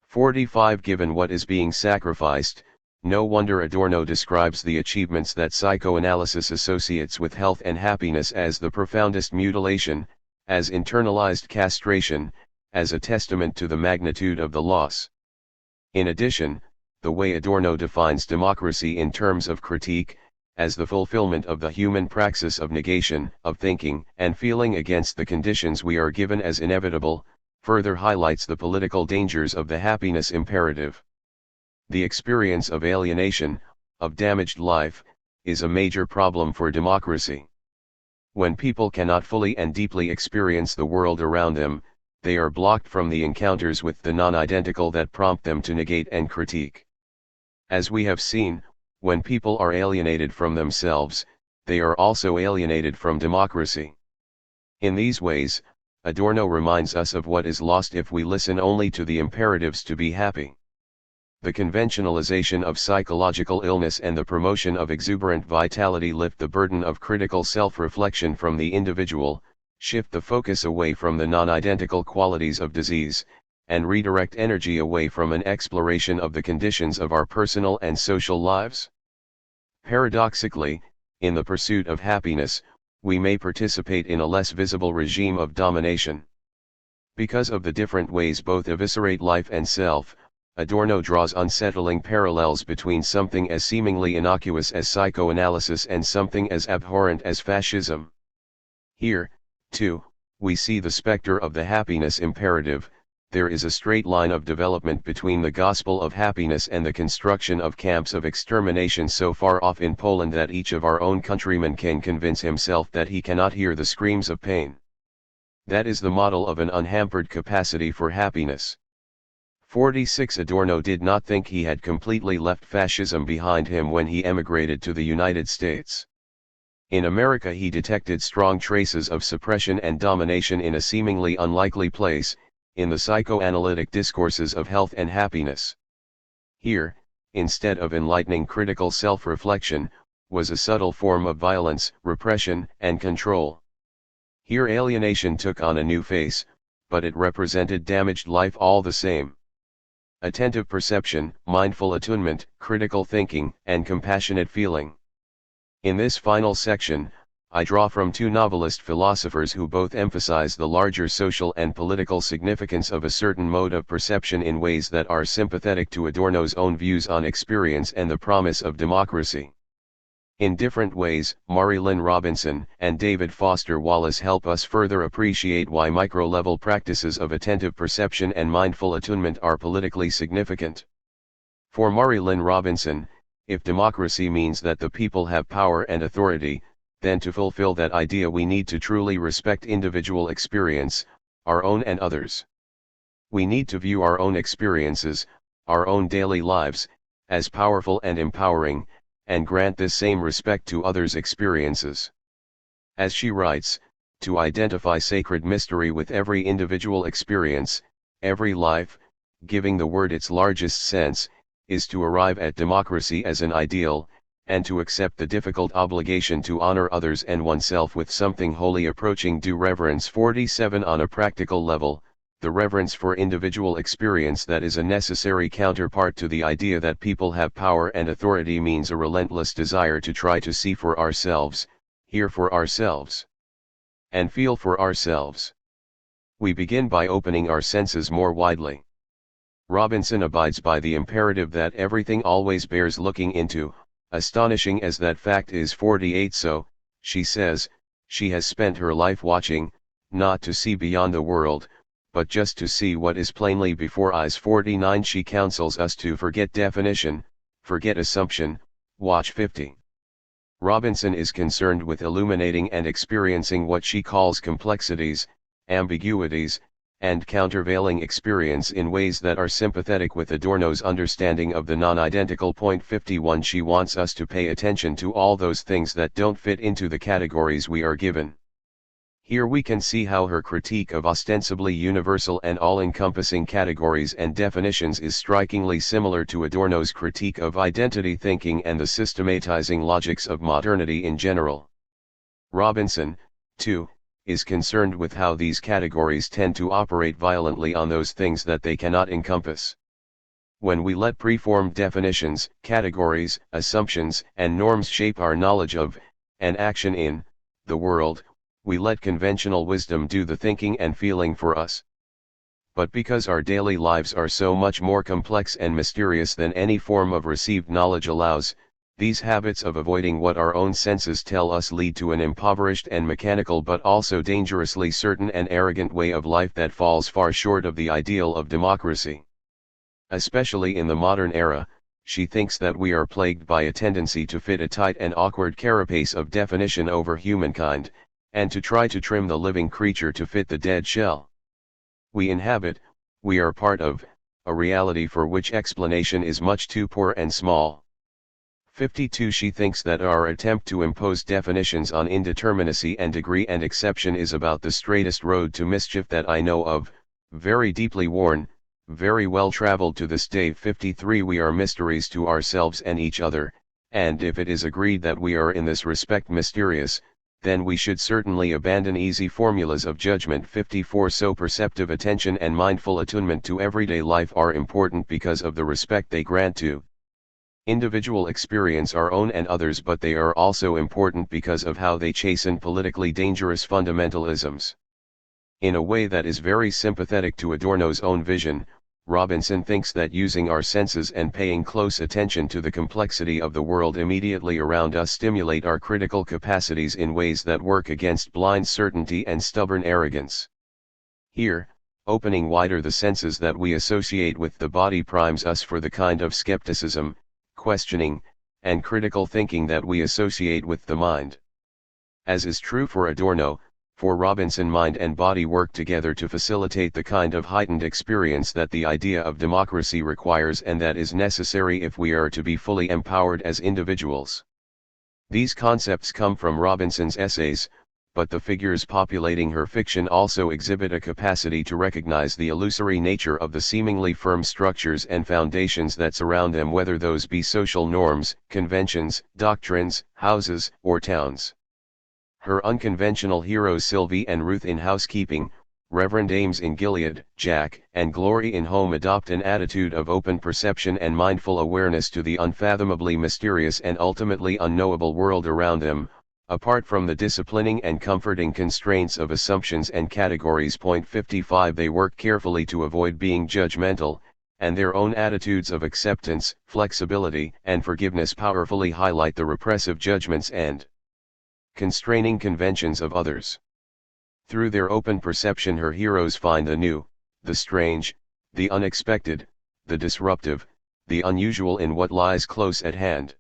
45. Given what is being sacrificed, no wonder Adorno describes the achievements that psychoanalysis associates with health and happiness as the profoundest mutilation, as internalized castration, as a testament to the magnitude of the loss. In addition, the way Adorno defines democracy in terms of critique, as the fulfillment of the human praxis of negation, of thinking and feeling against the conditions we are given as inevitable, further highlights the political dangers of the happiness imperative. The experience of alienation, of damaged life, is a major problem for democracy. When people cannot fully and deeply experience the world around them, they are blocked from the encounters with the non-identical that prompt them to negate and critique. As we have seen, when people are alienated from themselves, they are also alienated from democracy. In these ways, Adorno reminds us of what is lost if we listen only to the imperatives to be happy. The conventionalization of psychological illness and the promotion of exuberant vitality lift the burden of critical self-reflection from the individual, shift the focus away from the non-identical qualities of disease, and redirect energy away from an exploration of the conditions of our personal and social lives. Paradoxically, in the pursuit of happiness, we may participate in a less visible regime of domination. Because of the different ways both eviscerate life and self, Adorno draws unsettling parallels between something as seemingly innocuous as psychoanalysis and something as abhorrent as fascism. Here, too, we see the specter of the happiness imperative. There is a straight line of development between the gospel of happiness and the construction of camps of extermination so far off in Poland that each of our own countrymen can convince himself that he cannot hear the screams of pain. That is the model of an unhampered capacity for happiness. 46 Adorno did not think he had completely left fascism behind him when he emigrated to the United States. In America he detected strong traces of suppression and domination in a seemingly unlikely place, in the psychoanalytic discourses of health and happiness. Here, instead of enlightening critical self-reflection, was a subtle form of violence, repression, and control. Here alienation took on a new face, but it represented damaged life all the same. Attentive perception, mindful attunement, critical thinking, and compassionate feeling. In this final section, I draw from two novelist philosophers who both emphasize the larger social and political significance of a certain mode of perception in ways that are sympathetic to Adorno's own views on experience and the promise of democracy. In different ways, Mary-Lynn Robinson and David Foster Wallace help us further appreciate why micro-level practices of attentive perception and mindful attunement are politically significant. For Mary-Lynn Robinson, if democracy means that the people have power and authority, then to fulfill that idea we need to truly respect individual experience, our own and others. We need to view our own experiences, our own daily lives, as powerful and empowering, and grant this same respect to others' experiences. As she writes, to identify sacred mystery with every individual experience, every life, giving the word its largest sense, is to arrive at democracy as an ideal, and to accept the difficult obligation to honor others and oneself with something wholly approaching due reverence. 47 On a practical level, the reverence for individual experience that is a necessary counterpart to the idea that people have power and authority means a relentless desire to try to see for ourselves, hear for ourselves, and feel for ourselves. We begin by opening our senses more widely. Robinson abides by the imperative that everything always bears looking into, astonishing as that fact is. 48 So, she says, she has spent her life watching, not to see beyond the world, but just to see what is plainly before eyes. 49 She counsels us to forget definition, forget assumption, watch. 50. Robinson is concerned with illuminating and experiencing what she calls complexities, ambiguities, and countervailing experience in ways that are sympathetic with Adorno's understanding of the non-identical. 51 She wants us to pay attention to all those things that don't fit into the categories we are given. Here we can see how her critique of ostensibly universal and all-encompassing categories and definitions is strikingly similar to Adorno's critique of identity thinking and the systematizing logics of modernity in general. Robinson, too, is concerned with how these categories tend to operate violently on those things that they cannot encompass. When we let preformed definitions, categories, assumptions, and norms shape our knowledge of, and action in, the world, we let conventional wisdom do the thinking and feeling for us. But because our daily lives are so much more complex and mysterious than any form of received knowledge allows, these habits of avoiding what our own senses tell us lead to an impoverished and mechanical but also dangerously certain and arrogant way of life that falls far short of the ideal of democracy. Especially in the modern era, she thinks that we are plagued by a tendency to fit a tight and awkward carapace of definition over humankind, and to try to trim the living creature to fit the dead shell. We inhabit, we are part of, a reality for which explanation is much too poor and small. 52 She thinks that our attempt to impose definitions on indeterminacy and degree and exception is about the straightest road to mischief that I know of, very deeply worn, very well traveled to this day. 53 We are mysteries to ourselves and each other, and if it is agreed that we are in this respect mysterious, then we should certainly abandon easy formulas of judgment. 54 So perceptive attention and mindful attunement to everyday life are important because of the respect they grant to individual experience, our own and others, but they are also important because of how they chasten politically dangerous fundamentalisms. In a way that is very sympathetic to Adorno's own vision, Robinson thinks that using our senses and paying close attention to the complexity of the world immediately around us stimulate our critical capacities in ways that work against blind certainty and stubborn arrogance. Here, opening wider the senses that we associate with the body primes us for the kind of skepticism, questioning, and critical thinking that we associate with the mind. As is true for Adorno, for Robinson, mind and body work together to facilitate the kind of heightened experience that the idea of democracy requires and that is necessary if we are to be fully empowered as individuals. These concepts come from Robinson's essays, but the figures populating her fiction also exhibit a capacity to recognize the illusory nature of the seemingly firm structures and foundations that surround them, whether those be social norms, conventions, doctrines, houses, or towns. Her unconventional heroes Sylvie and Ruth in housekeeping, Reverend Ames in Gilead, Jack and Glory in home adopt an attitude of open perception and mindful awareness to the unfathomably mysterious and ultimately unknowable world around them, apart from the disciplining and comforting constraints of assumptions and categories. 55 They work carefully to avoid being judgmental, and their own attitudes of acceptance, flexibility, and forgiveness powerfully highlight the repressive judgments and constraining conventions of others. Through their open perception, her heroes find the new, the strange, the unexpected, the disruptive, the unusual in what lies close at hand.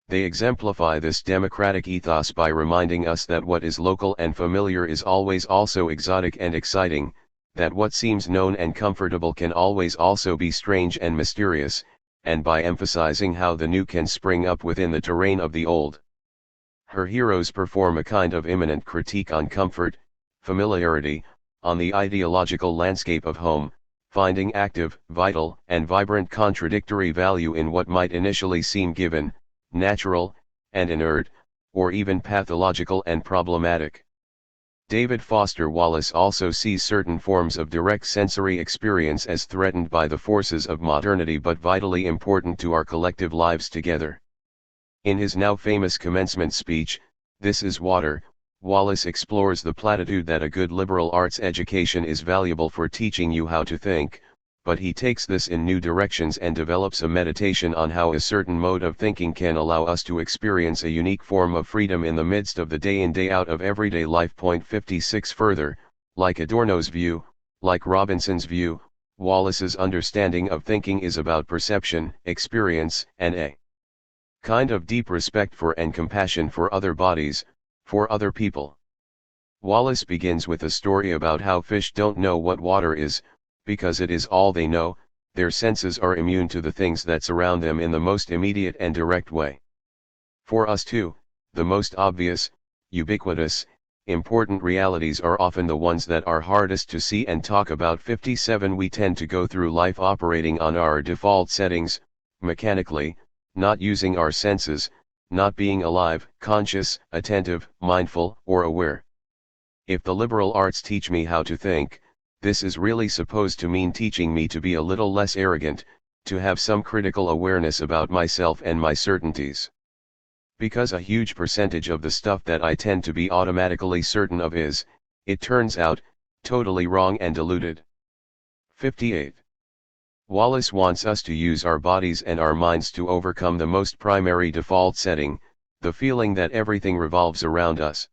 They exemplify this democratic ethos by reminding us that what is local and familiar is always also exotic and exciting, that what seems known and comfortable can always also be strange and mysterious, and by emphasizing how the new can spring up within the terrain of the old. Her heroes perform a kind of immanent critique on comfort, familiarity, on the ideological landscape of home, finding active, vital, and vibrant contradictory value in what might initially seem given, natural, and inert, or even pathological and problematic. David Foster Wallace also sees certain forms of direct sensory experience as threatened by the forces of modernity but vitally important to our collective lives together. In his now famous commencement speech, "This is Water," Wallace explores the platitude that a good liberal arts education is valuable for teaching you how to think, but he takes this in new directions and develops a meditation on how a certain mode of thinking can allow us to experience a unique form of freedom in the midst of the day in day out of everyday life. 56 Further, like Adorno's view, like Robinson's view, Wallace's understanding of thinking is about perception, experience, and a kind of deep respect for and compassion for other bodies, for other people. Wallace begins with a story about how fish don't know what water is, because it is all they know. Their senses are immune to the things that surround them in the most immediate and direct way. For us too, the most obvious, ubiquitous, important realities are often the ones that are hardest to see and talk about. 57 We tend to go through life operating on our default settings, mechanically, not using our senses, not being alive, conscious, attentive, mindful, or aware. If the liberal arts teach me how to think, this is really supposed to mean teaching me to be a little less arrogant, to have some critical awareness about myself and my certainties. Because a huge percentage of the stuff that I tend to be automatically certain of is, it turns out, totally wrong and deluded. 58. Wallace wants us to use our bodies and our minds to overcome the most primary default setting, the feeling that everything revolves around us.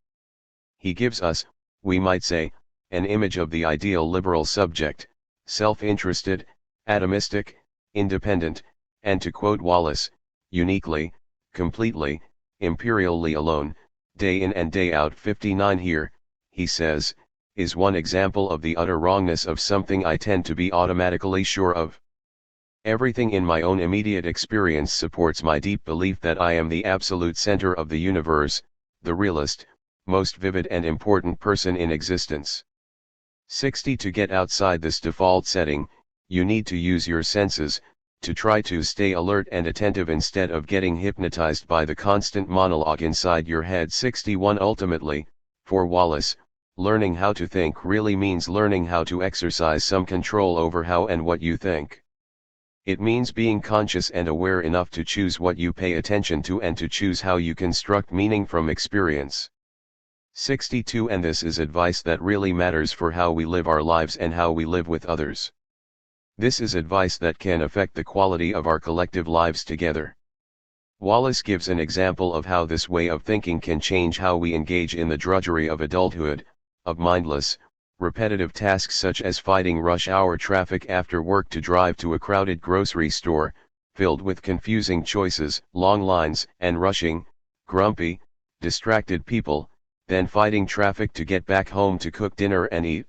He gives us, we might say, an image of the ideal liberal subject, self-interested, atomistic, independent, and to quote Wallace, uniquely, completely, imperially alone, day in and day out. 59 Here, he says, is one example of the utter wrongness of something I tend to be automatically sure of. Everything in my own immediate experience supports my deep belief that I am the absolute center of the universe, the realest, most vivid and important person in existence. 60 To get outside this default setting, you need to use your senses, to try to stay alert and attentive instead of getting hypnotized by the constant monologue inside your head. 61 Ultimately, for Wallace, learning how to think really means learning how to exercise some control over how and what you think. It means being conscious and aware enough to choose what you pay attention to and to choose how you construct meaning from experience. 62 And this is advice that really matters for how we live our lives and how we live with others. This is advice that can affect the quality of our collective lives together. Wallace gives an example of how this way of thinking can change how we engage in the drudgery of adulthood, of mindless, repetitive tasks such as fighting rush hour traffic after work to drive to a crowded grocery store, filled with confusing choices, long lines, and rushing, grumpy, distracted people, then fighting traffic to get back home to cook dinner and eat.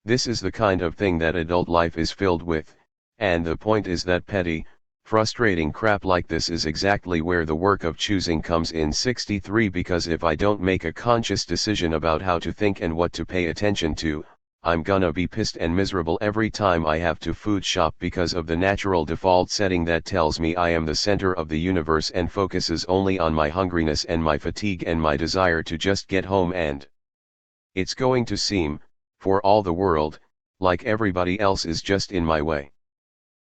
This is the kind of thing that adult life is filled with, and the point is that petty, frustrating crap like this is exactly where the work of choosing comes in. 63 Because if I don't make a conscious decision about how to think and what to pay attention to, I'm gonna be pissed and miserable every time I have to food shop because of the natural default setting that tells me I am the center of the universe and focuses only on my hungriness and my fatigue and my desire to just get home, and it's going to seem, for all the world, like everybody else is just in my way.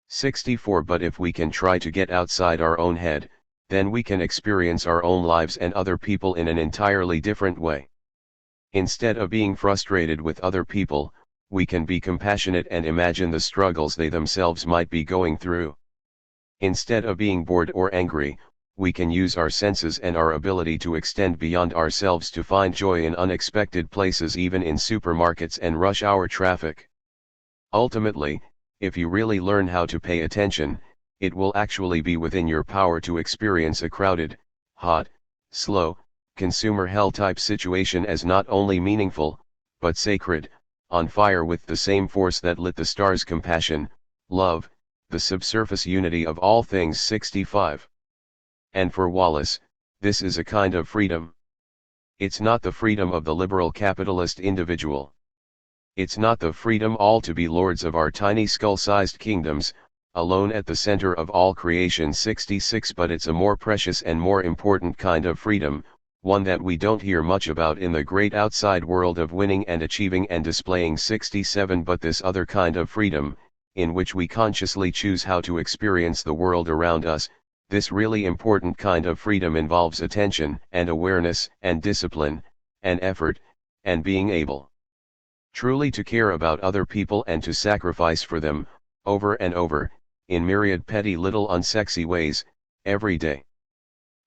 64 But if we can try to get outside our own head, then we can experience our own lives and other people in an entirely different way. Instead of being frustrated with other people, we can be compassionate and imagine the struggles they themselves might be going through. Instead of being bored or angry, we can use our senses and our ability to extend beyond ourselves to find joy in unexpected places, even in supermarkets and rush hour traffic. Ultimately, if you really learn how to pay attention, it will actually be within your power to experience a crowded, hot, slow, consumer hell type situation as not only meaningful, but sacred, on fire with the same force that lit the stars: compassion, love, the subsurface unity of all things. 65. And for Wallace, this is a kind of freedom. It's not the freedom of the liberal capitalist individual. It's not the freedom all to be lords of our tiny skull-sized kingdoms, alone at the center of all creation. 66 But it's a more precious and more important kind of freedom, one that we don't hear much about in the great outside world of winning and achieving and displaying. 67 But this other kind of freedom, in which we consciously choose how to experience the world around us, this really important kind of freedom involves attention and awareness and discipline, and effort, and being able truly to care about other people and to sacrifice for them, over and over, in myriad petty little unsexy ways, every day.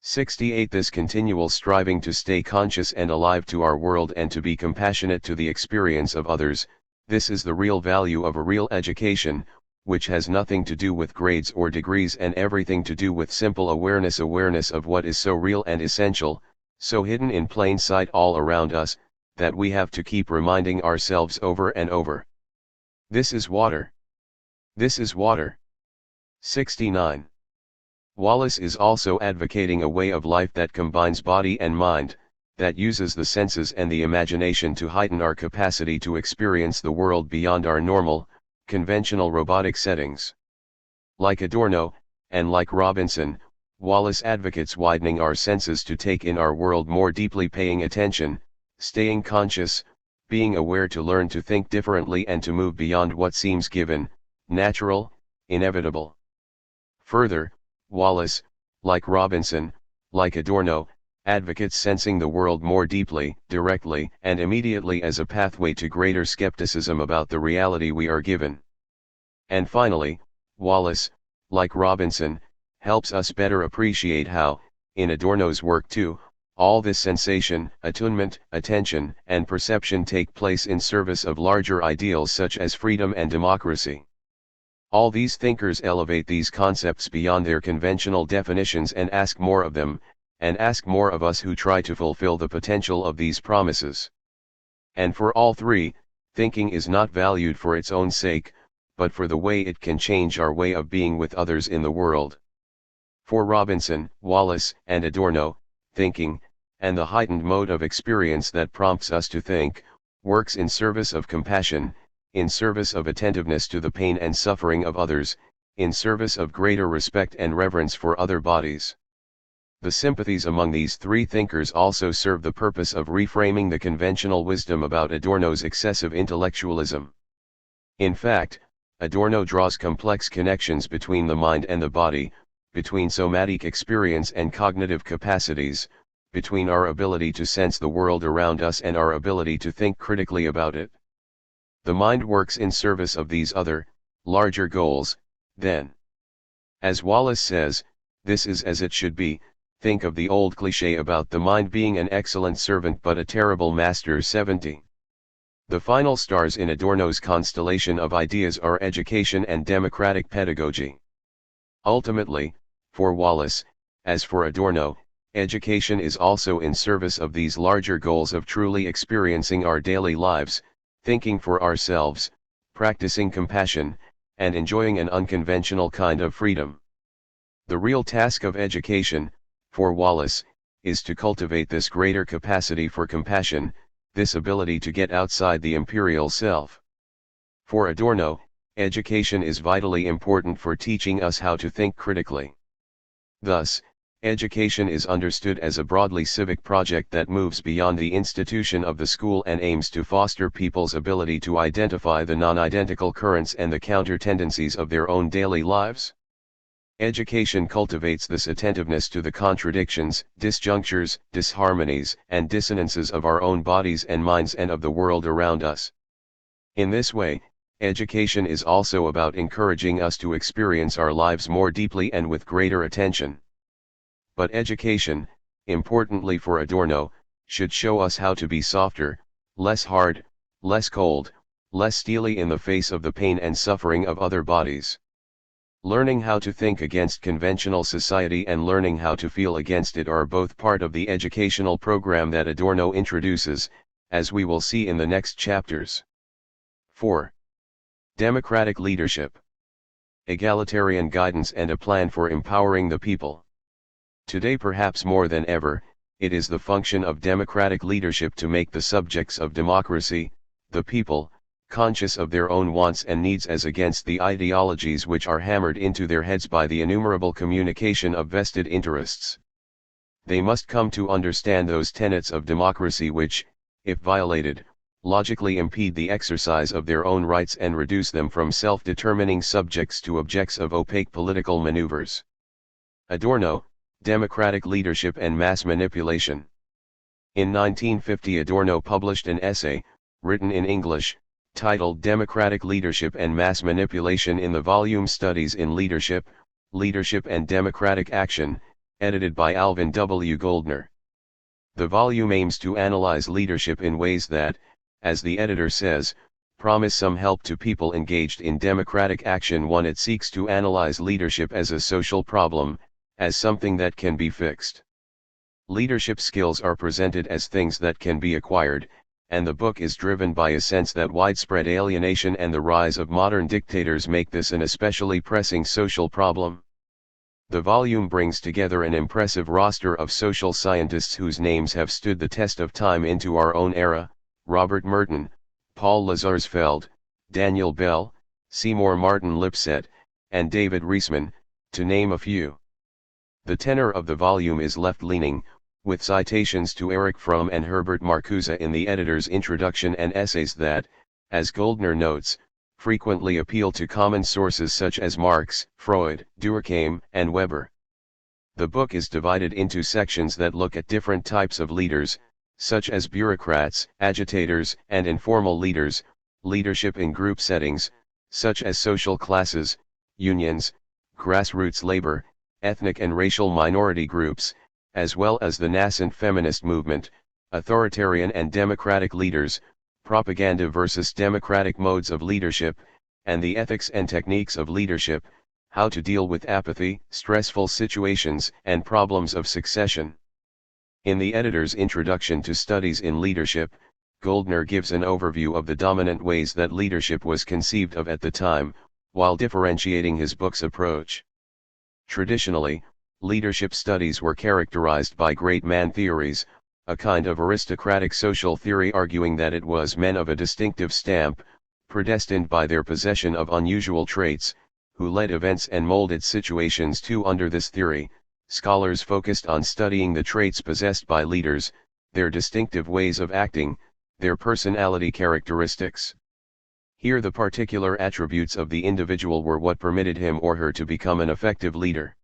68 This continual striving to stay conscious and alive to our world and to be compassionate to the experience of others, this is the real value of a real education, which has nothing to do with grades or degrees and everything to do with simple awareness of what is so real and essential, so hidden in plain sight all around us, that we have to keep reminding ourselves over and over. This is water. This is water. 69. Wallace is also advocating a way of life that combines body and mind, that uses the senses and the imagination to heighten our capacity to experience the world beyond our normal, conventional robotic settings. Like Adorno, and like Robinson, Wallace advocates widening our senses to take in our world more deeply, paying attention, staying conscious, being aware, to learn to think differently and to move beyond what seems given, natural, inevitable. Further, Wallace, like Robinson, like Adorno, advocates sensing the world more deeply, directly, and immediately as a pathway to greater skepticism about the reality we are given. And finally, Wallace, like Robinson, helps us better appreciate how, in Adorno's work too, all this sensation, attunement, attention, and perception take place in service of larger ideals such as freedom and democracy. All these thinkers elevate these concepts beyond their conventional definitions and ask more of them, and ask more of us who try to fulfill the potential of these promises. And for all three, thinking is not valued for its own sake, but for the way it can change our way of being with others in the world. For Robinson, Wallace, and Adorno, thinking, and the heightened mode of experience that prompts us to think, works in service of compassion, in service of attentiveness to the pain and suffering of others, in service of greater respect and reverence for other bodies. The sympathies among these three thinkers also serve the purpose of reframing the conventional wisdom about Adorno's excessive intellectualism. In fact, Adorno draws complex connections between the mind and the body, between somatic experience and cognitive capacities, between our ability to sense the world around us and our ability to think critically about it. The mind works in service of these other, larger goals, then. As Wallace says, this is as it should be. Think of the old cliché about the mind being an excellent servant but a terrible master. 70. The final stars in Adorno's constellation of ideas are education and democratic pedagogy. Ultimately, for Wallace, as for Adorno, education is also in service of these larger goals of truly experiencing our daily lives, thinking for ourselves, practicing compassion, and enjoying an unconventional kind of freedom. The real task of education, for Wallace, is to cultivate this greater capacity for compassion, this ability to get outside the imperial self. For Adorno, education is vitally important for teaching us how to think critically. Thus, education is understood as a broadly civic project that moves beyond the institution of the school and aims to foster people's ability to identify the non-identical currents and the counter-tendencies of their own daily lives. Education cultivates this attentiveness to the contradictions, disjunctures, disharmonies, and dissonances of our own bodies and minds and of the world around us. In this way, education is also about encouraging us to experience our lives more deeply and with greater attention. But education, importantly for Adorno, should show us how to be softer, less hard, less cold, less steely in the face of the pain and suffering of other bodies. Learning how to think against conventional society and learning how to feel against it are both part of the educational program that Adorno introduces, as we will see in the next chapters. 4. Democratic leadership. Egalitarian guidance and a plan for empowering the people. Today, perhaps more than ever, it is the function of democratic leadership to make the subjects of democracy, the people, conscious of their own wants and needs as against the ideologies which are hammered into their heads by the innumerable communication of vested interests. They must come to understand those tenets of democracy which, if violated, logically impede the exercise of their own rights and reduce them from self-determining subjects to objects of opaque political maneuvers. Adorno, Democratic Leadership and Mass Manipulation. In 1950, Adorno published an essay, written in English, titled Democratic Leadership and Mass Manipulation in the volume Studies in Leadership, Leadership and Democratic Action, edited by Alvin W. Goldner. The volume aims to analyze leadership in ways that, as the editor says, promise some help to people engaged in democratic action. 1. It seeks to analyze leadership as a social problem, as something that can be fixed. Leadership skills are presented as things that can be acquired, and the book is driven by a sense that widespread alienation and the rise of modern dictators make this an especially pressing social problem. The volume brings together an impressive roster of social scientists whose names have stood the test of time into our own era: Robert Merton, Paul Lazarsfeld, Daniel Bell, Seymour Martin Lipset, and David Reisman, to name a few. The tenor of the volume is left-leaning, with citations to Erich Fromm and Herbert Marcuse in the editor's introduction and essays that, as Goldner notes, frequently appeal to common sources such as Marx, Freud, Durkheim, and Weber. The book is divided into sections that look at different types of leaders, such as bureaucrats, agitators, and informal leaders, leadership in group settings, such as social classes, unions, grassroots labor, ethnic and racial minority groups, as well as the nascent feminist movement, authoritarian and democratic leaders, propaganda versus democratic modes of leadership, and the ethics and techniques of leadership, how to deal with apathy, stressful situations, and problems of succession. In the editor's introduction to Studies in Leadership, Goldner gives an overview of the dominant ways that leadership was conceived of at the time, while differentiating his book's approach. Traditionally, leadership studies were characterized by great man theories, a kind of aristocratic social theory arguing that it was men of a distinctive stamp, predestined by their possession of unusual traits, who led events and molded situations too. Under this theory, scholars focused on studying the traits possessed by leaders, their distinctive ways of acting, their personality characteristics. Here the particular attributes of the individual were what permitted him or her to become an effective leader.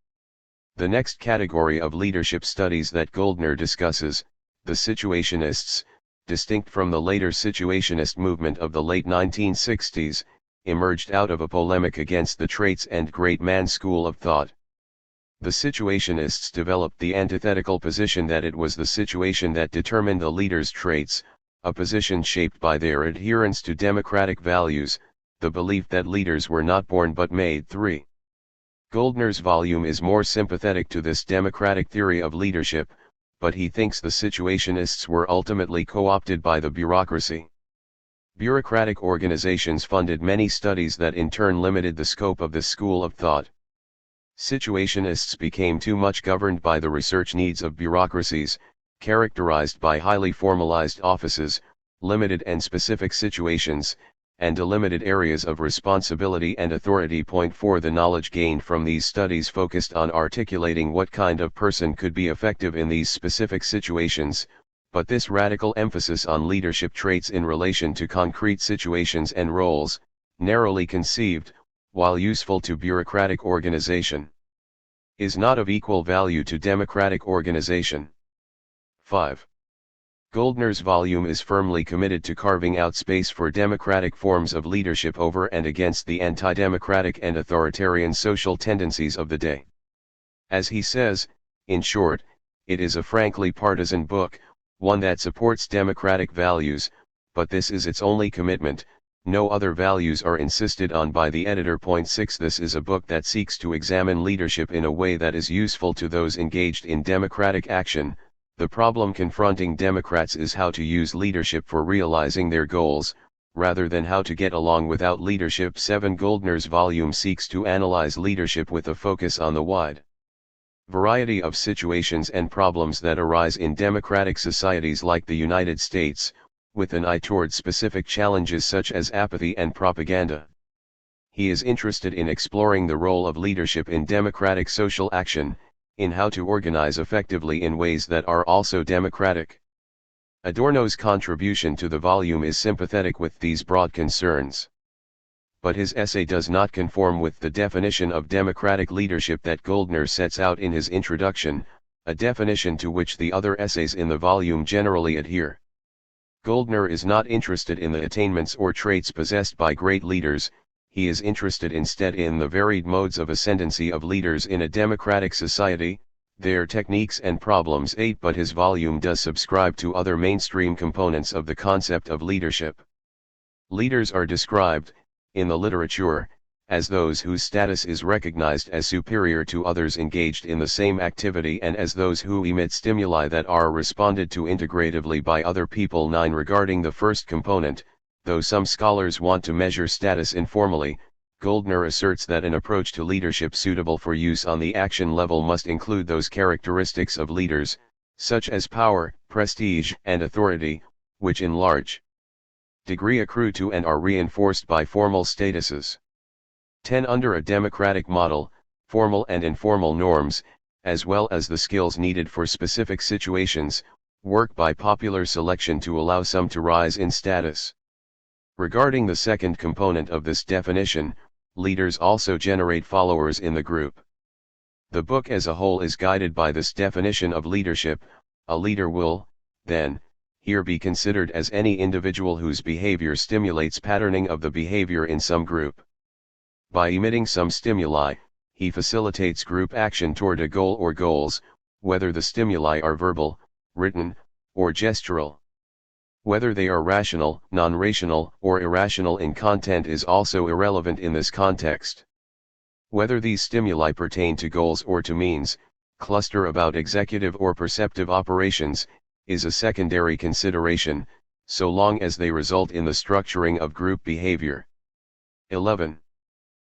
The next category of leadership studies that Goldner discusses, the situationists, distinct from the later situationist movement of the late 1960s, emerged out of a polemic against the traits and great man school of thought. The situationists developed the antithetical position that it was the situation that determined the leader's traits, a position shaped by their adherence to democratic values, the belief that leaders were not born but made. 3. Goldner's volume is more sympathetic to this democratic theory of leadership, but he thinks the situationists were ultimately co-opted by the bureaucracy. Bureaucratic organizations funded many studies that in turn limited the scope of this school of thought. Situationists became too much governed by the research needs of bureaucracies, characterized by highly formalized offices, limited and specific situations, and delimited areas of responsibility and authority. Point 4. The knowledge gained from these studies focused on articulating what kind of person could be effective in these specific situations, but this radical emphasis on leadership traits in relation to concrete situations and roles, narrowly conceived, while useful to bureaucratic organization, is not of equal value to democratic organization. 5. Goldner's volume is firmly committed to carving out space for democratic forms of leadership over and against the anti-democratic and authoritarian social tendencies of the day. As he says, in short, it is a frankly partisan book, one that supports democratic values, but this is its only commitment, no other values are insisted on by the editor. Point 6. This is a book that seeks to examine leadership in a way that is useful to those engaged in democratic action. The problem confronting Democrats is how to use leadership for realizing their goals, rather than how to get along without leadership. 7. Goldner's volume seeks to analyze leadership with a focus on the wide variety of situations and problems that arise in democratic societies like the United States, with an eye toward specific challenges such as apathy and propaganda. He is interested in exploring the role of leadership in democratic social action, in how to organize effectively in ways that are also democratic. Adorno's contribution to the volume is sympathetic with these broad concerns. But his essay does not conform with the definition of democratic leadership that Goldner sets out in his introduction, a definition to which the other essays in the volume generally adhere. Goldner is not interested in the attainments or traits possessed by great leaders, he is interested instead in the varied modes of ascendancy of leaders in a democratic society, their techniques and problems. 8. But his volume does subscribe to other mainstream components of the concept of leadership. Leaders are described, in the literature, as those whose status is recognized as superior to others engaged in the same activity and as those who emit stimuli that are responded to integratively by other people. 9. Regarding the first component, though some scholars want to measure status informally, Goldner asserts that an approach to leadership suitable for use on the action level must include those characteristics of leaders, such as power, prestige, and authority, which in large degree accrue to and are reinforced by formal statuses. 10. Under a democratic model, formal and informal norms, as well as the skills needed for specific situations, work by popular selection to allow some to rise in status. Regarding the second component of this definition, leaders also generate followers in the group. The book as a whole is guided by this definition of leadership. A leader will, then, here be considered as any individual whose behavior stimulates patterning of the behavior in some group. By emitting some stimuli, he facilitates group action toward a goal or goals, whether the stimuli are verbal, written, or gestural. Whether they are rational, non-rational, or irrational in content is also irrelevant in this context. Whether these stimuli pertain to goals or to means, cluster about executive or perceptive operations, is a secondary consideration, so long as they result in the structuring of group behavior. 11.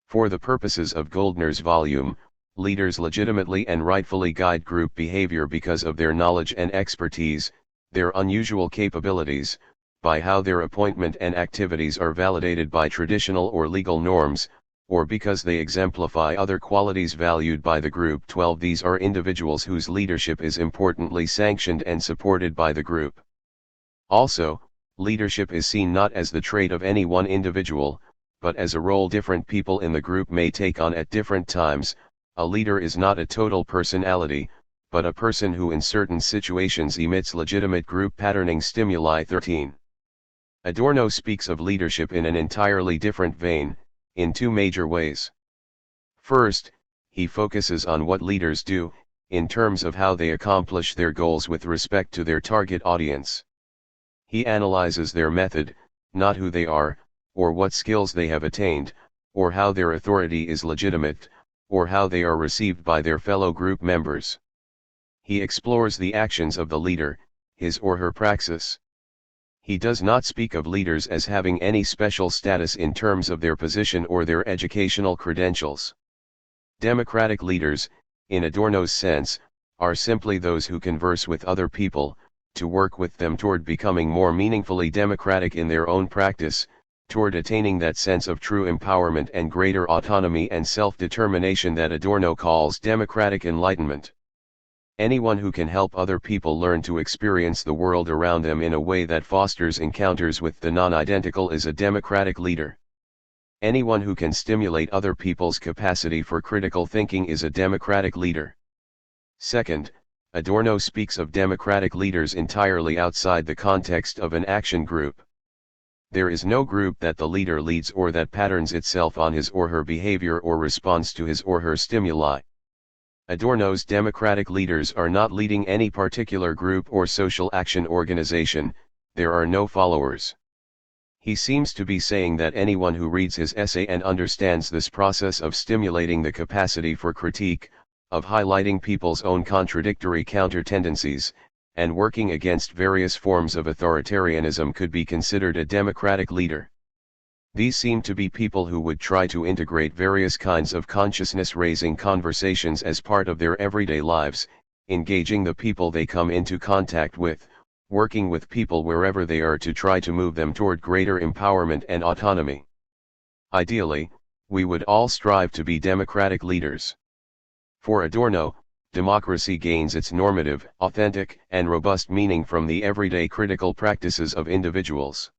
For the purposes of Goldner's volume, leaders legitimately and rightfully guide group behavior because of their knowledge and expertise, their unusual capabilities, by how their appointment and activities are validated by traditional or legal norms, or because they exemplify other qualities valued by the group. 12. These are individuals whose leadership is importantly sanctioned and supported by the group. Also, leadership is seen not as the trait of any one individual, but as a role different people in the group may take on at different times. A leader is not a total personality, but a person who in certain situations emits legitimate group patterning stimuli. 13. Adorno speaks of leadership in an entirely different vein, in two major ways. First, he focuses on what leaders do, in terms of how they accomplish their goals with respect to their target audience. He analyzes their method, not who they are, or what skills they have attained, or how their authority is legitimate, or how they are received by their fellow group members. He explores the actions of the leader, his or her praxis. He does not speak of leaders as having any special status in terms of their position or their educational credentials. Democratic leaders, in Adorno's sense, are simply those who converse with other people, to work with them toward becoming more meaningfully democratic in their own practice, toward attaining that sense of true empowerment and greater autonomy and self-determination that Adorno calls democratic enlightenment. Anyone who can help other people learn to experience the world around them in a way that fosters encounters with the non-identical is a democratic leader. Anyone who can stimulate other people's capacity for critical thinking is a democratic leader. Second, Adorno speaks of democratic leaders entirely outside the context of an action group. There is no group that the leader leads or that patterns itself on his or her behavior or responds to his or her stimuli. Adorno's democratic leaders are not leading any particular group or social action organization, there are no followers. He seems to be saying that anyone who reads his essay and understands this process of stimulating the capacity for critique, of highlighting people's own contradictory counter-tendencies, and working against various forms of authoritarianism could be considered a democratic leader. These seem to be people who would try to integrate various kinds of consciousness-raising conversations as part of their everyday lives, engaging the people they come into contact with, working with people wherever they are to try to move them toward greater empowerment and autonomy. Ideally, we would all strive to be democratic leaders. For Adorno, democracy gains its normative, authentic, and robust meaning from the everyday critical practices of individuals.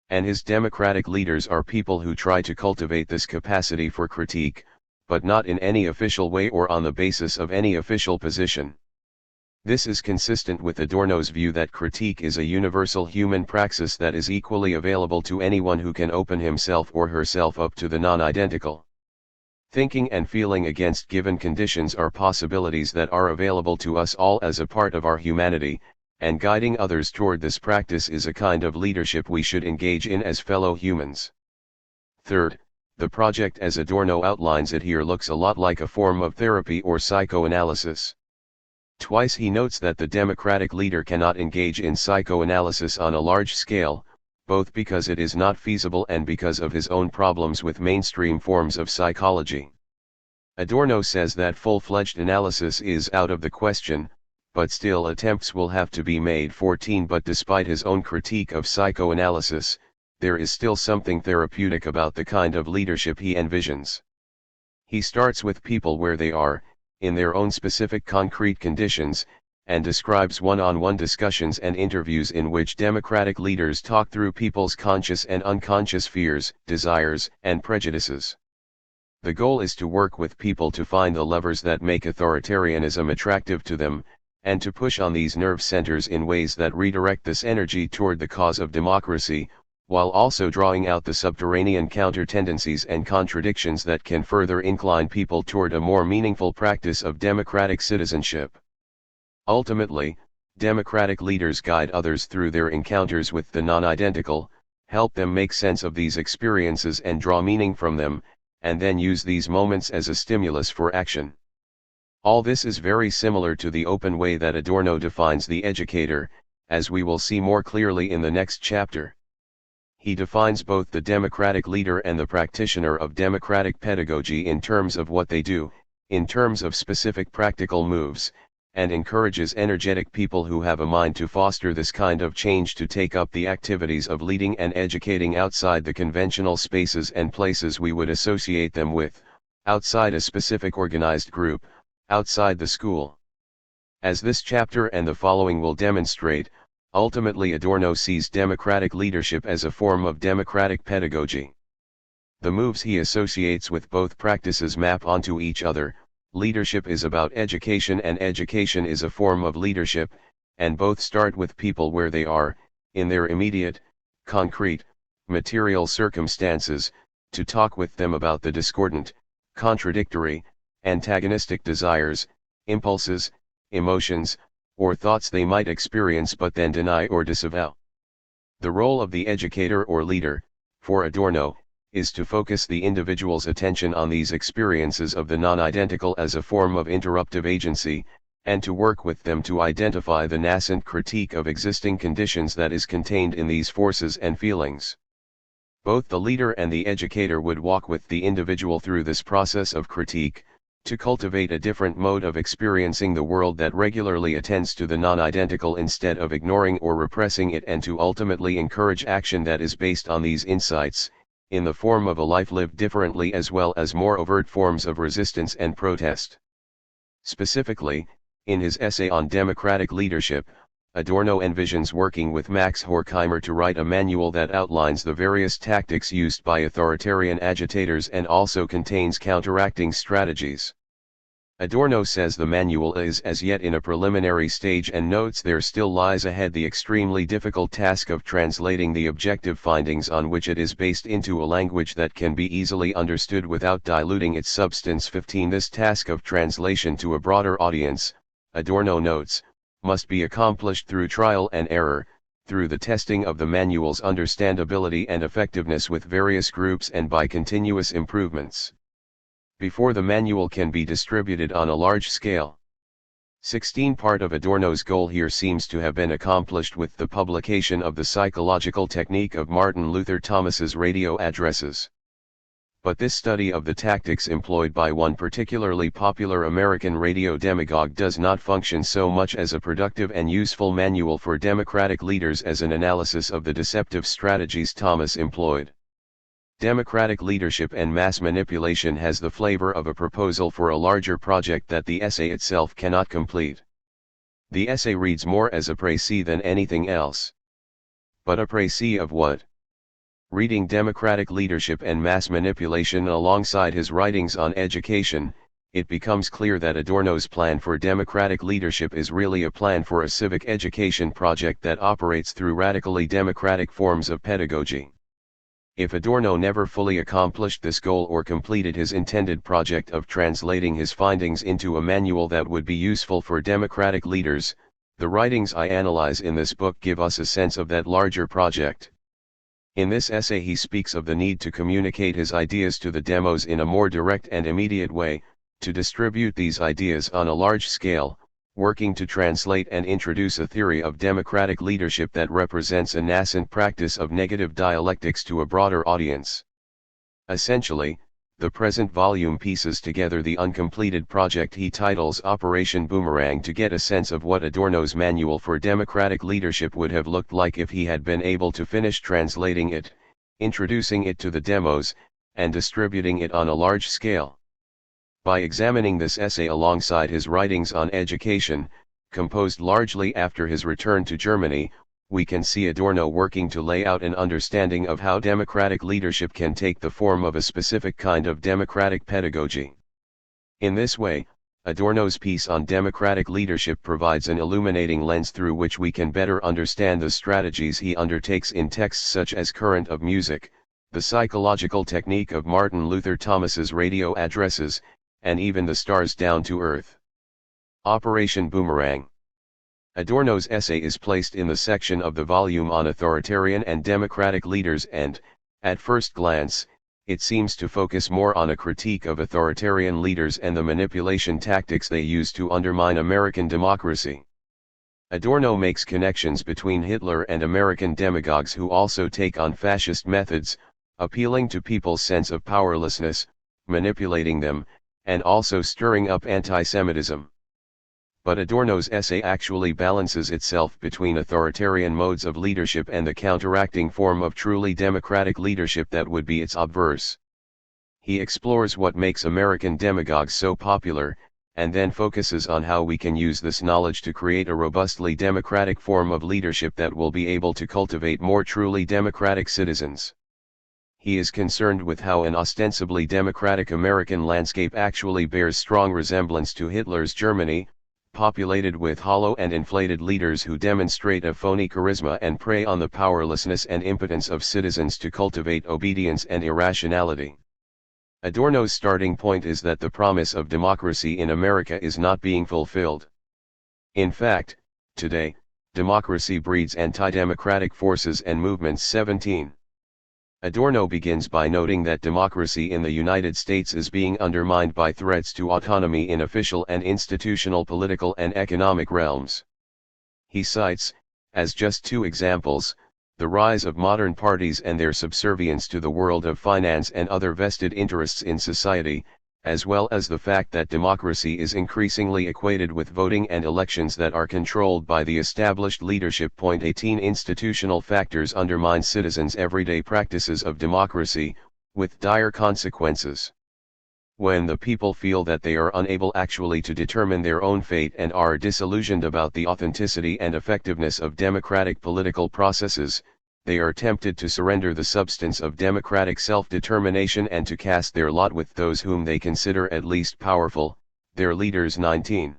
And his democratic leaders are people who try to cultivate this capacity for critique, but not in any official way or on the basis of any official position. This is consistent with Adorno's view that critique is a universal human praxis that is equally available to anyone who can open himself or herself up to the non-identical. Thinking and feeling against given conditions are possibilities that are available to us all as a part of our humanity, and guiding others toward this practice is a kind of leadership we should engage in as fellow humans. Third, the project as Adorno outlines it here looks a lot like a form of therapy or psychoanalysis. Twice he notes that the democratic leader cannot engage in psychoanalysis on a large scale, both because it is not feasible and because of his own problems with mainstream forms of psychology. Adorno says that full-fledged analysis is out of the question, but still attempts will have to be made. 14 But despite his own critique of psychoanalysis, there is still something therapeutic about the kind of leadership he envisions. He starts with people where they are, in their own specific concrete conditions, and describes one-on-one discussions and interviews in which democratic leaders talk through people's conscious and unconscious fears, desires, and prejudices. The goal is to work with people to find the levers that make authoritarianism attractive to them, and to push on these nerve centers in ways that redirect this energy toward the cause of democracy, while also drawing out the subterranean counter-tendencies and contradictions that can further incline people toward a more meaningful practice of democratic citizenship. Ultimately, democratic leaders guide others through their encounters with the non-identical, help them make sense of these experiences and draw meaning from them, and then use these moments as a stimulus for action. All this is very similar to the open way that Adorno defines the educator, as we will see more clearly in the next chapter. He defines both the democratic leader and the practitioner of democratic pedagogy in terms of what they do, in terms of specific practical moves, and encourages energetic people who have a mind to foster this kind of change to take up the activities of leading and educating outside the conventional spaces and places we would associate them with, outside a specific organized group, outside the school. As this chapter and the following will demonstrate, ultimately Adorno sees democratic leadership as a form of democratic pedagogy. The moves he associates with both practices map onto each other. Leadership is about education and education is a form of leadership, and both start with people where they are, in their immediate, concrete, material circumstances, to talk with them about the discordant, contradictory, antagonistic desires, impulses, emotions, or thoughts they might experience but then deny or disavow. The role of the educator or leader, for Adorno, is to focus the individual's attention on these experiences of the non-identical as a form of interruptive agency, and to work with them to identify the nascent critique of existing conditions that is contained in these forces and feelings. Both the leader and the educator would walk with the individual through this process of critique, to cultivate a different mode of experiencing the world that regularly attends to the non-identical instead of ignoring or repressing it, and to ultimately encourage action that is based on these insights, in the form of a life lived differently as well as more overt forms of resistance and protest. Specifically, in his essay on democratic leadership, Adorno envisions working with Max Horkheimer to write a manual that outlines the various tactics used by authoritarian agitators and also contains counteracting strategies. Adorno says the manual is as yet in a preliminary stage and notes there still lies ahead the extremely difficult task of translating the objective findings on which it is based into a language that can be easily understood without diluting its substance. 15. This task of translation to a broader audience, Adorno notes, must be accomplished through trial and error, through the testing of the manual's understandability and effectiveness with various groups and by continuous improvements, before the manual can be distributed on a large scale. 16. Part of Adorno's goal here seems to have been accomplished with the publication of the psychological technique of Martin Luther Thomas's radio addresses. But this study of the tactics employed by one particularly popular American radio demagogue does not function so much as a productive and useful manual for democratic leaders as an analysis of the deceptive strategies Thomas employed. Democratic leadership and mass manipulation has the flavor of a proposal for a larger project that the essay itself cannot complete. The essay reads more as a précis than anything else. But a précis of what? Reading democratic leadership and mass manipulation alongside his writings on education, it becomes clear that Adorno's plan for democratic leadership is really a plan for a civic education project that operates through radically democratic forms of pedagogy. If Adorno never fully accomplished this goal or completed his intended project of translating his findings into a manual that would be useful for democratic leaders, the writings I analyze in this book give us a sense of that larger project. In this essay he speaks of the need to communicate his ideas to the demos in a more direct and immediate way, to distribute these ideas on a large scale, working to translate and introduce a theory of democratic leadership that represents a nascent practice of negative dialectics to a broader audience. Essentially, the present volume pieces together the uncompleted project he titles Operation Boomerang to get a sense of what Adorno's manual for democratic leadership would have looked like if he had been able to finish translating it, introducing it to the demos, and distributing it on a large scale. By examining this essay alongside his writings on education, composed largely after his return to Germany, we can see Adorno working to lay out an understanding of how democratic leadership can take the form of a specific kind of democratic pedagogy. In this way, Adorno's piece on democratic leadership provides an illuminating lens through which we can better understand the strategies he undertakes in texts such as Current of Music, the psychological technique of Martin Luther Thomas's radio addresses, and even the Stars Down to Earth. Operation Boomerang. Adorno's essay is placed in the section of the volume on authoritarian and democratic leaders and, at first glance, it seems to focus more on a critique of authoritarian leaders and the manipulation tactics they use to undermine American democracy. Adorno makes connections between Hitler and American demagogues who also take on fascist methods, appealing to people's sense of powerlessness, manipulating them, and also stirring up anti-Semitism. But Adorno's essay actually balances itself between authoritarian modes of leadership and the counteracting form of truly democratic leadership that would be its obverse. He explores what makes American demagogues so popular, and then focuses on how we can use this knowledge to create a robustly democratic form of leadership that will be able to cultivate more truly democratic citizens. He is concerned with how an ostensibly democratic American landscape actually bears strong resemblance to Hitler's Germany, populated with hollow and inflated leaders who demonstrate a phony charisma and prey on the powerlessness and impotence of citizens to cultivate obedience and irrationality. Adorno's starting point is that the promise of democracy in America is not being fulfilled. In fact, today, democracy breeds anti-democratic forces and movements. 17. Adorno begins by noting that democracy in the United States is being undermined by threats to autonomy in official and institutional political and economic realms. He cites, as just two examples, the rise of modern parties and their subservience to the world of finance and other vested interests in society, as well as the fact that democracy is increasingly equated with voting and elections that are controlled by the established leadership. 18 Institutional factors undermine citizens' everyday practices of democracy, with dire consequences. When the people feel that they are unable actually to determine their own fate and are disillusioned about the authenticity and effectiveness of democratic political processes, they are tempted to surrender the substance of democratic self-determination and to cast their lot with those whom they consider at least powerful, their leaders. 19.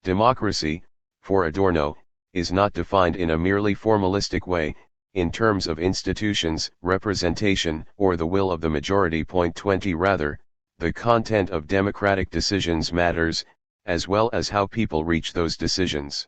Democracy, for Adorno, is not defined in a merely formalistic way, in terms of institutions, representation, or the will of the majority. 20 Rather, the content of democratic decisions matters, as well as how people reach those decisions.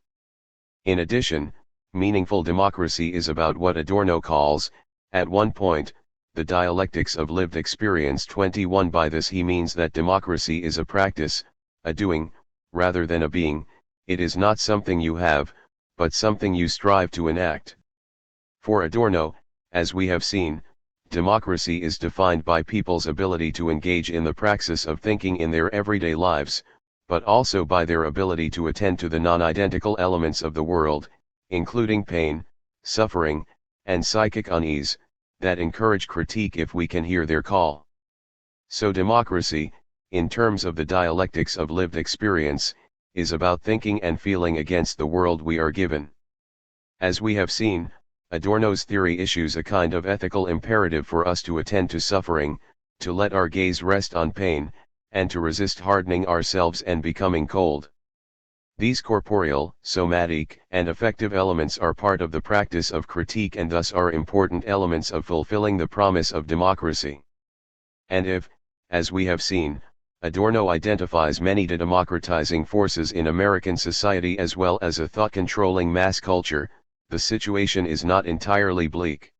In addition, meaningful democracy is about what Adorno calls, at one point, the dialectics of lived experience. 21 By this he means that democracy is a practice, a doing, rather than a being. It is not something you have, but something you strive to enact. For Adorno, as we have seen, democracy is defined by people's ability to engage in the praxis of thinking in their everyday lives, but also by their ability to attend to the non-identical elements of the world, including pain, suffering, and psychic unease, that encourage critique if we can hear their call. So democracy, in terms of the dialectics of lived experience, is about thinking and feeling against the world we are given. As we have seen, Adorno's theory issues a kind of ethical imperative for us to attend to suffering, to let our gaze rest on pain, and to resist hardening ourselves and becoming cold. These corporeal, somatic, and affective elements are part of the practice of critique and thus are important elements of fulfilling the promise of democracy. And if, as we have seen, Adorno identifies many de-democratizing forces in American society as well as a thought-controlling mass culture, the situation is not entirely bleak.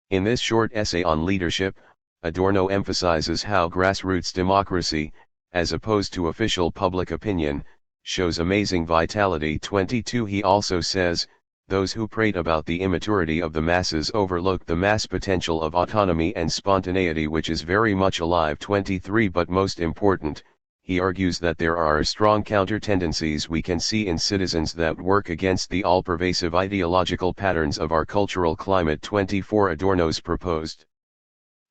In this short essay on leadership, Adorno emphasizes how grassroots democracy, as opposed to official public opinion, shows amazing vitality. 22 He also says, those who prate about the immaturity of the masses overlook the mass potential of autonomy and spontaneity which is very much alive. 23 But most important, he argues that there are strong counter-tendencies we can see in citizens that work against the all-pervasive ideological patterns of our cultural climate. 24 Adorno's proposed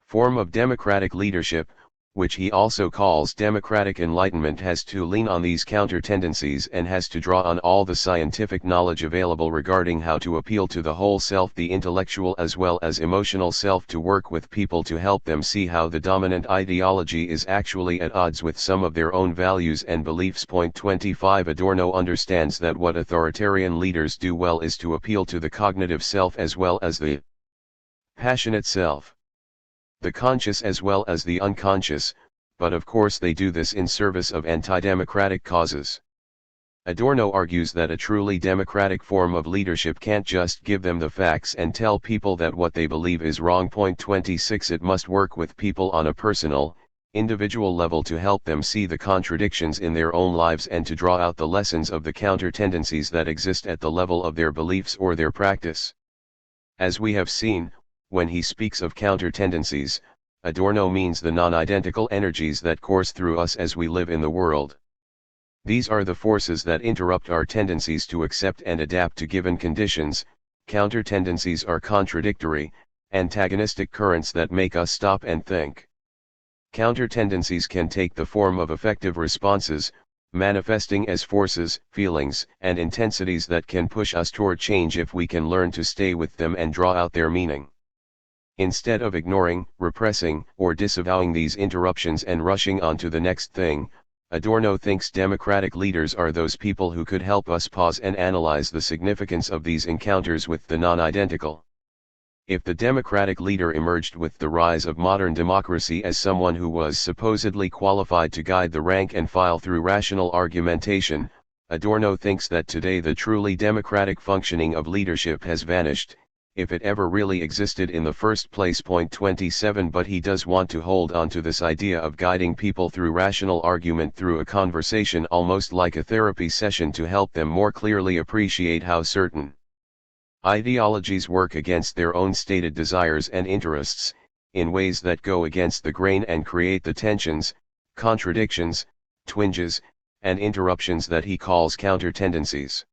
form of democratic leadership, which he also calls democratic enlightenment, has to lean on these counter-tendencies and has to draw on all the scientific knowledge available regarding how to appeal to the whole self, the intellectual as well as emotional self, to work with people to help them see how the dominant ideology is actually at odds with some of their own values and beliefs. 25 Adorno understands that what authoritarian leaders do well is to appeal to the cognitive self as well as the passionate self, the conscious as well as the unconscious, but of course they do this in service of anti-democratic causes. Adorno argues that a truly democratic form of leadership can't just give them the facts and tell people that what they believe is wrong. 26 It must work with people on a personal, individual level to help them see the contradictions in their own lives and to draw out the lessons of the counter-tendencies that exist at the level of their beliefs or their practice. As we have seen, when he speaks of counter-tendencies, Adorno means the non-identical energies that course through us as we live in the world. These are the forces that interrupt our tendencies to accept and adapt to given conditions. Counter-tendencies are contradictory, antagonistic currents that make us stop and think. Counter-tendencies can take the form of effective responses, manifesting as forces, feelings, and intensities that can push us toward change if we can learn to stay with them and draw out their meaning. Instead of ignoring, repressing, or disavowing these interruptions and rushing on to the next thing, Adorno thinks democratic leaders are those people who could help us pause and analyze the significance of these encounters with the non-identical. If the democratic leader emerged with the rise of modern democracy as someone who was supposedly qualified to guide the rank and file through rational argumentation, Adorno thinks that today the truly democratic functioning of leadership has vanished, if it ever really existed in the first place. 27 But he does want to hold on to this idea of guiding people through rational argument through a conversation, almost like a therapy session, to help them more clearly appreciate how certain ideologies work against their own stated desires and interests, in ways that go against the grain and create the tensions, contradictions, twinges, and interruptions that he calls counter-tendencies.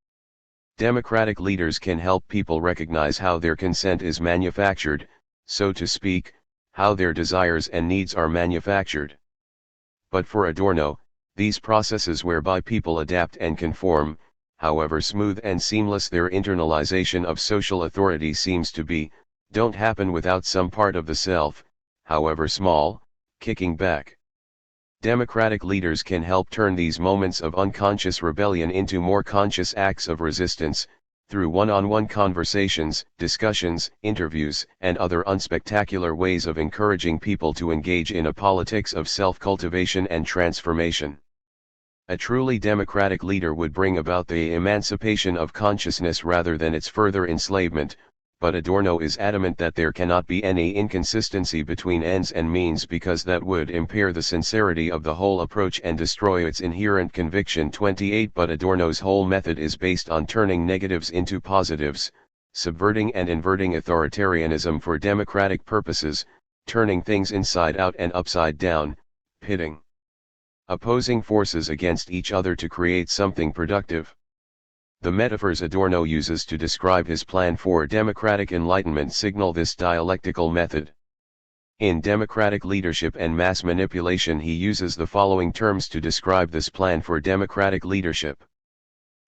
Democratic leaders can help people recognize how their consent is manufactured, so to speak, how their desires and needs are manufactured. But for Adorno, these processes whereby people adapt and conform, however smooth and seamless their internalization of social authority seems to be, don't happen without some part of the self, however small, kicking back. Democratic leaders can help turn these moments of unconscious rebellion into more conscious acts of resistance, through one-on-one conversations, discussions, interviews, and other unspectacular ways of encouraging people to engage in a politics of self-cultivation and transformation. A truly democratic leader would bring about the emancipation of consciousness rather than its further enslavement, but Adorno is adamant that there cannot be any inconsistency between ends and means, because that would impair the sincerity of the whole approach and destroy its inherent conviction. 28 But Adorno's whole method is based on turning negatives into positives, subverting and inverting authoritarianism for democratic purposes, turning things inside out and upside down, pitting opposing forces against each other to create something productive. The metaphors Adorno uses to describe his plan for democratic enlightenment signal this dialectical method. In Democratic Leadership and Mass Manipulation, he uses the following terms to describe this plan for democratic leadership.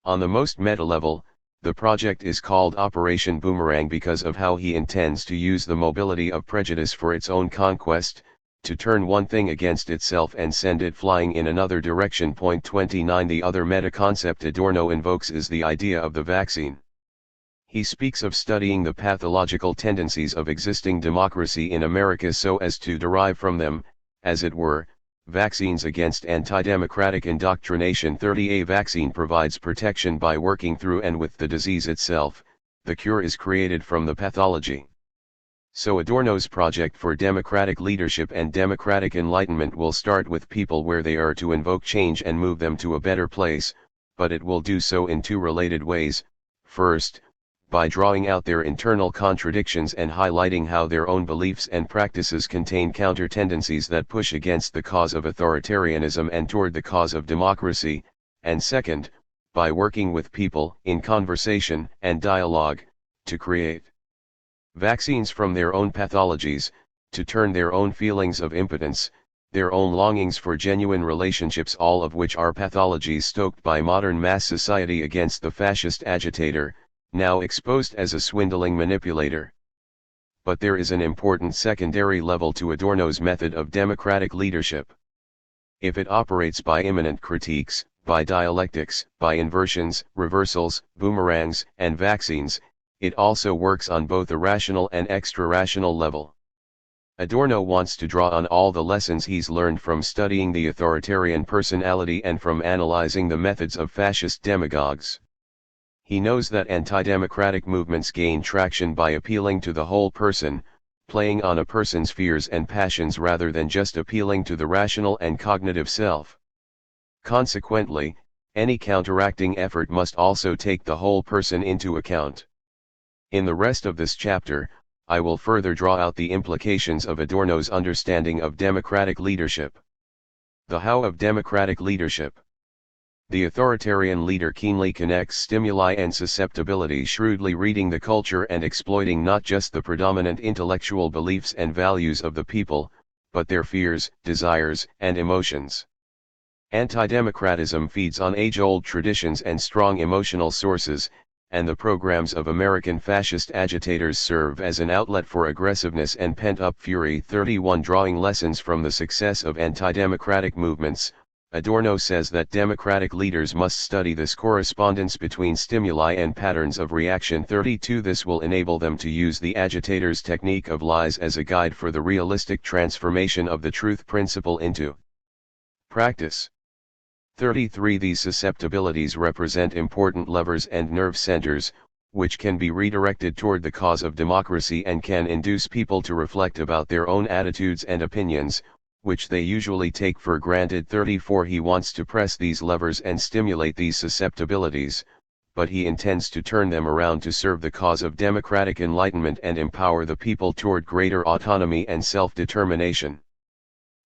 On the most meta level, the project is called Operation Boomerang because of how he intends to use the mobility of prejudice for its own conquest, to turn one thing against itself and send it flying in another direction. 29 The other meta-concept Adorno invokes is the idea of the vaccine. He speaks of studying the pathological tendencies of existing democracy in America so as to derive from them, as it were, vaccines against anti-democratic indoctrination. 30 A vaccine provides protection by working through and with the disease itself, the cure is created from the pathology. So Adorno's project for democratic leadership and democratic enlightenment will start with people where they are to invoke change and move them to a better place, but it will do so in two related ways. First, by drawing out their internal contradictions and highlighting how their own beliefs and practices contain counter-tendencies that push against the cause of authoritarianism and toward the cause of democracy, and second, by working with people, in conversation and dialogue, to create vaccines from their own pathologies, to turn their own feelings of impotence, their own longings for genuine relationships, all of which are pathologies stoked by modern mass society against the fascist agitator, now exposed as a swindling manipulator. But there is an important secondary level to Adorno's method of democratic leadership. If it operates by immanent critiques, by dialectics, by inversions, reversals, boomerangs, and vaccines, it also works on both a rational and extra-rational level. Adorno wants to draw on all the lessons he's learned from studying the authoritarian personality and from analyzing the methods of fascist demagogues. He knows that anti-democratic movements gain traction by appealing to the whole person, playing on a person's fears and passions rather than just appealing to the rational and cognitive self. Consequently, any counteracting effort must also take the whole person into account. In the rest of this chapter, I will further draw out the implications of Adorno's understanding of democratic leadership. The how of democratic leadership. The authoritarian leader keenly connects stimuli and susceptibility, shrewdly reading the culture and exploiting not just the predominant intellectual beliefs and values of the people, but their fears, desires, and emotions. Anti-democratism feeds on age-old traditions and strong emotional sources, and the programs of American fascist agitators serve as an outlet for aggressiveness and pent-up fury. 31 Drawing lessons from the success of anti-democratic movements, Adorno says that democratic leaders must study this correspondence between stimuli and patterns of reaction. 32 This will enable them to use the agitator's technique of lies as a guide for the realistic transformation of the truth principle into practice. 33 These susceptibilities represent important levers and nerve centers, which can be redirected toward the cause of democracy and can induce people to reflect about their own attitudes and opinions, which they usually take for granted. 34 He wants to press these levers and stimulate these susceptibilities, but he intends to turn them around to serve the cause of democratic enlightenment and empower the people toward greater autonomy and self-determination.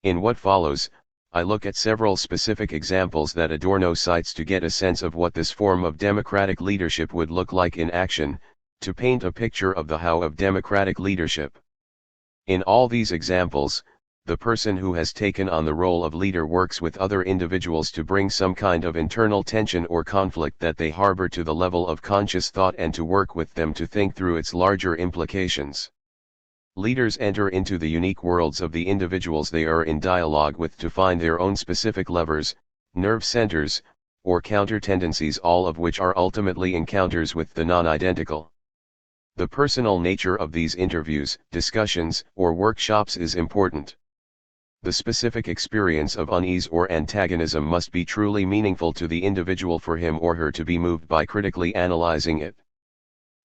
In what follows, I look at several specific examples that Adorno cites to get a sense of what this form of democratic leadership would look like in action, to paint a picture of the how of democratic leadership. In all these examples, the person who has taken on the role of leader works with other individuals to bring some kind of internal tension or conflict that they harbor to the level of conscious thought and to work with them to think through its larger implications. Leaders enter into the unique worlds of the individuals they are in dialogue with to find their own specific levers, nerve centers, or counter-tendencies, all of which are ultimately encounters with the non-identical. The personal nature of these interviews, discussions, or workshops is important. The specific experience of unease or antagonism must be truly meaningful to the individual for him or her to be moved by critically analyzing it.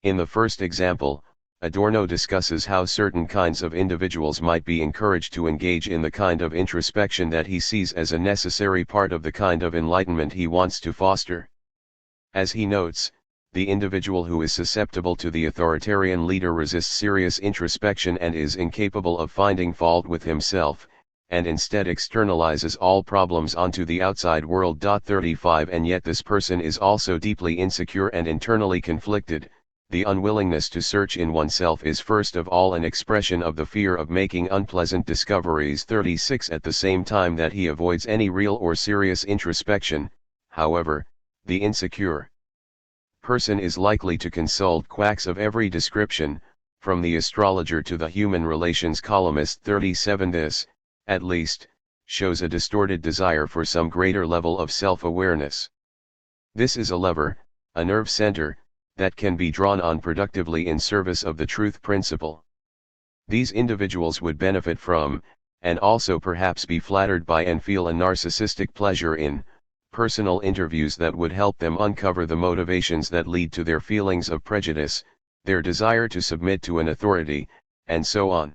In the first example, Adorno discusses how certain kinds of individuals might be encouraged to engage in the kind of introspection that he sees as a necessary part of the kind of enlightenment he wants to foster. As he notes, the individual who is susceptible to the authoritarian leader resists serious introspection and is incapable of finding fault with himself, and instead externalizes all problems onto the outside world. 35 And yet this person is also deeply insecure and internally conflicted. The unwillingness to search in oneself is first of all an expression of the fear of making unpleasant discoveries. 36 At the same time that he avoids any real or serious introspection, however, the insecure person is likely to consult quacks of every description, from the astrologer to the human relations columnist. 37 This, at least, shows a distorted desire for some greater level of self-awareness. This is a lever, a nerve center, that can be drawn on productively in service of the truth principle. These individuals would benefit from, and also perhaps be flattered by and feel a narcissistic pleasure in, personal interviews that would help them uncover the motivations that lead to their feelings of prejudice, their desire to submit to an authority, and so on.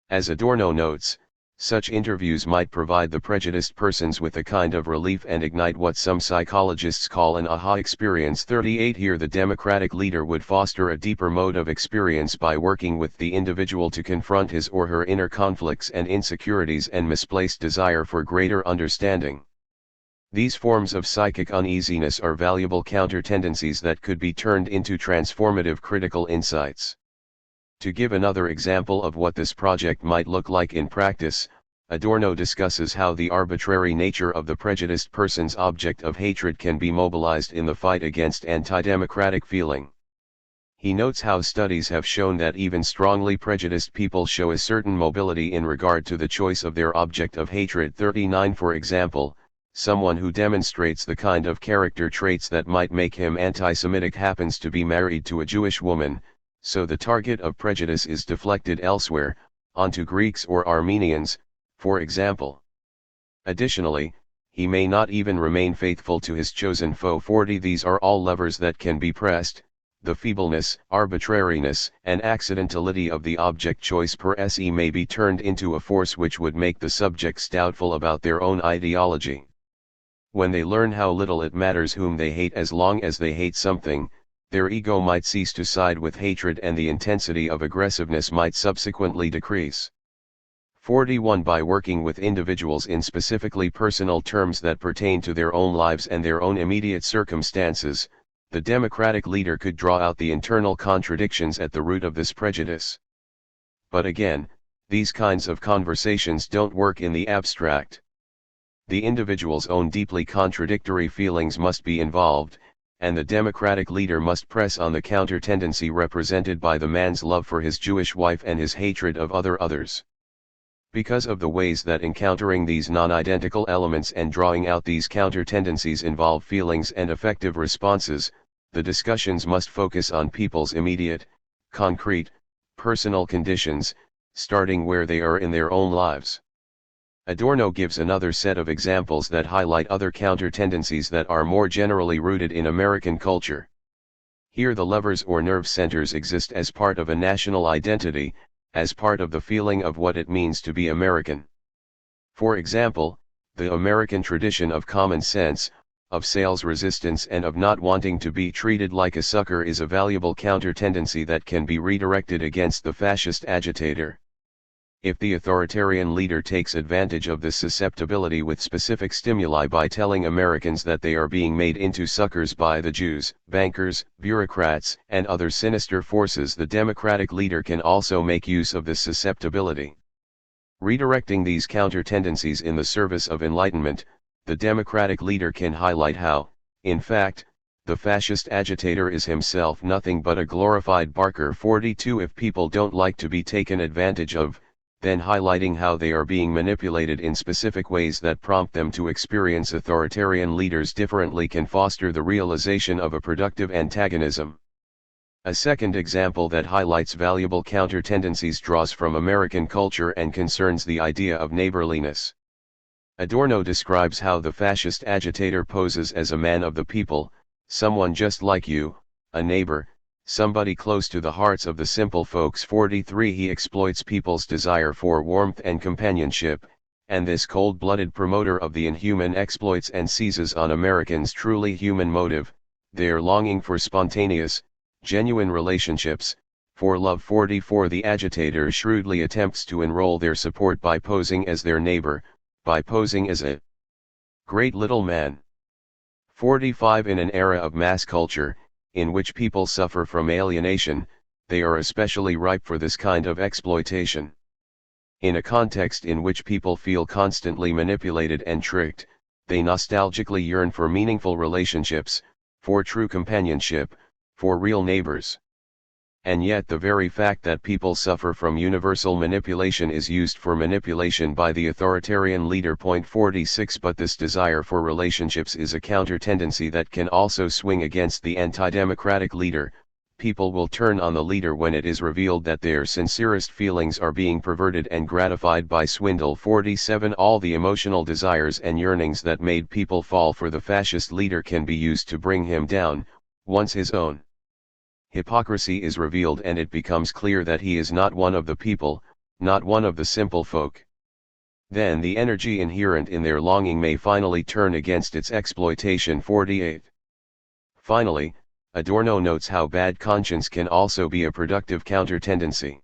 As Adorno notes, such interviews might provide the prejudiced persons with a kind of relief and ignite what some psychologists call an aha experience. 38 Here the democratic leader would foster a deeper mode of experience by working with the individual to confront his or her inner conflicts and insecurities and misplaced desire for greater understanding. These forms of psychic uneasiness are valuable counter-tendencies that could be turned into transformative critical insights. To give another example of what this project might look like in practice, Adorno discusses how the arbitrary nature of the prejudiced person's object of hatred can be mobilized in the fight against anti-democratic feeling. He notes how studies have shown that even strongly prejudiced people show a certain mobility in regard to the choice of their object of hatred. 39 For example, someone who demonstrates the kind of character traits that might make him anti-Semitic happens to be married to a Jewish woman, so the target of prejudice is deflected elsewhere, onto Greeks or Armenians, for example. Additionally, he may not even remain faithful to his chosen foe. 40 These are all levers that can be pressed. The feebleness, arbitrariness, and accidentality of the object choice per se may be turned into a force which would make the subjects doubtful about their own ideology. When they learn how little it matters whom they hate as long as they hate something, their ego might cease to side with hatred and the intensity of aggressiveness might subsequently decrease. 41 By working with individuals in specifically personal terms that pertain to their own lives and their own immediate circumstances, the democratic leader could draw out the internal contradictions at the root of this prejudice. But again, these kinds of conversations don't work in the abstract. The individual's own deeply contradictory feelings must be involved, and the democratic leader must press on the counter-tendency represented by the man's love for his Jewish wife and his hatred of others. Because of the ways that encountering these non-identical elements and drawing out these counter-tendencies involve feelings and affective responses, the discussions must focus on people's immediate, concrete, personal conditions, starting where they are in their own lives. Adorno gives another set of examples that highlight other counter-tendencies that are more generally rooted in American culture. Here the levers or nerve centers exist as part of a national identity, as part of the feeling of what it means to be American. For example, the American tradition of common sense, of sales resistance and of not wanting to be treated like a sucker is a valuable counter-tendency that can be redirected against the fascist agitator. If the authoritarian leader takes advantage of this susceptibility with specific stimuli by telling Americans that they are being made into suckers by the Jews, bankers, bureaucrats, and other sinister forces, the democratic leader can also make use of this susceptibility. Redirecting these counter-tendencies in the service of enlightenment, the democratic leader can highlight how, in fact, the fascist agitator is himself nothing but a glorified barker. 42 If people don't like to be taken advantage of, then highlighting how they are being manipulated in specific ways that prompt them to experience authoritarian leaders differently can foster the realization of a productive antagonism. A second example that highlights valuable counter-tendencies draws from American culture and concerns the idea of neighborliness. Adorno describes how the fascist agitator poses as a man of the people, someone just like you, a neighbor, somebody close to the hearts of the simple folks. 43 He exploits people's desire for warmth and companionship, and this cold-blooded promoter of the inhuman exploits and seizes on Americans' truly human motive, their longing for spontaneous, genuine relationships, for love. 44 The agitator shrewdly attempts to enroll their support by posing as their neighbor, by posing as a great little man. 45 In an era of mass culture, in which people suffer from alienation, they are especially ripe for this kind of exploitation. In a context in which people feel constantly manipulated and tricked, they nostalgically yearn for meaningful relationships, for true companionship, for real neighbors. And yet the very fact that people suffer from universal manipulation is used for manipulation by the authoritarian leader. 46 But this desire for relationships is a counter-tendency that can also swing against the anti-democratic leader. People will turn on the leader when it is revealed that their sincerest feelings are being perverted and gratified by swindle. 47 All the emotional desires and yearnings that made people fall for the fascist leader can be used to bring him down, once his own hypocrisy is revealed and it becomes clear that he is not one of the people, not one of the simple folk. Then the energy inherent in their longing may finally turn against its exploitation. 48. Finally, Adorno notes how bad conscience can also be a productive counter-tendency.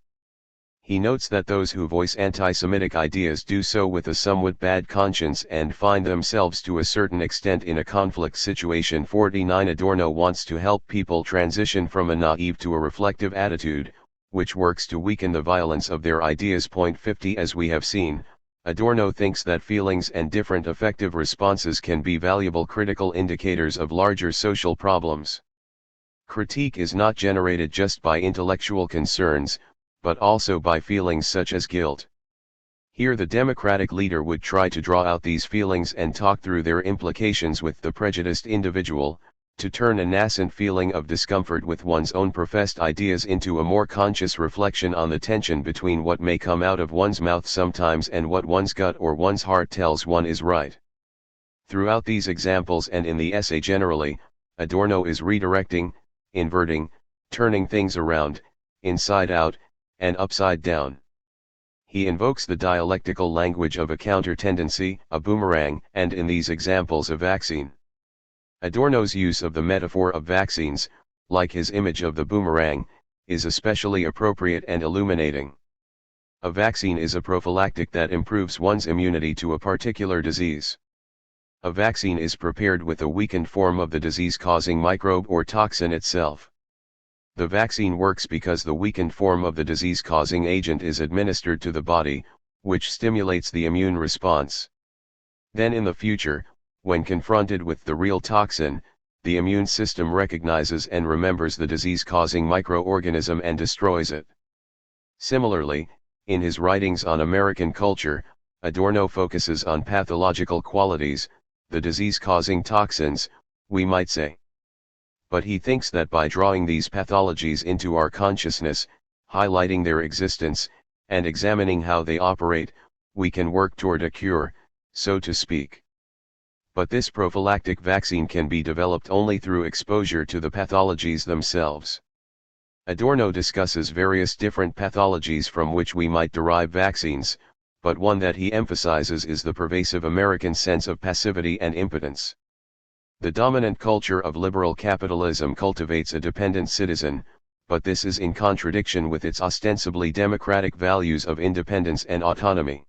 He notes that those who voice anti-Semitic ideas do so with a somewhat bad conscience and find themselves to a certain extent in a conflict situation. 49 Adorno wants to help people transition from a naive to a reflective attitude, which works to weaken the violence of their ideas. 50 As we have seen, Adorno thinks that feelings and different affective responses can be valuable critical indicators of larger social problems. Critique is not generated just by intellectual concerns, but also by feelings such as guilt. Here the democratic leader would try to draw out these feelings and talk through their implications with the prejudiced individual, to turn a nascent feeling of discomfort with one's own professed ideas into a more conscious reflection on the tension between what may come out of one's mouth sometimes and what one's gut or one's heart tells one is right. Throughout these examples and in the essay generally, Adorno is redirecting, inverting, turning things around, inside out, and upside down. He invokes the dialectical language of a counter-tendency, a boomerang, and in these examples a vaccine. Adorno's use of the metaphor of vaccines, like his image of the boomerang, is especially appropriate and illuminating. A vaccine is a prophylactic that improves one's immunity to a particular disease. A vaccine is prepared with a weakened form of the disease-causing microbe or toxin itself. The vaccine works because the weakened form of the disease-causing agent is administered to the body, which stimulates the immune response. Then in the future, when confronted with the real toxin, the immune system recognizes and remembers the disease-causing microorganism and destroys it. Similarly, In his writings on American culture, Adorno focuses on pathological qualities, the disease-causing toxins, we might say. But he thinks that by drawing these pathologies into our consciousness, highlighting their existence, and examining how they operate, we can work toward a cure, so to speak. But this prophylactic vaccine can be developed only through exposure to the pathologies themselves. Adorno discusses various different pathologies from which we might derive vaccines, but one that he emphasizes is the pervasive American sense of passivity and impotence. The dominant culture of liberal capitalism cultivates a dependent citizen, but this is in contradiction with its ostensibly democratic values of independence and autonomy.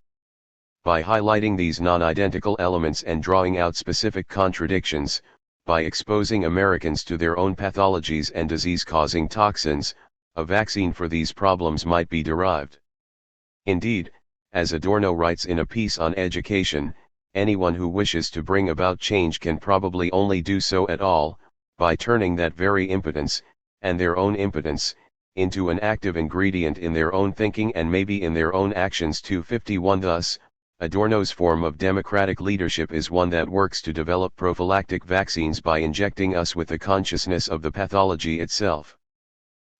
By highlighting these non-identical elements and drawing out specific contradictions, by exposing Americans to their own pathologies and disease-causing toxins, a vaccine for these problems might be derived. Indeed, as Adorno writes in a piece on education, anyone who wishes to bring about change can probably only do so at all, by turning that very impotence, and their own impotence, into an active ingredient in their own thinking and maybe in their own actions. 251 Thus, Adorno's form of democratic leadership is one that works to develop prophylactic vaccines by injecting us with the consciousness of the pathology itself.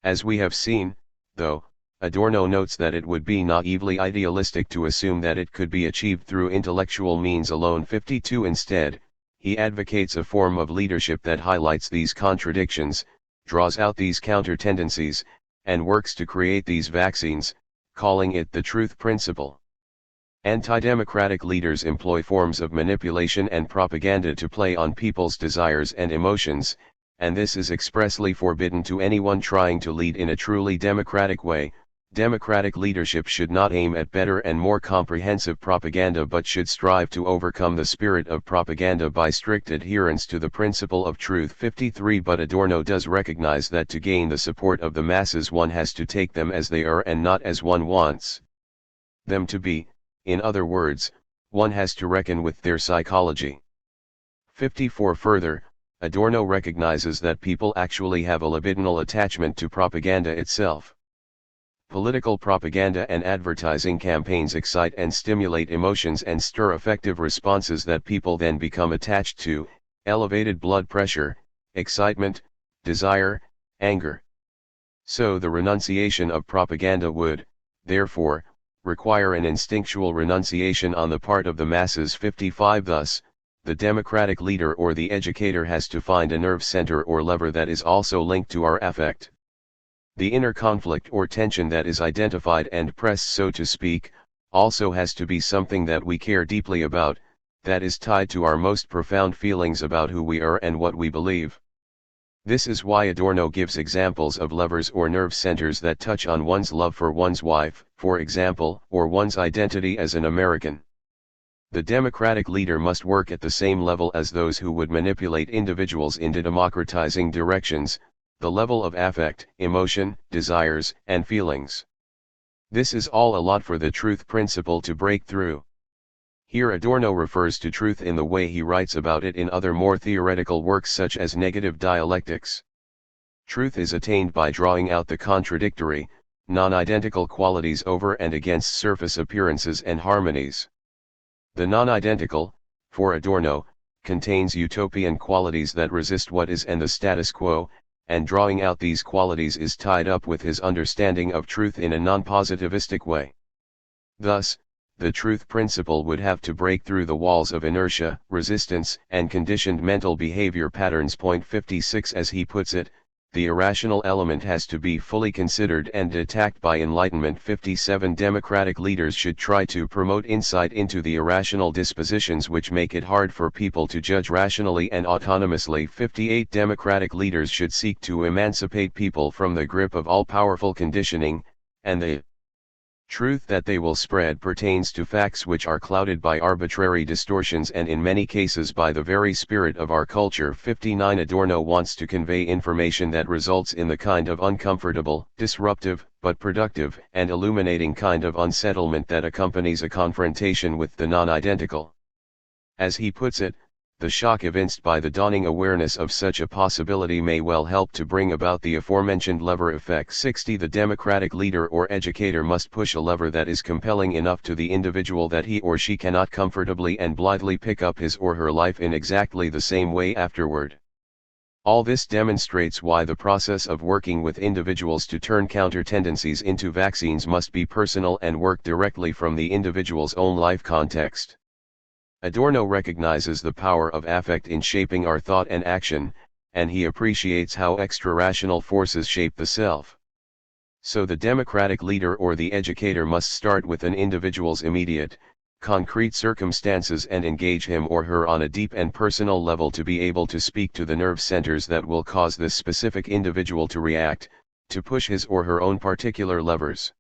As we have seen, though, Adorno notes that it would be naively idealistic to assume that it could be achieved through intellectual means alone. 52 Instead, he advocates a form of leadership that highlights these contradictions, draws out these counter-tendencies, and works to create these vaccines, calling it the truth principle. Anti-democratic leaders employ forms of manipulation and propaganda to play on people's desires and emotions, and this is expressly forbidden to anyone trying to lead in a truly democratic way. Democratic leadership should not aim at better and more comprehensive propaganda but should strive to overcome the spirit of propaganda by strict adherence to the principle of truth. 53 But Adorno does recognize that to gain the support of the masses one has to take them as they are and not as one wants them to be. In other words, one has to reckon with their psychology. 54 Further, Adorno recognizes that people actually have a libidinal attachment to propaganda itself. Political propaganda and advertising campaigns excite and stimulate emotions and stir affective responses that people then become attached to: elevated blood pressure, excitement, desire, anger. So the renunciation of propaganda would, therefore, require an instinctual renunciation on the part of the masses. 55 Thus, the democratic leader or the educator has to find a nerve center or lever that is also linked to our affect. The inner conflict or tension that is identified and pressed, so to speak, also has to be something that we care deeply about, that is tied to our most profound feelings about who we are and what we believe. This is why Adorno gives examples of levers or nerve centers that touch on one's love for one's wife, for example, or one's identity as an American. The democratic leader must work at the same level as those who would manipulate individuals into democratizing directions, the level of affect, emotion, desires, and feelings. This is all a lot for the truth principle to break through. Here Adorno refers to truth in the way he writes about it in other more theoretical works such as Negative Dialectics. Truth is attained by drawing out the contradictory, non-identical qualities over and against surface appearances and harmonies. The non-identical, for Adorno, contains utopian qualities that resist what is and the status quo, and drawing out these qualities is tied up with his understanding of truth in a non-positivistic way. Thus, the truth principle would have to break through the walls of inertia, resistance, and conditioned mental behavior patterns. 56 As he puts it, the irrational element has to be fully considered and attacked by enlightenment. 57 Democratic leaders should try to promote insight into the irrational dispositions which make it hard for people to judge rationally and autonomously. 58 Democratic leaders should seek to emancipate people from the grip of all-powerful conditioning, and the truth that they will spread pertains to facts which are clouded by arbitrary distortions and in many cases by the very spirit of our culture. 59 Adorno wants to convey information that results in the kind of uncomfortable, disruptive, but productive and illuminating kind of unsettlement that accompanies a confrontation with the non-identical. As he puts it, The shock evinced by the dawning awareness of such a possibility may well help to bring about the aforementioned lever effect. 60. The democratic leader or educator must push a lever that is compelling enough to the individual that he or she cannot comfortably and blithely pick up his or her life in exactly the same way afterward. All this demonstrates why the process of working with individuals to turn counter tendencies into vaccines must be personal and work directly from the individual's own life context. Adorno recognizes the power of affect in shaping our thought and action, and he appreciates how extra-rational forces shape the self. So the democratic leader or the educator must start with an individual's immediate, concrete circumstances and engage him or her on a deep and personal level to be able to speak to the nerve centers that will cause this specific individual to react, to push his or her own particular levers.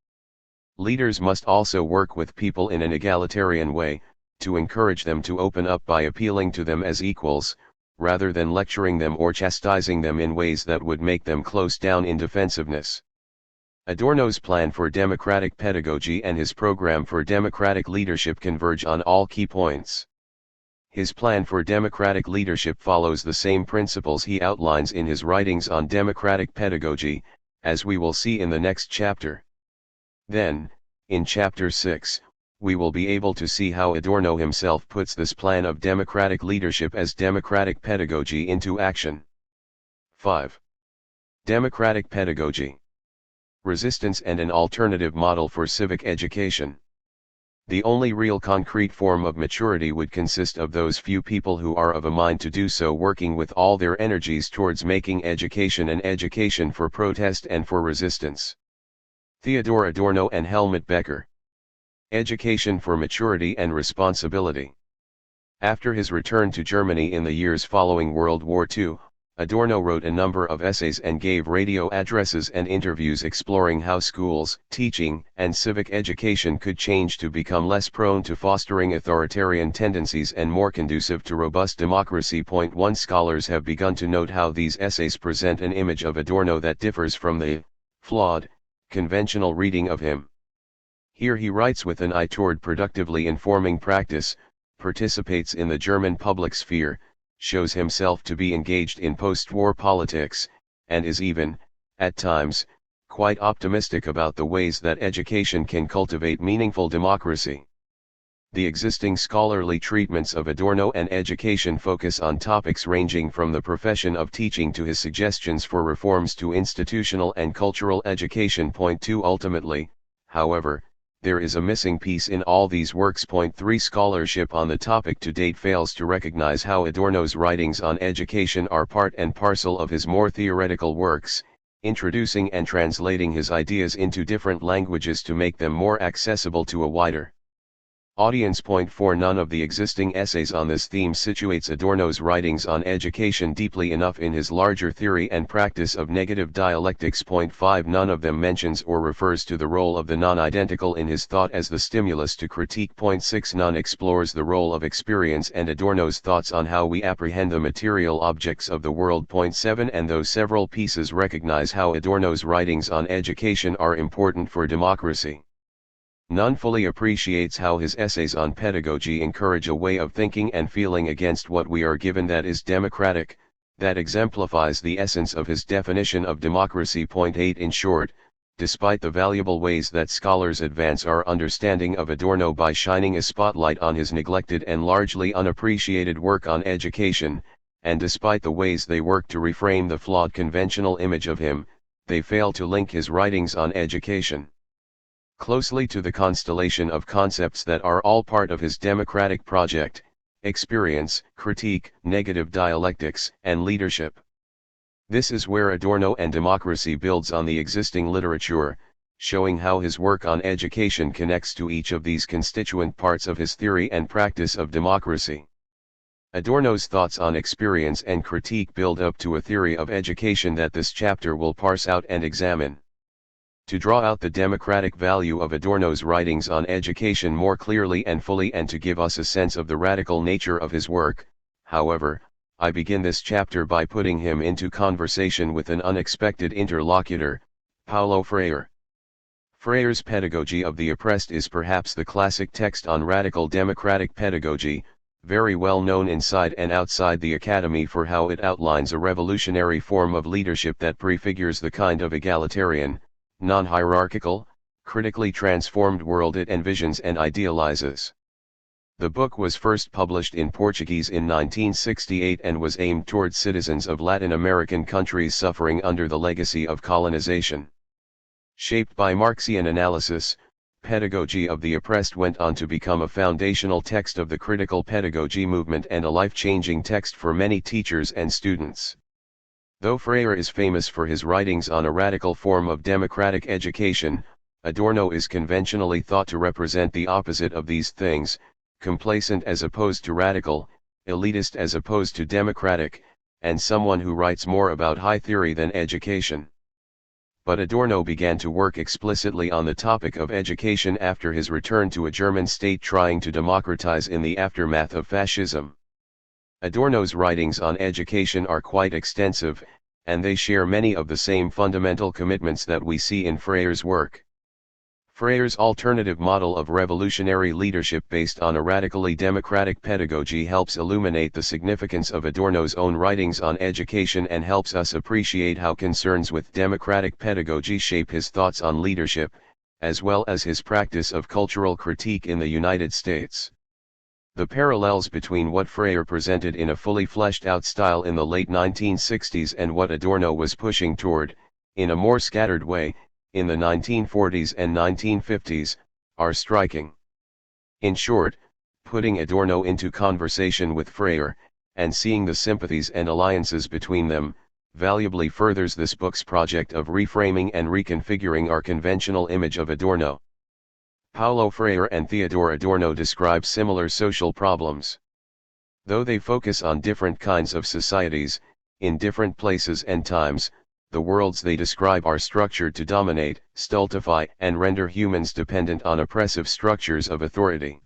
Leaders must also work with people in an egalitarian way, to encourage them to open up by appealing to them as equals, rather than lecturing them or chastising them in ways that would make them close down in defensiveness. Adorno's plan for democratic pedagogy and his program for democratic leadership converge on all key points. His plan for democratic leadership follows the same principles he outlines in his writings on democratic pedagogy, as we will see in the next chapter. Then, in chapter 6, we will be able to see how Adorno himself puts this plan of democratic leadership as democratic pedagogy into action. 5. Democratic pedagogy. Resistance and an alternative model for civic education. The only real concrete form of maturity would consist of those few people who are of a mind to do so working with all their energies towards making education an education for protest and for resistance. Theodor Adorno and Helmut Becker. Education for Maturity and Responsibility. After his return to Germany in the years following World War II, Adorno wrote a number of essays and gave radio addresses and interviews exploring how schools, teaching, and civic education could change to become less prone to fostering authoritarian tendencies and more conducive to robust democracy. 1 Scholars have begun to note how these essays present an image of Adorno that differs from the flawed, conventional reading of him. Here he writes with an eye toward productively informing practice, participates in the German public sphere, shows himself to be engaged in post-war politics, and is even, at times, quite optimistic about the ways that education can cultivate meaningful democracy. The existing scholarly treatments of Adorno and education focus on topics ranging from the profession of teaching to his suggestions for reforms to institutional and cultural education. 2 Ultimately, however, there is a missing piece in all these works. 3 Scholarship on the topic to date fails to recognize how Adorno's writings on education are part and parcel of his more theoretical works, introducing and translating his ideas into different languages to make them more accessible to a wider audience. 4 None of the existing essays on this theme situates Adorno's writings on education deeply enough in his larger theory and practice of negative dialectics. 5 None of them mentions or refers to the role of the non-identical in his thought as the stimulus to critique. 6 None explores the role of experience and Adorno's thoughts on how we apprehend the material objects of the world. 7 And though several pieces recognize how Adorno's writings on education are important for democracy, none fully appreciates how his essays on pedagogy encourage a way of thinking and feeling against what we are given that is democratic, that exemplifies the essence of his definition of democracy. 8 In short, despite the valuable ways that scholars advance our understanding of Adorno by shining a spotlight on his neglected and largely unappreciated work on education, and despite the ways they work to reframe the flawed conventional image of him, they fail to link his writings on education closely to the constellation of concepts that are all part of his democratic project: experience, critique, negative dialectics, and leadership. This is where Adorno and democracy builds on the existing literature, showing how his work on education connects to each of these constituent parts of his theory and practice of democracy. Adorno's thoughts on experience and critique build up to a theory of education that this chapter will parse out and examine. To draw out the democratic value of Adorno's writings on education more clearly and fully and to give us a sense of the radical nature of his work, however, I begin this chapter by putting him into conversation with an unexpected interlocutor, Paulo Freire. Freire's Pedagogy of the Oppressed is perhaps the classic text on radical democratic pedagogy, very well known inside and outside the academy for how it outlines a revolutionary form of leadership that prefigures the kind of egalitarian, non-hierarchical, critically transformed world it envisions and idealizes. The book was first published in Portuguese in 1968 and was aimed towards citizens of Latin American countries suffering under the legacy of colonization. Shaped by Marxian analysis, Pedagogy of the Oppressed went on to become a foundational text of the critical pedagogy movement and a life-changing text for many teachers and students. Though Freire is famous for his writings on a radical form of democratic education, Adorno is conventionally thought to represent the opposite of these things, complacent as opposed to radical, elitist as opposed to democratic, and someone who writes more about high theory than education. But Adorno began to work explicitly on the topic of education after his return to a German state trying to democratize in the aftermath of fascism. Adorno's writings on education are quite extensive, and they share many of the same fundamental commitments that we see in Freire's work. Freire's alternative model of revolutionary leadership based on a radically democratic pedagogy helps illuminate the significance of Adorno's own writings on education and helps us appreciate how concerns with democratic pedagogy shape his thoughts on leadership, as well as his practice of cultural critique in the United States. The parallels between what Freire presented in a fully fleshed-out style in the late 1960s and what Adorno was pushing toward, in a more scattered way, in the 1940s and 1950s, are striking. In short, putting Adorno into conversation with Freire, and seeing the sympathies and alliances between them, valuably furthers this book's project of reframing and reconfiguring our conventional image of Adorno. Paulo Freire and Theodor Adorno describe similar social problems. Though they focus on different kinds of societies, in different places and times, the worlds they describe are structured to dominate, stultify, and render humans dependent on oppressive structures of authority.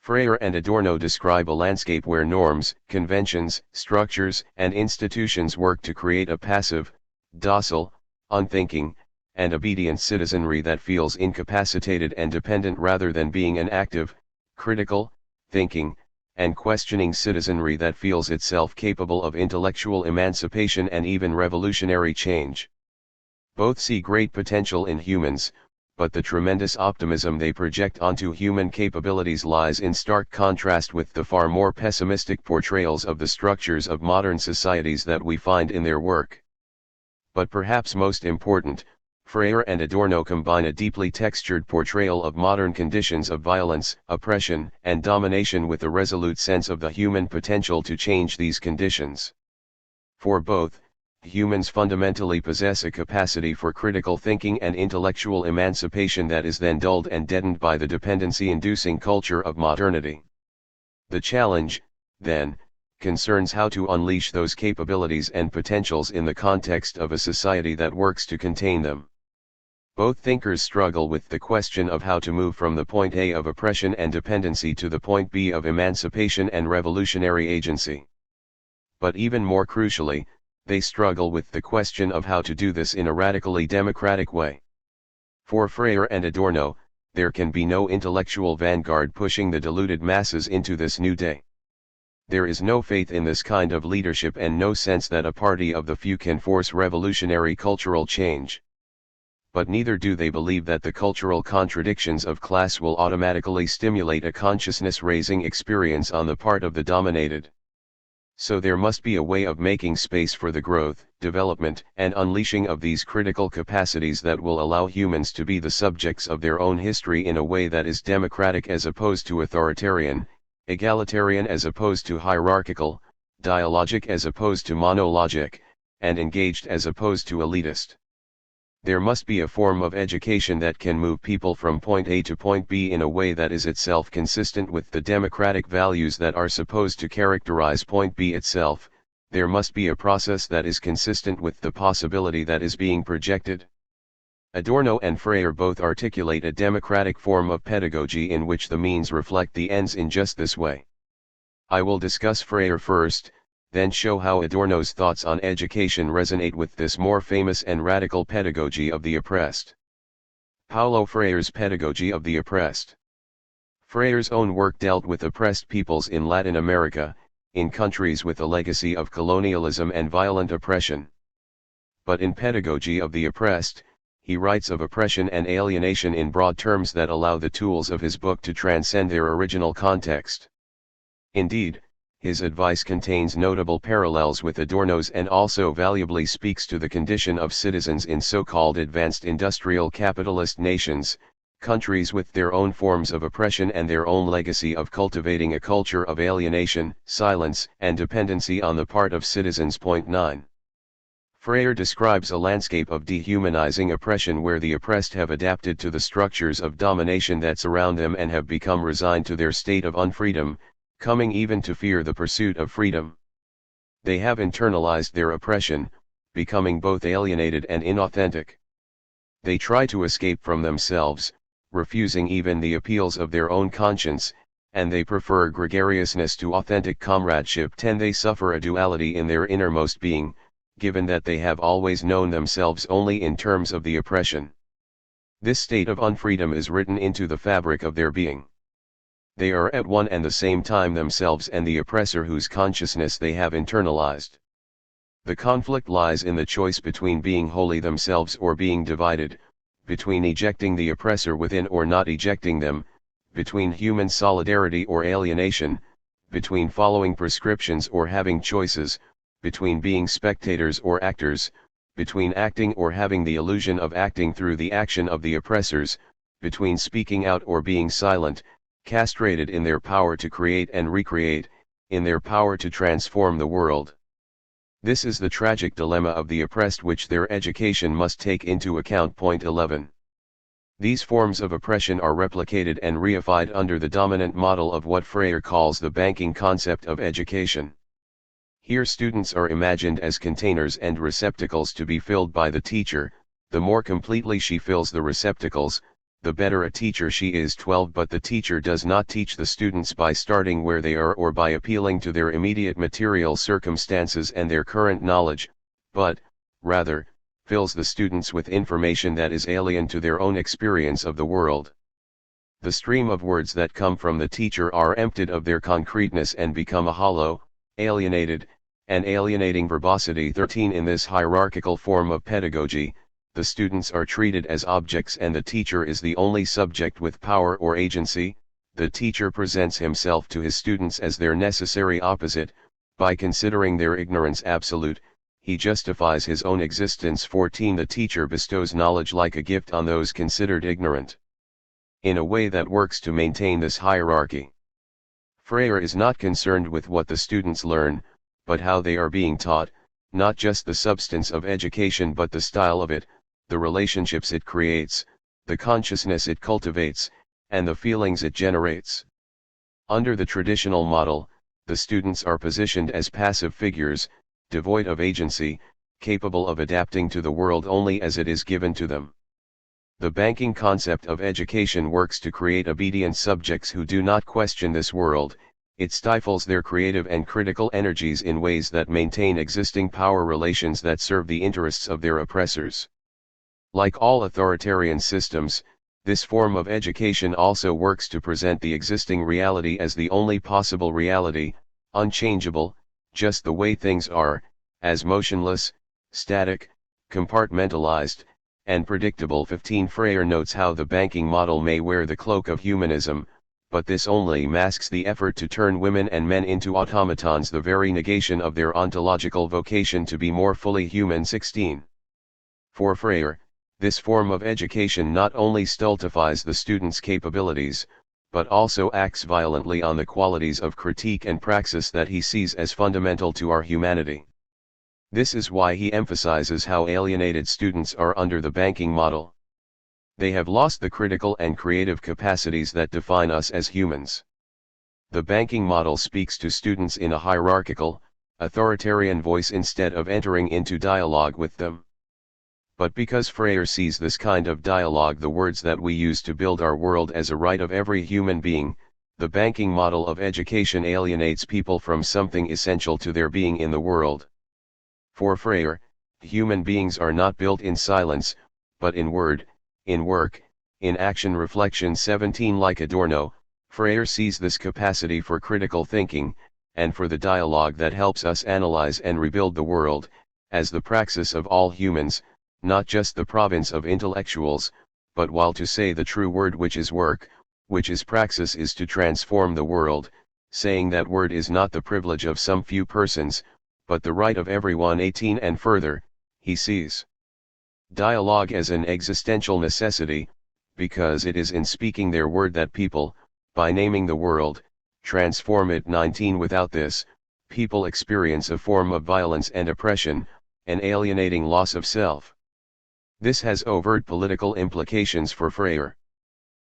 Freire and Adorno describe a landscape where norms, conventions, structures, and institutions work to create a passive, docile, unthinking, and obedient citizenry that feels incapacitated and dependent rather than being an active, critical, thinking, and questioning citizenry that feels itself capable of intellectual emancipation and even revolutionary change. Both see great potential in humans, but the tremendous optimism they project onto human capabilities lies in stark contrast with the far more pessimistic portrayals of the structures of modern societies that we find in their work. But perhaps most important, Freire and Adorno combine a deeply textured portrayal of modern conditions of violence, oppression, and domination with a resolute sense of the human potential to change these conditions. For both, humans fundamentally possess a capacity for critical thinking and intellectual emancipation that is then dulled and deadened by the dependency-inducing culture of modernity. The challenge, then, concerns how to unleash those capabilities and potentials in the context of a society that works to contain them. Both thinkers struggle with the question of how to move from the point A of oppression and dependency to the point B of emancipation and revolutionary agency. But even more crucially, they struggle with the question of how to do this in a radically democratic way. For Freire and Adorno, there can be no intellectual vanguard pushing the deluded masses into this new day. There is no faith in this kind of leadership and no sense that a party of the few can force revolutionary cultural change. But neither do they believe that the cultural contradictions of class will automatically stimulate a consciousness-raising experience on the part of the dominated. So there must be a way of making space for the growth, development, and unleashing of these critical capacities that will allow humans to be the subjects of their own history in a way that is democratic as opposed to authoritarian, egalitarian as opposed to hierarchical, dialogic as opposed to monologic, and engaged as opposed to elitist. There must be a form of education that can move people from point A to point B in a way that is itself consistent with the democratic values that are supposed to characterize point B itself. There must be a process that is consistent with the possibility that is being projected. Adorno and Freire both articulate a democratic form of pedagogy in which the means reflect the ends in just this way. I will discuss Freire first, then show how Adorno's thoughts on education resonate with this more famous and radical pedagogy of the oppressed. Paulo Freire's Pedagogy of the Oppressed. Freire's own work dealt with oppressed peoples in Latin America, in countries with a legacy of colonialism and violent oppression. But in Pedagogy of the Oppressed, he writes of oppression and alienation in broad terms that allow the tools of his book to transcend their original context. Indeed, his advice contains notable parallels with Adorno's and also valuably speaks to the condition of citizens in so-called advanced industrial capitalist nations, countries with their own forms of oppression and their own legacy of cultivating a culture of alienation, silence, and dependency on the part of citizens. 9. Freire describes a landscape of dehumanizing oppression where the oppressed have adapted to the structures of domination that surround them and have become resigned to their state of unfreedom, coming even to fear the pursuit of freedom. They have internalized their oppression, becoming both alienated and inauthentic. They try to escape from themselves, refusing even the appeals of their own conscience, and they prefer gregariousness to authentic comradeship. 10. They suffer a duality in their innermost being, given that they have always known themselves only in terms of the oppression. This state of unfreedom is written into the fabric of their being. They are at one and the same time themselves and the oppressor whose consciousness they have internalized. The conflict lies in the choice between being wholly themselves or being divided, between ejecting the oppressor within or not ejecting them, between human solidarity or alienation, between following prescriptions or having choices, between being spectators or actors, between acting or having the illusion of acting through the action of the oppressors, between speaking out or being silent, castrated in their power to create and recreate, in their power to transform the world. This is the tragic dilemma of the oppressed which their education must take into account. 11. These forms of oppression are replicated and reified under the dominant model of what Freire calls the banking concept of education. Here students are imagined as containers and receptacles to be filled by the teacher. The more completely she fills the receptacles, the better a teacher she is. 12. But the teacher does not teach the students by starting where they are or by appealing to their immediate material circumstances and their current knowledge, but, rather, fills the students with information that is alien to their own experience of the world. The stream of words that come from the teacher are emptied of their concreteness and become a hollow, alienated, and alienating verbosity. 13. In this hierarchical form of pedagogy, the students are treated as objects and the teacher is the only subject with power or agency. The teacher presents himself to his students as their necessary opposite. By considering their ignorance absolute, he justifies his own existence. 14. The teacher bestows knowledge like a gift on those considered ignorant, in a way that works to maintain this hierarchy. Freire is not concerned with what the students learn, but how they are being taught, not just the substance of education but the style of it, the relationships it creates, the consciousness it cultivates, and the feelings it generates. Under the traditional model, the students are positioned as passive figures, devoid of agency, capable of adapting to the world only as it is given to them. The banking concept of education works to create obedient subjects who do not question this world. It stifles their creative and critical energies in ways that maintain existing power relations that serve the interests of their oppressors. Like all authoritarian systems, this form of education also works to present the existing reality as the only possible reality, unchangeable, just the way things are, as motionless, static, compartmentalized, and predictable. 15. Freire notes how the banking model may wear the cloak of humanism, but this only masks the effort to turn women and men into automatons, the very negation of their ontological vocation to be more fully human. 16. For Freire, this form of education not only stultifies the student's capabilities, but also acts violently on the qualities of critique and praxis that he sees as fundamental to our humanity. This is why he emphasizes how alienated students are under the banking model. They have lost the critical and creative capacities that define us as humans. The banking model speaks to students in a hierarchical, authoritarian voice instead of entering into dialogue with them. But because Freire sees this kind of dialogue, the words that we use to build our world, as a right of every human being, the banking model of education alienates people from something essential to their being in the world. For Freire, human beings are not built in silence, but in word, in work, in action. Reflection. 17. Like Adorno, Freire sees this capacity for critical thinking, and for the dialogue that helps us analyze and rebuild the world, as the praxis of all humans, not just the province of intellectuals, but while to say the true word which is work, which is praxis is to transform the world, saying that word is not the privilege of some few persons, but the right of everyone 18 and further, he sees dialogue as an existential necessity, because it is in speaking their word that people, by naming the world, transform it. 19 Without this, people experience a form of violence and oppression, an alienating loss of self. This has overt political implications for Freire.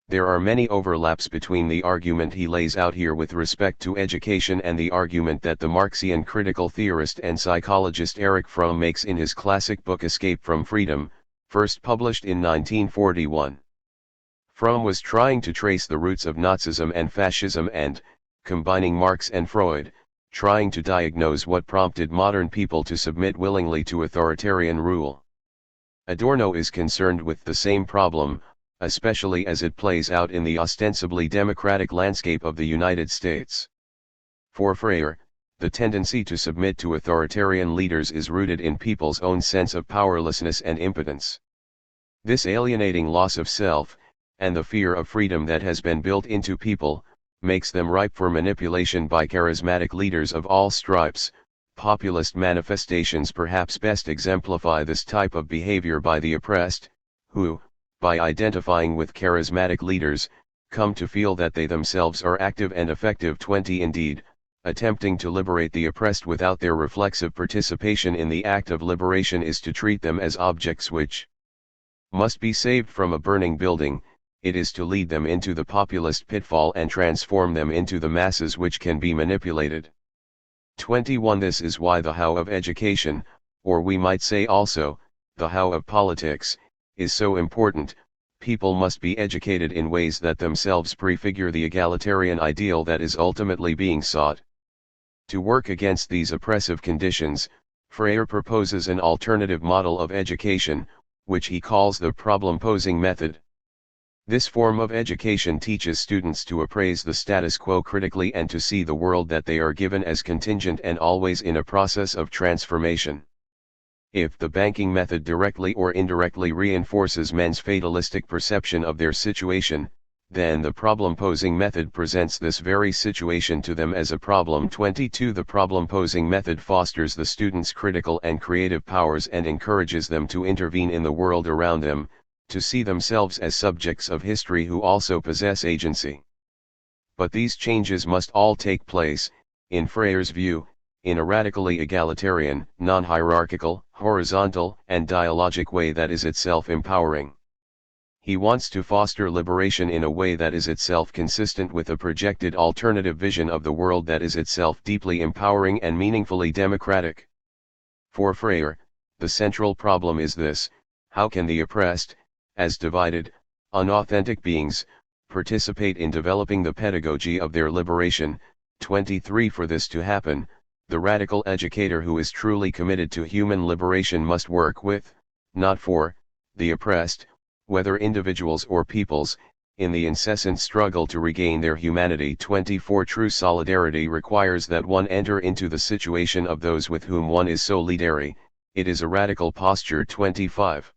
There are many overlaps between the argument he lays out here with respect to education and the argument that the Marxian critical theorist and psychologist Erich Fromm makes in his classic book Escape from Freedom, first published in 1941. Fromm was trying to trace the roots of Nazism and fascism and, combining Marx and Freud, trying to diagnose what prompted modern people to submit willingly to authoritarian rule. Adorno is concerned with the same problem, especially as it plays out in the ostensibly democratic landscape of the United States. For Freire, the tendency to submit to authoritarian leaders is rooted in people's own sense of powerlessness and impotence. This alienating loss of self, and the fear of freedom that has been built into people, makes them ripe for manipulation by charismatic leaders of all stripes. Populist manifestations perhaps best exemplify this type of behavior by the oppressed, who, by identifying with charismatic leaders, come to feel that they themselves are active and effective. 20 Indeed, attempting to liberate the oppressed without their reflexive participation in the act of liberation is to treat them as objects which must be saved from a burning building. It is to lead them into the populist pitfall and transform them into the masses which can be manipulated. 21 This is why the how of education, or we might say also, the how of politics, is so important. People must be educated in ways that themselves prefigure the egalitarian ideal that is ultimately being sought. To work against these oppressive conditions, Freire proposes an alternative model of education, which he calls the problem-posing method. This form of education teaches students to appraise the status quo critically and to see the world that they are given as contingent and always in a process of transformation. If the banking method directly or indirectly reinforces men's fatalistic perception of their situation, then the problem-posing method presents this very situation to them as a problem. 22 The problem-posing method fosters the students' critical and creative powers and encourages them to intervene in the world around them, to see themselves as subjects of history who also possess agency. But these changes must all take place, in Freire's view, in a radically egalitarian, non-hierarchical, horizontal, and dialogic way that is itself empowering. He wants to foster liberation in a way that is itself consistent with a projected alternative vision of the world that is itself deeply empowering and meaningfully democratic. For Freire, the central problem is this: how can the oppressed, as divided, unauthentic beings, participate in developing the pedagogy of their liberation? 23 For this to happen, the radical educator who is truly committed to human liberation must work with, not for, the oppressed, whether individuals or peoples, in the incessant struggle to regain their humanity. 24 True solidarity requires that one enter into the situation of those with whom one is solidary. It is a radical posture. 25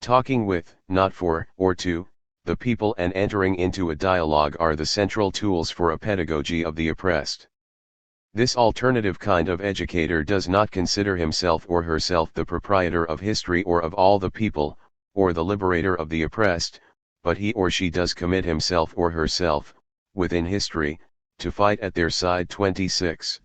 Talking with, not for, or to, the people and entering into a dialogue are the central tools for a pedagogy of the oppressed. This alternative kind of educator does not consider himself or herself the proprietor of history or of all the people, or the liberator of the oppressed, but he or she does commit himself or herself, within history, to fight at their side. 26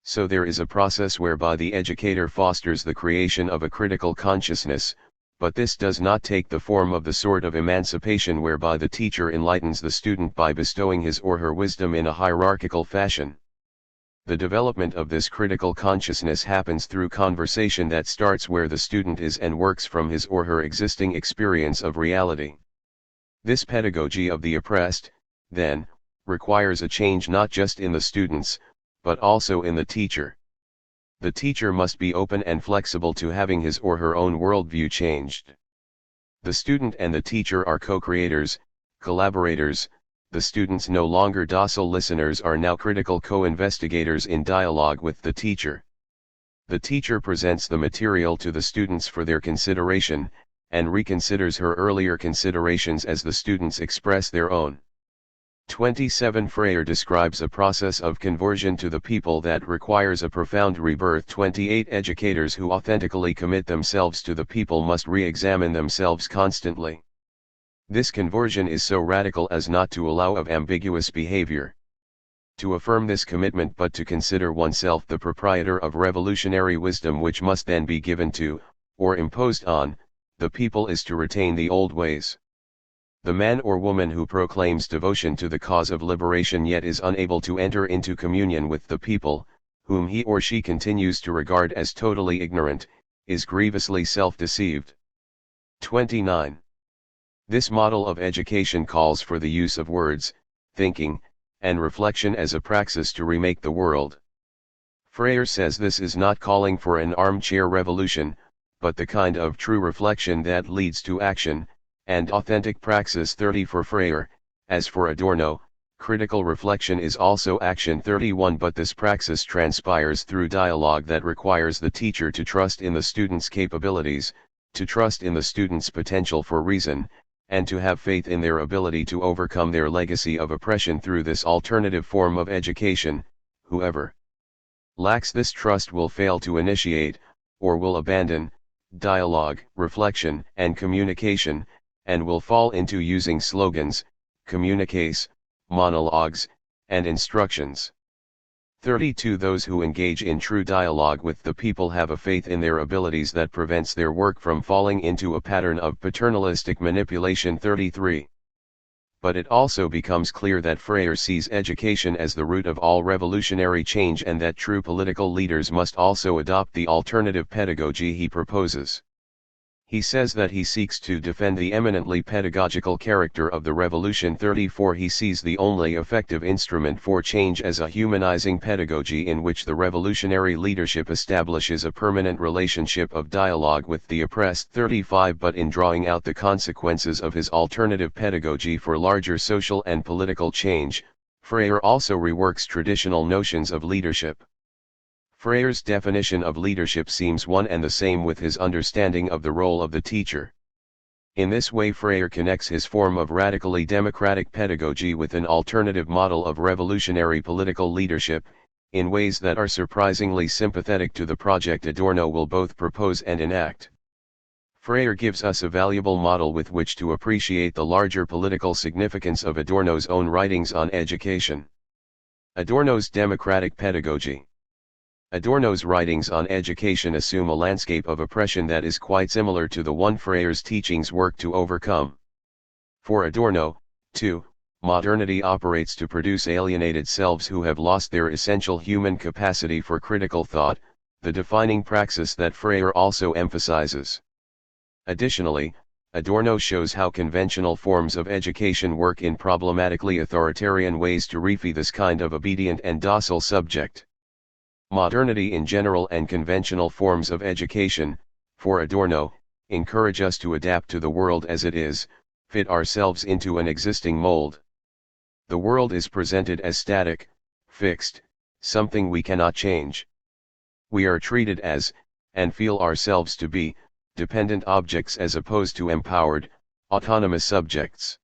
So there is a process whereby the educator fosters the creation of a critical consciousness, but this does not take the form of the sort of emancipation whereby the teacher enlightens the student by bestowing his or her wisdom in a hierarchical fashion. The development of this critical consciousness happens through conversation that starts where the student is and works from his or her existing experience of reality. This pedagogy of the oppressed, then, requires a change not just in the students, but also in the teacher. The teacher must be open and flexible to having his or her own worldview changed. The student and the teacher are co-creators, collaborators, the students no longer docile listeners are now critical co-investigators in dialogue with the teacher. The teacher presents the material to the students for their consideration, and reconsiders her earlier considerations as the students express their own. 27 Freire describes a process of conversion to the people that requires a profound rebirth. 28 Educators who authentically commit themselves to the people must re-examine themselves constantly. This conversion is so radical as not to allow of ambiguous behavior. To affirm this commitment but to consider oneself the proprietor of revolutionary wisdom which must then be given to, or imposed on, the people is to retain the old ways. The man or woman who proclaims devotion to the cause of liberation yet is unable to enter into communion with the people, whom he or she continues to regard as totally ignorant, is grievously self-deceived. 29. This model of education calls for the use of words, thinking, and reflection as a praxis to remake the world. Freire says this is not calling for an armchair revolution, but the kind of true reflection that leads to action, and authentic praxis. 30 For Freire, as for Adorno, critical reflection is also action. 31 But this praxis transpires through dialogue that requires the teacher to trust in the student's capabilities, to trust in the student's potential for reason, and to have faith in their ability to overcome their legacy of oppression through this alternative form of education. Whoever lacks this trust will fail to initiate, or will abandon, dialogue, reflection, and communication, and will fall into using slogans, communiques, monologues, and instructions. 32 Those who engage in true dialogue with the people have a faith in their abilities that prevents their work from falling into a pattern of paternalistic manipulation. 33 But it also becomes clear that Freire sees education as the root of all revolutionary change and that true political leaders must also adopt the alternative pedagogy he proposes. He says that he seeks to defend the eminently pedagogical character of the revolution. 34 He sees the only effective instrument for change as a humanizing pedagogy in which the revolutionary leadership establishes a permanent relationship of dialogue with the oppressed. 35 But in drawing out the consequences of his alternative pedagogy for larger social and political change, Freire also reworks traditional notions of leadership. Freire's definition of leadership seems one and the same with his understanding of the role of the teacher. In this way Freire connects his form of radically democratic pedagogy with an alternative model of revolutionary political leadership, in ways that are surprisingly sympathetic to the project Adorno will both propose and enact. Freire gives us a valuable model with which to appreciate the larger political significance of Adorno's own writings on education. Adorno's democratic pedagogy. Adorno's writings on education assume a landscape of oppression that is quite similar to the one Freire's teachings work to overcome. For Adorno, too, modernity operates to produce alienated selves who have lost their essential human capacity for critical thought, the defining praxis that Freire also emphasizes. Additionally, Adorno shows how conventional forms of education work in problematically authoritarian ways to refy this kind of obedient and docile subject. Modernity in general and conventional forms of education, for Adorno, encourage us to adapt to the world as it is, fit ourselves into an existing mold. The world is presented as static, fixed, something we cannot change. We are treated as, and feel ourselves to be, dependent objects as opposed to empowered, autonomous subjects.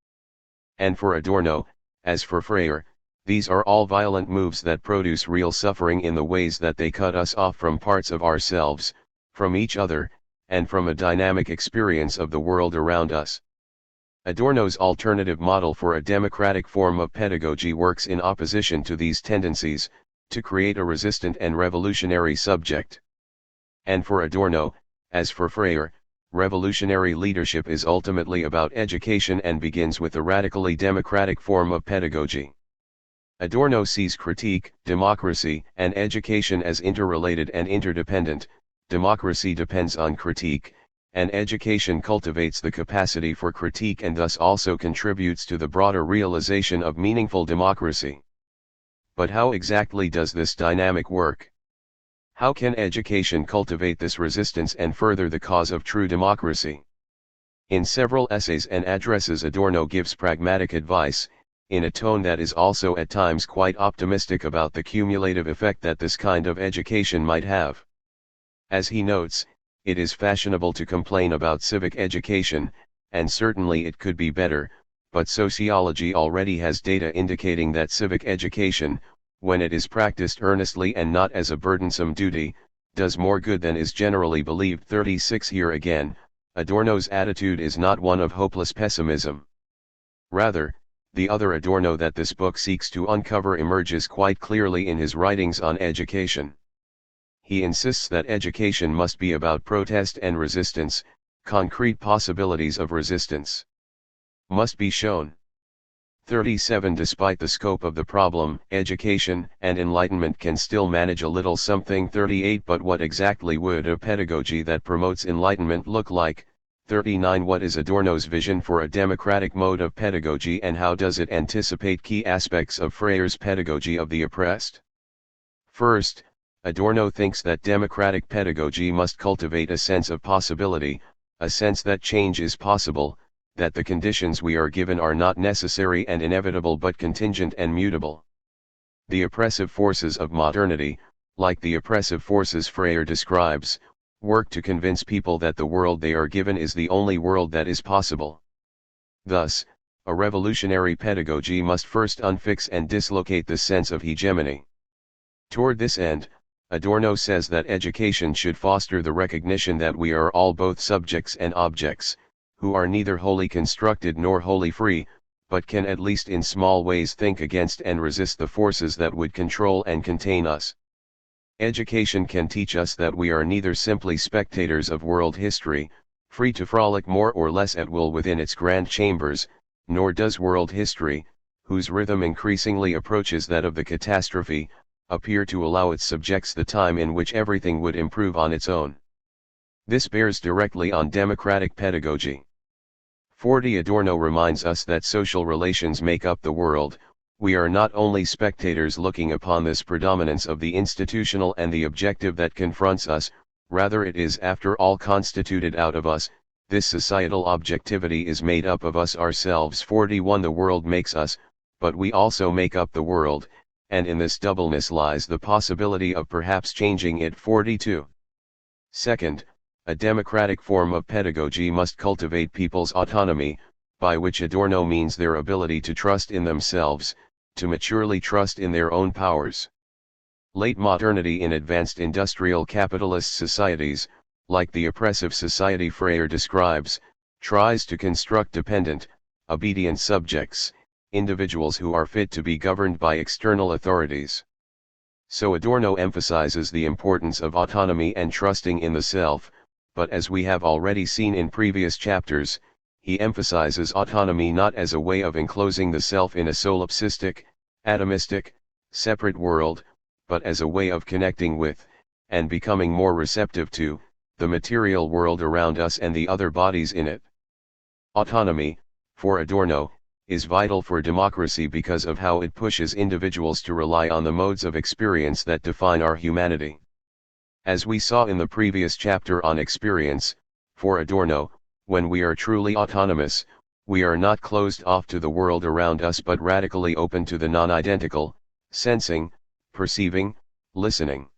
And for Adorno, as for Freire, these are all violent moves that produce real suffering in the ways that they cut us off from parts of ourselves, from each other, and from a dynamic experience of the world around us. Adorno's alternative model for a democratic form of pedagogy works in opposition to these tendencies, to create a resistant and revolutionary subject. And for Adorno, as for Freire, revolutionary leadership is ultimately about education and begins with a radically democratic form of pedagogy. Adorno sees critique, democracy, and education as interrelated and interdependent. Democracy depends on critique, and education cultivates the capacity for critique and thus also contributes to the broader realization of meaningful democracy. But how exactly does this dynamic work? How can education cultivate this resistance and further the cause of true democracy? In several essays and addresses Adorno gives pragmatic advice, in a tone that is also at times quite optimistic about the cumulative effect that this kind of education might have. As he notes, it is fashionable to complain about civic education, and certainly it could be better, but sociology already has data indicating that civic education, when it is practiced earnestly and not as a burdensome duty, does more good than is generally believed. 36 Here again, Adorno's attitude is not one of hopeless pessimism. Rather, the other Adorno that this book seeks to uncover emerges quite clearly in his writings on education. He insists that education must be about protest and resistance, concrete possibilities of resistance must be shown. 37 Despite the scope of the problem, education and enlightenment can still manage a little something. 38 But what exactly would a pedagogy that promotes enlightenment look like? 39 What is Adorno's vision for a democratic mode of pedagogy, and how does it anticipate key aspects of Freire's pedagogy of the oppressed? First, Adorno thinks that democratic pedagogy must cultivate a sense of possibility, a sense that change is possible, that the conditions we are given are not necessary and inevitable but contingent and mutable. The oppressive forces of modernity, like the oppressive forces Freire describes, work to convince people that the world they are given is the only world that is possible. Thus, a revolutionary pedagogy must first unfix and dislocate this sense of hegemony. Toward this end, Adorno says that education should foster the recognition that we are all both subjects and objects, who are neither wholly constructed nor wholly free, but can at least in small ways think against and resist the forces that would control and contain us. Education can teach us that we are neither simply spectators of world history, free to frolic more or less at will within its grand chambers, nor does world history, whose rhythm increasingly approaches that of the catastrophe, appear to allow its subjects the time in which everything would improve on its own. This bears directly on democratic pedagogy. 40 Adorno reminds us that social relations make up the world. We are not only spectators looking upon this predominance of the institutional and the objective that confronts us, rather it is after all constituted out of us. This societal objectivity is made up of us ourselves. 41 The world makes us, but we also make up the world, and in this doubleness lies the possibility of perhaps changing it. 42. Second, a democratic form of pedagogy must cultivate people's autonomy, by which Adorno means their ability to trust in themselves, to maturely trust in their own powers. Late modernity in advanced industrial capitalist societies, like the oppressive society Freire describes, tries to construct dependent, obedient subjects, individuals who are fit to be governed by external authorities. So Adorno emphasizes the importance of autonomy and trusting in the self, but as we have already seen in previous chapters, he emphasizes autonomy not as a way of enclosing the self in a solipsistic, atomistic, separate world, but as a way of connecting with, and becoming more receptive to, the material world around us and the other bodies in it. Autonomy, for Adorno, is vital for democracy because of how it pushes individuals to rely on the modes of experience that define our humanity. As we saw in the previous chapter on experience, for Adorno, when we are truly autonomous, we are not closed off to the world around us but radically open to the non-identical, sensing, perceiving, listening.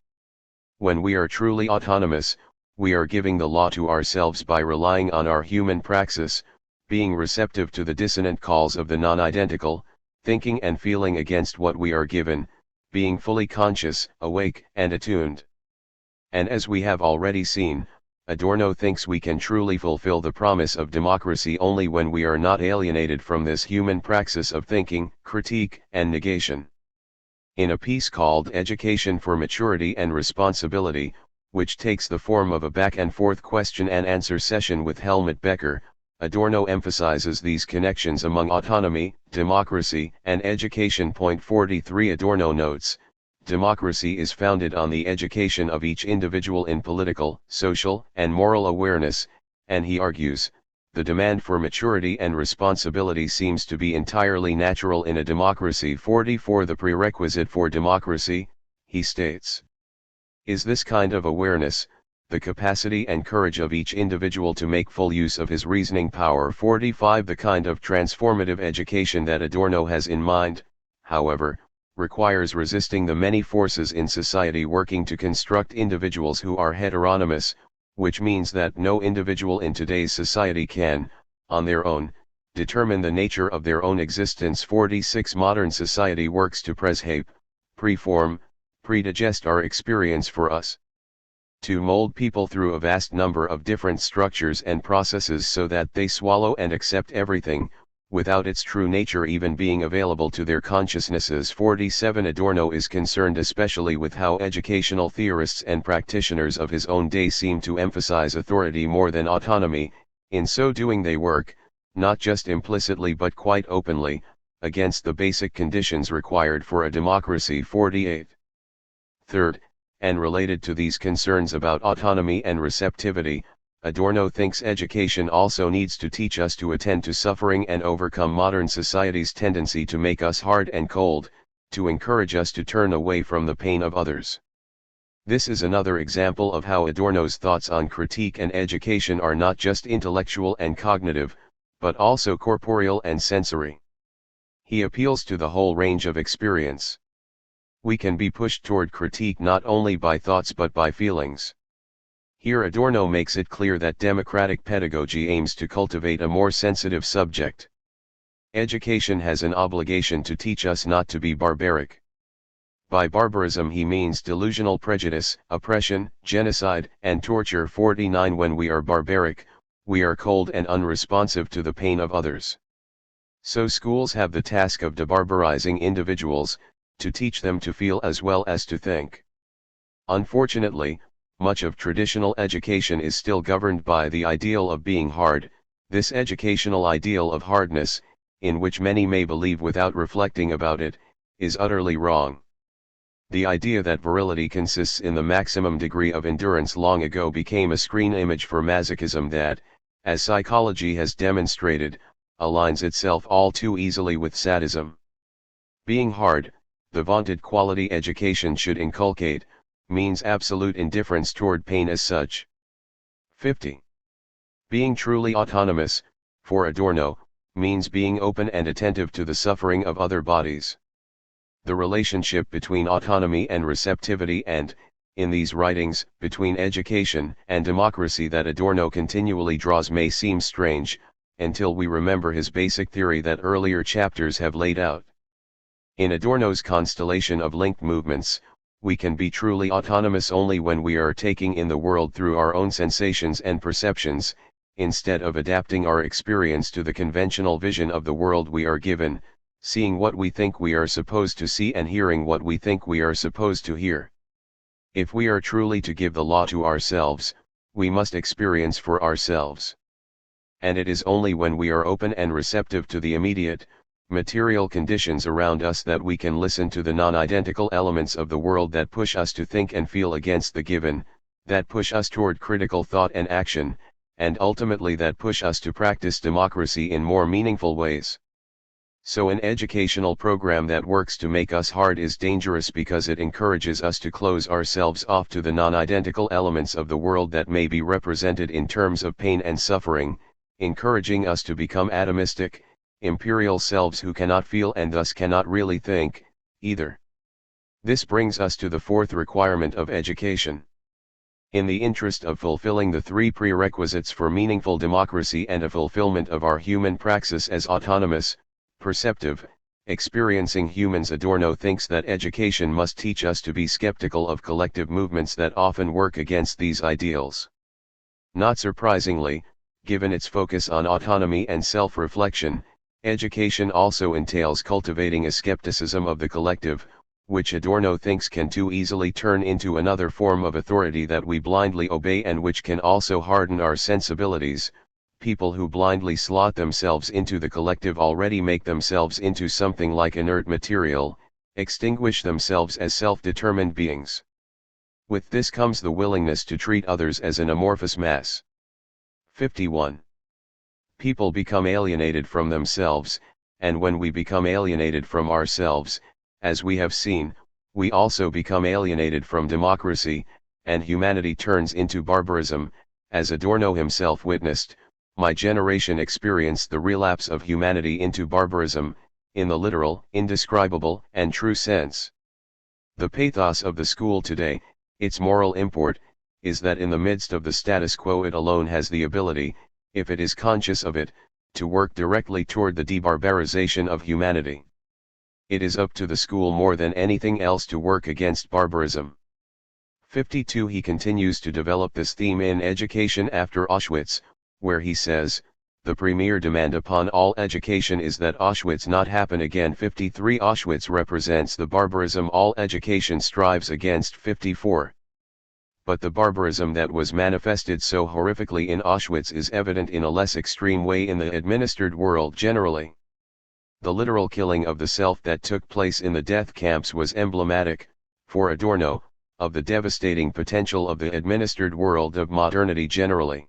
When we are truly autonomous, we are giving the law to ourselves by relying on our human praxis, being receptive to the dissonant calls of the non-identical, thinking and feeling against what we are given, being fully conscious, awake, and attuned. And as we have already seen, Adorno thinks we can truly fulfill the promise of democracy only when we are not alienated from this human praxis of thinking, critique, and negation. In a piece called Education for Maturity and Responsibility, which takes the form of a back-and-forth question-and-answer session with Helmut Becker, Adorno emphasizes these connections among autonomy, democracy, and education. 43 Adorno notes, democracy is founded on the education of each individual in political, social, and moral awareness, and he argues, the demand for maturity and responsibility seems to be entirely natural in a democracy. 44 The prerequisite for democracy, he states, is this kind of awareness, the capacity and courage of each individual to make full use of his reasoning power. 45 The kind of transformative education that Adorno has in mind, however, requires resisting the many forces in society working to construct individuals who are heteronomous, which means that no individual in today's society can, on their own, determine the nature of their own existence. 46 Modern society works to preshape, preform, predigest our experience for us. To mold people through a vast number of different structures and processes so that they swallow and accept everything, without its true nature even being available to their consciousnesses. 47 Adorno is concerned especially with how educational theorists and practitioners of his own day seem to emphasize authority more than autonomy. In so doing they work, not just implicitly but quite openly, against the basic conditions required for a democracy. 48. Third, and related to these concerns about autonomy and receptivity, Adorno thinks education also needs to teach us to attend to suffering and overcome modern society's tendency to make us hard and cold, to encourage us to turn away from the pain of others. This is another example of how Adorno's thoughts on critique and education are not just intellectual and cognitive, but also corporeal and sensory. He appeals to the whole range of experience. We can be pushed toward critique not only by thoughts but by feelings. Here Adorno makes it clear that democratic pedagogy aims to cultivate a more sensitive subject. Education has an obligation to teach us not to be barbaric. By barbarism he means delusional prejudice, oppression, genocide, and torture. 49 When we are barbaric, we are cold and unresponsive to the pain of others. So schools have the task of debarbarizing individuals, to teach them to feel as well as to think. Unfortunately, much of traditional education is still governed by the ideal of being hard. This educational ideal of hardness, in which many may believe without reflecting about it, is utterly wrong. The idea that virility consists in the maximum degree of endurance long ago became a screen image for masochism that, as psychology has demonstrated, aligns itself all too easily with sadism. Being hard, the vaunted quality education should inculcate, means absolute indifference toward pain as such. 50. Being truly autonomous, for Adorno, means being open and attentive to the suffering of other bodies. The relationship between autonomy and receptivity and, in these writings, between education and democracy that Adorno continually draws may seem strange, until we remember his basic theory that earlier chapters have laid out. In Adorno's constellation of linked movements, we can be truly autonomous only when we are taking in the world through our own sensations and perceptions, instead of adapting our experience to the conventional vision of the world we are given, seeing what we think we are supposed to see and hearing what we think we are supposed to hear. If we are truly to give the law to ourselves, we must experience for ourselves. And it is only when we are open and receptive to the immediate, material conditions around us that we can listen to the non-identical elements of the world that push us to think and feel against the given, that push us toward critical thought and action, and ultimately that push us to practice democracy in more meaningful ways. So an educational program that works to make us hard is dangerous because it encourages us to close ourselves off to the non-identical elements of the world that may be represented in terms of pain and suffering, encouraging us to become atomistic, imperial selves who cannot feel and thus cannot really think, either. This brings us to the fourth requirement of education. In the interest of fulfilling the three prerequisites for meaningful democracy and a fulfillment of our human praxis as autonomous, perceptive, experiencing humans, Adorno thinks that education must teach us to be skeptical of collective movements that often work against these ideals. Not surprisingly, given its focus on autonomy and self-reflection, education also entails cultivating a skepticism of the collective, which Adorno thinks can too easily turn into another form of authority that we blindly obey and which can also harden our sensibilities. People who blindly slot themselves into the collective already make themselves into something like inert material, extinguish themselves as self-determined beings. With this comes the willingness to treat others as an amorphous mass. 51. People become alienated from themselves, and when we become alienated from ourselves, as we have seen, we also become alienated from democracy, and humanity turns into barbarism, as Adorno himself witnessed. My generation experienced the relapse of humanity into barbarism, in the literal, indescribable, and true sense. The pathos of the school today, its moral import, is that in the midst of the status quo it alone has the ability, if it is conscious of it, to work directly toward the debarbarization of humanity. It is up to the school more than anything else to work against barbarism. 52. He continues to develop this theme in Education After Auschwitz, where he says, the premier demand upon all education is that Auschwitz not happen again. 53. Auschwitz represents the barbarism all education strives against. 54. But the barbarism that was manifested so horrifically in Auschwitz is evident in a less extreme way in the administered world generally. The literal killing of the self that took place in the death camps was emblematic, for Adorno, of the devastating potential of the administered world of modernity generally.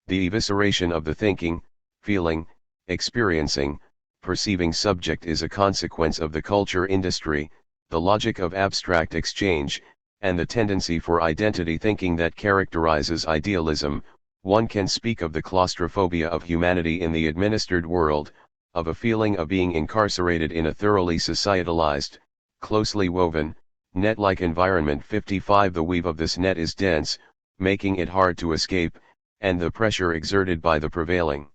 The evisceration of the thinking, feeling, experiencing, perceiving subject is a consequence of the culture industry, the logic of abstract exchange, and the tendency for identity thinking that characterizes idealism. One can speak of the claustrophobia of humanity in the administered world, of a feeling of being incarcerated in a thoroughly societalized, closely woven, net-like environment. 55. The weave of this net is dense, making it hard to escape, and the pressure exerted by the prevailing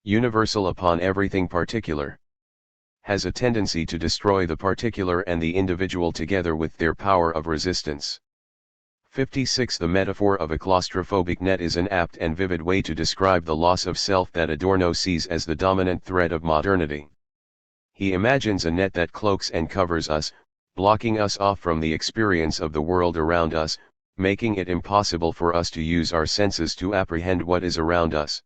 universal upon everything particular has a tendency to destroy the particular and the individual together with their power of resistance. 56. The metaphor of a claustrophobic net is an apt and vivid way to describe the loss of self that Adorno sees as the dominant threat of modernity. He imagines a net that cloaks and covers us, blocking us off from the experience of the world around us, making it impossible for us to use our senses to apprehend what is around us.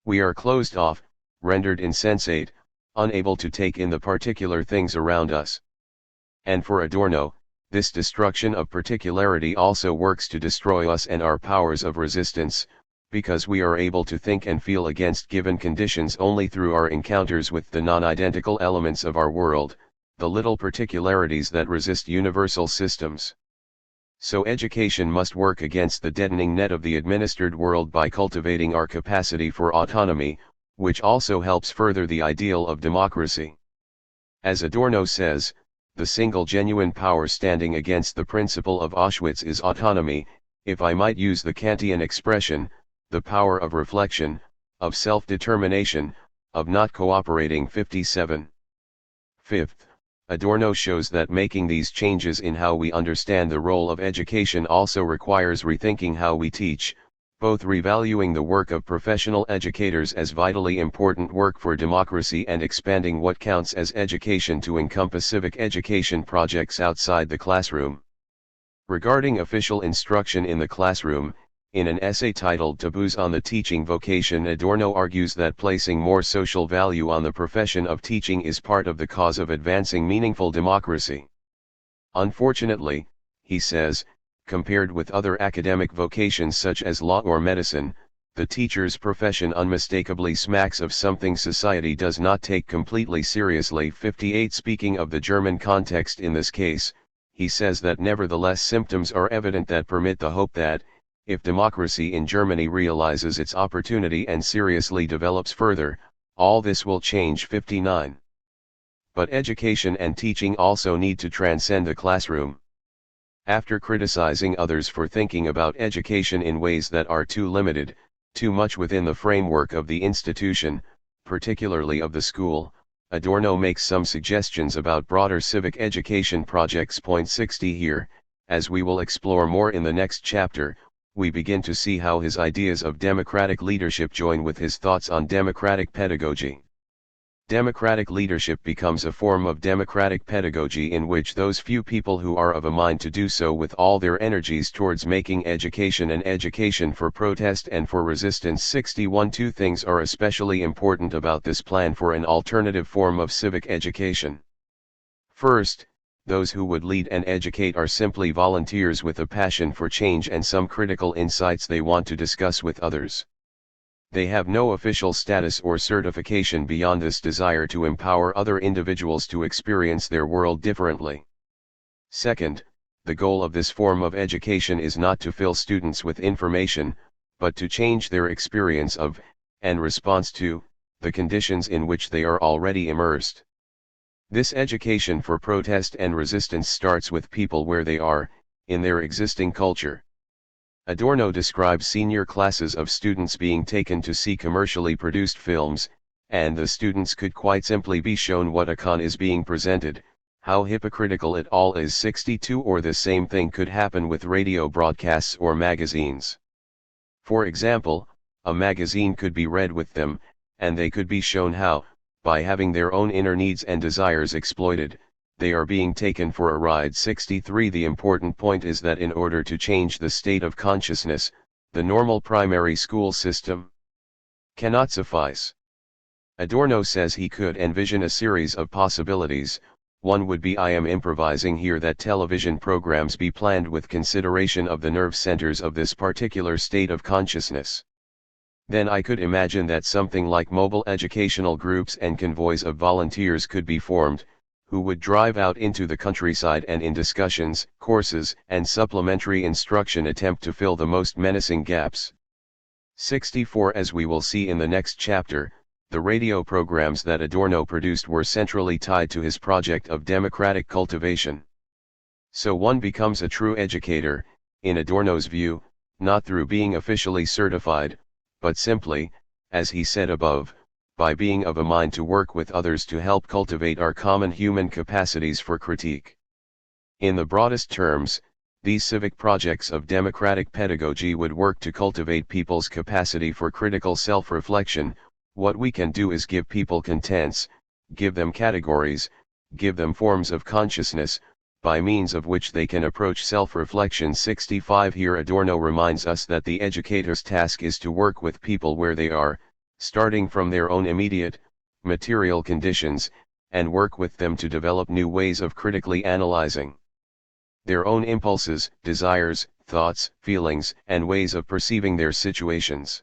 We are closed off, rendered insensate, unable to take in the particular things around us. And for Adorno, this destruction of particularity also works to destroy us and our powers of resistance, because we are able to think and feel against given conditions only through our encounters with the non-identical elements of our world, the little particularities that resist universal systems. So education must work against the deadening net of the administered world by cultivating our capacity for autonomy, which also helps further the ideal of democracy. As Adorno says, the single genuine power standing against the principle of Auschwitz is autonomy, if I might use the Kantian expression, the power of reflection, of self-determination, of not cooperating. 57. Fifth, Adorno shows that making these changes in how we understand the role of education also requires rethinking how we teach, both revaluing the work of professional educators as vitally important work for democracy and expanding what counts as education to encompass civic education projects outside the classroom. Regarding official instruction in the classroom, in an essay titled Taboos on the Teaching Vocation, Adorno argues that placing more social value on the profession of teaching is part of the cause of advancing meaningful democracy. Unfortunately, he says, compared with other academic vocations such as law or medicine, the teacher's profession unmistakably smacks of something society does not take completely seriously. 58. Speaking of the German context in this case, he says that nevertheless symptoms are evident that permit the hope that, if democracy in Germany realizes its opportunity and seriously develops further, all this will change. 59. But education and teaching also need to transcend the classroom. After criticizing others for thinking about education in ways that are too limited, too much within the framework of the institution, particularly of the school, Adorno makes some suggestions about broader civic education projects. 60 Here, as we will explore more in the next chapter, we begin to see how his ideas of democratic leadership join with his thoughts on democratic pedagogy. Democratic leadership becomes a form of democratic pedagogy in which those few people who are of a mind to do so with all their energies towards making education an education for protest and for resistance. 61 Two things are especially important about this plan for an alternative form of civic education. First, those who would lead and educate are simply volunteers with a passion for change and some critical insights they want to discuss with others. They have no official status or certification beyond this desire to empower other individuals to experience their world differently. Second, the goal of this form of education is not to fill students with information, but to change their experience of, and response to, the conditions in which they are already immersed. This education for protest and resistance starts with people where they are, in their existing culture. Adorno describes senior classes of students being taken to see commercially produced films, and the students could quite simply be shown what a con is being presented, how hypocritical it all is. 62 Or the same thing could happen with radio broadcasts or magazines. For example, a magazine could be read with them, and they could be shown how, by having their own inner needs and desires exploited, they are being taken for a ride. 63 The important point is that in order to change the state of consciousness, the normal primary school system cannot suffice. Adorno says he could envision a series of possibilities. One would be, I am improvising here, that television programs be planned with consideration of the nerve centers of this particular state of consciousness. Then I could imagine that something like mobile educational groups and convoys of volunteers could be formed, who would drive out into the countryside and in discussions, courses, and supplementary instruction attempt to fill the most menacing gaps. 64 As we will see in the next chapter, the radio programs that Adorno produced were centrally tied to his project of democratic cultivation. So one becomes a true educator, in Adorno's view, not through being officially certified, but simply, as he said above, by being of a mind to work with others to help cultivate our common human capacities for critique. In the broadest terms, these civic projects of democratic pedagogy would work to cultivate people's capacity for critical self-reflection. What we can do is give people contents, give them categories, give them forms of consciousness, by means of which they can approach self-reflection. 65 Here Adorno reminds us that the educator's task is to work with people where they are, starting from their own immediate, material conditions, and work with them to develop new ways of critically analyzing their own impulses, desires, thoughts, feelings, and ways of perceiving their situations.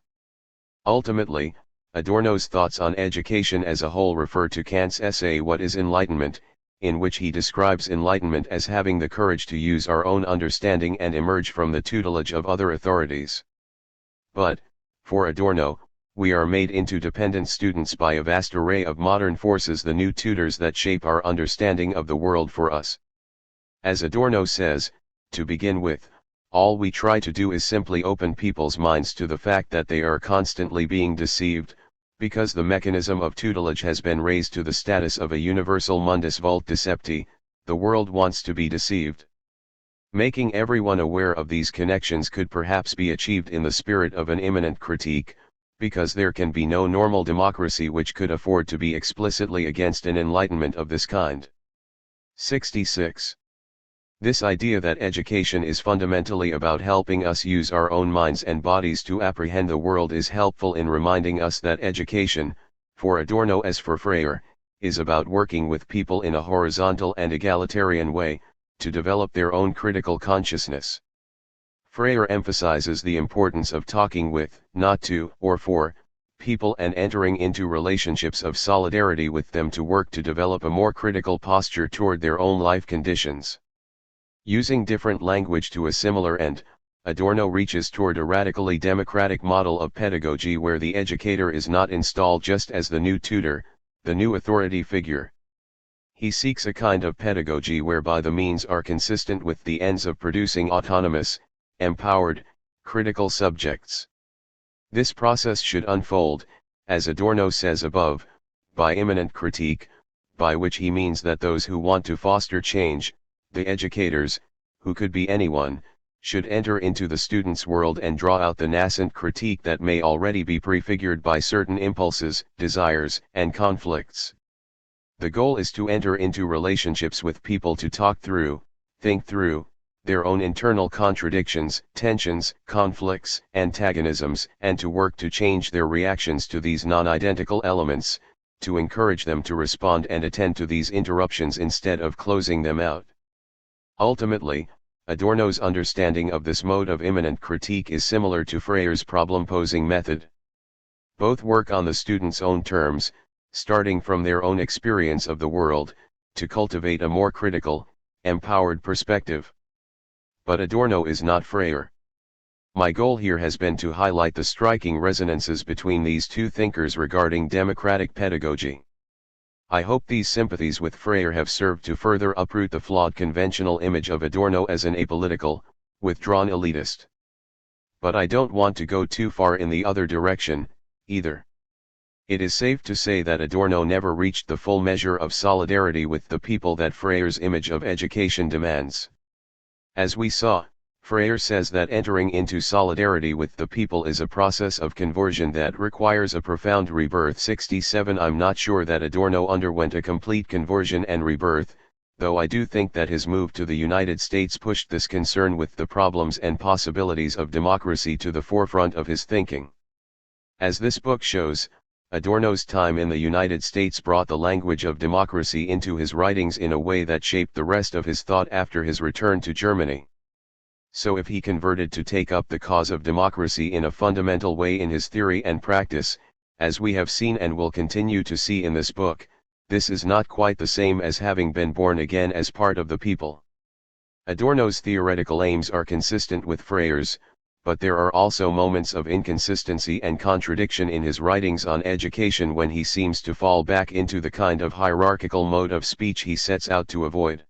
Ultimately, Adorno's thoughts on education as a whole refer to Kant's essay What is Enlightenment?, in which he describes enlightenment as having the courage to use our own understanding and emerge from the tutelage of other authorities. But, for Adorno, we are made into dependent students by a vast array of modern forces, the new tutors that shape our understanding of the world for us. As Adorno says, to begin with, all we try to do is simply open people's minds to the fact that they are constantly being deceived, because the mechanism of tutelage has been raised to the status of a universal mundus vult decepti. The world wants to be deceived. Making everyone aware of these connections could perhaps be achieved in the spirit of an immanent critique, because there can be no normal democracy which could afford to be explicitly against an enlightenment of this kind. 66. This idea that education is fundamentally about helping us use our own minds and bodies to apprehend the world is helpful in reminding us that education, for Adorno as for Freire, is about working with people in a horizontal and egalitarian way, to develop their own critical consciousness. Freire emphasizes the importance of talking with, not to, or for, people and entering into relationships of solidarity with them to work to develop a more critical posture toward their own life conditions. Using different language to a similar end, Adorno reaches toward a radically democratic model of pedagogy where the educator is not installed just as the new tutor, the new authority figure. He seeks a kind of pedagogy whereby the means are consistent with the ends of producing autonomous, empowered, critical subjects. This process should unfold, as Adorno says above, by immanent critique, by which he means that those who want to foster change, the educators, who could be anyone, should enter into the student's world and draw out the nascent critique that may already be prefigured by certain impulses, desires, and conflicts. The goal is to enter into relationships with people to talk through, think through, their own internal contradictions, tensions, conflicts, antagonisms, and to work to change their reactions to these non-identical elements, to encourage them to respond and attend to these interruptions instead of closing them out. Ultimately, Adorno's understanding of this mode of immanent critique is similar to Freire's problem-posing method. Both work on the student's own terms, starting from their own experience of the world, to cultivate a more critical, empowered perspective. But Adorno is not Freire. My goal here has been to highlight the striking resonances between these two thinkers regarding democratic pedagogy. I hope these sympathies with Freire have served to further uproot the flawed conventional image of Adorno as an apolitical, withdrawn elitist. But I don't want to go too far in the other direction, either. It is safe to say that Adorno never reached the full measure of solidarity with the people that Freire's image of education demands. As we saw, Freire says that entering into solidarity with the people is a process of conversion that requires a profound rebirth. 67 I'm not sure that Adorno underwent a complete conversion and rebirth, though I do think that his move to the United States pushed this concern with the problems and possibilities of democracy to the forefront of his thinking. As this book shows, Adorno's time in the United States brought the language of democracy into his writings in a way that shaped the rest of his thought after his return to Germany. So if he converted to take up the cause of democracy in a fundamental way in his theory and practice, as we have seen and will continue to see in this book, this is not quite the same as having been born again as part of the people. Adorno's theoretical aims are consistent with Freire's, but there are also moments of inconsistency and contradiction in his writings on education when he seems to fall back into the kind of hierarchical mode of speech he sets out to avoid.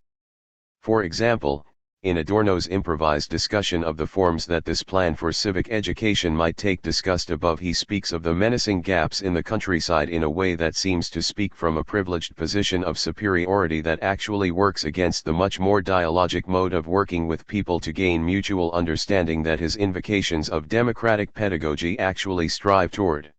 For example, in Adorno's improvised discussion of the forms that this plan for civic education might take discussed above, he speaks of the menacing gaps in the countryside in a way that seems to speak from a privileged position of superiority that actually works against the much more dialogic mode of working with people to gain mutual understanding that his invocations of democratic pedagogy actually strive toward.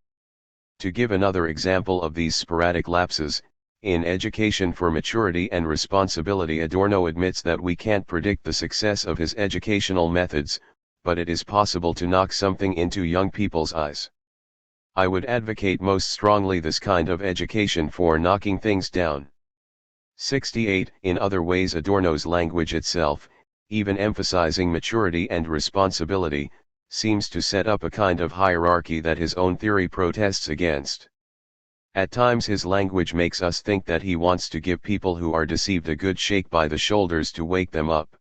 To give another example of these sporadic lapses, in Education for Maturity and Responsibility, Adorno admits that we can't predict the success of his educational methods, but it is possible to knock something into young people's eyes. I would advocate most strongly this kind of education for knocking things down. 68 In other ways, Adorno's language itself, even emphasizing maturity and responsibility, seems to set up a kind of hierarchy that his own theory protests against. At times his language makes us think that he wants to give people who are deceived a good shake by the shoulders to wake them up.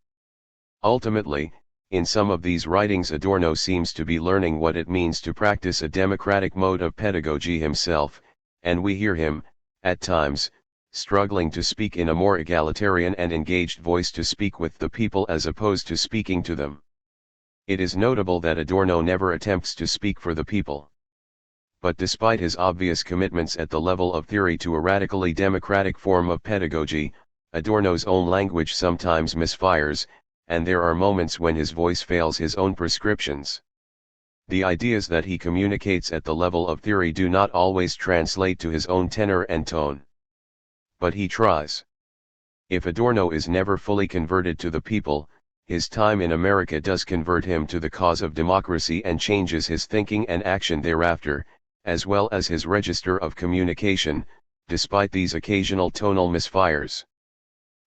Ultimately, in some of these writings Adorno seems to be learning what it means to practice a democratic mode of pedagogy himself, and we hear him, at times, struggling to speak in a more egalitarian and engaged voice to speak with the people as opposed to speaking to them. It is notable that Adorno never attempts to speak for the people. But despite his obvious commitments at the level of theory to a radically democratic form of pedagogy, Adorno's own language sometimes misfires, and there are moments when his voice fails his own prescriptions. The ideas that he communicates at the level of theory do not always translate to his own tenor and tone. But he tries. If Adorno is never fully converted to the people, his time in America does convert him to the cause of democracy and changes his thinking and action thereafter, as well as his register of communication, despite these occasional tonal misfires.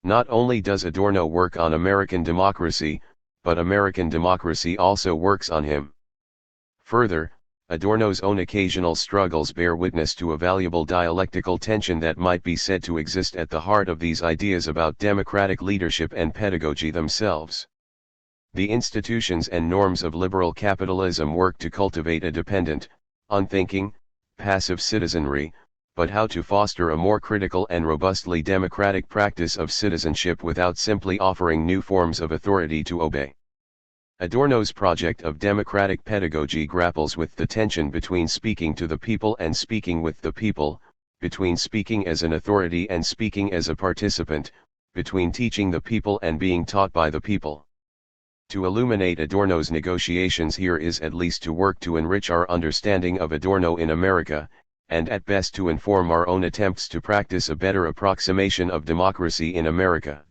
Not only does Adorno work on American democracy, but American democracy also works on him. Further, Adorno's own occasional struggles bear witness to a valuable dialectical tension that might be said to exist at the heart of these ideas about democratic leadership and pedagogy themselves. The institutions and norms of liberal capitalism work to cultivate a dependent, unthinking, passive citizenry, but how to foster a more critical and robustly democratic practice of citizenship without simply offering new forms of authority to obey. Adorno's project of democratic pedagogy grapples with the tension between speaking to the people and speaking with the people, between speaking as an authority and speaking as a participant, between teaching the people and being taught by the people. To illuminate Adorno's negotiations here is at least to work to enrich our understanding of Adorno in America, and at best to inform our own attempts to practice a better approximation of democracy in America.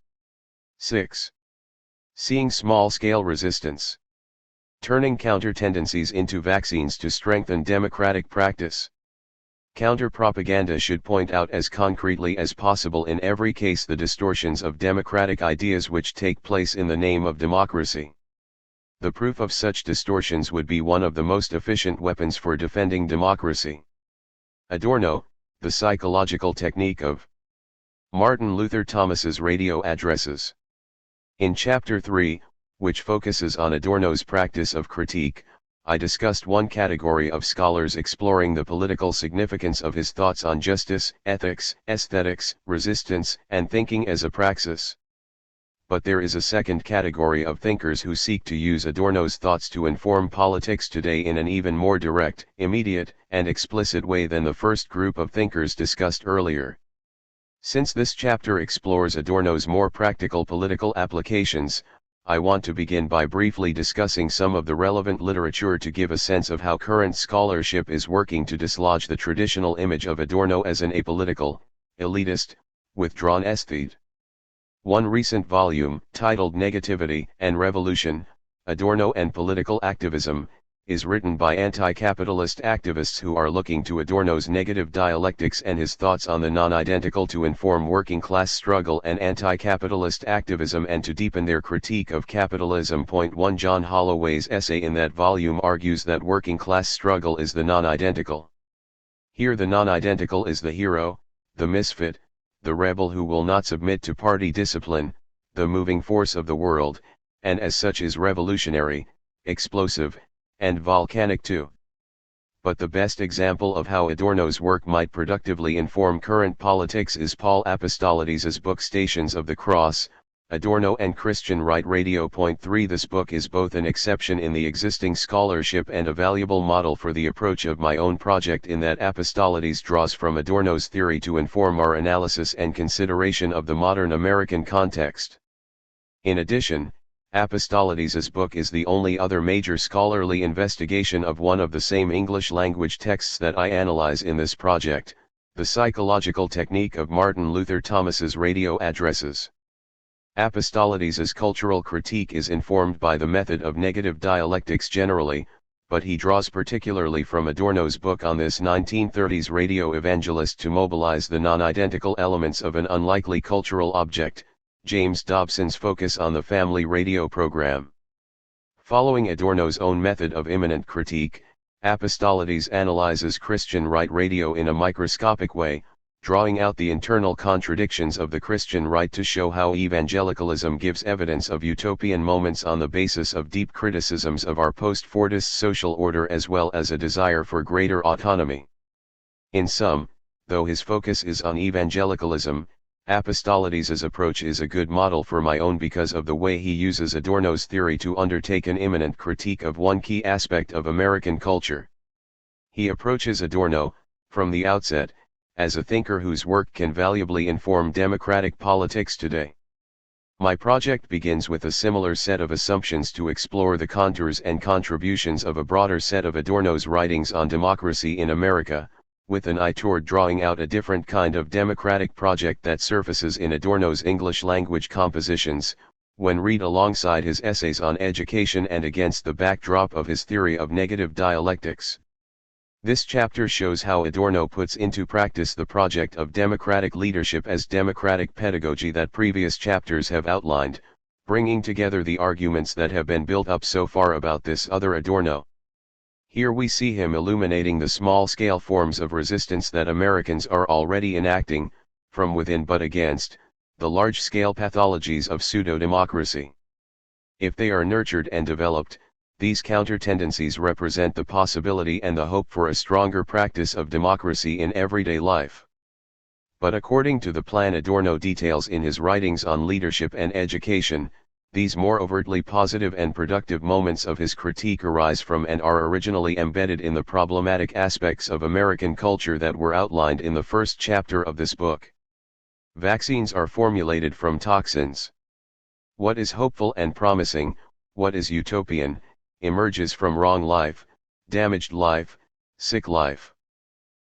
6. Seeing small-scale resistance. Turning counter-tendencies into vaccines to strengthen democratic practice. Counter-propaganda should point out as concretely as possible in every case the distortions of democratic ideas which take place in the name of democracy. The proof of such distortions would be one of the most efficient weapons for defending democracy. Adorno, The Psychological Technique of Martin Luther Thomas's Radio Addresses. In Chapter 3, which focuses on Adorno's practice of critique, I discussed one category of scholars exploring the political significance of his thoughts on justice, ethics, aesthetics, resistance, and thinking as a praxis. But there is a second category of thinkers who seek to use Adorno's thoughts to inform politics today in an even more direct, immediate, and explicit way than the first group of thinkers discussed earlier. Since this chapter explores Adorno's more practical political applications, I want to begin by briefly discussing some of the relevant literature to give a sense of how current scholarship is working to dislodge the traditional image of Adorno as an apolitical, elitist, withdrawn aesthete. One recent volume, titled Negativity and Revolution, Adorno and Political Activism, is written by anti-capitalist activists who are looking to Adorno's negative dialectics and his thoughts on the non-identical to inform working-class struggle and anti-capitalist activism and to deepen their critique of capitalism. Point 1 John Holloway's essay in that volume argues that working-class struggle is the non-identical. Here the non-identical is the hero, the misfit, the rebel who will not submit to party discipline, the moving force of the world, and as such is revolutionary, explosive, and volcanic too. But the best example of how Adorno's work might productively inform current politics is Paul Apostolidis' book Stations of the Cross, Adorno and Christian Right Radio. Point 3 This book is both an exception in the existing scholarship and a valuable model for the approach of my own project in that Apostolidis draws from Adorno's theory to inform our analysis and consideration of the modern American context. In addition, Apostolidis' book is the only other major scholarly investigation of one of the same English-language texts that I analyze in this project, the psychological technique of Martin Luther Thomas's radio addresses. Apostolidis' cultural critique is informed by the method of negative dialectics generally, but he draws particularly from Adorno's book on this 1930s radio evangelist to mobilize the non-identical elements of an unlikely cultural object, James Dobson's focus on the family radio program. Following Adorno's own method of immanent critique, Apostolidis analyzes Christian right radio in a microscopic way, drawing out the internal contradictions of the Christian right to show how evangelicalism gives evidence of utopian moments on the basis of deep criticisms of our post-Fordist social order as well as a desire for greater autonomy. In sum, though his focus is on evangelicalism, Apostolidis' approach is a good model for my own because of the way he uses Adorno's theory to undertake an immanent critique of one key aspect of American culture. He approaches Adorno, from the outset, as a thinker whose work can valuably inform democratic politics today. My project begins with a similar set of assumptions to explore the contours and contributions of a broader set of Adorno's writings on democracy in America, with an eye toward drawing out a different kind of democratic project that surfaces in Adorno's English-language compositions, when read alongside his essays on education and against the backdrop of his theory of negative dialectics. This chapter shows how Adorno puts into practice the project of democratic leadership as democratic pedagogy that previous chapters have outlined, bringing together the arguments that have been built up so far about this other Adorno. Here we see him illuminating the small-scale forms of resistance that Americans are already enacting, from within but against, the large-scale pathologies of pseudo-democracy. If they are nurtured and developed, these counter-tendencies represent the possibility and the hope for a stronger practice of democracy in everyday life. But according to the plan Adorno details in his writings on leadership and education, these more overtly positive and productive moments of his critique arise from and are originally embedded in the problematic aspects of American culture that were outlined in the first chapter of this book. Vaccines are formulated from toxins. What is hopeful and promising, what is utopian, emerges from wrong life, damaged life, sick life.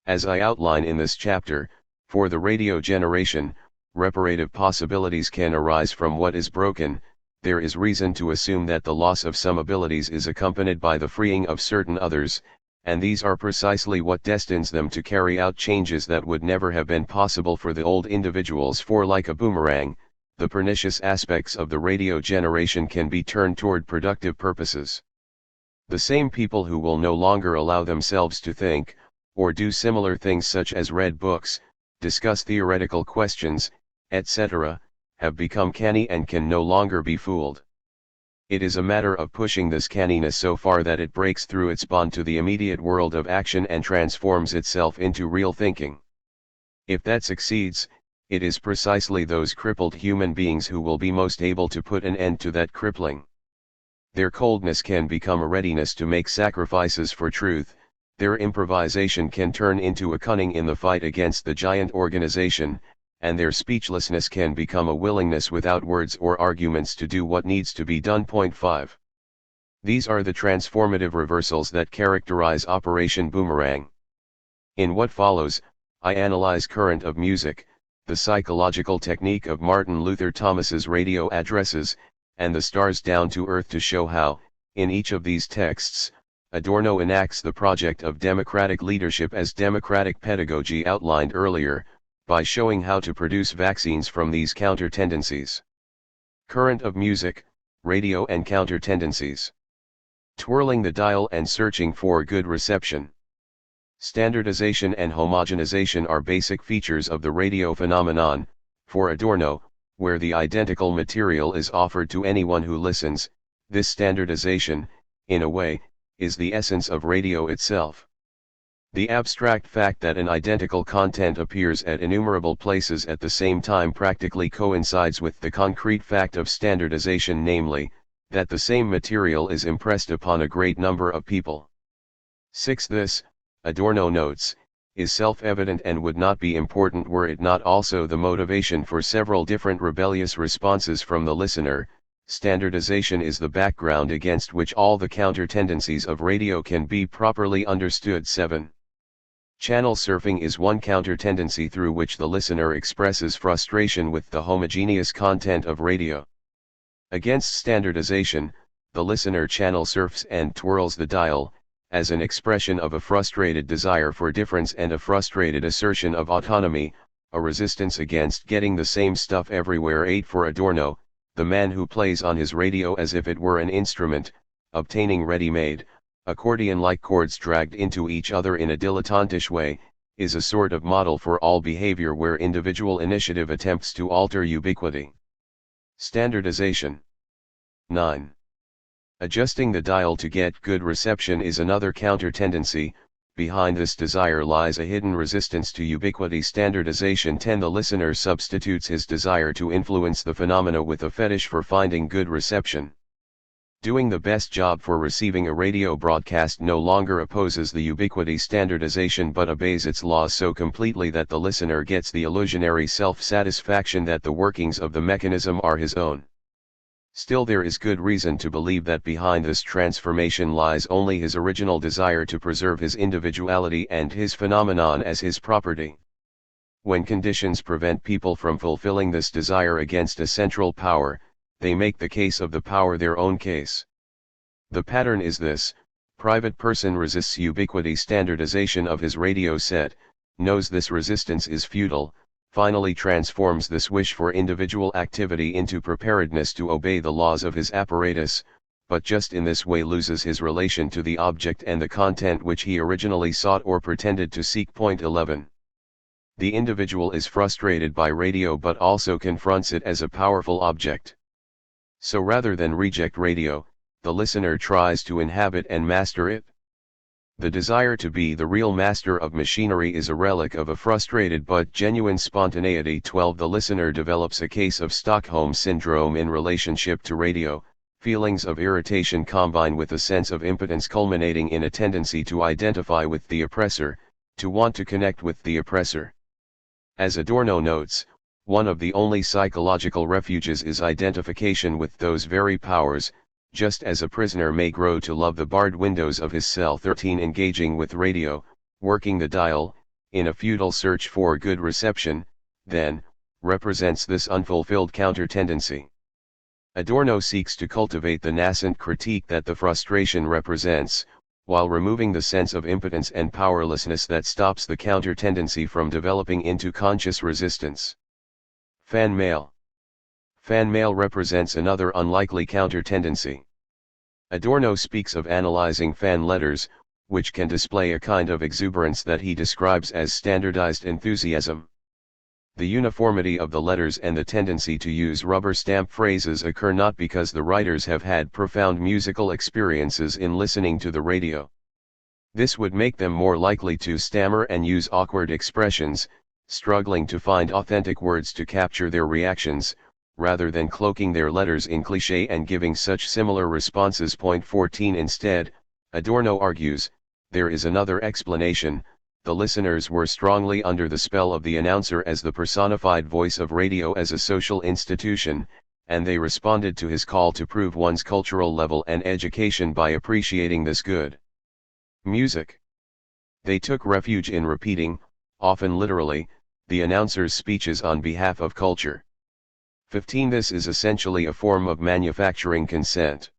As I outline in this chapter, for the radio generation, reparative possibilities can arise from what is broken. There is reason to assume that the loss of some abilities is accompanied by the freeing of certain others, and these are precisely what destines them to carry out changes that would never have been possible for the old individuals. For like a boomerang, the pernicious aspects of the radio generation can be turned toward productive purposes. The same people who will no longer allow themselves to think, or do similar things such as read books, discuss theoretical questions, etc., have become canny and can no longer be fooled. It is a matter of pushing this canniness so far that it breaks through its bond to the immediate world of action and transforms itself into real thinking. If that succeeds, it is precisely those crippled human beings who will be most able to put an end to that crippling. Their coldness can become a readiness to make sacrifices for truth, their improvisation can turn into a cunning in the fight against the giant organization, and their speechlessness can become a willingness without words or arguments to do what needs to be done. 5. These are the transformative reversals that characterize Operation Boomerang. In what follows, I analyze Current of Music, the psychological technique of Martin Luther Thomas's radio addresses, and the Stars Down to Earth to show how, in each of these texts, Adorno enacts the project of democratic leadership as democratic pedagogy outlined earlier, by showing how to produce vaccines from these counter-tendencies. Current of Music, Radio and Counter-Tendencies. Twirling the dial and searching for good reception. Standardization and homogenization are basic features of the radio phenomenon, for Adorno, where the identical material is offered to anyone who listens. This standardization, in a way, is the essence of radio itself. The abstract fact that an identical content appears at innumerable places at the same time practically coincides with the concrete fact of standardization, namely, that the same material is impressed upon a great number of people. 6. This, Adorno notes, is self-evident and would not be important were it not also the motivation for several different rebellious responses from the listener. Standardization is the background against which all the counter-tendencies of radio can be properly understood. 7. Channel surfing is one counter-tendency through which the listener expresses frustration with the homogeneous content of radio. Against standardization, the listener channel surfs and twirls the dial, as an expression of a frustrated desire for difference and a frustrated assertion of autonomy, a resistance against getting the same stuff everywhere. 8. For Adorno, the man who plays on his radio as if it were an instrument, obtaining ready-made, accordion-like chords dragged into each other in a dilettantish way, is a sort of model for all behavior where individual initiative attempts to alter ubiquity. Standardization. 9. Adjusting the dial to get good reception is another counter-tendency. Behind this desire lies a hidden resistance to ubiquity. Standardization. 10. The listener substitutes his desire to influence the phenomena with a fetish for finding good reception. Doing the best job for receiving a radio broadcast no longer opposes the ubiquity standardization but obeys its laws so completely that the listener gets the illusionary self-satisfaction that the workings of the mechanism are his own. Still, there is good reason to believe that behind this transformation lies only his original desire to preserve his individuality and his phenomenon as his property. When conditions prevent people from fulfilling this desire against a central power, they make the case of the power their own case. The pattern is this: private person resists ubiquity standardization of his radio set, knows this resistance is futile, finally transforms this wish for individual activity into preparedness to obey the laws of his apparatus, but just in this way loses his relation to the object and the content which he originally sought or pretended to seek. 11. The individual is frustrated by radio but also confronts it as a powerful object. So rather than reject radio, the listener tries to inhabit and master it. The desire to be the real master of machinery is a relic of a frustrated but genuine spontaneity. 12. The listener develops a case of Stockholm Syndrome in relationship to radio, feelings of irritation combine with a sense of impotence culminating in a tendency to identify with the oppressor, to want to connect with the oppressor. As Adorno notes, one of the only psychological refuges is identification with those very powers, just as a prisoner may grow to love the barred windows of his cell. 13. Engaging with radio, working the dial, in a futile search for good reception, then, represents this unfulfilled counter-tendency. Adorno seeks to cultivate the nascent critique that the frustration represents, while removing the sense of impotence and powerlessness that stops the counter-tendency from developing into conscious resistance. Fan mail. Fan mail represents another unlikely counter-tendency. Adorno speaks of analyzing fan letters, which can display a kind of exuberance that he describes as standardized enthusiasm. The uniformity of the letters and the tendency to use rubber stamp phrases occur not because the writers have had profound musical experiences in listening to the radio. This would make them more likely to stammer and use awkward expressions, struggling to find authentic words to capture their reactions, rather than cloaking their letters in cliché and giving such similar responses. Point 14 Instead, Adorno argues, there is another explanation. The listeners were strongly under the spell of the announcer as the personified voice of radio as a social institution, and they responded to his call to prove one's cultural level and education by appreciating this good music. They took refuge in repeating, often literally, the announcer's speeches on behalf of culture. 15 This is essentially a form of manufacturing consent.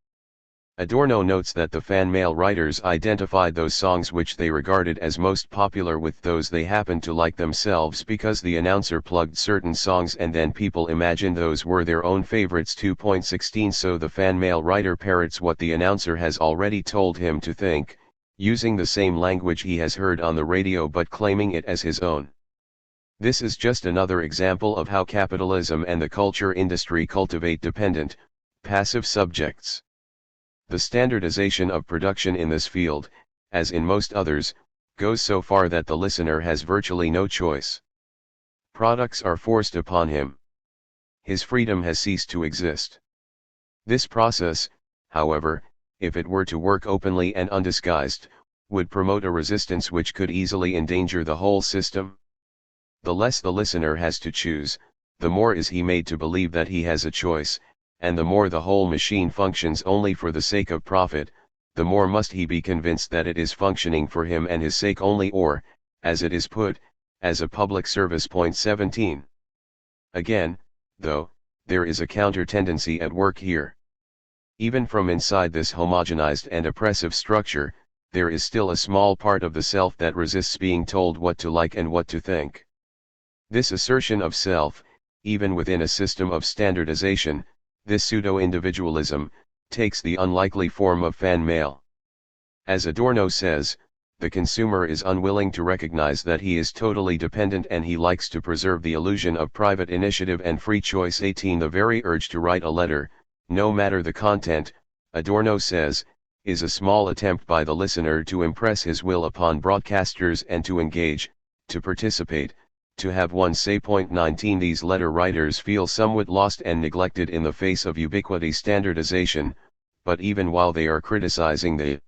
Adorno notes that the fan mail writers identified those songs which they regarded as most popular with those they happened to like themselves because the announcer plugged certain songs and then people imagined those were their own favorites. 2.16 So the fan mail writer parrots what the announcer has already told him to think, using the same language he has heard on the radio but claiming it as his own. This is just another example of how capitalism and the culture industry cultivate dependent, passive subjects. The standardization of production in this field, as in most others, goes so far that the listener has virtually no choice. Products are forced upon him. His freedom has ceased to exist. This process, however, if it were to work openly and undisguised, would promote a resistance which could easily endanger the whole system. The less the listener has to choose, the more is he made to believe that he has a choice, and the more the whole machine functions only for the sake of profit, the more must he be convinced that it is functioning for him and his sake only, or, as it is put, as a public service. Point 17. Again, though, there is a counter-tendency at work here. Even from inside this homogenized and oppressive structure, there is still a small part of the self that resists being told what to like and what to think. This assertion of self, even within a system of standardization, this pseudo-individualism, takes the unlikely form of fan mail. As Adorno says, the consumer is unwilling to recognize that he is totally dependent and he likes to preserve the illusion of private initiative and free choice. 18 The very urge to write a letter, no matter the content, Adorno says, is a small attempt by the listener to impress his will upon broadcasters and to engage, to participate, to have one say. 19 These letter writers feel somewhat lost and neglected in the face of ubiquity standardization, but even while they are criticizing the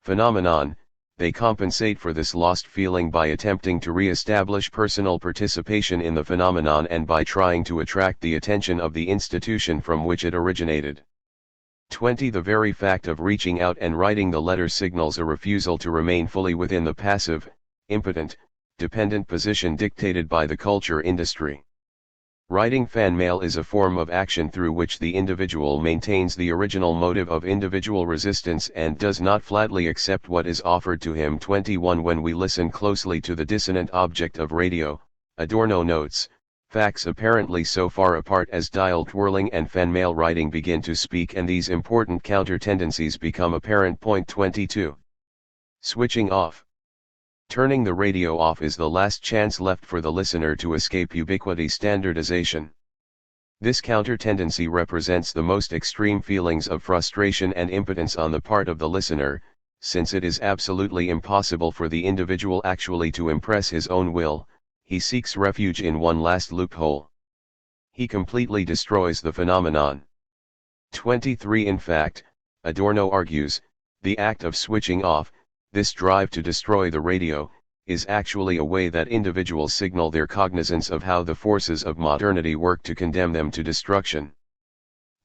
phenomenon, they compensate for this lost feeling by attempting to re-establish personal participation in the phenomenon and by trying to attract the attention of the institution from which it originated. 20 The very fact of reaching out and writing the letter signals a refusal to remain fully within the passive, impotent, dependent position dictated by the culture industry. Writing fan mail is a form of action through which the individual maintains the original motive of individual resistance and does not flatly accept what is offered to him. 21 When we listen closely to the dissonant object of radio, Adorno notes, facts apparently so far apart as dial twirling and fan mail writing begin to speak and these important counter-tendencies become apparent. 22. Switching off. Turning the radio off is the last chance left for the listener to escape ubiquity standardization. This counter-tendency represents the most extreme feelings of frustration and impotence on the part of the listener, since it is absolutely impossible for the individual actually to impress his own will. He seeks refuge in one last loophole. He completely destroys the phenomenon. 23 In fact, Adorno argues, the act of switching off, this drive to destroy the radio, is actually a way that individuals signal their cognizance of how the forces of modernity work to condemn them to destruction.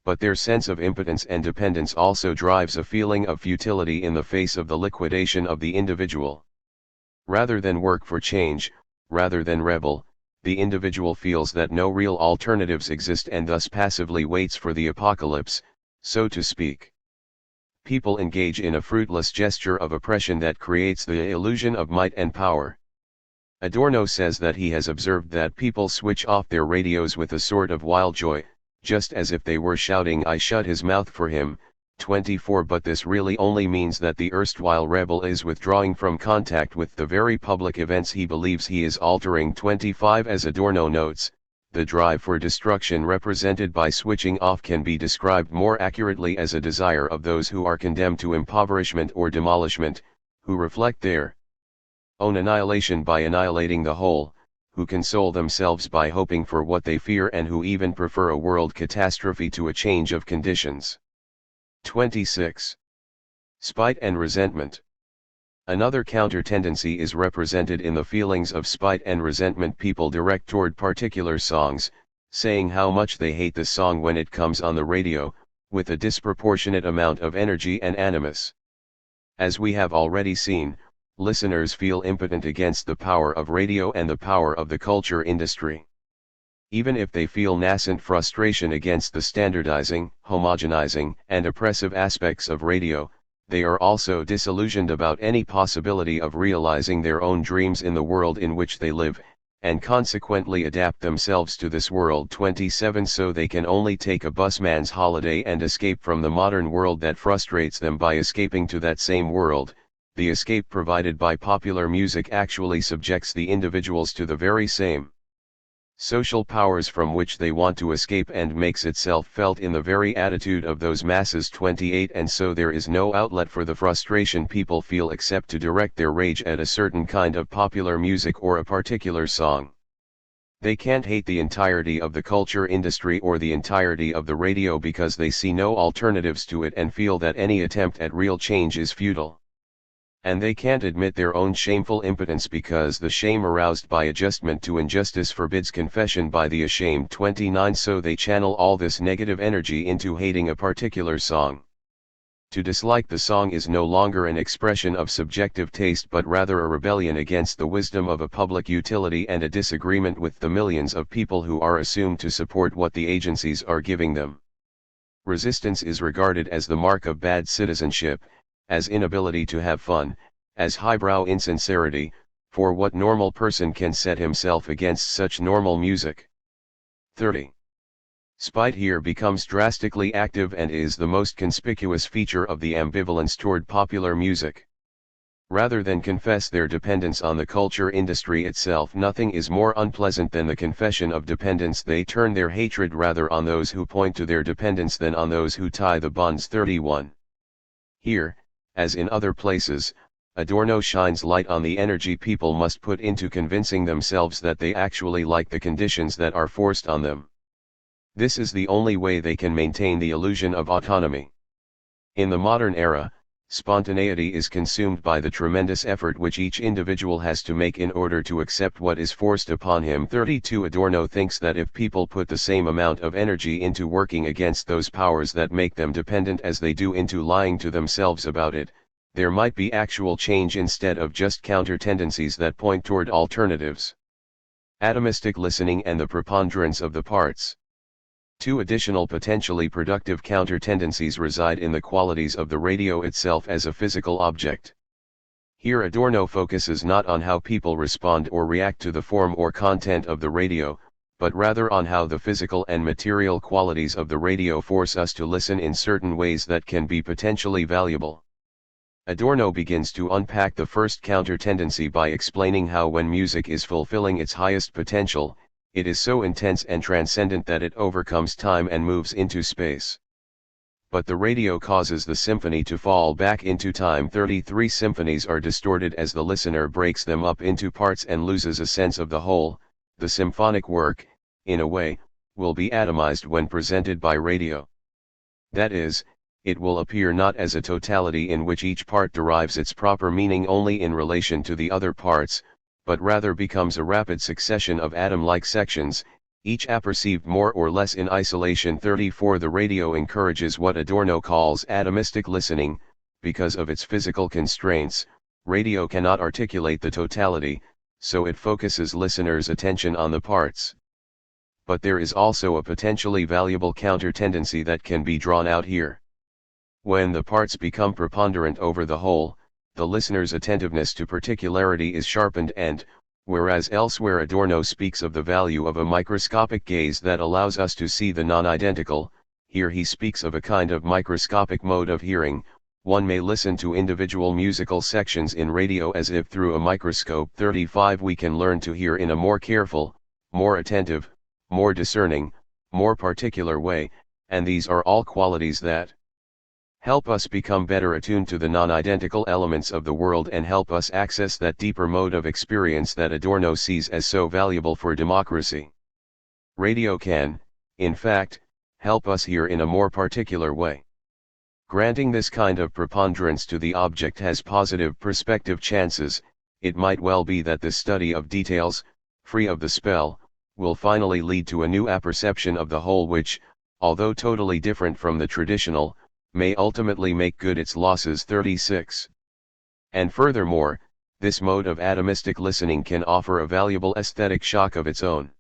But their sense of impotence and dependence also drives a feeling of futility in the face of the liquidation of the individual. Rather than work for change, rather than rebel, the individual feels that no real alternatives exist and thus passively waits for the apocalypse, so to speak. People engage in a fruitless gesture of oppression that creates the illusion of might and power. Adorno says that he has observed that people switch off their radios with a sort of wild joy, just as if they were shouting "I shut his mouth for him," 24 But this really only means that the erstwhile rebel is withdrawing from contact with the very public events he believes he is altering. 25 As Adorno notes, the drive for destruction represented by switching off can be described more accurately as a desire of those who are condemned to impoverishment or demolishment, who reflect their own annihilation by annihilating the whole, who console themselves by hoping for what they fear, and who even prefer a world catastrophe to a change of conditions. 26. Spite and resentment. Another counter-tendency is represented in the feelings of spite and resentment people direct toward particular songs, saying how much they hate the song when it comes on the radio, with a disproportionate amount of energy and animus. As we have already seen, listeners feel impotent against the power of radio and the power of the culture industry. Even if they feel nascent frustration against the standardizing, homogenizing, and oppressive aspects of radio, they are also disillusioned about any possibility of realizing their own dreams in the world in which they live, and consequently adapt themselves to this world. 27 So they can only take a busman's holiday and escape from the modern world that frustrates them by escaping to that same world. The escape provided by popular music actually subjects the individuals to the very same social powers from which they want to escape, and makes itself felt in the very attitude of those masses. 28 And so there is no outlet for the frustration people feel except to direct their rage at a certain kind of popular music or a particular song. They can't hate the entirety of the culture industry or the entirety of the radio because they see no alternatives to it and feel that any attempt at real change is futile. And they can't admit their own shameful impotence because the shame aroused by adjustment to injustice forbids confession by the ashamed. 29 So they channel all this negative energy into hating a particular song. To dislike the song is no longer an expression of subjective taste but rather a rebellion against the wisdom of a public utility and a disagreement with the millions of people who are assumed to support what the agencies are giving them. Resistance is regarded as the mark of bad citizenship, as inability to have fun, as highbrow insincerity, for what normal person can set himself against such normal music? 30. Spite here becomes drastically active and is the most conspicuous feature of the ambivalence toward popular music. Rather than confess their dependence on the culture industry itself, nothing is more unpleasant than the confession of dependence. They turn their hatred rather on those who point to their dependence than on those who tie the bonds. 31. Here, as in other places, Adorno shines light on the energy people must put into convincing themselves that they actually like the conditions that are forced on them. This is the only way they can maintain the illusion of autonomy. In the modern era, spontaneity is consumed by the tremendous effort which each individual has to make in order to accept what is forced upon him. 32 Adorno thinks that if people put the same amount of energy into working against those powers that make them dependent as they do into lying to themselves about it, there might be actual change instead of just counter-tendencies that point toward alternatives. Atomistic listening and the preponderance of the parts. Two additional potentially productive counter-tendencies reside in the qualities of the radio itself as a physical object. Here Adorno focuses not on how people respond or react to the form or content of the radio, but rather on how the physical and material qualities of the radio force us to listen in certain ways that can be potentially valuable. Adorno begins to unpack the first counter-tendency by explaining how when music is fulfilling its highest potential, it is so intense and transcendent that it overcomes time and moves into space. But the radio causes the symphony to fall back into time. 33 Symphonies are distorted as the listener breaks them up into parts and loses a sense of the whole. The symphonic work, in a way, will be atomized when presented by radio. That is, it will appear not as a totality in which each part derives its proper meaning only in relation to the other parts, but rather becomes a rapid succession of atom-like sections, each apperceived more or less in isolation. 34 The radio encourages what Adorno calls atomistic listening. Because of its physical constraints, radio cannot articulate the totality, so it focuses listeners' attention on the parts. But there is also a potentially valuable counter-tendency that can be drawn out here. When the parts become preponderant over the whole, the listener's attentiveness to particularity is sharpened and, whereas elsewhere Adorno speaks of the value of a microscopic gaze that allows us to see the non-identical, Here he speaks of a kind of microscopic mode of hearing. One may listen to individual musical sections in radio as if through a microscope. 35 We can learn to hear in a more careful, more attentive, more discerning, more particular way, and these are all qualities that help us become better attuned to the non-identical elements of the world and help us access that deeper mode of experience that Adorno sees as so valuable for democracy. Radio can, in fact, help us hear in a more particular way. Granting this kind of preponderance to the object has positive perspective chances. It might well be that the study of details, free of the spell, will finally lead to a new apperception of the whole which, although totally different from the traditional, may ultimately make good its losses. 36. And furthermore, this mode of atomistic listening can offer a valuable aesthetic shock of its own.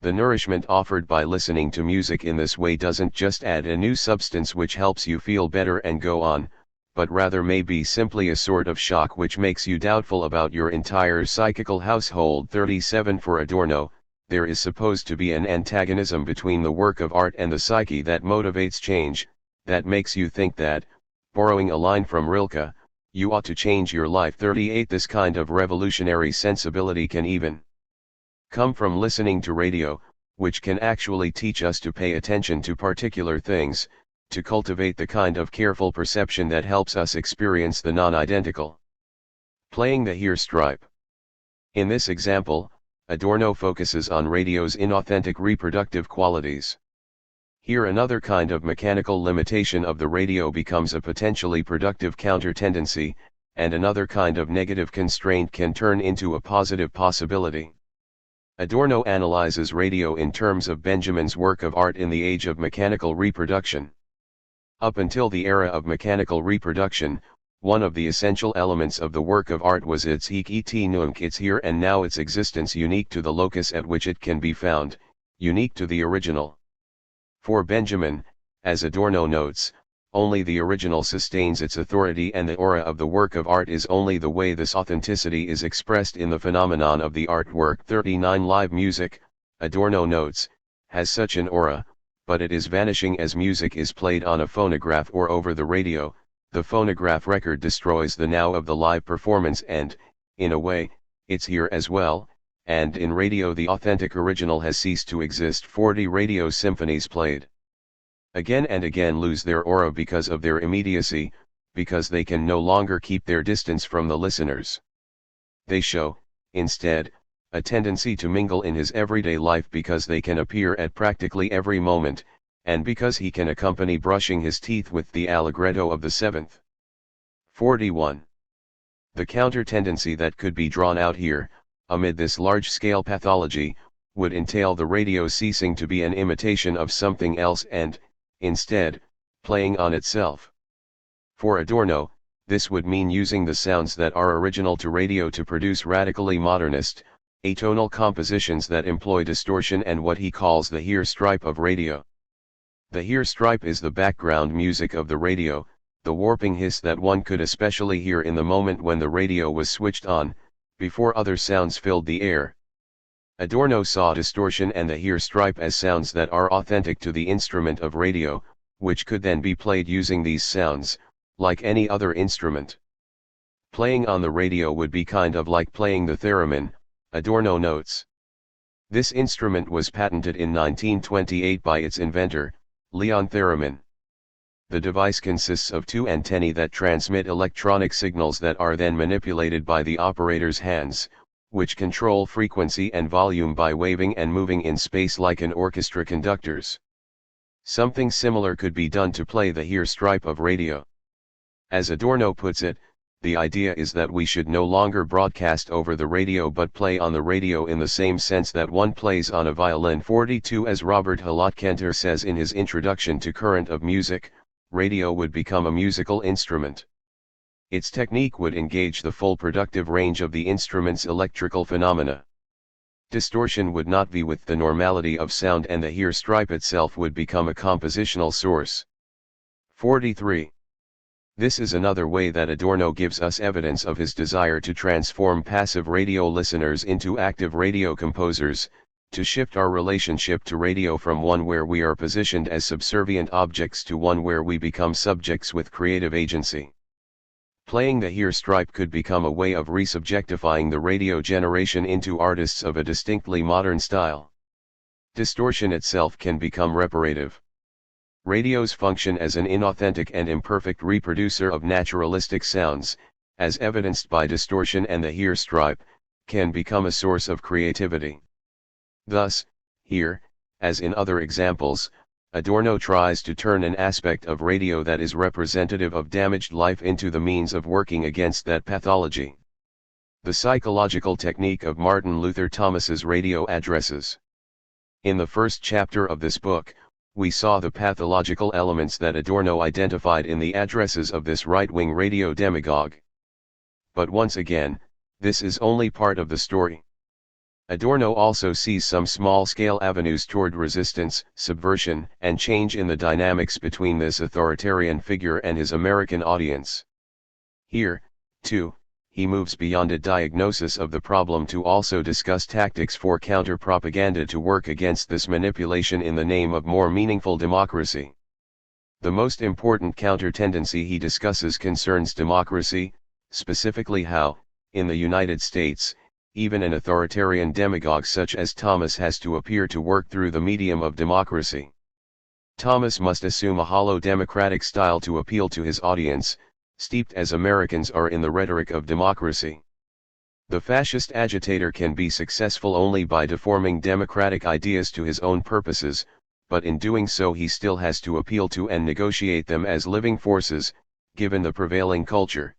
The nourishment offered by listening to music in this way doesn't just add a new substance which helps you feel better and go on, but rather may be simply a sort of shock which makes you doubtful about your entire psychical household. 37 For Adorno, there is supposed to be an antagonism between the work of art and the psyche that motivates change, that makes you think that, borrowing a line from Rilke, you ought to change your life. 38 This kind of revolutionary sensibility can even come from listening to radio, which can actually teach us to pay attention to particular things, to cultivate the kind of careful perception that helps us experience the non-identical. Playing the here stripe. In this example, Adorno focuses on radio's inauthentic reproductive qualities. Here another kind of mechanical limitation of the radio becomes a potentially productive counter-tendency, and another kind of negative constraint can turn into a positive possibility. Adorno analyzes radio in terms of Benjamin's work of art in the age of mechanical reproduction. Up until the era of mechanical reproduction, one of the essential elements of the work of art was its hic et nunc, its here and now, its existence unique to the locus at which it can be found, unique to the original. For Benjamin, as Adorno notes, only the original sustains its authority, and the aura of the work of art is only the way this authenticity is expressed in the phenomenon of the artwork. 39 Live music, Adorno notes, has such an aura, but it is vanishing as music is played on a phonograph or over the radio. The phonograph record destroys the now of the live performance and, in a way, it's here as well, and in radio the authentic original has ceased to exist. 40 Radio symphonies played again and again lose their aura because of their immediacy, because they can no longer keep their distance from the listeners. They show, instead, a tendency to mingle in his everyday life because they can appear at practically every moment, and because he can accompany brushing his teeth with the allegretto of the seventh. 41. The counter-tendency that could be drawn out here, amid this large-scale pathology, would entail the radio ceasing to be an imitation of something else and, instead, playing on itself. For Adorno, this would mean using the sounds that are original to radio to produce radically modernist, atonal compositions that employ distortion and what he calls the here stripe of radio. The here stripe is the background music of the radio, the warping hiss that one could especially hear in the moment when the radio was switched on, before other sounds filled the air. Adorno saw distortion and the here stripe as sounds that are authentic to the instrument of radio, which could then be played using these sounds, like any other instrument. Playing on the radio would be kind of like playing the theremin, Adorno notes. This instrument was patented in 1928 by its inventor, Leon Theremin. The device consists of two antennae that transmit electronic signals that are then manipulated by the operator's hands, which control frequency and volume by waving and moving in space like an orchestra conductors. Something similar could be done to play the here stripe of radio. As Adorno puts it, the idea is that we should no longer broadcast over the radio but play on the radio in the same sense that one plays on a violin. 42 As Robert Hallotkenter says in his introduction to Current of Music, radio would become a musical instrument. Its technique would engage the full productive range of the instrument's electrical phenomena. Distortion would not be with the normality of sound and the here stripe itself would become a compositional source. 43. This is another way that Adorno gives us evidence of his desire to transform passive radio listeners into active radio composers, to shift our relationship to radio from one where we are positioned as subservient objects to one where we become subjects with creative agency. Playing the here stripe could become a way of resubjectifying the radio generation into artists of a distinctly modern style. Distortion itself can become reparative. Radio's function as an inauthentic and imperfect reproducer of naturalistic sounds, as evidenced by distortion and the here stripe, can become a source of creativity. Thus, here, as in other examples, Adorno tries to turn an aspect of radio that is representative of damaged life into the means of working against that pathology. The psychological technique of Martin Luther Thomas's radio addresses. In the first chapter of this book, we saw the pathological elements that Adorno identified in the addresses of this right-wing radio demagogue. But once again, this is only part of the story. Adorno also sees some small-scale avenues toward resistance, subversion, and change in the dynamics between this authoritarian figure and his American audience. Here, too, he moves beyond a diagnosis of the problem to also discuss tactics for counter-propaganda to work against this manipulation in the name of more meaningful democracy. The most important counter-tendency he discusses concerns democracy, specifically how, in the United States, even an authoritarian demagogue such as Thomas has to appear to work through the medium of democracy. Thomas must assume a hollow democratic style to appeal to his audience, steeped as Americans are in the rhetoric of democracy. The fascist agitator can be successful only by deforming democratic ideas to his own purposes, but in doing so he still has to appeal to and negotiate them as living forces, given the prevailing culture.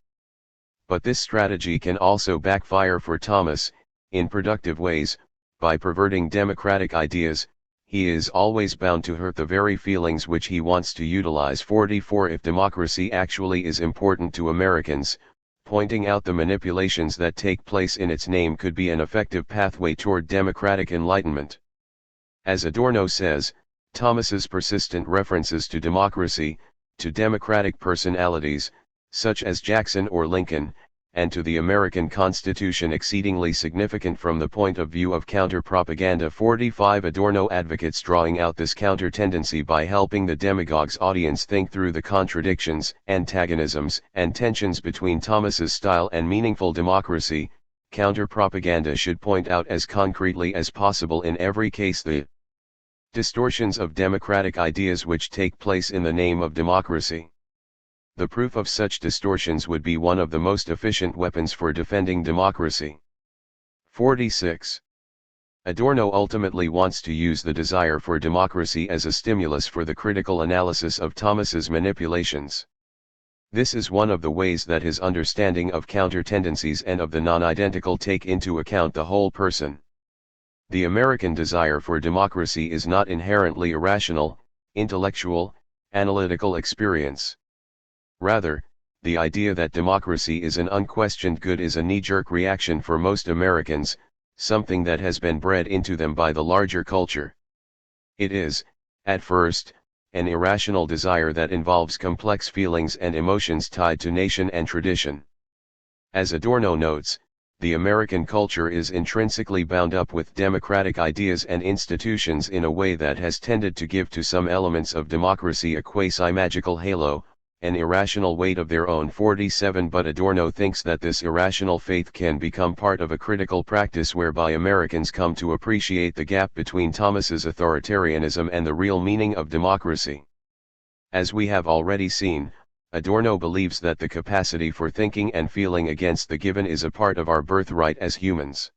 But this strategy can also backfire for Thomas, in productive ways. By perverting democratic ideas, he is always bound to hurt the very feelings which he wants to utilize. 44 If democracy actually is important to Americans, pointing out the manipulations that take place in its name could be an effective pathway toward democratic enlightenment. As Adorno says, Thomas's persistent references to democracy, to democratic personalities, such as Jackson or Lincoln, and to the American Constitution exceedingly significant from the point of view of counter-propaganda. 45 Adorno advocates drawing out this counter-tendency by helping the demagogue's audience think through the contradictions, antagonisms, and tensions between Thomas's style and meaningful democracy. Counter-propaganda should point out as concretely as possible in every case the distortions of democratic ideas which take place in the name of democracy. The proof of such distortions would be one of the most efficient weapons for defending democracy. 46. Adorno ultimately wants to use the desire for democracy as a stimulus for the critical analysis of Thomas's manipulations. This is one of the ways that his understanding of counter-tendencies and of the non-identical take into account the whole person. The American desire for democracy is not inherently a rational, intellectual, analytical experience. Rather, the idea that democracy is an unquestioned good is a knee-jerk reaction for most Americans, something that has been bred into them by the larger culture. It is, at first, an irrational desire that involves complex feelings and emotions tied to nation and tradition. As Adorno notes, the American culture is intrinsically bound up with democratic ideas and institutions in a way that has tended to give to some elements of democracy a quasi-magical halo, an irrational weight of their own. 47 But Adorno thinks that this irrational faith can become part of a critical practice whereby Americans come to appreciate the gap between Thomas's authoritarianism and the real meaning of democracy. As we have already seen, Adorno believes that the capacity for thinking and feeling against the given is a part of our birthright as humans.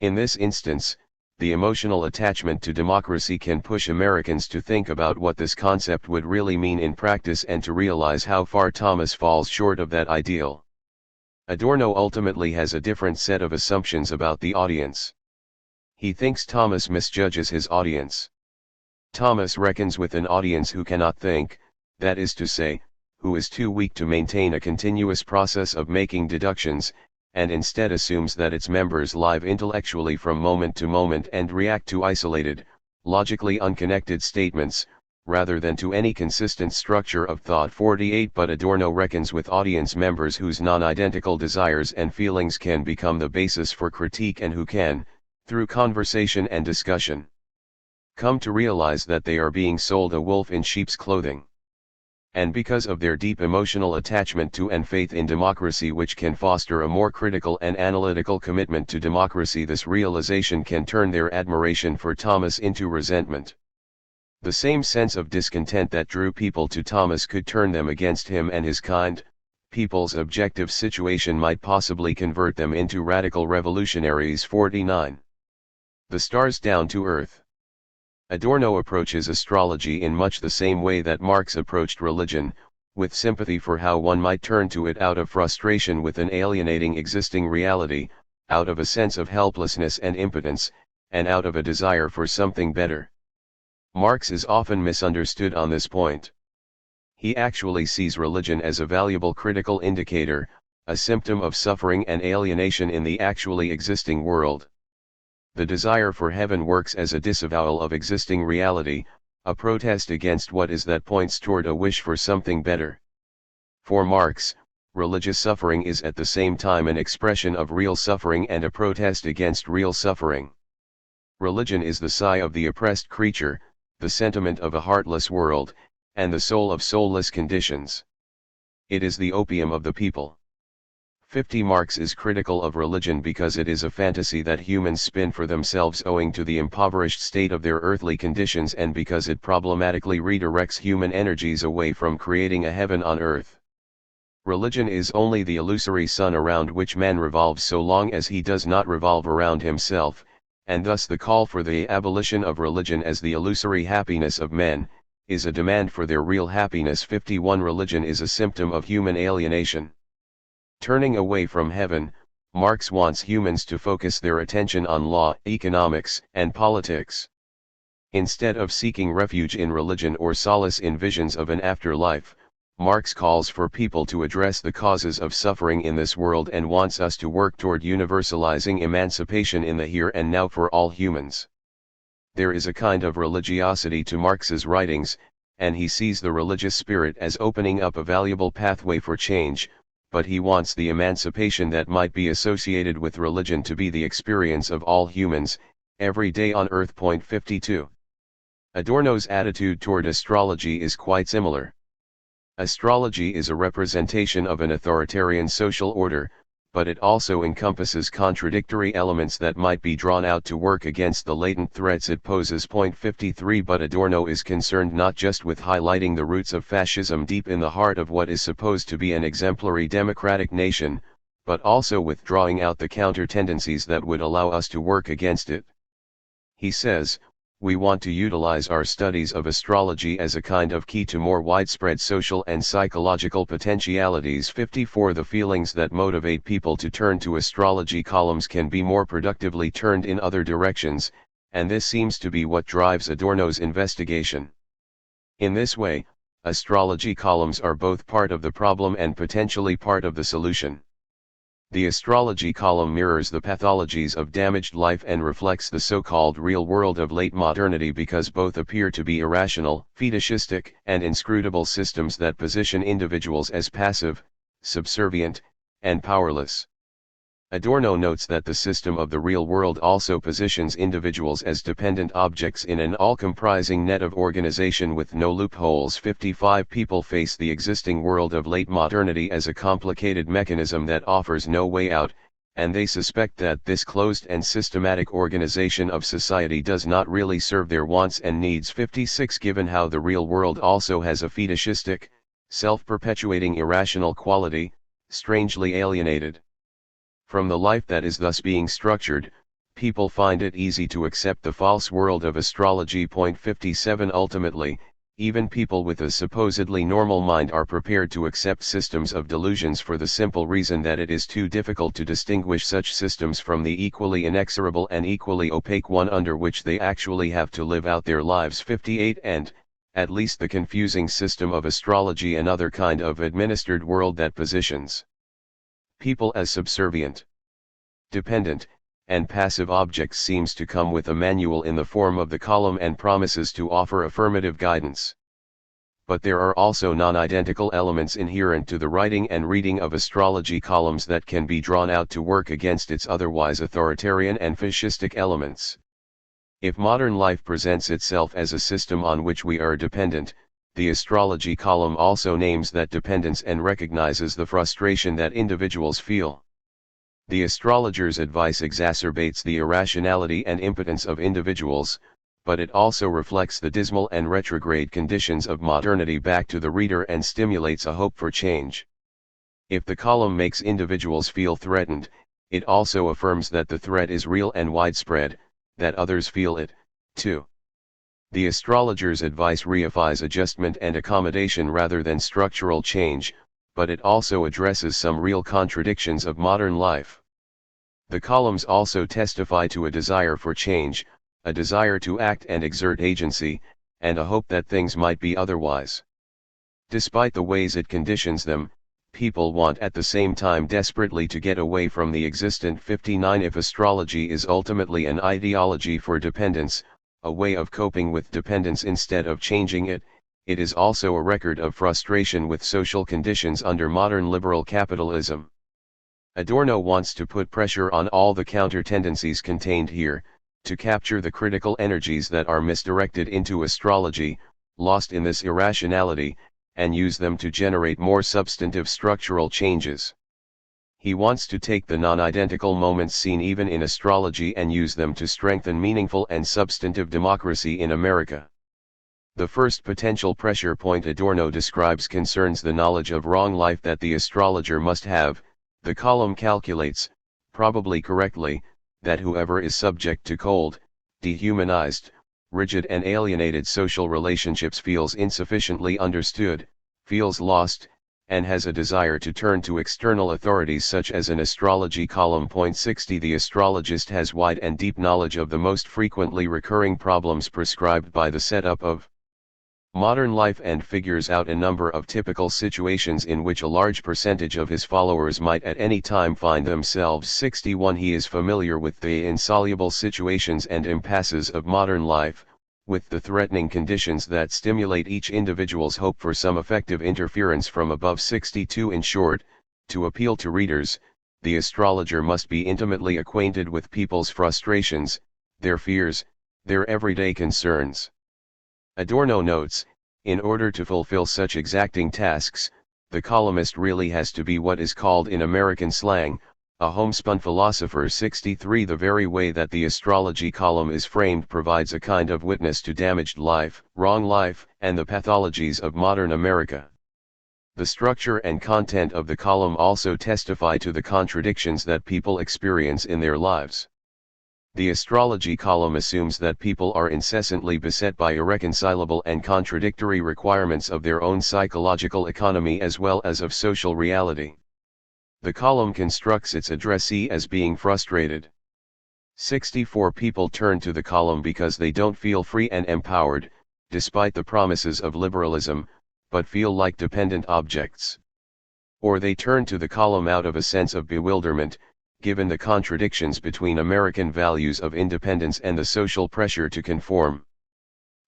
In this instance, the emotional attachment to democracy can push Americans to think about what this concept would really mean in practice and to realize how far Thomas falls short of that ideal. Adorno ultimately has a different set of assumptions about the audience. He thinks Thomas misjudges his audience. Thomas reckons with an audience who cannot think, that is to say, who is too weak to maintain a continuous process of making deductions, and instead assumes that its members live intellectually from moment to moment and react to isolated, logically unconnected statements, rather than to any consistent structure of thought. 48 But Adorno reckons with audience members whose non-identical desires and feelings can become the basis for critique and who can, through conversation and discussion, come to realize that they are being sold a wolf in sheep's clothing. And because of their deep emotional attachment to and faith in democracy, which can foster a more critical and analytical commitment to democracy, this realization can turn their admiration for Thomas into resentment. The same sense of discontent that drew people to Thomas could turn them against him and his kind. People's objective situation might possibly convert them into radical revolutionaries. 49. The stars down to earth. Adorno approaches astrology in much the same way that Marx approached religion, with sympathy for how one might turn to it out of frustration with an alienating existing reality, out of a sense of helplessness and impotence, and out of a desire for something better. Marx is often misunderstood on this point. He actually sees religion as a valuable critical indicator, a symptom of suffering and alienation in the actually existing world. The desire for heaven works as a disavowal of existing reality, a protest against what is that points toward a wish for something better. For Marx, religious suffering is at the same time an expression of real suffering and a protest against real suffering. Religion is the sigh of the oppressed creature, the sentiment of a heartless world, and the soul of soulless conditions. It is the opium of the people. 50. Marx is critical of religion because it is a fantasy that humans spin for themselves owing to the impoverished state of their earthly conditions, and because it problematically redirects human energies away from creating a heaven on earth. Religion is only the illusory sun around which man revolves so long as he does not revolve around himself, and thus the call for the abolition of religion as the illusory happiness of men, is a demand for their real happiness. 51. Religion is a symptom of human alienation. Turning away from heaven, Marx wants humans to focus their attention on law, economics, and politics. Instead of seeking refuge in religion or solace in visions of an afterlife, Marx calls for people to address the causes of suffering in this world and wants us to work toward universalizing emancipation in the here and now for all humans. There is a kind of religiosity to Marx's writings, and he sees the religious spirit as opening up a valuable pathway for change, but he wants the emancipation that might be associated with religion to be the experience of all humans, every day on earth. 52. Adorno's attitude toward astrology is quite similar. Astrology is a representation of an authoritarian social order, but it also encompasses contradictory elements that might be drawn out to work against the latent threats it poses. 53. But Adorno is concerned not just with highlighting the roots of fascism deep in the heart of what is supposed to be an exemplary democratic nation, but also with drawing out the counter-tendencies that would allow us to work against it. He says, "We want to utilize our studies of astrology as a kind of key to more widespread social and psychological potentialities." 54. The feelings that motivate people to turn to astrology columns can be more productively turned in other directions, and this seems to be what drives Adorno's investigation. In this way, astrology columns are both part of the problem and potentially part of the solution. The astrology column mirrors the pathologies of damaged life and reflects the so-called real world of late modernity because both appear to be irrational, fetishistic, and inscrutable systems that position individuals as passive, subservient, and powerless. Adorno notes that the system of the real world also positions individuals as dependent objects in an all-comprising net of organization with no loopholes. 55. People face the existing world of late modernity as a complicated mechanism that offers no way out, and they suspect that this closed and systematic organization of society does not really serve their wants and needs. 56. Given how the real world also has a fetishistic, self-perpetuating irrational quality, strangely alienated from the life that is thus being structured, people find it easy to accept the false world of astrology. 57. Ultimately, even people with a supposedly normal mind are prepared to accept systems of delusions for the simple reason that it is too difficult to distinguish such systems from the equally inexorable and equally opaque one under which they actually have to live out their lives. 58. And, at least the confusing system of astrology, another kind of administered world that positions people as subservient, dependent, and passive objects, seems to come with a manual in the form of the column and promises to offer affirmative guidance. but there are also non-identical elements inherent to the writing and reading of astrology columns that can be drawn out to work against its otherwise authoritarian and fascistic elements. If modern life presents itself as a system on which we are dependent, the astrology column also names that dependence and recognizes the frustration that individuals feel. The astrologer's advice exacerbates the irrationality and impotence of individuals, but it also reflects the dismal and retrograde conditions of modernity back to the reader and stimulates a hope for change. If the column makes individuals feel threatened, it also affirms that the threat is real and widespread, that others feel it, too. The astrologer's advice reifies adjustment and accommodation rather than structural change, but it also addresses some real contradictions of modern life. The columns also testify to a desire for change, a desire to act and exert agency, and a hope that things might be otherwise. Despite the ways it conditions them, people want at the same time desperately to get away from the existent 59. If astrology is ultimately an ideology for dependence, a way of coping with dependence instead of changing it, it is also a record of frustration with social conditions under modern liberal capitalism. Adorno wants to put pressure on all the counter-tendencies contained here, to capture the critical energies that are misdirected into astrology, lost in this irrationality, and use them to generate more substantive structural changes. He wants to take the non-identical moments seen even in astrology and use them to strengthen meaningful and substantive democracy in America. The first potential pressure point Adorno describes concerns the knowledge of wrong life that the astrologer must have. The column calculates, probably correctly, that whoever is subject to cold, dehumanized, rigid and alienated social relationships feels insufficiently understood, feels lost, and has a desire to turn to external authorities such as an astrology column. Point 60. The astrologist has wide and deep knowledge of the most frequently recurring problems prescribed by the setup of modern life and figures out a number of typical situations in which a large percentage of his followers might at any time find themselves. 61. He is familiar with the insoluble situations and impasses of modern life, with the threatening conditions that stimulate each individual's hope for some effective interference from above. 62. In short, to appeal to readers, the astrologer must be intimately acquainted with people's frustrations, their fears, their everyday concerns. Adorno notes, in order to fulfill such exacting tasks, the columnist really has to be what is called in American slang, a homespun philosopher. 63. The very way that the astrology column is framed provides a kind of witness to damaged life, wrong life, and the pathologies of modern America. The structure and content of the column also testify to the contradictions that people experience in their lives. The astrology column assumes that people are incessantly beset by irreconcilable and contradictory requirements of their own psychological economy as well as of social reality. The column constructs its addressee as being frustrated. 64. People turn to the column because they don't feel free and empowered, despite the promises of liberalism, but feel like dependent objects. Or they turn to the column out of a sense of bewilderment, given the contradictions between American values of independence and the social pressure to conform.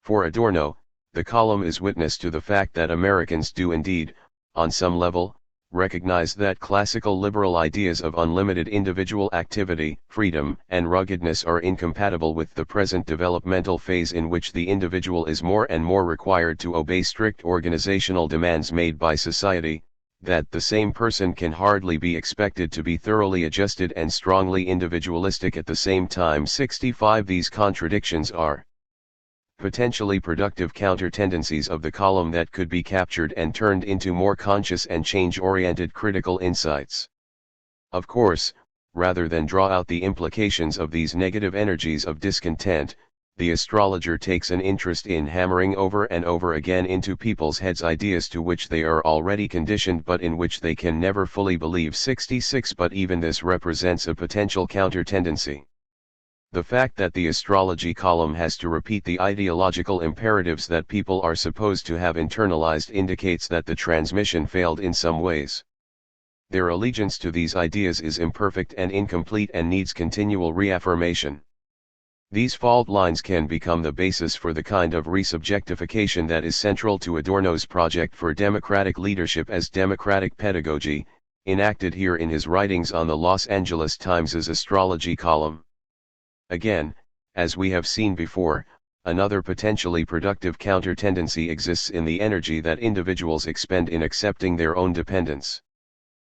For Adorno, the column is witness to the fact that Americans do indeed, on some level, recognize that classical liberal ideas of unlimited individual activity, freedom, and ruggedness are incompatible with the present developmental phase in which the individual is more and more required to obey strict organizational demands made by society, that the same person can hardly be expected to be thoroughly adjusted and strongly individualistic at the same time. 65. These contradictions are potentially productive counter-tendencies of the column that could be captured and turned into more conscious and change-oriented critical insights. Of course, rather than draw out the implications of these negative energies of discontent, the astrologer takes an interest in hammering over and over again into people's heads ideas to which they are already conditioned but in which they can never fully believe. 66. But even this represents a potential counter-tendency. The fact that the astrology column has to repeat the ideological imperatives that people are supposed to have internalized indicates that the transmission failed in some ways. Their allegiance to these ideas is imperfect and incomplete and needs continual reaffirmation. These fault lines can become the basis for the kind of resubjectification that is central to Adorno's project for democratic leadership as democratic pedagogy, enacted here in his writings on the Los Angeles Times' astrology column. Again, as we have seen before, another potentially productive counter-tendency exists in the energy that individuals expend in accepting their own dependence.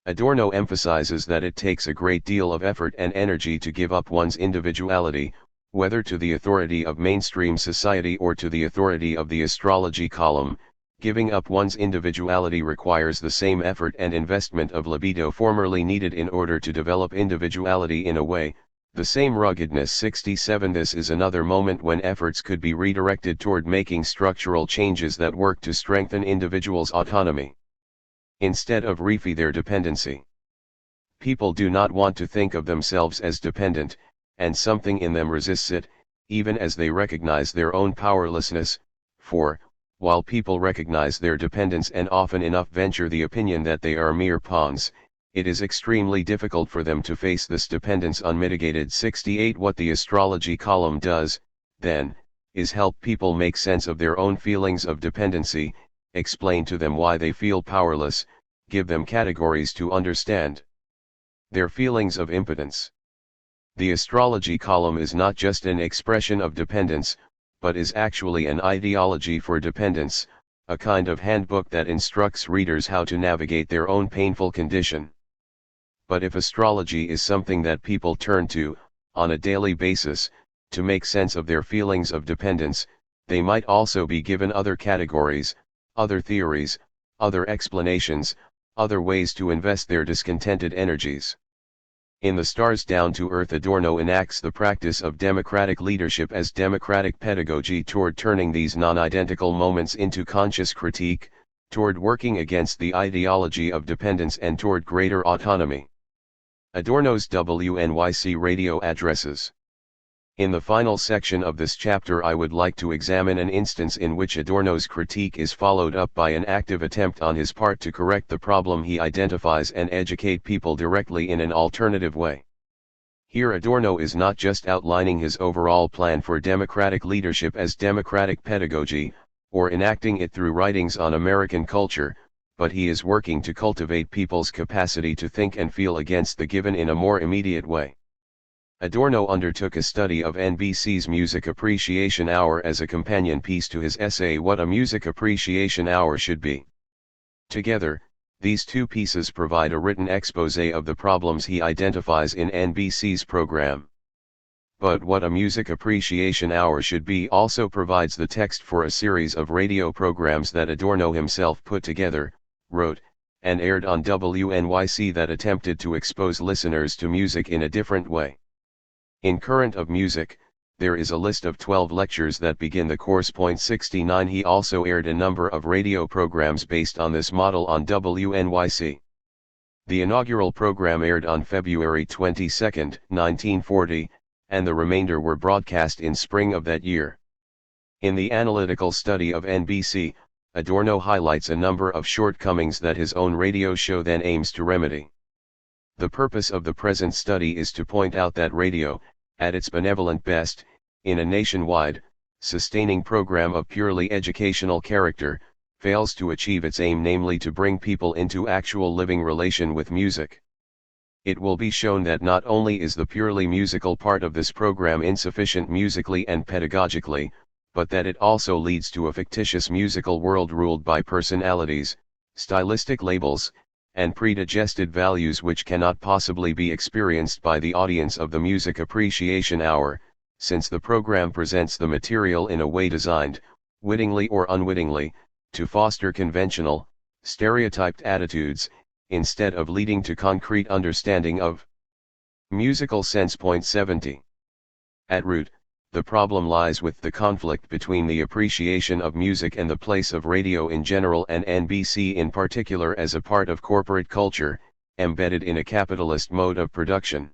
Adorno emphasizes that it takes a great deal of effort and energy to give up one's individuality, whether to the authority of mainstream society or to the authority of the astrology column. Giving up one's individuality requires the same effort and investment of libido formerly needed in order to develop individuality in a way, the same ruggedness. 67 This is another moment when efforts could be redirected toward making structural changes that work to strengthen individuals' autonomy, instead of refeed their dependency. People do not want to think of themselves as dependent, and something in them resists it, even as they recognize their own powerlessness, for, while people recognize their dependence and often enough venture the opinion that they are mere pawns, it is extremely difficult for them to face this dependence unmitigated. 68 What the astrology column does, then, is help people make sense of their own feelings of dependency, explain to them why they feel powerless, give them categories to understand their feelings of impotence. The astrology column is not just an expression of dependence, but is actually an ideology for dependence, a kind of handbook that instructs readers how to navigate their own painful condition. But if astrology is something that people turn to, on a daily basis, to make sense of their feelings of dependence, they might also be given other categories, other theories, other explanations, other ways to invest their discontented energies. In The Stars Down to Earth, Adorno enacts the practice of democratic leadership as democratic pedagogy toward turning these non-identical moments into conscious critique, toward working against the ideology of dependence and toward greater autonomy. Adorno's WNYC radio addresses. In the final section of this chapter I would like to examine an instance in which Adorno's critique is followed up by an active attempt on his part to correct the problem he identifies and educate people directly in an alternative way. Here Adorno is not just outlining his overall plan for democratic leadership as democratic pedagogy, or enacting it through writings on American culture, but he is working to cultivate people's capacity to think and feel against the given in a more immediate way. Adorno undertook a study of NBC's Music Appreciation Hour as a companion piece to his essay What a Music Appreciation Hour Should Be. Together, these two pieces provide a written exposé of the problems he identifies in NBC's program. But What a Music Appreciation Hour Should Be also provides the text for a series of radio programs that Adorno himself put together, wrote, and aired on WNYC that attempted to expose listeners to music in a different way. In Current of Music, there is a list of 12 lectures that begin the course. 69 He also aired a number of radio programs based on this model on WNYC. The inaugural program aired on February 22, 1940, and the remainder were broadcast in spring of that year. In the analytical study of NBC, Adorno highlights a number of shortcomings that his own radio show then aims to remedy. The purpose of the present study is to point out that radio, at its benevolent best, in a nationwide, sustaining program of purely educational character, fails to achieve its aim, namely to bring people into actual living relation with music. It will be shown that not only is the purely musical part of this program insufficient musically and pedagogically, but that it also leads to a fictitious musical world ruled by personalities, stylistic labels, and predigested values which cannot possibly be experienced by the audience of the Music Appreciation Hour, since the program presents the material in a way designed, wittingly or unwittingly, to foster conventional, stereotyped attitudes, instead of leading to concrete understanding of musical sense. 70. At root, the problem lies with the conflict between the appreciation of music and the place of radio in general and NBC in particular as a part of corporate culture, embedded in a capitalist mode of production.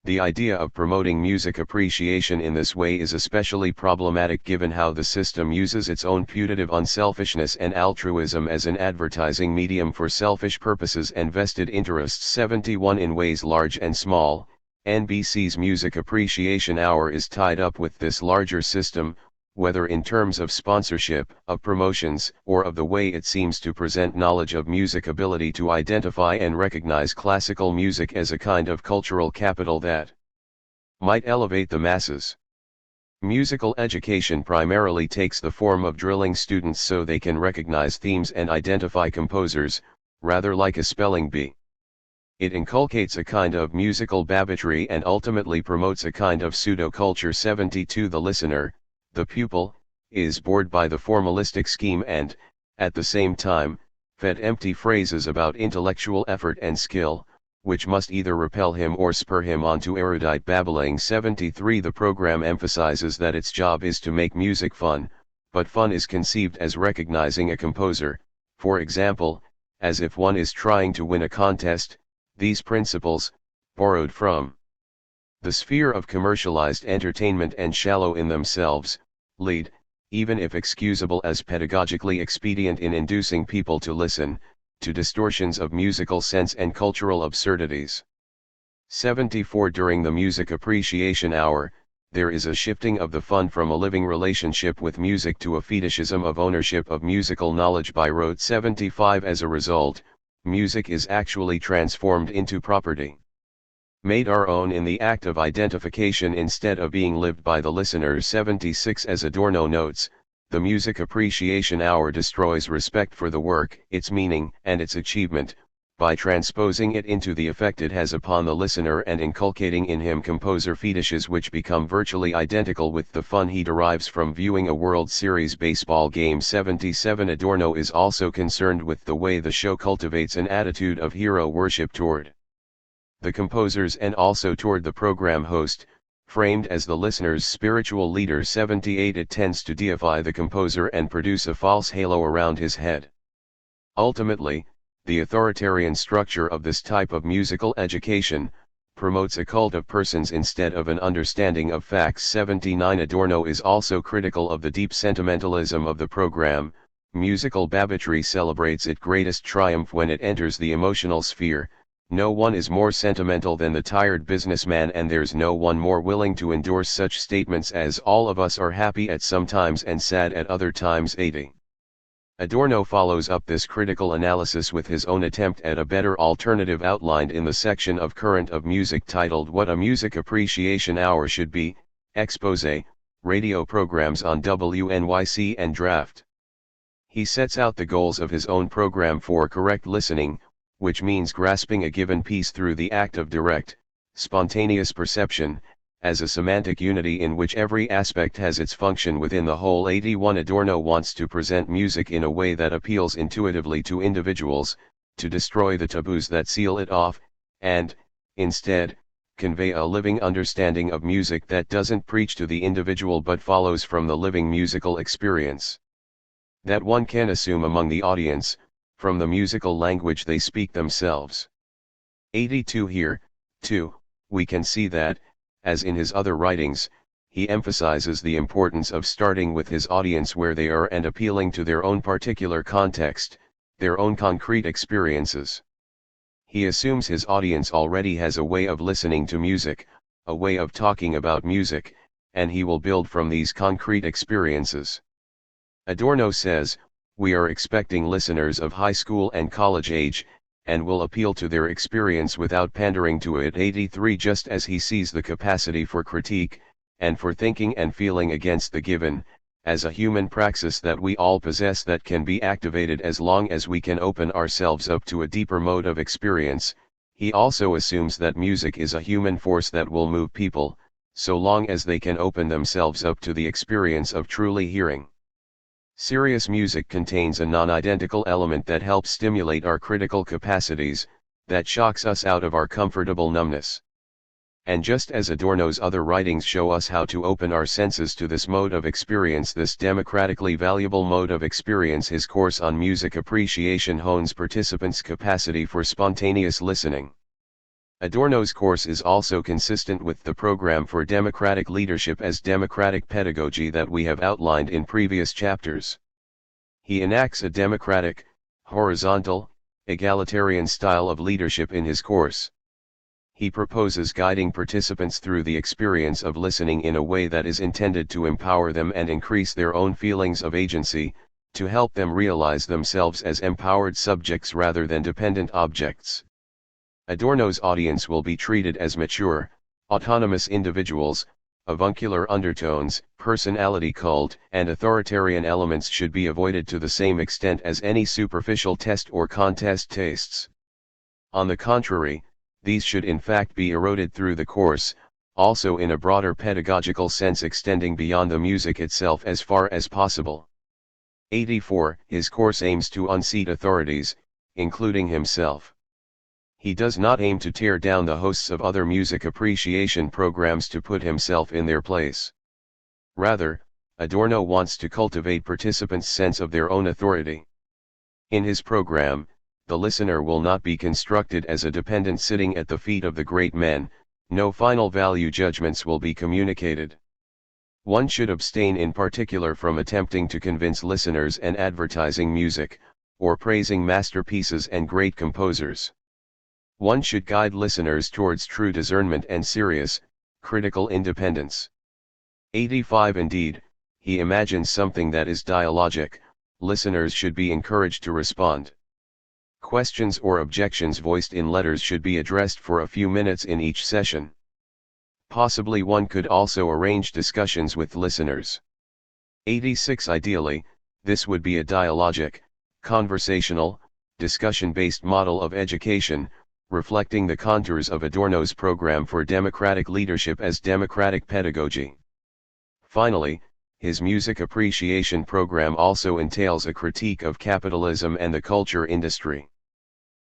The idea of promoting music appreciation in this way is especially problematic given how the system uses its own putative unselfishness and altruism as an advertising medium for selfish purposes and vested interests. 71 In ways large and small, NBC's Music Appreciation Hour is tied up with this larger system, whether in terms of sponsorship, of promotions, or of the way it seems to present knowledge of music, ability to identify and recognize classical music as a kind of cultural capital that might elevate the masses. Musical education primarily takes the form of drilling students so they can recognize themes and identify composers, rather like a spelling bee. It inculcates a kind of musical babbitry and ultimately promotes a kind of pseudo-culture. 72 The listener, the pupil, is bored by the formalistic scheme and, at the same time, fed empty phrases about intellectual effort and skill, which must either repel him or spur him on to erudite babbling. 73 The program emphasizes that its job is to make music fun, but fun is conceived as recognizing a composer, for example, as if one is trying to win a contest. These principles, borrowed from the sphere of commercialized entertainment and shallow in themselves, lead, even if excusable as pedagogically expedient in inducing people to listen, to distortions of musical sense and cultural absurdities. 74 During the Music Appreciation Hour, there is a shifting of the fun from a living relationship with music to a fetishism of ownership of musical knowledge by rote. 75 As a result, music is actually transformed into property, made our own in the act of identification instead of being lived by the listeners. 76 As Adorno notes, the Music Appreciation Hour destroys respect for the work, its meaning, and its achievement, by transposing it into the effect it has upon the listener and inculcating in him composer fetishes which become virtually identical with the fun he derives from viewing a World Series baseball game. 77 Adorno is also concerned with the way the show cultivates an attitude of hero worship toward the composers and also toward the program host, framed as the listener's spiritual leader. 78 It tends to deify the composer and produce a false halo around his head. Ultimately, the authoritarian structure of this type of musical education promotes a cult of persons instead of an understanding of facts. 79 Adorno is also critical of the deep sentimentalism of the program. Musical babbitry celebrates its greatest triumph when it enters the emotional sphere. No one is more sentimental than the tired businessman, and there's no one more willing to endorse such statements as "all of us are happy at some times and sad at other times." 80. Adorno follows up this critical analysis with his own attempt at a better alternative outlined in the section of Current of Music titled What a Music Appreciation Hour Should Be, Exposé, Radio Programs on WNYC and Draft. He sets out the goals of his own program for correct listening, which means grasping a given piece through the act of direct, spontaneous perception, as a semantic unity in which every aspect has its function within the whole. 81 Adorno wants to present music in a way that appeals intuitively to individuals, to destroy the taboos that seal it off, and, instead, convey a living understanding of music that doesn't preach to the individual but follows from the living musical experience that one can assume among the audience, from the musical language they speak themselves. 82 Here, too, we can see that, as in his other writings, he emphasizes the importance of starting with his audience where they are and appealing to their own particular context, their own concrete experiences. He assumes his audience already has a way of listening to music, a way of talking about music, and he will build from these concrete experiences. Adorno says, "We are expecting listeners of high school and college age, and will appeal to their experience without pandering to it." 83 Just as he sees the capacity for critique, and for thinking and feeling against the given, as a human praxis that we all possess that can be activated as long as we can open ourselves up to a deeper mode of experience, he also assumes that music is a human force that will move people, so long as they can open themselves up to the experience of truly hearing. Serious music contains a non-identical element that helps stimulate our critical capacities, that shocks us out of our comfortable numbness. And just as Adorno's other writings show us how to open our senses to this mode of experience, this democratically valuable mode of experience, his course on music appreciation hones participants' capacity for spontaneous listening. Adorno's course is also consistent with the program for democratic leadership as democratic pedagogy that we have outlined in previous chapters. He enacts a democratic, horizontal, egalitarian style of leadership in his course. He proposes guiding participants through the experience of listening in a way that is intended to empower them and increase their own feelings of agency, to help them realize themselves as empowered subjects rather than dependent objects. Adorno's audience will be treated as mature, autonomous individuals. Avuncular undertones, personality cult, and authoritarian elements should be avoided to the same extent as any superficial test or contest tastes. On the contrary, these should in fact be eroded through the course, also in a broader pedagogical sense extending beyond the music itself as far as possible. 84. His course aims to unseat authorities, including himself. He does not aim to tear down the hosts of other music appreciation programs to put himself in their place. Rather, Adorno wants to cultivate participants' sense of their own authority. In his program, the listener will not be constructed as a dependent sitting at the feet of the great men, no final value judgments will be communicated. One should abstain in particular from attempting to convince listeners and advertising music, or praising masterpieces and great composers. One should guide listeners towards true discernment and serious, critical independence. 85. Indeed, he imagines something that is dialogic. Listeners should be encouraged to respond. Questions or objections voiced in letters should be addressed for a few minutes in each session. Possibly one could also arrange discussions with listeners. 86. Ideally, this would be a dialogic, conversational, discussion-based model of education, reflecting the contours of Adorno's program for democratic leadership as democratic pedagogy. Finally, his music appreciation program also entails a critique of capitalism and the culture industry.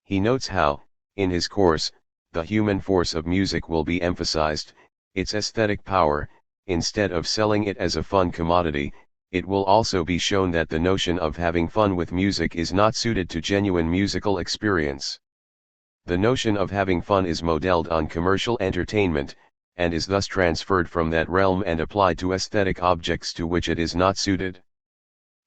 He notes how, in his course, the human force of music will be emphasized, its aesthetic power. Instead of selling it as a fun commodity, it will also be shown that the notion of having fun with music is not suited to genuine musical experience. The notion of having fun is modeled on commercial entertainment, and is thus transferred from that realm and applied to aesthetic objects to which it is not suited.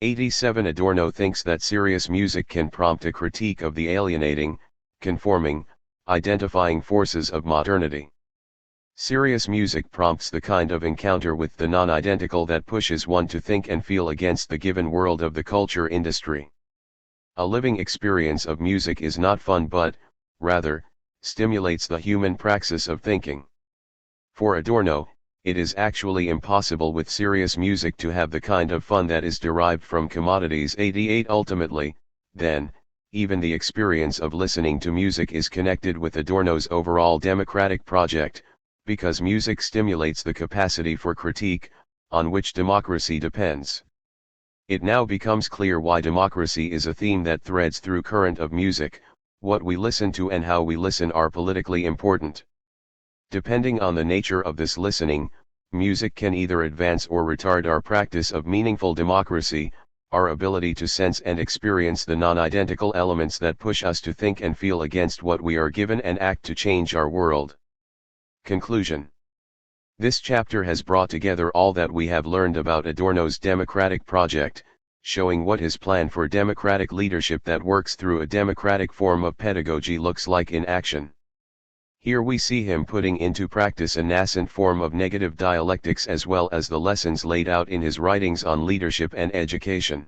87. Adorno thinks that serious music can prompt a critique of the alienating, conforming, identifying forces of modernity. Serious music prompts the kind of encounter with the non-identical that pushes one to think and feel against the given world of the culture industry. A living experience of music is not fun but, rather, stimulates the human praxis of thinking. For Adorno, it is actually impossible with serious music to have the kind of fun that is derived from commodities. 88. Ultimately, then, even the experience of listening to music is connected with Adorno's overall democratic project, because music stimulates the capacity for critique, on which democracy depends. It now becomes clear why democracy is a theme that threads through current of music. What we listen to and how we listen are politically important. Depending on the nature of this listening, music can either advance or retard our practice of meaningful democracy, our ability to sense and experience the non-identical elements that push us to think and feel against what we are given and act to change our world. Conclusion. This chapter has brought together all that we have learned about Adorno's democratic project, showing what his plan for democratic leadership that works through a democratic form of pedagogy looks like in action. Here we see him putting into practice a nascent form of negative dialectics as well as the lessons laid out in his writings on leadership and education.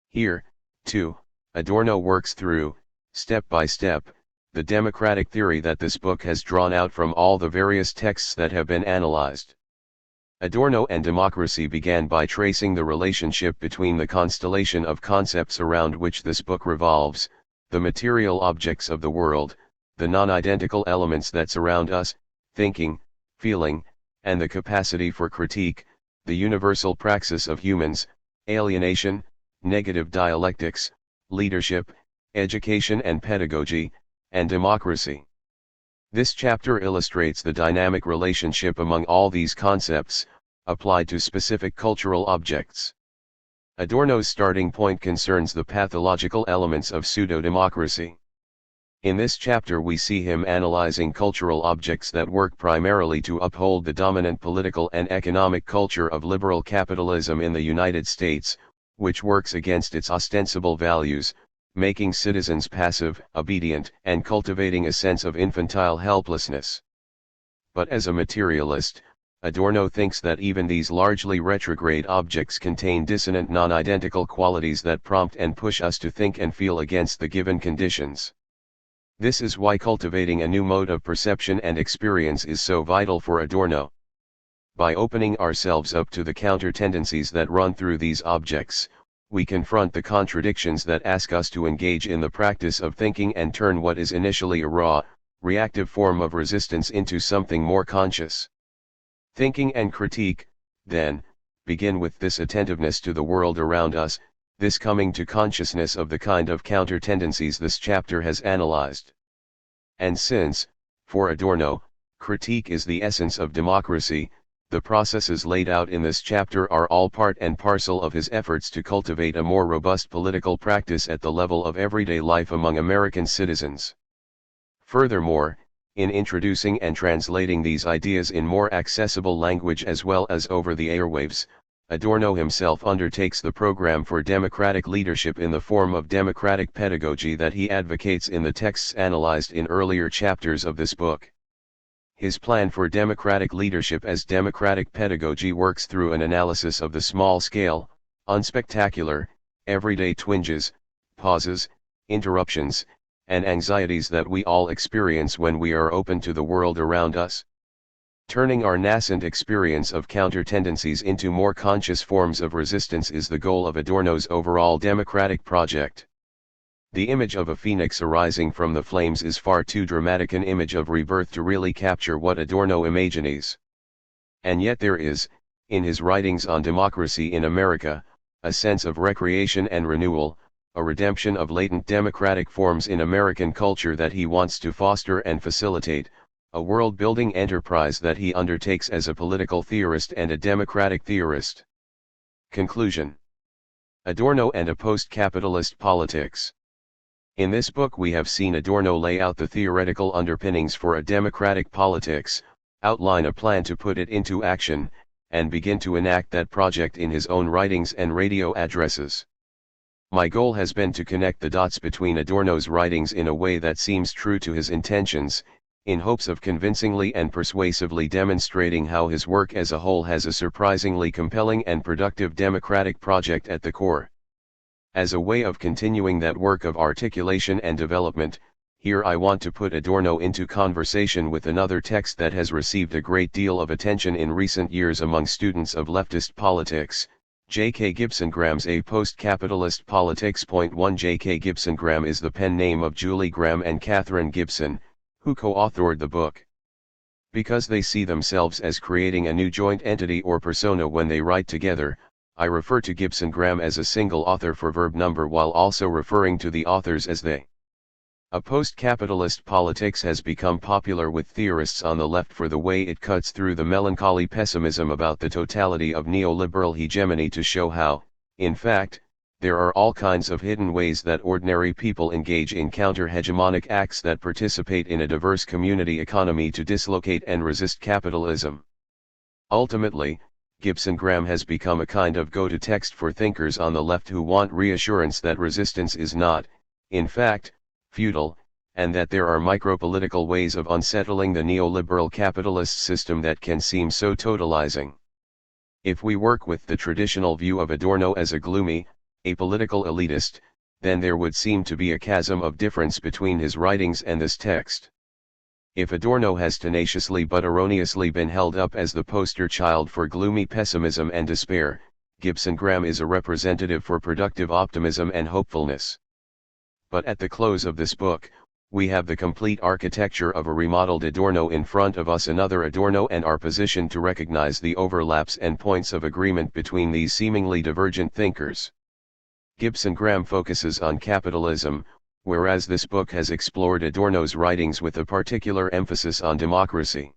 Here, too, Adorno works through, step by step, the democratic theory that this book has drawn out from all the various texts that have been analyzed. Adorno and democracy began by tracing the relationship between the constellation of concepts around which this book revolves, the material objects of the world, the non-identical elements that surround us, thinking, feeling, and the capacity for critique, the universal praxis of humans, alienation, negative dialectics, leadership, education and pedagogy, and democracy. This chapter illustrates the dynamic relationship among all these concepts, applied to specific cultural objects. Adorno's starting point concerns the pathological elements of pseudo-democracy. In this chapter we see him analyzing cultural objects that work primarily to uphold the dominant political and economic culture of liberal capitalism in the United States, which works against its ostensible values, making citizens passive, obedient, and cultivating a sense of infantile helplessness. But as a materialist, Adorno thinks that even these largely retrograde objects contain dissonant non-identical qualities that prompt and push us to think and feel against the given conditions. This is why cultivating a new mode of perception and experience is so vital for Adorno. By opening ourselves up to the counter-tendencies that run through these objects, we confront the contradictions that ask us to engage in the practice of thinking and turn what is initially a raw, reactive form of resistance into something more conscious. Thinking and critique, then, begin with this attentiveness to the world around us, this coming to consciousness of the kind of counter-tendencies this chapter has analyzed. And since, for Adorno, critique is the essence of democracy, the processes laid out in this chapter are all part and parcel of his efforts to cultivate a more robust political practice at the level of everyday life among American citizens. Furthermore, in introducing and translating these ideas in more accessible language as well as over the airwaves, Adorno himself undertakes the program for democratic leadership in the form of democratic pedagogy that he advocates in the texts analyzed in earlier chapters of this book. His plan for democratic leadership as democratic pedagogy works through an analysis of the small-scale, unspectacular, everyday twinges, pauses, interruptions, and anxieties that we all experience when we are open to the world around us. Turning our nascent experience of counter-tendencies into more conscious forms of resistance is the goal of Adorno's overall democratic project. The image of a phoenix arising from the flames is far too dramatic an image of rebirth to really capture what Adorno imagines. And yet there is, in his writings on democracy in America, a sense of recreation and renewal, a redemption of latent democratic forms in American culture that he wants to foster and facilitate, a world-building enterprise that he undertakes as a political theorist and a democratic theorist. Conclusion. Adorno and a post-capitalist politics. In this book we have seen Adorno lay out the theoretical underpinnings for a democratic politics, outline a plan to put it into action, and begin to enact that project in his own writings and radio addresses. My goal has been to connect the dots between Adorno's writings in a way that seems true to his intentions, in hopes of convincingly and persuasively demonstrating how his work as a whole has a surprisingly compelling and productive democratic project at the core. As a way of continuing that work of articulation and development, here I want to put Adorno into conversation with another text that has received a great deal of attention in recent years among students of leftist politics, J.K. Gibson Graham's A Post-Capitalist Politics. 1 J.K. Gibson Graham is the pen name of Julie Graham and Catherine Gibson, who co-authored the book. Because they see themselves as creating a new joint entity or persona when they write together, I refer to Gibson Graham as a single author for verb number while also referring to the authors as they. A post-capitalist politics has become popular with theorists on the left for the way it cuts through the melancholy pessimism about the totality of neoliberal hegemony to show how, in fact, there are all kinds of hidden ways that ordinary people engage in counter-hegemonic acts that participate in a diverse community economy to dislocate and resist capitalism. Ultimately, Gibson Graham has become a kind of go-to text for thinkers on the left who want reassurance that resistance is not, in fact, futile, and that there are micro-political ways of unsettling the neoliberal capitalist system that can seem so totalizing. If we work with the traditional view of Adorno as a gloomy, apolitical elitist, then there would seem to be a chasm of difference between his writings and this text. If Adorno has tenaciously but erroneously been held up as the poster child for gloomy pessimism and despair, Gibson Graham is a representative for productive optimism and hopefulness. But at the close of this book, we have the complete architecture of a remodeled Adorno in front of us, another Adorno, and are positioned to recognize the overlaps and points of agreement between these seemingly divergent thinkers. Gibson Graham focuses on capitalism, whereas this book has explored Adorno's writings with a particular emphasis on democracy.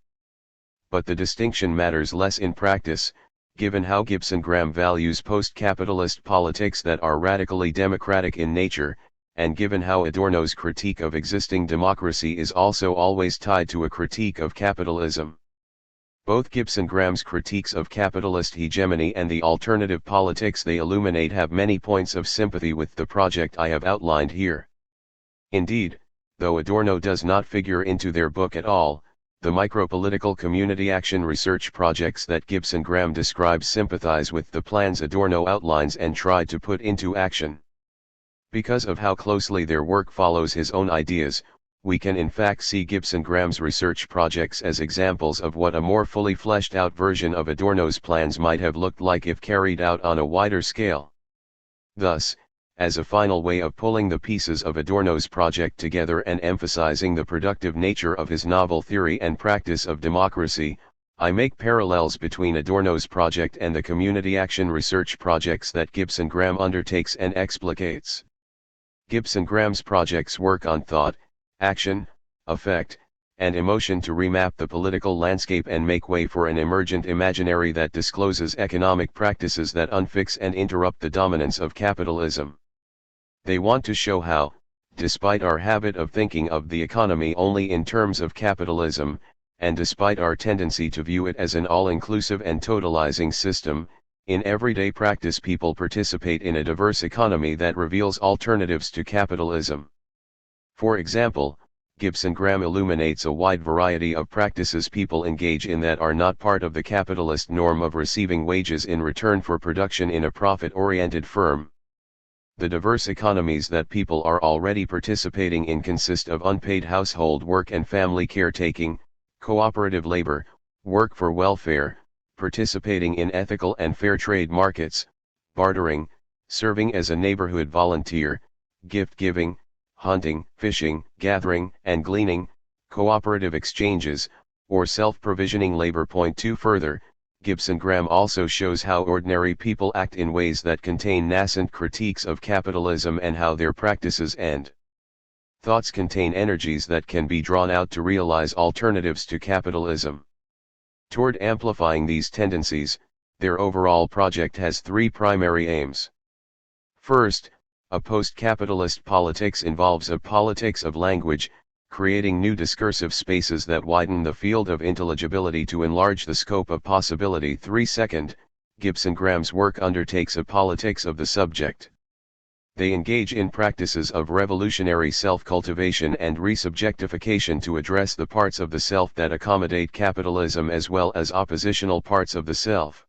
But the distinction matters less in practice, given how Gibson Graham values post-capitalist politics that are radically democratic in nature, and given how Adorno's critique of existing democracy is also always tied to a critique of capitalism. Both Gibson-Graham's critiques of capitalist hegemony and the alternative politics they illuminate have many points of sympathy with the project I have outlined here. Indeed, though Adorno does not figure into their book at all, the micropolitical community action research projects that Gibson-Graham describes sympathize with the plans Adorno outlines and tried to put into action. Because of how closely their work follows his own ideas, we can in fact see Gibson-Graham's research projects as examples of what a more fully fleshed out version of Adorno's plans might have looked like if carried out on a wider scale. Thus, as a final way of pulling the pieces of Adorno's project together and emphasizing the productive nature of his novel theory and practice of democracy, I make parallels between Adorno's project and the community action research projects that Gibson-Graham undertakes and explicates. Gibson-Graham's projects work on thought, action, affect, and emotion to remap the political landscape and make way for an emergent imaginary that discloses economic practices that unfix and interrupt the dominance of capitalism. They want to show how, despite our habit of thinking of the economy only in terms of capitalism, and despite our tendency to view it as an all-inclusive and totalizing system, in everyday practice people participate in a diverse economy that reveals alternatives to capitalism. For example, Gibson-Graham illuminates a wide variety of practices people engage in that are not part of the capitalist norm of receiving wages in return for production in a profit-oriented firm. The diverse economies that people are already participating in consist of unpaid household work and family caretaking, cooperative labor, work for welfare, participating in ethical and fair trade markets, bartering, serving as a neighborhood volunteer, gift giving, hunting, fishing, gathering and gleaning, cooperative exchanges, or self-provisioning labor. Point 2 Further, Gibson-Graham also shows how ordinary people act in ways that contain nascent critiques of capitalism and how their practices and thoughts contain energies that can be drawn out to realize alternatives to capitalism. Toward amplifying these tendencies, their overall project has three primary aims. First, a post-capitalist politics involves a politics of language, creating new discursive spaces that widen the field of intelligibility to enlarge the scope of possibility. Second, Gibson-Graham's work undertakes a politics of the subject. They engage in practices of revolutionary self-cultivation and resubjectification to address the parts of the self that accommodate capitalism as well as oppositional parts of the self.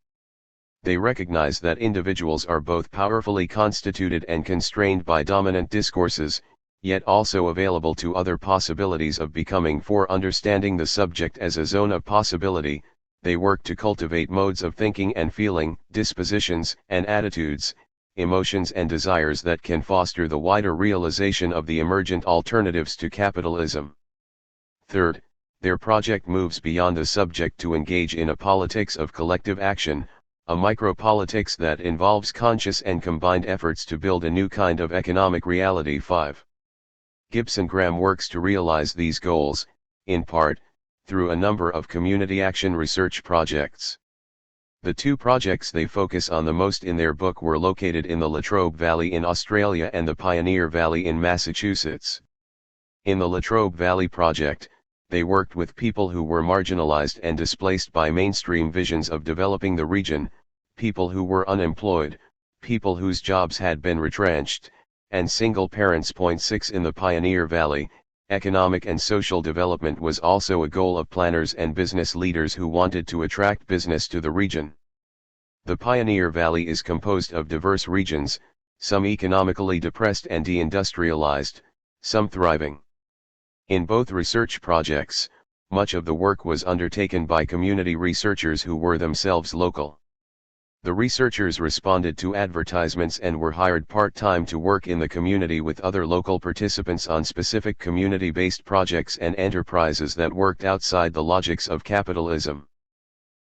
They recognize that individuals are both powerfully constituted and constrained by dominant discourses, yet also available to other possibilities of becoming. For understanding the subject as a zone of possibility, they work to cultivate modes of thinking and feeling, dispositions and attitudes, emotions and desires that can foster the wider realization of the emergent alternatives to capitalism. Third, their project moves beyond the subject to engage in a politics of collective action, a micropolitics that involves conscious and combined efforts to build a new kind of economic reality. 5. Gibson-Graham works to realize these goals, in part, through a number of community action research projects. The two projects they focus on the most in their book were located in the Latrobe Valley in Australia and the Pioneer Valley in Massachusetts. In the Latrobe Valley project, they worked with people who were marginalized and displaced by mainstream visions of developing the region, people who were unemployed, people whose jobs had been retrenched, and single parents. 6 In the Pioneer Valley, economic and social development was also a goal of planners and business leaders who wanted to attract business to the region. The Pioneer Valley is composed of diverse regions, some economically depressed and deindustrialized, some thriving. In both research projects, much of the work was undertaken by community researchers who were themselves local. The researchers responded to advertisements and were hired part-time to work in the community with other local participants on specific community-based projects and enterprises that worked outside the logics of capitalism.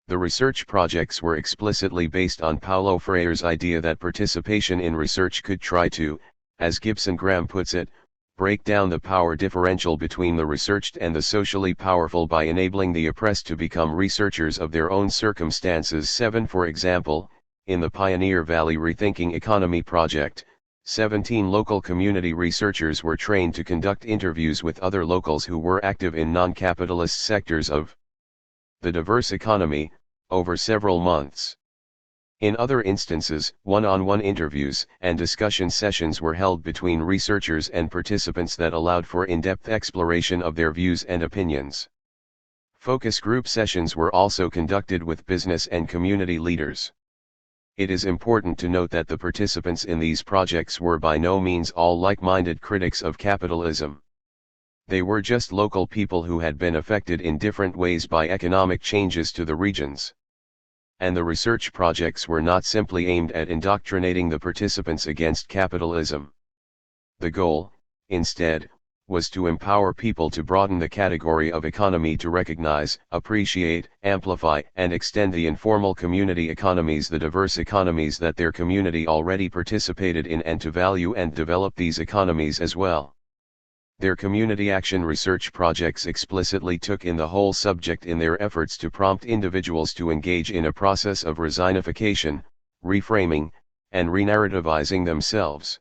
The research projects were explicitly based on Paulo Freire's idea that participation in research could try to, as Gibson-Graham puts it, break down the power differential between the researched and the socially powerful by enabling the oppressed to become researchers of their own circumstances. 7 For example, in the Pioneer Valley Rethinking Economy project, 17 local community researchers were trained to conduct interviews with other locals who were active in non-capitalist sectors of the diverse economy, over several months. In other instances, one-on-one interviews and discussion sessions were held between researchers and participants that allowed for in-depth exploration of their views and opinions. Focus group sessions were also conducted with business and community leaders. It is important to note that the participants in these projects were by no means all like-minded critics of capitalism. They were just local people who had been affected in different ways by economic changes to the regions. And the research projects were not simply aimed at indoctrinating the participants against capitalism. The goal, instead, was to empower people to broaden the category of economy to recognize, appreciate, amplify, and extend the informal community economies, the diverse economies that their community already participated in, and to value and develop these economies as well. Their community action research projects explicitly took in the whole subject in their efforts to prompt individuals to engage in a process of resignification, reframing, and re-narrativizing themselves.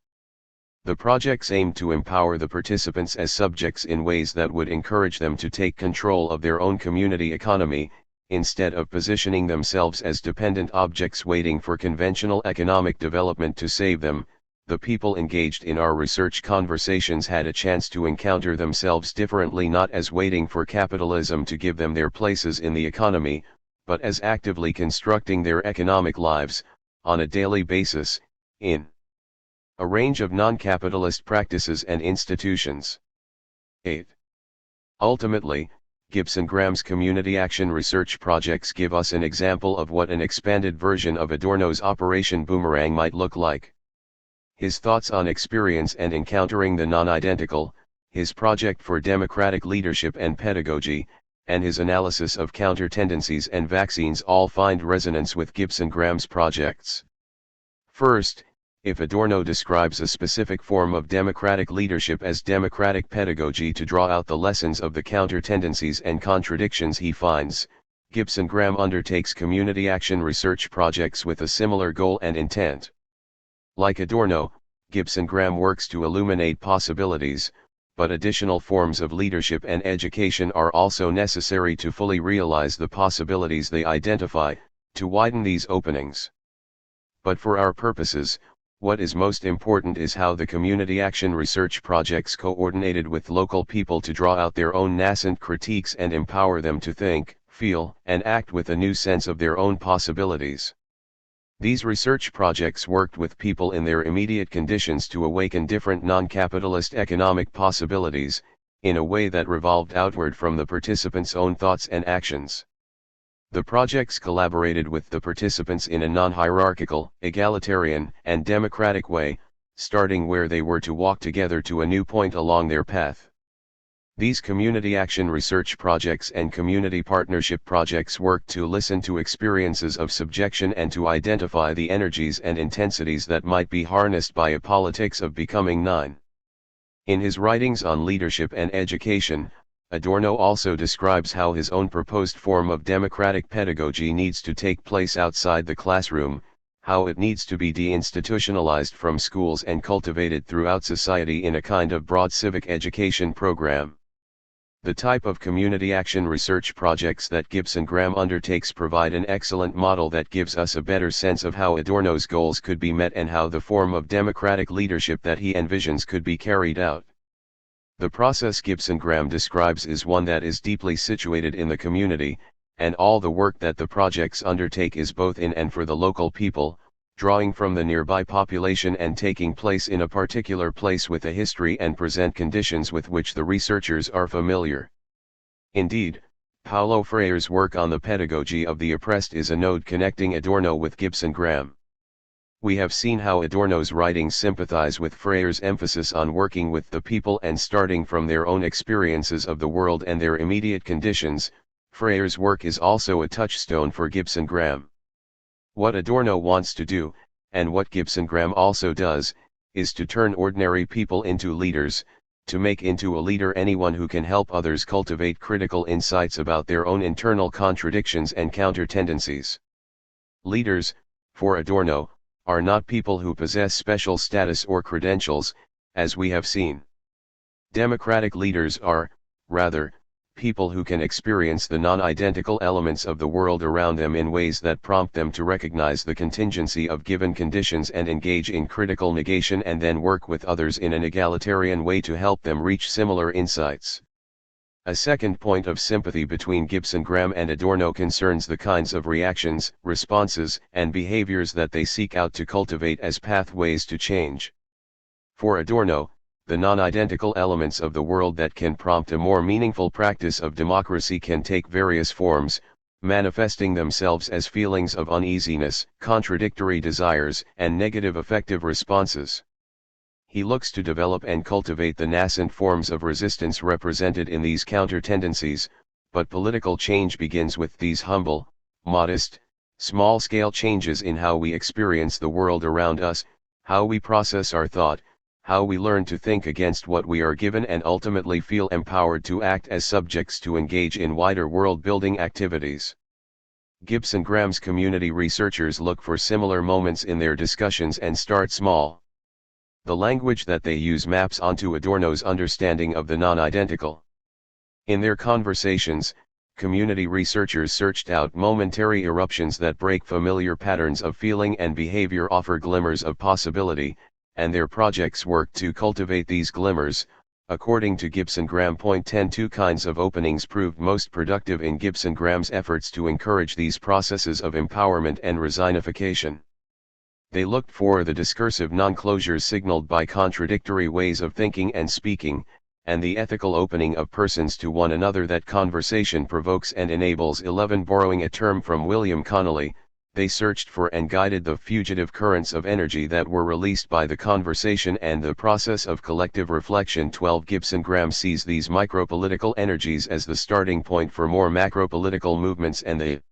The projects aimed to empower the participants as subjects in ways that would encourage them to take control of their own community economy, instead of positioning themselves as dependent objects waiting for conventional economic development to save them. The people engaged in our research conversations had a chance to encounter themselves differently, not as waiting for capitalism to give them their places in the economy, but as actively constructing their economic lives, on a daily basis, in a range of non-capitalist practices and institutions. 8. Ultimately, Gibson-Graham's community action research projects give us an example of what an expanded version of Adorno's Operation Boomerang might look like. His thoughts on experience and encountering the non-identical, his project for democratic leadership and pedagogy, and his analysis of counter-tendencies and vaccines all find resonance with Gibson-Graham's projects. First, if Adorno describes a specific form of democratic leadership as democratic pedagogy to draw out the lessons of the counter-tendencies and contradictions he finds, Gibson-Graham undertakes community action research projects with a similar goal and intent. Like Adorno, Gibson-Graham works to illuminate possibilities, but additional forms of leadership and education are also necessary to fully realize the possibilities they identify, to widen these openings. But for our purposes, what is most important is how the community action research projects coordinated with local people to draw out their own nascent critiques and empower them to think, feel, and act with a new sense of their own possibilities. These research projects worked with people in their immediate conditions to awaken different non-capitalist economic possibilities, in a way that revolved outward from the participants' own thoughts and actions. The projects collaborated with the participants in a non-hierarchical, egalitarian, and democratic way, starting where they were to walk together to a new point along their path. These community action research projects and community partnership projects work to listen to experiences of subjection and to identify the energies and intensities that might be harnessed by a politics of becoming nine. In his writings on leadership and education, Adorno also describes how his own proposed form of democratic pedagogy needs to take place outside the classroom, how it needs to be deinstitutionalized from schools and cultivated throughout society in a kind of broad civic education program. The type of community action research projects that Gibson-Graham undertakes provide an excellent model that gives us a better sense of how Adorno's goals could be met and how the form of democratic leadership that he envisions could be carried out. The process Gibson-Graham describes is one that is deeply situated in the community, and all the work that the projects undertake is both in and for the local people, drawing from the nearby population and taking place in a particular place with a history and present conditions with which the researchers are familiar. Indeed, Paulo Freire's work on the pedagogy of the oppressed is a node connecting Adorno with Gibson-Graham. We have seen how Adorno's writings sympathize with Freire's emphasis on working with the people and starting from their own experiences of the world and their immediate conditions. Freire's work is also a touchstone for Gibson-Graham. What Adorno wants to do, and what Gibson-Graham also does, is to turn ordinary people into leaders, to make into a leader anyone who can help others cultivate critical insights about their own internal contradictions and counter-tendencies. Leaders, for Adorno, are not people who possess special status or credentials, as we have seen. Democratic leaders are, rather, people who can experience the non-identical elements of the world around them in ways that prompt them to recognize the contingency of given conditions and engage in critical negation, and then work with others in an egalitarian way to help them reach similar insights. A second point of sympathy between Gibson Graham and Adorno concerns the kinds of reactions, responses, and behaviors that they seek out to cultivate as pathways to change. For Adorno, the non-identical elements of the world that can prompt a more meaningful practice of democracy can take various forms, manifesting themselves as feelings of uneasiness, contradictory desires, and negative affective responses. He looks to develop and cultivate the nascent forms of resistance represented in these counter-tendencies, but political change begins with these humble, modest, small-scale changes in how we experience the world around us, how we process our thought, how we learn to think against what we are given, and ultimately feel empowered to act as subjects to engage in wider world-building activities. Gibson Graham's community researchers look for similar moments in their discussions and start small. The language that they use maps onto Adorno's understanding of the non-identical. In their conversations, community researchers searched out momentary eruptions that break familiar patterns of feeling and behavior, offer glimmers of possibility, and their projects work to cultivate these glimmers. According to Gibson Graham, 10 two kinds of openings proved most productive in Gibson Graham's efforts to encourage these processes of empowerment and resignification. They looked for the discursive non-closures signaled by contradictory ways of thinking and speaking, and the ethical opening of persons to one another that conversation provokes and enables. 11 Borrowing a term from William Connolly, they searched for and guided the fugitive currents of energy that were released by the conversation and the process of collective reflection. 12 Gibson Graham sees these micropolitical energies as the starting point for more macropolitical movements and the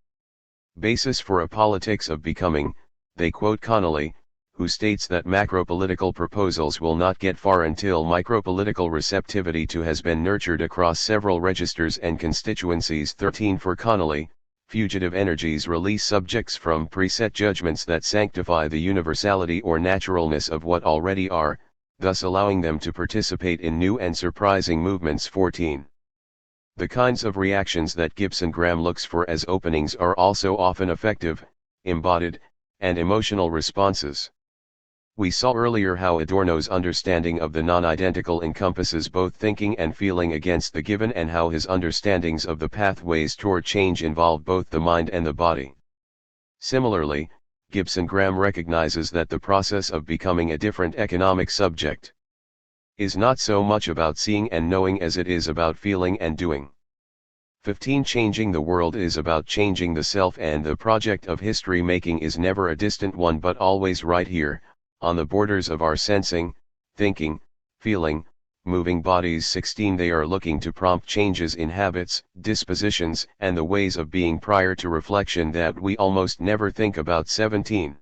basis for a politics of becoming. They quote Connolly, who states that macropolitical proposals will not get far until micropolitical receptivity to has been nurtured across several registers and constituencies. 13 For Connolly, fugitive energies release subjects from preset judgments that sanctify the universality or naturalness of what already are, thus allowing them to participate in new and surprising movements. 14. The kinds of reactions that Gibson Graham looks for as openings are also often affective, embodied, and emotional responses. We saw earlier how Adorno's understanding of the non-identical encompasses both thinking and feeling against the given, and how his understandings of the pathways toward change involve both the mind and the body. Similarly, Gibson Graham recognizes that the process of becoming a different economic subject is not so much about seeing and knowing as it is about feeling and doing. 15 Changing the world is about changing the self, and the project of history making is never a distant one but always right here, on the borders of our sensing, thinking, feeling, moving bodies. 16 They are looking to prompt changes in habits, dispositions, and the ways of being prior to reflection that we almost never think about. 17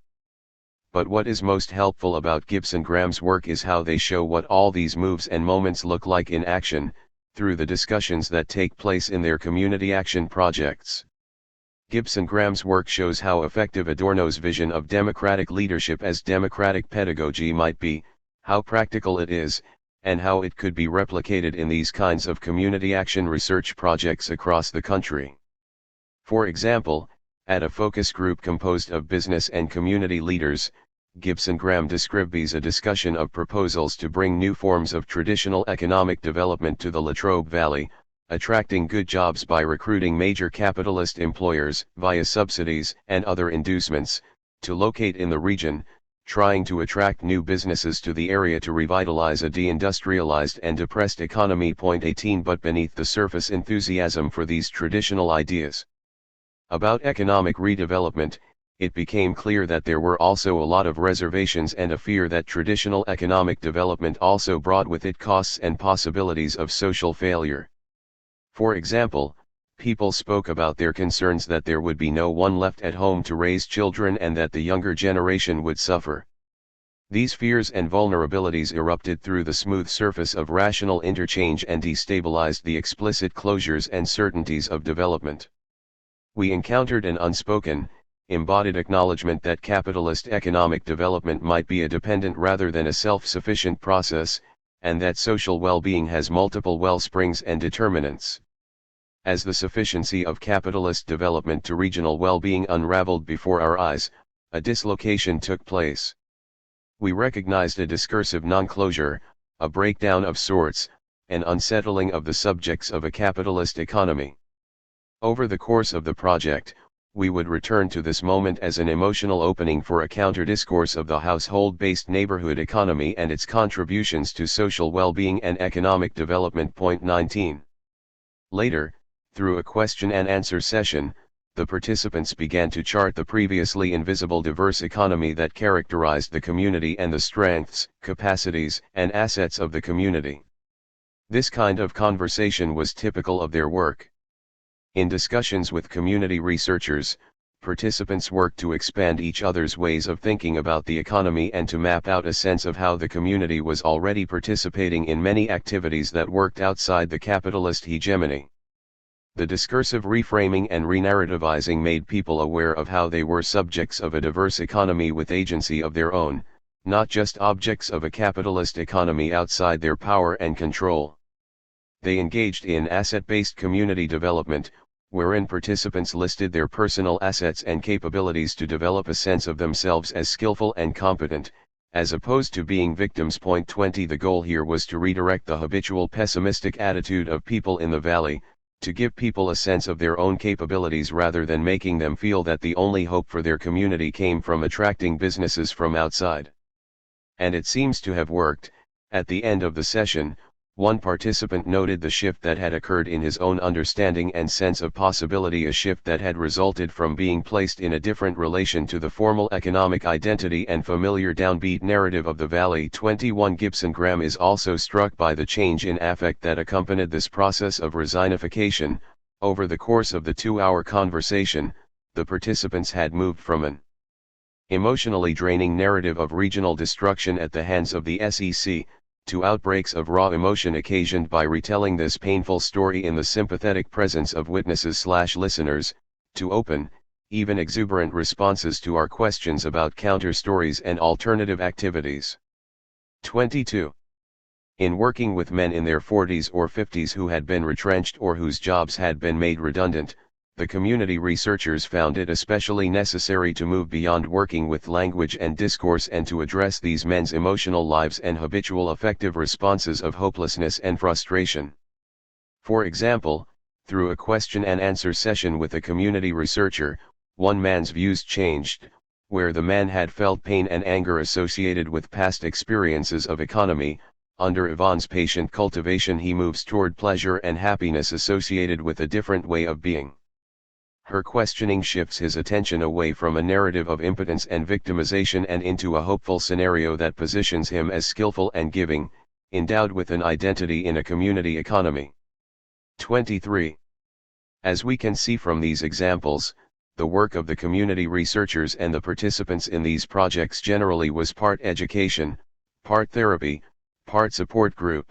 But what is most helpful about Gibson Graham's work is how they show what all these moves and moments look like in action, through the discussions that take place in their community action projects. Gibson Graham's work shows how effective Adorno's vision of democratic leadership as democratic pedagogy might be, how practical it is, and how it could be replicated in these kinds of community action research projects across the country. For example, at a focus group composed of business and community leaders, Gibson Graham describes a discussion of proposals to bring new forms of traditional economic development to the Latrobe Valley, attracting good jobs by recruiting major capitalist employers via subsidies and other inducements to locate in the region, trying to attract new businesses to the area to revitalize a deindustrialized and depressed economy. 18 But beneath the surface enthusiasm for these traditional ideas about economic redevelopment, it became clear that there were also a lot of reservations and a fear that traditional economic development also brought with it costs and possibilities of social failure. For example, people spoke about their concerns that there would be no one left at home to raise children and that the younger generation would suffer. These fears and vulnerabilities erupted through the smooth surface of rational interchange and destabilized the explicit closures and certainties of development. We encountered an unspoken, embodied acknowledgement that capitalist economic development might be a dependent rather than a self-sufficient process, and that social well-being has multiple wellsprings and determinants. As the sufficiency of capitalist development to regional well-being unraveled before our eyes, a dislocation took place. We recognized a discursive non-closure, a breakdown of sorts, an unsettling of the subjects of a capitalist economy. Over the course of the project, we would return to this moment as an emotional opening for a counter-discourse of the household-based neighborhood economy and its contributions to social well-being and economic development. 19. Later, through a question-and-answer session, the participants began to chart the previously invisible diverse economy that characterized the community and the strengths, capacities, and assets of the community. This kind of conversation was typical of their work. In discussions with community researchers, participants worked to expand each other's ways of thinking about the economy and to map out a sense of how the community was already participating in many activities that worked outside the capitalist hegemony. The discursive reframing and re-narrativizing made people aware of how they were subjects of a diverse economy with agency of their own, not just objects of a capitalist economy outside their power and control. They engaged in asset-based community development, wherein participants listed their personal assets and capabilities to develop a sense of themselves as skillful and competent, as opposed to being victims. 20 The goal here was to redirect the habitual pessimistic attitude of people in the valley, to give people a sense of their own capabilities rather than making them feel that the only hope for their community came from attracting businesses from outside. And it seems to have worked. At the end of the session, one participant noted the shift that had occurred in his own understanding and sense of possibility, a shift that had resulted from being placed in a different relation to the formal economic identity and familiar downbeat narrative of the valley. 21 Gibson Graham is also struck by the change in affect that accompanied this process of resignification. Over the course of the 2-hour conversation, the participants had moved from an emotionally draining narrative of regional destruction at the hands of the SEC, to outbreaks of raw emotion occasioned by retelling this painful story in the sympathetic presence of witnesses/listeners, to open, even exuberant responses to our questions about counter-stories and alternative activities. 22. In working with men in their 40s or 50s who had been retrenched or whose jobs had been made redundant, the community researchers found it especially necessary to move beyond working with language and discourse and to address these men's emotional lives and habitual affective responses of hopelessness and frustration. For example, through a question-and-answer session with a community researcher, one man's views changed, where the man had felt pain and anger associated with past experiences of economy. Under Yvonne's patient cultivation he moves toward pleasure and happiness associated with a different way of being. Her questioning shifts his attention away from a narrative of impotence and victimization and into a hopeful scenario that positions him as skillful and giving, endowed with an identity in a community economy. 23. As we can see from these examples, the work of the community researchers and the participants in these projects generally was part education, part therapy, part support group.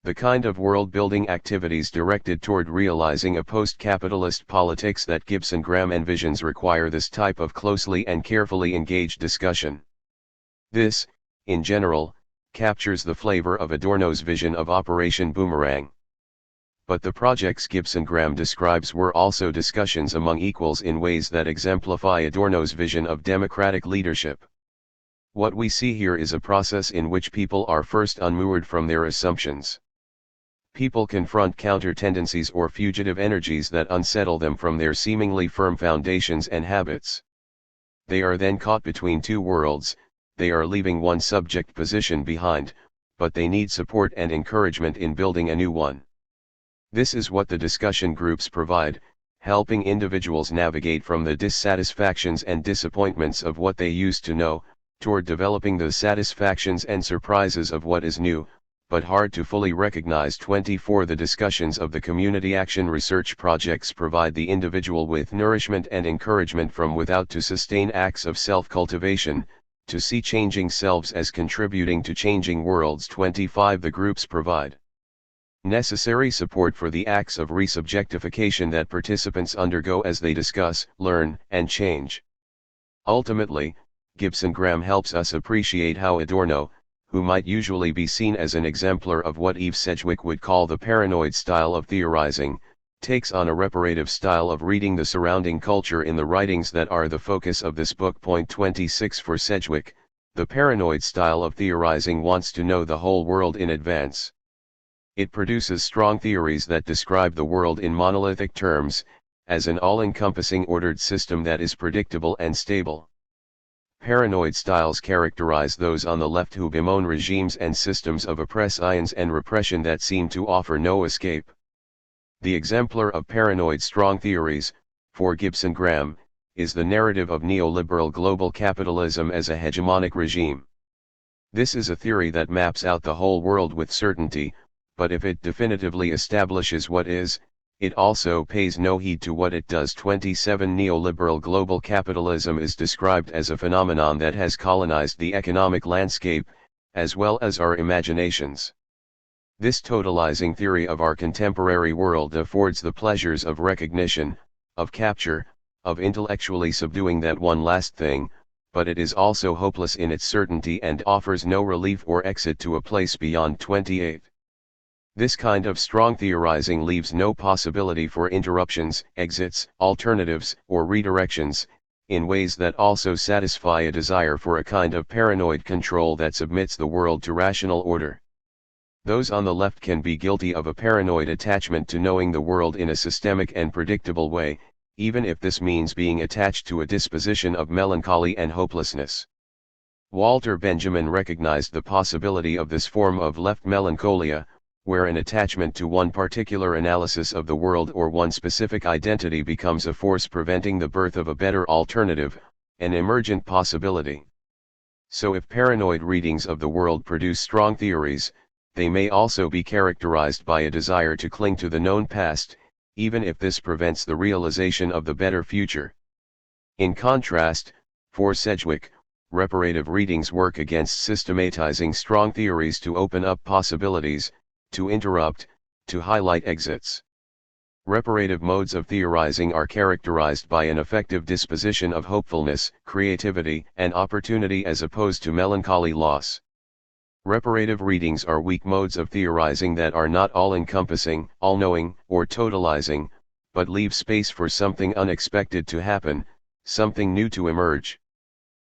The kind of world-building activities directed toward realizing a post-capitalist politics that Gibson Graham envisions require this type of closely and carefully engaged discussion. This, in general, captures the flavor of Adorno's vision of Operation Boomerang. But the projects Gibson Graham describes were also discussions among equals in ways that exemplify Adorno's vision of democratic leadership. What we see here is a process in which people are first unmoored from their assumptions. People confront counter-tendencies or fugitive energies that unsettle them from their seemingly firm foundations and habits. They are then caught between two worlds. They are leaving one subject position behind, but they need support and encouragement in building a new one. This is what the discussion groups provide, helping individuals navigate from the dissatisfactions and disappointments of what they used to know, toward developing the satisfactions and surprises of what is new, but hard to fully recognize. 24 The discussions of the community action research projects provide the individual with nourishment and encouragement from without to sustain acts of self-cultivation, to see changing selves as contributing to changing worlds. 25 The groups provide necessary support for the acts of resubjectification that participants undergo as they discuss, learn, and change. Ultimately, Gibson Graham helps us appreciate how Adorno, who might usually be seen as an exemplar of what Eve Sedgwick would call the paranoid style of theorizing, takes on a reparative style of reading the surrounding culture in the writings that are the focus of this book. Point 26 For Sedgwick, the paranoid style of theorizing wants to know the whole world in advance. It produces strong theories that describe the world in monolithic terms, as an all-encompassing ordered system that is predictable and stable. Paranoid styles characterize those on the left who bemoan regimes and systems of oppressions and repression that seem to offer no escape. The exemplar of paranoid strong theories, for Gibson Graham, is the narrative of neoliberal global capitalism as a hegemonic regime. This is a theory that maps out the whole world with certainty, but if it definitively establishes what is, it also pays no heed to what it does. 27 Neoliberal global capitalism is described as a phenomenon that has colonized the economic landscape, as well as our imaginations. This totalizing theory of our contemporary world affords the pleasures of recognition, of capture, of intellectually subduing that one last thing, but it is also hopeless in its certainty and offers no relief or exit to a place beyond. 28. This kind of strong theorizing leaves no possibility for interruptions, exits, alternatives, or redirections, in ways that also satisfy a desire for a kind of paranoid control that submits the world to rational order. Those on the left can be guilty of a paranoid attachment to knowing the world in a systemic and predictable way, even if this means being attached to a disposition of melancholy and hopelessness. Walter Benjamin recognized the possibility of this form of left melancholia, where an attachment to one particular analysis of the world or one specific identity becomes a force preventing the birth of a better alternative, an emergent possibility. So if paranoid readings of the world produce strong theories, they may also be characterized by a desire to cling to the known past, even if this prevents the realization of the better future. In contrast, for Sedgwick, reparative readings work against systematizing strong theories to open up possibilities, to interrupt, to highlight exits. Reparative modes of theorizing are characterized by an effective disposition of hopefulness, creativity, and opportunity as opposed to melancholy loss. Reparative readings are weak modes of theorizing that are not all-encompassing, all-knowing, or totalizing, but leave space for something unexpected to happen, something new to emerge.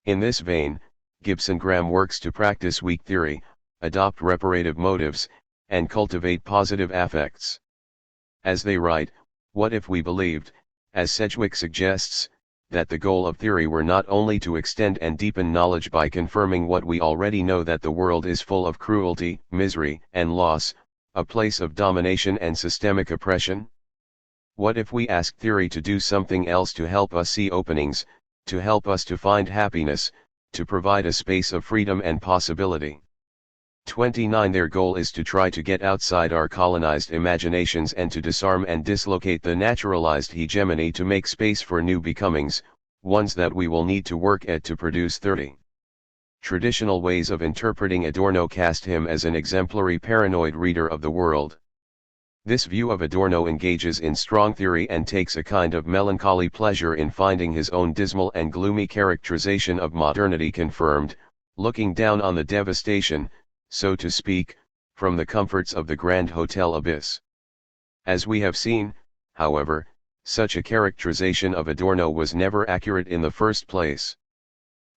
In this vein, Gibson Graham works to practice weak theory, adopt reparative motives, and cultivate positive affects. As they write, what if we believed, as Sedgwick suggests, that the goal of theory were not only to extend and deepen knowledge by confirming what we already know, that the world is full of cruelty, misery, and loss, a place of domination and systemic oppression? What if we asked theory to do something else, to help us see openings, to help us to find happiness, to provide a space of freedom and possibility? 29 Their goal is to try to get outside our colonized imaginations and to disarm and dislocate the naturalized hegemony to make space for new becomings, ones that we will need to work at to produce 30. Traditional ways of interpreting Adorno cast him as an exemplary paranoid reader of the world. This view of Adorno engages in strong theory and takes a kind of melancholy pleasure in finding his own dismal and gloomy characterization of modernity confirmed, looking down on the devastation, so to speak, from the comforts of the Grand Hotel abyss. As we have seen, however, such a characterization of Adorno was never accurate in the first place.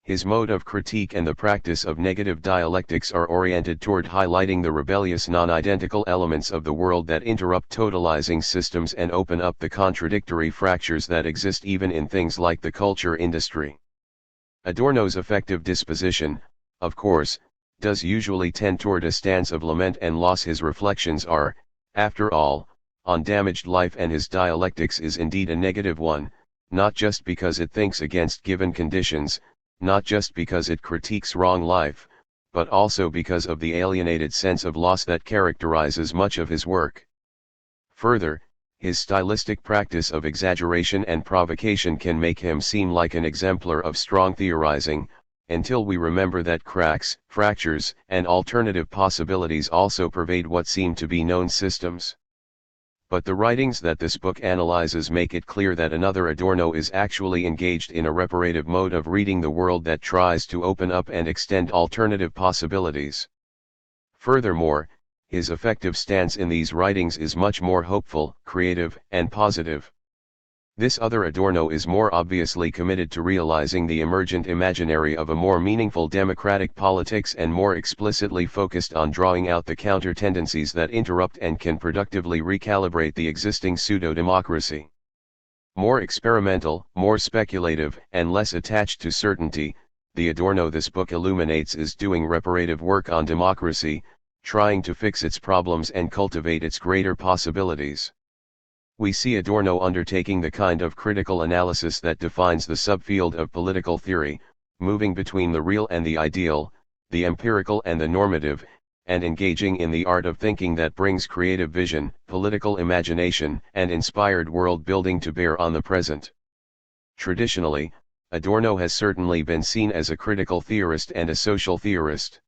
His mode of critique and the practice of negative dialectics are oriented toward highlighting the rebellious non-identical elements of the world that interrupt totalizing systems and open up the contradictory fractures that exist even in things like the culture industry. Adorno's affective disposition, of course, does usually tend toward a stance of lament and loss. His reflections are, after all, on damaged life, and his dialectics is indeed a negative one, not just because it thinks against given conditions, not just because it critiques wrong life, but also because of the alienated sense of loss that characterizes much of his work. Further, his stylistic practice of exaggeration and provocation can make him seem like an exemplar of strong theorizing, until we remember that cracks, fractures, and alternative possibilities also pervade what seem to be known systems. But the writings that this book analyzes make it clear that another Adorno is actually engaged in a reparative mode of reading the world that tries to open up and extend alternative possibilities. Furthermore, his effective stance in these writings is much more hopeful, creative, and positive. This other Adorno is more obviously committed to realizing the emergent imaginary of a more meaningful democratic politics and more explicitly focused on drawing out the counter-tendencies that interrupt and can productively recalibrate the existing pseudo-democracy. More experimental, more speculative, and less attached to certainty, the Adorno this book illuminates is doing reparative work on democracy, trying to fix its problems and cultivate its greater possibilities. We see Adorno undertaking the kind of critical analysis that defines the subfield of political theory, moving between the real and the ideal, the empirical and the normative, and engaging in the art of thinking that brings creative vision, political imagination, and inspired world building to bear on the present. Traditionally, Adorno has certainly been seen as a critical theorist and a social theorist.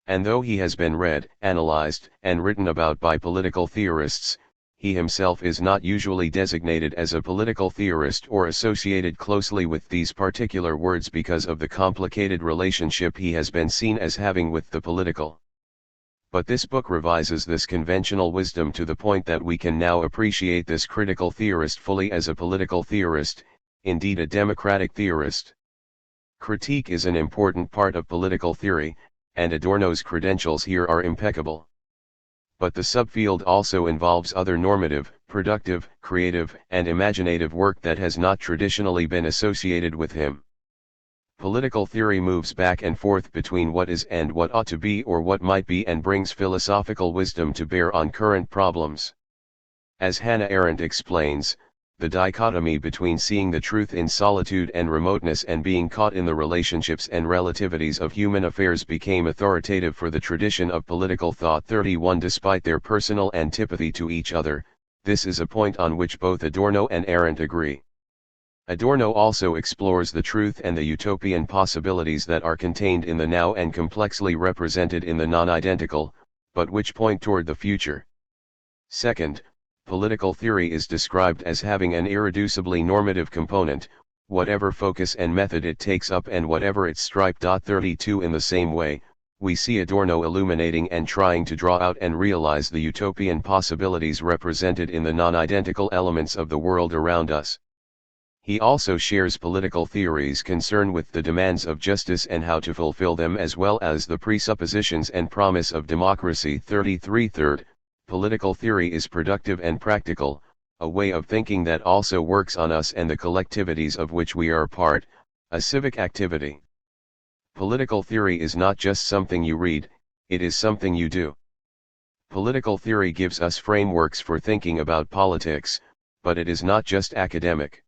And though he has been read, analyzed, and written about by political theorists, he himself is not usually designated as a political theorist or associated closely with these particular words because of the complicated relationship he has been seen as having with the political. But this book revises this conventional wisdom to the point that we can now appreciate this critical theorist fully as a political theorist, indeed a democratic theorist. Critique is an important part of political theory, and Adorno's credentials here are impeccable. But the subfield also involves other normative, productive, creative, and imaginative work that has not traditionally been associated with him. Political theory moves back and forth between what is and what ought to be or what might be and brings philosophical wisdom to bear on current problems. As Hannah Arendt explains, the dichotomy between seeing the truth in solitude and remoteness and being caught in the relationships and relativities of human affairs became authoritative for the tradition of political thought. 31 Despite their personal antipathy to each other, this is a point on which both Adorno and Arendt agree. Adorno also explores the truth and the utopian possibilities that are contained in the now and complexly represented in the non-identical, but which point toward the future. Second, political theory is described as having an irreducibly normative component, whatever focus and method it takes up and whatever its stripe. 32 In the same way, we see Adorno illuminating and trying to draw out and realize the utopian possibilities represented in the non-identical elements of the world around us. He also shares political theory's concern with the demands of justice and how to fulfill them, as well as the presuppositions and promise of democracy. 33 Third, political theory is productive and practical, a way of thinking that also works on us and the collectivities of which we are part, a civic activity. Political theory is not just something you read, it is something you do. Political theory gives us frameworks for thinking about politics, but it is not just academic.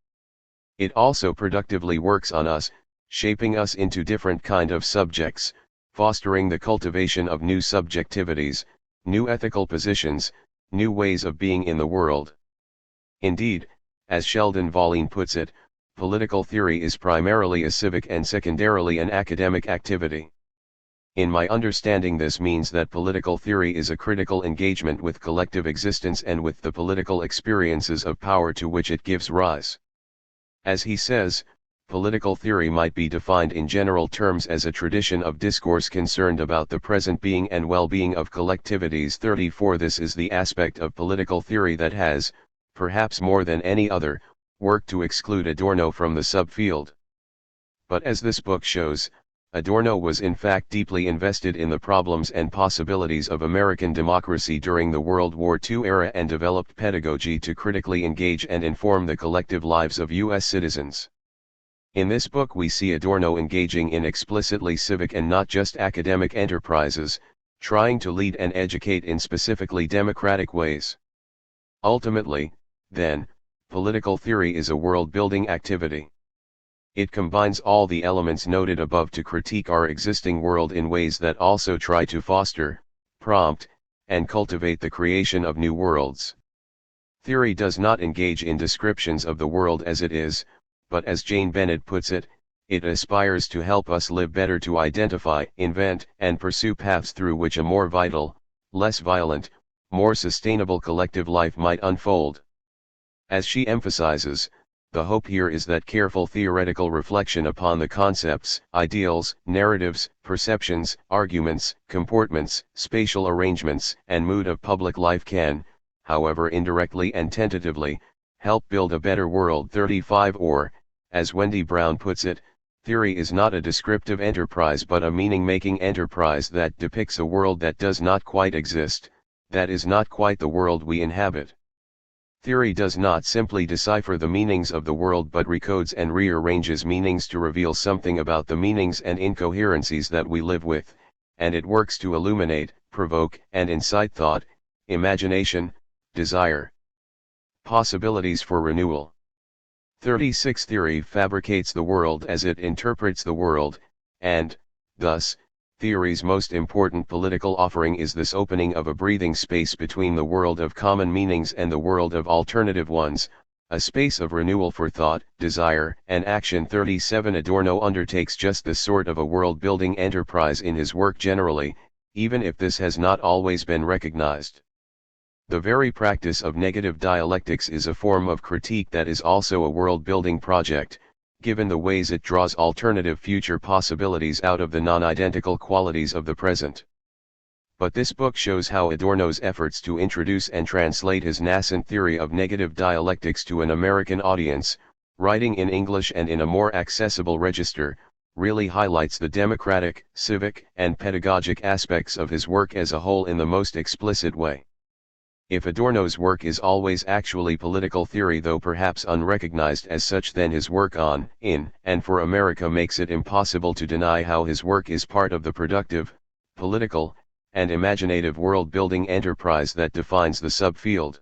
It also productively works on us, shaping us into different kind of subjects, fostering the cultivation of new subjectivities, new ethical positions, new ways of being in the world. Indeed, as Sheldon Volin puts it, political theory is primarily a civic and secondarily an academic activity. In my understanding, this means that political theory is a critical engagement with collective existence and with the political experiences of power to which it gives rise. As he says, political theory might be defined in general terms as a tradition of discourse concerned about the present being and well-being of collectivities. 34 This is the aspect of political theory that has, perhaps more than any other, worked to exclude Adorno from the subfield. But as this book shows, Adorno was in fact deeply invested in the problems and possibilities of American democracy during the World War II era and developed pedagogy to critically engage and inform the collective lives of U.S. citizens. In this book we see Adorno engaging in explicitly civic and not just academic enterprises, trying to lead and educate in specifically democratic ways. Ultimately, then, political theory is a world-building activity. It combines all the elements noted above to critique our existing world in ways that also try to foster, prompt, and cultivate the creation of new worlds. Theory does not engage in descriptions of the world as it is, but as Jane Bennett puts it, it aspires to help us live better, to identify, invent, and pursue paths through which a more vital, less violent, more sustainable collective life might unfold. As she emphasizes, The hope here is that careful theoretical reflection upon the concepts, ideals, narratives, perceptions, arguments, comportments, spatial arrangements, and mood of public life can, however indirectly and tentatively, help build a better world. 35 Or, as Wendy Brown puts it, theory is not a descriptive enterprise but a meaning-making enterprise that depicts a world that does not quite exist, that is not quite the world we inhabit. Theory does not simply decipher the meanings of the world but recodes and rearranges meanings to reveal something about the meanings and incoherencies that we live with, and it works to illuminate, provoke, and incite thought, imagination, desire, possibilities for renewal. 36 Theory fabricates the world as it interprets the world, and, thus, theory's most important political offering is this opening of a breathing space between the world of common meanings and the world of alternative ones, a space of renewal for thought, desire, and action. 37 Adorno undertakes just this sort of a world-building enterprise in his work generally, even if this has not always been recognized. The very practice of negative dialectics is a form of critique that is also a world-building project, given the ways it draws alternative future possibilities out of the non-identical qualities of the present. But this book shows how Adorno's efforts to introduce and translate his nascent theory of negative dialectics to an American audience, writing in English and in a more accessible register, really highlights the democratic, civic, and pedagogic aspects of his work as a whole in the most explicit way. If Adorno's work is always actually political theory, though perhaps unrecognized as such, then his work on, in, and for America makes it impossible to deny how his work is part of the productive, political, and imaginative world-building enterprise that defines the subfield.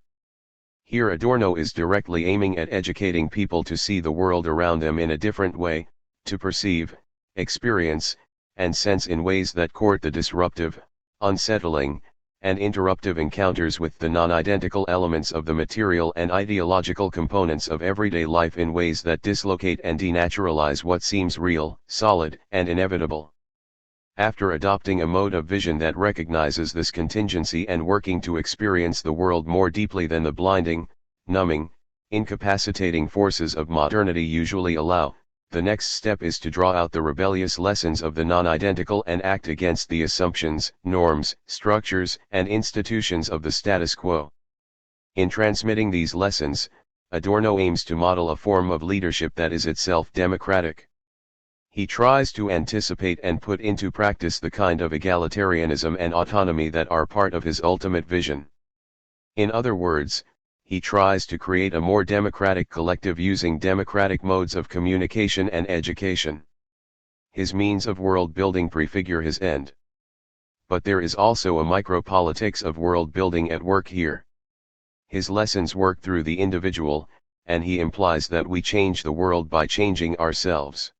Here Adorno is directly aiming at educating people to see the world around them in a different way, to perceive, experience, and sense in ways that court the disruptive, unsettling, and interruptive encounters with the non-identical elements of the material and ideological components of everyday life in ways that dislocate and denaturalize what seems real, solid, and inevitable. After adopting a mode of vision that recognizes this contingency and working to experience the world more deeply than the blinding, numbing, incapacitating forces of modernity usually allow, the next step is to draw out the rebellious lessons of the non-identical and act against the assumptions, norms, structures, and institutions of the status quo. In transmitting these lessons, Adorno aims to model a form of leadership that is itself democratic. He tries to anticipate and put into practice the kind of egalitarianism and autonomy that are part of his ultimate vision. In other words, he tries to create a more democratic collective using democratic modes of communication and education. His means of world building prefigure his end. But there is also a micropolitics of world building at work here. His lessons work through the individual, and he implies that we change the world by changing ourselves.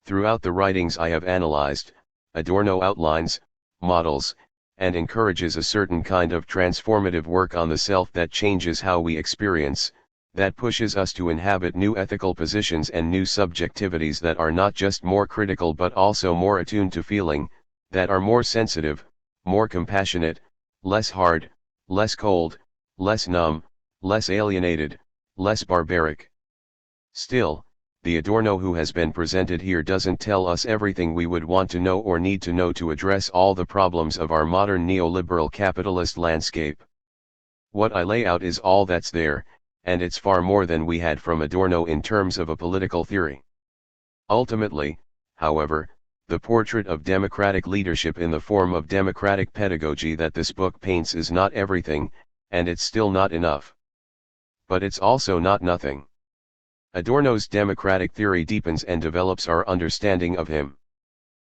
Throughout the writings I have analyzed, Adorno outlines, models, and encourages a certain kind of transformative work on the self that changes how we experience, that pushes us to inhabit new ethical positions and new subjectivities that are not just more critical but also more attuned to feeling, that are more sensitive, more compassionate, less hard, less cold, less numb, less alienated, less barbaric. Still, the Adorno who has been presented here doesn't tell us everything we would want to know or need to know to address all the problems of our modern neoliberal capitalist landscape. What I lay out is all that's there, and it's far more than we had from Adorno in terms of a political theory. Ultimately, however, the portrait of democratic leadership in the form of democratic pedagogy that this book paints is not everything, and it's still not enough. But it's also not nothing. Adorno's democratic theory deepens and develops our understanding of him.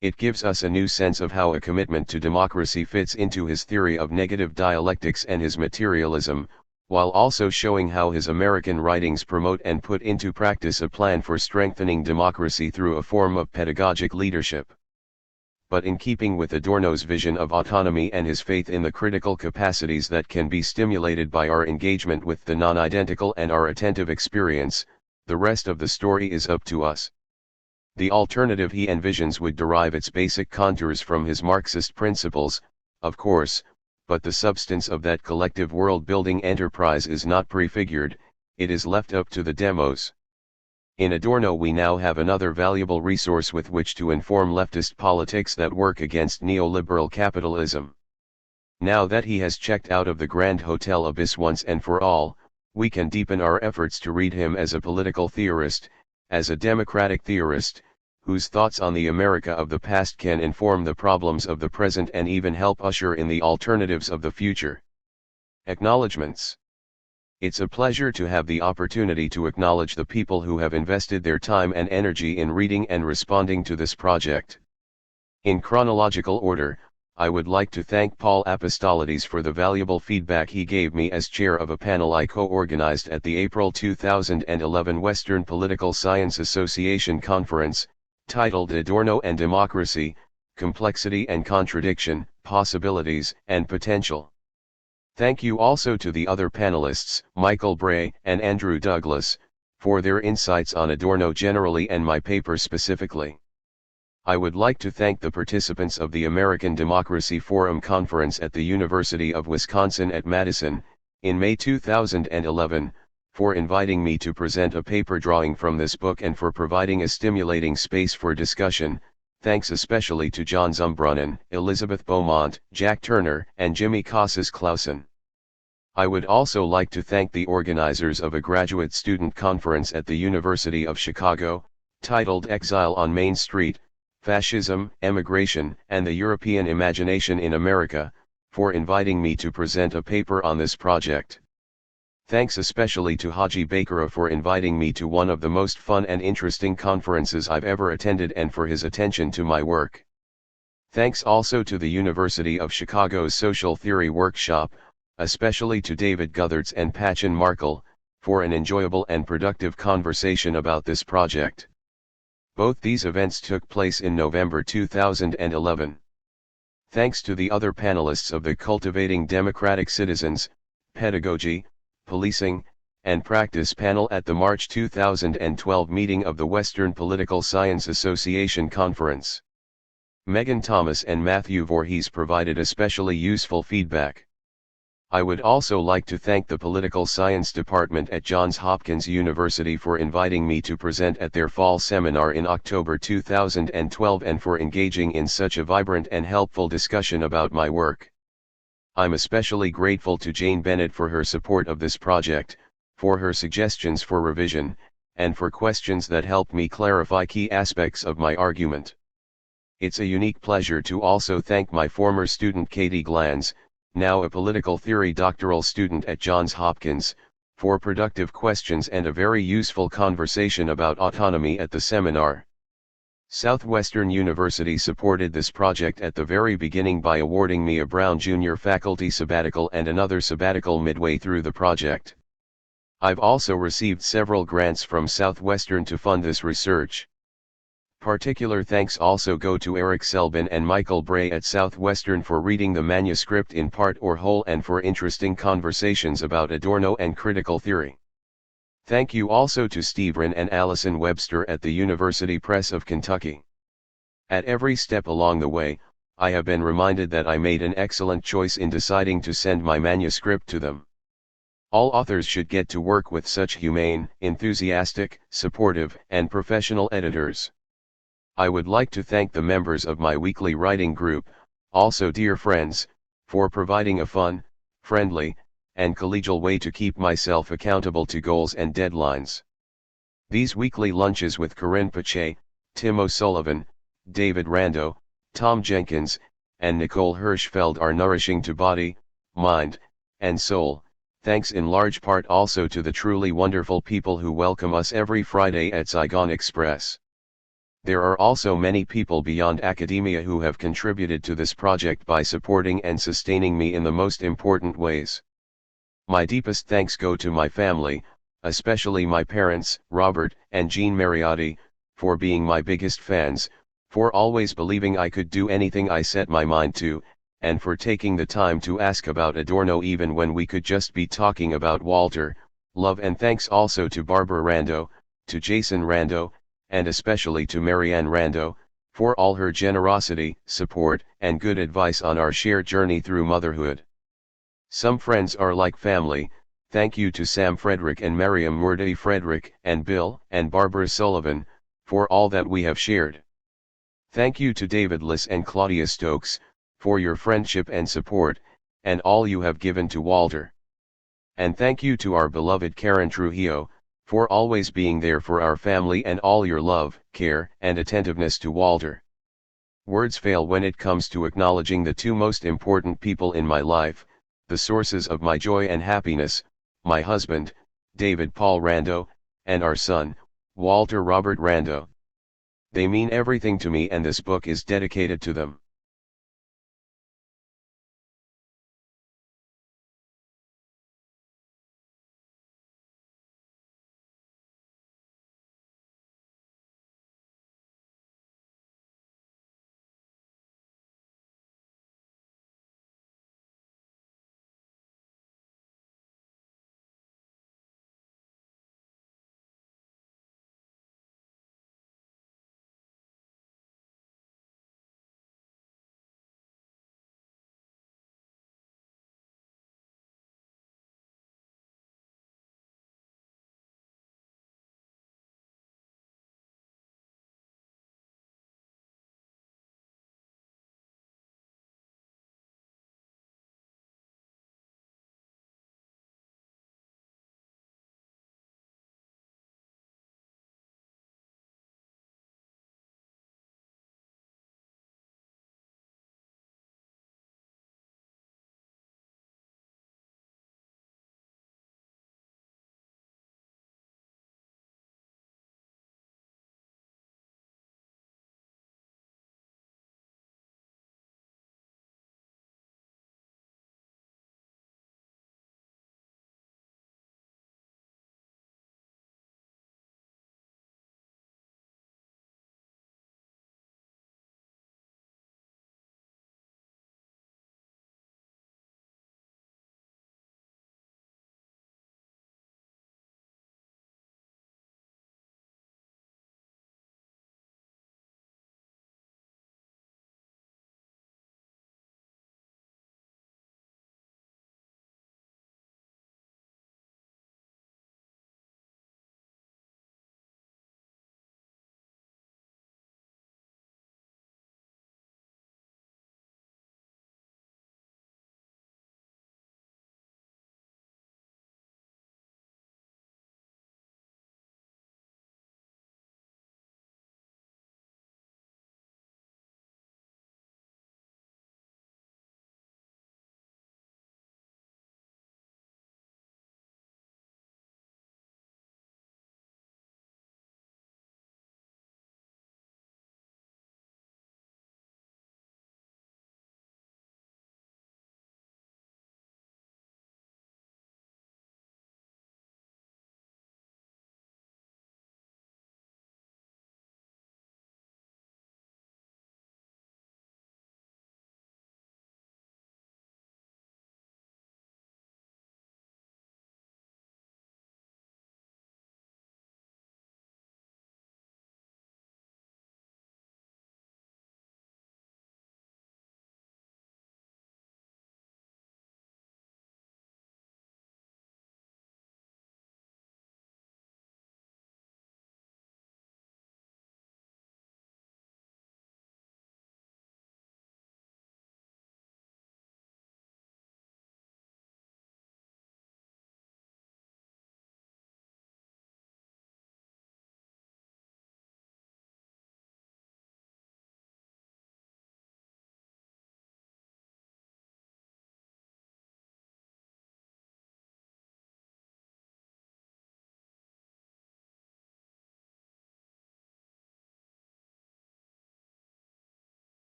It gives us a new sense of how a commitment to democracy fits into his theory of negative dialectics and his materialism, while also showing how his American writings promote and put into practice a plan for strengthening democracy through a form of pedagogic leadership. But in keeping with Adorno's vision of autonomy and his faith in the critical capacities that can be stimulated by our engagement with the non-identical and our attentive experience, the rest of the story is up to us. The alternative he envisions would derive its basic contours from his Marxist principles, of course, but the substance of that collective world-building enterprise is not prefigured, it is left up to the demos. In Adorno we now have another valuable resource with which to inform leftist politics that work against neoliberal capitalism. Now that he has checked out of the Grand Hotel abyss once and for all, we can deepen our efforts to read him as a political theorist, as a democratic theorist, whose thoughts on the America of the past can inform the problems of the present and even help usher in the alternatives of the future. Acknowledgements. It's a pleasure to have the opportunity to acknowledge the people who have invested their time and energy in reading and responding to this project. In chronological order, I would like to thank Paul Apostolides for the valuable feedback he gave me as chair of a panel I co-organized at the April 2011 Western Political Science Association conference, titled Adorno and Democracy, Complexity and Contradiction, Possibilities and Potential. Thank you also to the other panelists, Michael Bray and Andrew Douglas, for their insights on Adorno generally and my paper specifically. I would like to thank the participants of the American Democracy Forum Conference at the University of Wisconsin at Madison, in May 2011, for inviting me to present a paper drawing from this book and for providing a stimulating space for discussion. Thanks especially to John Zumbrunnen, Elizabeth Beaumont, Jack Turner, and Jimmy Casas-Clausen. I would also like to thank the organizers of a graduate student conference at the University of Chicago, titled Exile on Main Street, Fascism, Emigration, and the European Imagination in America, for inviting me to present a paper on this project. Thanks especially to Haji Bakera for inviting me to one of the most fun and interesting conferences I've ever attended and for his attention to my work. Thanks also to the University of Chicago's Social Theory Workshop, especially to David Guthertz and Pachin Markle, for an enjoyable and productive conversation about this project. Both these events took place in November 2011. Thanks to the other panelists of the Cultivating Democratic Citizens, Pedagogy, Policing, and Practice panel at the March 2012 meeting of the Western Political Science Association Conference. Megan Thomas and Matthew Voorhees provided especially useful feedback. I would also like to thank the Political Science Department at Johns Hopkins University for inviting me to present at their fall seminar in October 2012 and for engaging in such a vibrant and helpful discussion about my work. I'm especially grateful to Jane Bennett for her support of this project, for her suggestions for revision, and for questions that helped me clarify key aspects of my argument. It's a unique pleasure to also thank my former student Katie Glanz, now a political theory doctoral student at Johns Hopkins, for productive questions and a very useful conversation about autonomy at the seminar. Southwestern University supported this project at the very beginning by awarding me a Brown Junior faculty sabbatical and another sabbatical midway through the project. I've also received several grants from Southwestern to fund this research. Particular thanks also go to Eric Selbin and Michael Bray at Southwestern for reading the manuscript in part or whole and for interesting conversations about Adorno and critical theory. Thank you also to Steve Wren and Allison Webster at the University Press of Kentucky. At every step along the way, I have been reminded that I made an excellent choice in deciding to send my manuscript to them. All authors should get to work with such humane, enthusiastic, supportive, and professional editors. I would like to thank the members of my weekly writing group, also dear friends, for providing a fun, friendly, and collegial way to keep myself accountable to goals and deadlines. These weekly lunches with Corinne Pache, Tim O'Sullivan, David Rando, Tom Jenkins, and Nicole Hirschfeld are nourishing to body, mind, and soul, thanks in large part also to the truly wonderful people who welcome us every Friday at Saigon Express. There are also many people beyond academia who have contributed to this project by supporting and sustaining me in the most important ways. My deepest thanks go to my family, especially my parents, Robert and Jean Mariotti, for being my biggest fans, for always believing I could do anything I set my mind to, and for taking the time to ask about Adorno even when we could just be talking about Walter. Love and thanks also to Barbara Rando, to Jason Rando, and especially to Marianne Rando, for all her generosity, support, and good advice on our shared journey through motherhood. Some friends are like family, Thank you to Sam Frederick and Mariam Murday Frederick and Bill and Barbara Sullivan, for all that we have shared. Thank you to David Liss and Claudia Stokes, for your friendship and support, and all you have given to Walter. And thank you to our beloved Karen Trujillo, for always being there for our family and all your love, care, and attentiveness to Walter. Words fail when it comes to acknowledging the two most important people in my life, the sources of my joy and happiness, my husband, David Paul Rando, and our son, Walter Robert Rando. They mean everything to me, and this book is dedicated to them.